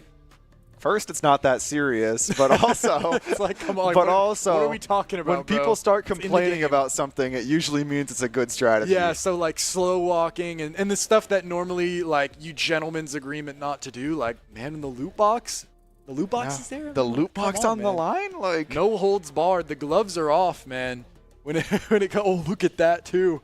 first, it's not that serious, but also, it's like, come on, but what are we talking about, when people start complaining about something, it usually means it's a good strategy. Yeah, so like slow walking and the stuff that normally like you gentlemen's agreement not to do, like, man, in the loot box. The loot box is there? The loot box on the line? Like, no holds barred. The gloves are off, man. When it comes, oh, look at that too.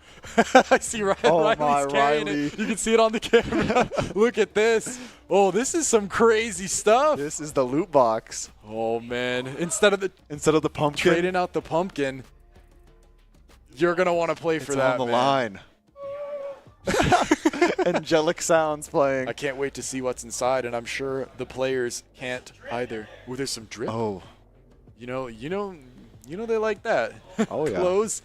I see Riley's carrying it. You can see it on the camera. Look at this. Oh, this is some crazy stuff. This is the loot box. Oh man! Instead of the pumpkin, trading out the pumpkin, you're gonna want to play for that. It's on the line. Angelic sounds playing. I can't wait to see what's inside, and I'm sure the players can't either. Ooh, there's some drip. Oh, you know they like that. Oh yeah. Clothes.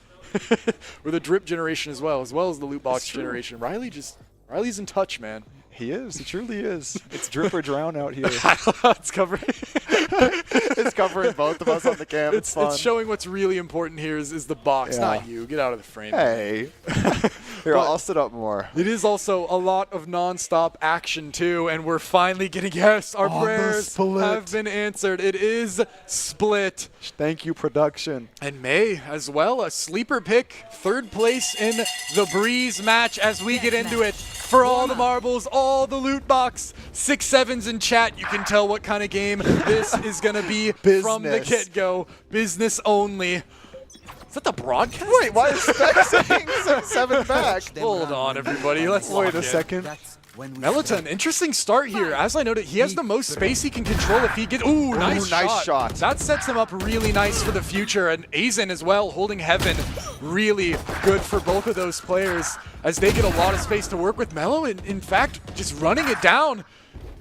Or the drip generation as well as the loot box generation. Riley's in touch, man. He is. He truly is. It's drip or drown out here. It's covering. It's covering both of us on the cam. It's fun. It's showing what's really important here is the box, not you. Get out of the frame. Hey. Here, I'll sit up more. It is also a lot of non-stop action too, and we're finally getting our prayers have been answered. It is split. Thank you, production. And May as well, a sleeper pick, third place in the Breeze match as we get into it. For all the marbles, all the loot box, 6-7s in chat. You can tell what kind of game this is going to be from the get-go. Business only. Is that the broadcast? Wait, why is Spec saying 6-7 back? Hold on, everybody. Let's wait a second. Melatonin, interesting start here. As I noted, he has the most space he can control if he gets... Ooh, nice shot. That sets him up really nice for the future. And Aizen as well, holding heaven. Really good for both of those players as they get a lot of space to work with. Mello, in fact, just running it down.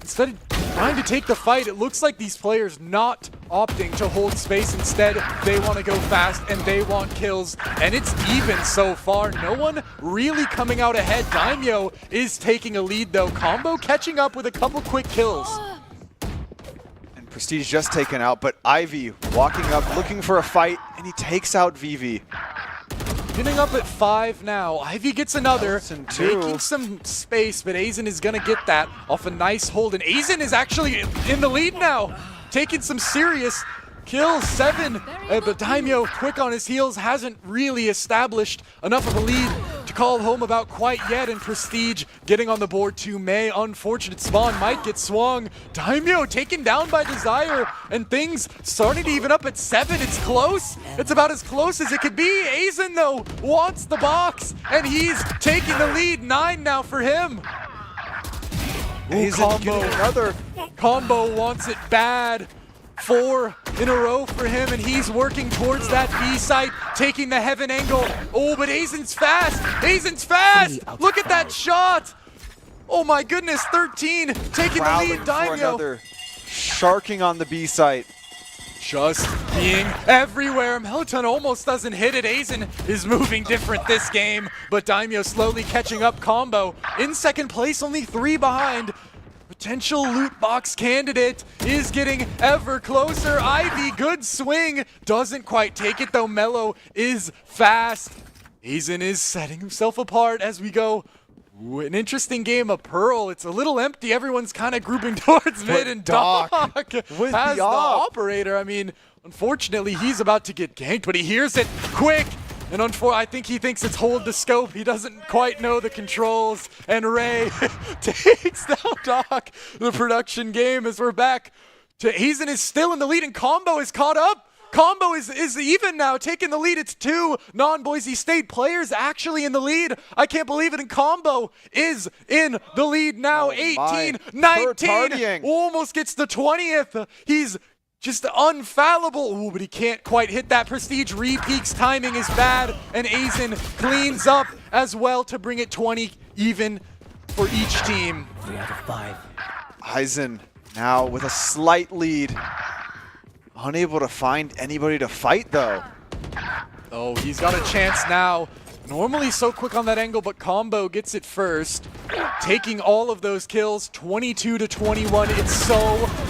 Instead of trying to take the fight, it looks like these players not opting to hold space. Instead, they want to go fast and they want kills. And it's even so far. No one really coming out ahead. Daimyo is taking a lead though. Combo catching up with a couple quick kills. And Prestige just taken out, but Ivy walking up, looking for a fight, and he takes out Vivi. Pinning up at 5 now. Ivy gets another, making some space, but Aizen is going to get that off a nice hold. And Aizen is actually in the lead now, taking some serious kills. 7, but Daimyo, quick on his heels, hasn't really established enough of a lead to call home about quite yet. And Prestige getting on the board to May. Unfortunate spawn might get swung. Daimyo taken down by Desire, and things starting to even up at 7. It's close. It's about as close as it could be. Aizen, though, wants the box, and he's taking the lead. 9 now for him. Ooh, combo. Another combo wants it bad. 4 in a row for him, and he's working towards that B site, taking the heaven angle. Oh, but Aizen's fast. Aizen's fast. Look at that shot. Oh my goodness, 13 taking the lead. Daimyo sharking on the B site. Just being everywhere. Melatonin almost doesn't hit it. Aizen is moving different this game, but Daimyo slowly catching up. Combo in second place, only 3 behind. potential loot box candidate is getting ever closer. Ivy, good swing. Doesn't quite take it though. Mello is fast. Aizen is setting himself apart as we go. Ooh, an interesting game of Pearl. It's a little empty. Everyone's kind of grouping towards mid, and Doc with has the the op. operator. I mean, unfortunately, he's about to get ganked, but he hears it quick. And I think he thinks it's hold the scope. He doesn't quite know the controls. And Ray takes down Doc. The production game as we're back to Aizen is still in the lead, and Combo is caught up. Combo is even now, taking the lead. It's 2 non-Boise State players actually in the lead. I can't believe it, and Combo is in the lead now. 18, 19, almost gets the 20th. He's just unfallible. Ooh, but he can't quite hit that. Prestige re-peaks, timing is bad, and Aizen cleans up as well to bring it 20 even for each team. 3 out of 5. Aizen now with a slight lead. Unable to find anybody to fight though. Oh, he's got a chance now. Normally so quick on that angle, but Combo gets it first. Taking all of those kills, 22-21. It's so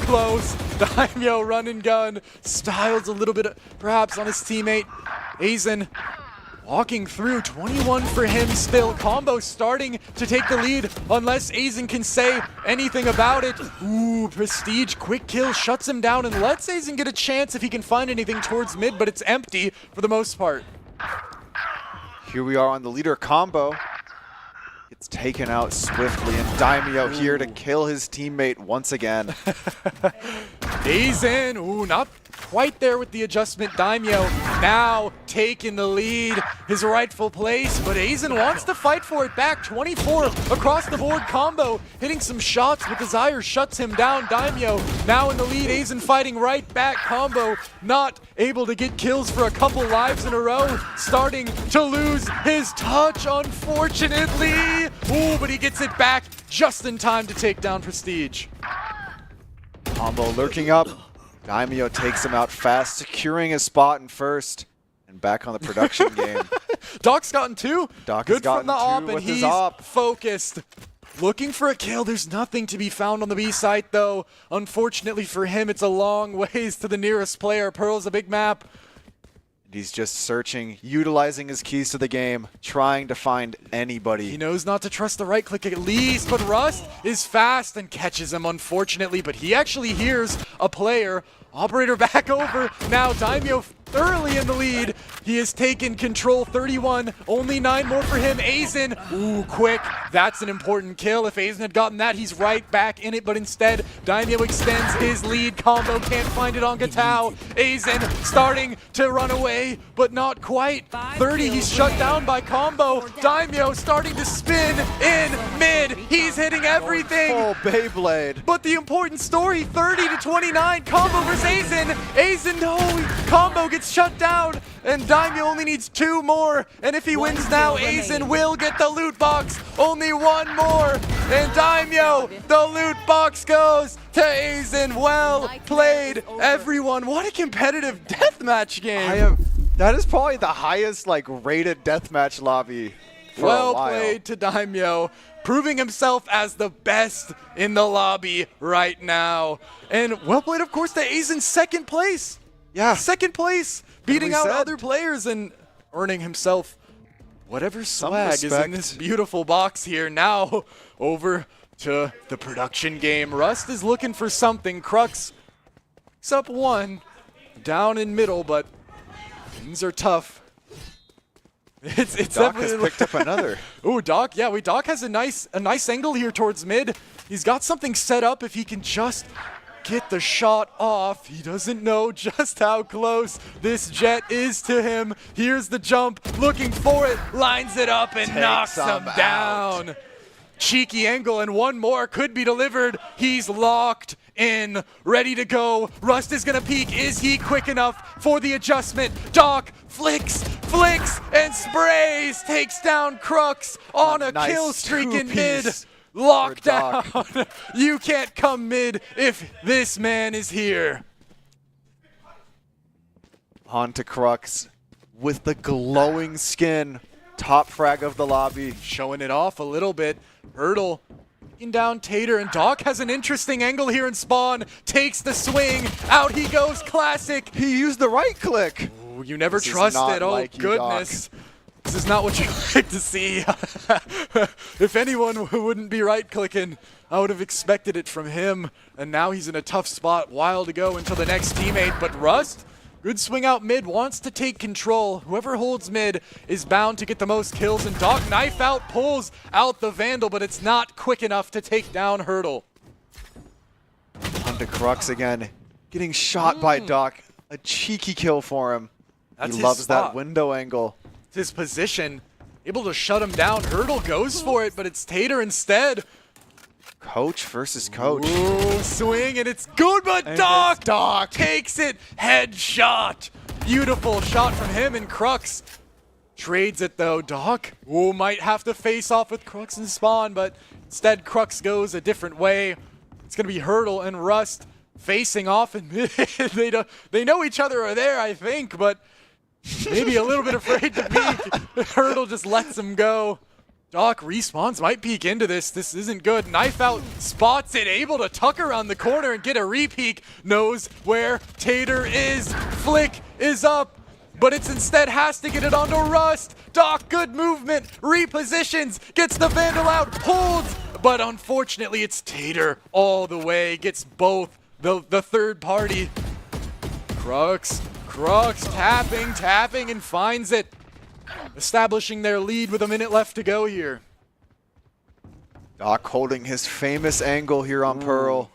close. Daimyo run and gun. Styles a little bit perhaps on his teammate. Aizen walking through, 21 for him still. Combo starting to take the lead unless Aizen can say anything about it. Ooh, Prestige, quick kill, shuts him down and lets Aizen get a chance if he can find anything towards mid, but it's empty for the most part. Here we are on the leader. Combo gets taken out swiftly, and Daimyo here to kill his teammate once again. Aizen, ooh, not quite there with the adjustment. Daimyo now taking the lead, his rightful place, but Aizen wants to fight for it back. 24 across the board. Combo hitting some shots, but Desire shuts him down. Daimyo now in the lead. Aizen fighting right back. Combo not able to get kills for a couple lives in a row, starting to lose his touch, unfortunately. Ooh, but he gets it back just in time to take down Prestige. Combo lurking up. Daimyo takes him out fast, securing his spot in first. And back on the production game. Doc's gotten 2. Doc Good has gotten from the op, 2 and with his he's op. focused. Looking for a kill. There's nothing to be found on the B site, though. Unfortunately for him, it's a long ways to the nearest player. Pearl's a big map. He's just searching, utilizing his keys to the game, trying to find anybody. He knows not to trust the right click at least, but Rust is fast and catches him, unfortunately, but he actually hears a player. Operator back over. Now Daimyo thoroughly in the lead. He has taken control. 31, only 9 more for him. Aizen, ooh, quick. That's an important kill. If Aizen had gotten that, he's right back in it, but instead, Daimyo extends his lead. Combo can't find it on Gatau. Aizen starting to run away, but not quite. 30, he's shut down by Combo. Daimyo starting to spin in mid. He's hitting everything. Oh, Beyblade. But the important story, 30-29, Combo versus Aizen. Aizen, no, Combo gets shut down, and Daimyo only needs 2 more. And if he wins now, Aizen will get the loot box. Only 1 more, and Daimyo, the loot box goes to Aizen. Well played, everyone. What a competitive deathmatch game. That is probably the highest rated deathmatch lobby for a Well while. played to Daimyo, proving himself as the best in the lobby right now. And well played, of course, to Aizen, second place. Yeah. Second place, beating out said. other players and earning himself whatever swag is in respect. this beautiful box here. Now over to the production game. Rust is looking for something. Crux picks up 1, down in middle, but things are tough. It's Doc definitely has picked up another. Ooh, Doc, yeah, Doc has a nice angle here towards mid. He's got something set up if he can just get the shot off. He doesn't know just how close this jet is to him. Here's the jump, looking for it, lines it up and knocks him down. Cheeky angle, and 1 more could be delivered. He's locked in, ready to go. Rust is gonna peek. Is he quick enough for the adjustment? Doc flicks, and sprays. Takes down Crux on a nice kill streak in mid. two-piece Lockdown. You can't come mid if this man is here. On to Crux with the glowing skin. Top frag of the lobby. Showing it off a little bit. Hurdle Taking down Tater, and Doc has an interesting angle here in spawn. Takes the swing. Out he goes. Classic. He used the right click. Ooh, you never This is trust not it. Oh, like you, goodness. This is not what you like to see. If anyone wouldn't be right-clicking, I would have expected it from him. And now he's in a tough spot. While to go until the next teammate. But Rust, good swing out mid, wants to take control. Whoever holds mid is bound to get the most kills. And Doc knife out, pulls out the Vandal, but it's not quick enough to take down Hurdle. On to Crux again. Getting shot by Doc. A cheeky kill for him. That's he his loves spot. that window angle. His position, able to shut him down. Hurdle goes for it, but it's Tater instead. Coach versus coach. Ooh, swing, and it's good, but Doc takes it. Headshot. Beautiful shot from him, and Crux trades it, though. Doc might have to face off with Crux and Spawn, but instead Crux goes a different way. It's going to be Hurdle and Rust facing off, and they know each other are there, I think, but maybe a little bit afraid to peek. Hurdle just lets him go. Doc respawns, might peek into this. This isn't good. Knife out, spots it, able to tuck around the corner and get a re-peek. Knows where Tater is. Flick is up, but it's instead has to get it onto Rust. Doc, good movement, repositions, gets the Vandal out, holds, but unfortunately it's Tater all the way. Gets both, the third party. Crux tapping, and finds it. Establishing their lead with a minute left to go here. Doc holding his famous angle here on Pearl.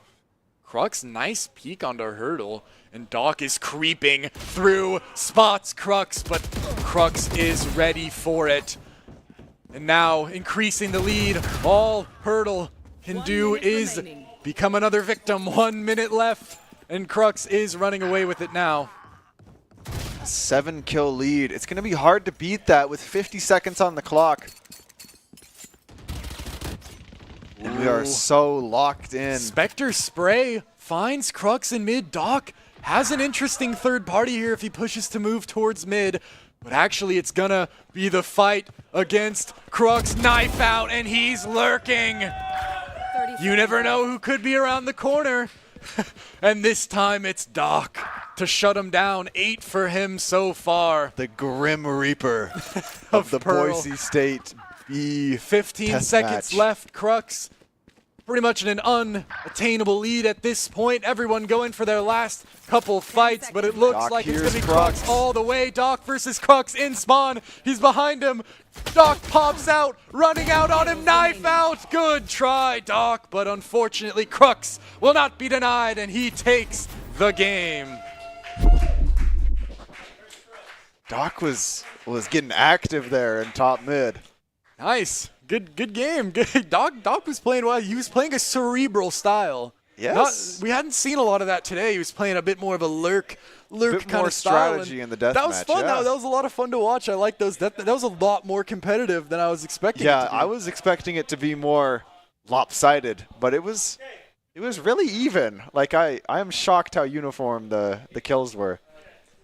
Crux, nice peek onto Hurdle. And Doc is creeping through, spots Crux, but Crux is ready for it. And now, increasing the lead, all Hurdle can do is become another victim. 1 minute left, and Crux is running away with it now. 7-kill lead. It's going to be hard to beat that with 50 seconds on the clock. And we are so locked in. Spectre Spray finds Crux in mid. Doc has an interesting third party here if he pushes to move towards mid. But actually, it's going to be the fight against Crux. Knife out, and he's lurking. You never know who could be around the corner. And this time it's Doc to shut him down. 8 for him so far. The Grim Reaper of the Pearl. Boise State B 15 seconds left. Crux pretty much in an unattainable lead at this point. Everyone going for their last couple fights, but it looks Doc, like it's here's going to be Crux. Crux all the way. Doc versus Crux in spawn. He's behind him. Doc pops out, running out on him. Knife out. Good try, Doc, but unfortunately Crux will not be denied, and he takes the game. Doc was getting active there in top mid. Nice. Good game. Good. Doc was playing well. He was playing a cerebral style. Yes. We hadn't seen a lot of that today. He was playing a bit more of a lurk bit kind more of style. strategy in the deathmatch. That was fun. Yeah. That was a lot of fun to watch. I like those. That was a lot more competitive than I was expecting. Yeah, it to be. I was expecting it to be more lopsided, but it was really even. Like I am shocked how uniform the kills were.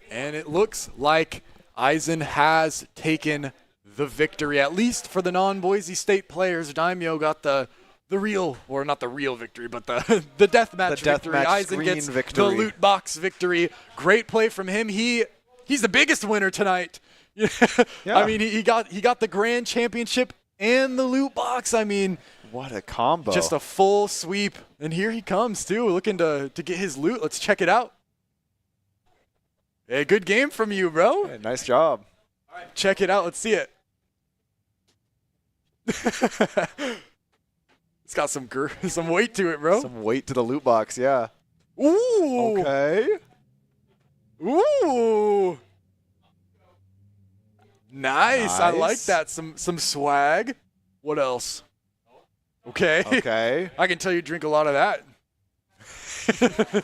And it looks like Eisen has taken the victory, at least for the non-Boise State players. Daimyo got the real, or not the real victory, but the deathmatch victory. Deathmatch Eisen screen gets victory. the loot box victory. Great play from him. He's the biggest winner tonight. Yeah. I mean, he got the grand championship and the loot box. I mean, what a combo. Just a full sweep. And here he comes too, looking to get his loot. Let's check it out. Hey, good game from you, bro. Hey, nice job. All right, check it out. Let's see it. It's got some weight to it, bro. Some weight to the loot box, yeah. Ooh. Okay. Ooh. Nice. I like that. Some swag. What else? Okay. Okay. I can tell you drink a lot of that.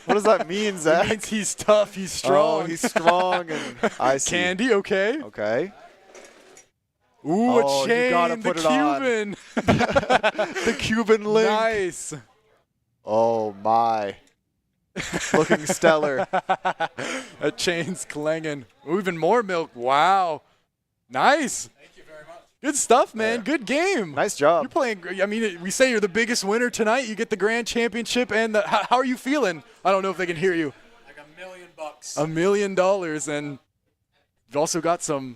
What does that mean, Zach? It means he's tough. He's strong. Oh, he's strong. And I see. Candy. Okay. Okay. Ooh, oh, a chain. You gotta put the it Cuban. On. The Cuban link. Nice. Oh my. Looking stellar. A chain's clanging. Ooh, even more milk. Wow. Nice. Thank you very much. Good stuff, man. Good game. Nice job. You're playing great. I mean, we say you're the biggest winner tonight. You get the grand championship. And how are you feeling? I don't know if they can hear you. Like $1 million. $1 million. And you've also got some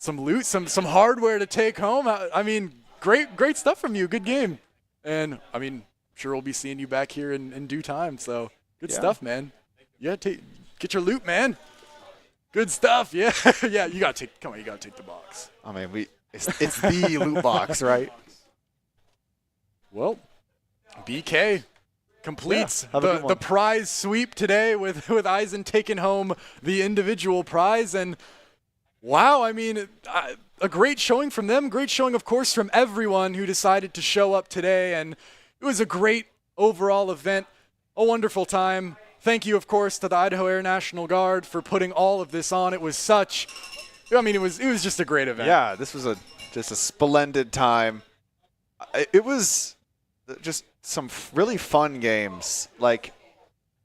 loot, some hardware to take home. I mean, great stuff from you. Good game. And, I mean, sure we'll be seeing you back here in due time. So, good stuff, man. Yeah, get your loot, man. Good stuff. Yeah. Yeah, you got to take the box. I mean, it's the loot box, right? Well, BK completes the the prize sweep today with Eisen taking home the individual prize. And wow, I mean, a great showing from them. Great showing, of course, from everyone who decided to show up today. And it was a great overall event, a wonderful time. Thank you, of course, to the Idaho Air National Guard for putting all of this on. It was it was just a great event. Yeah, this was just a splendid time. It was just some really fun games. Like,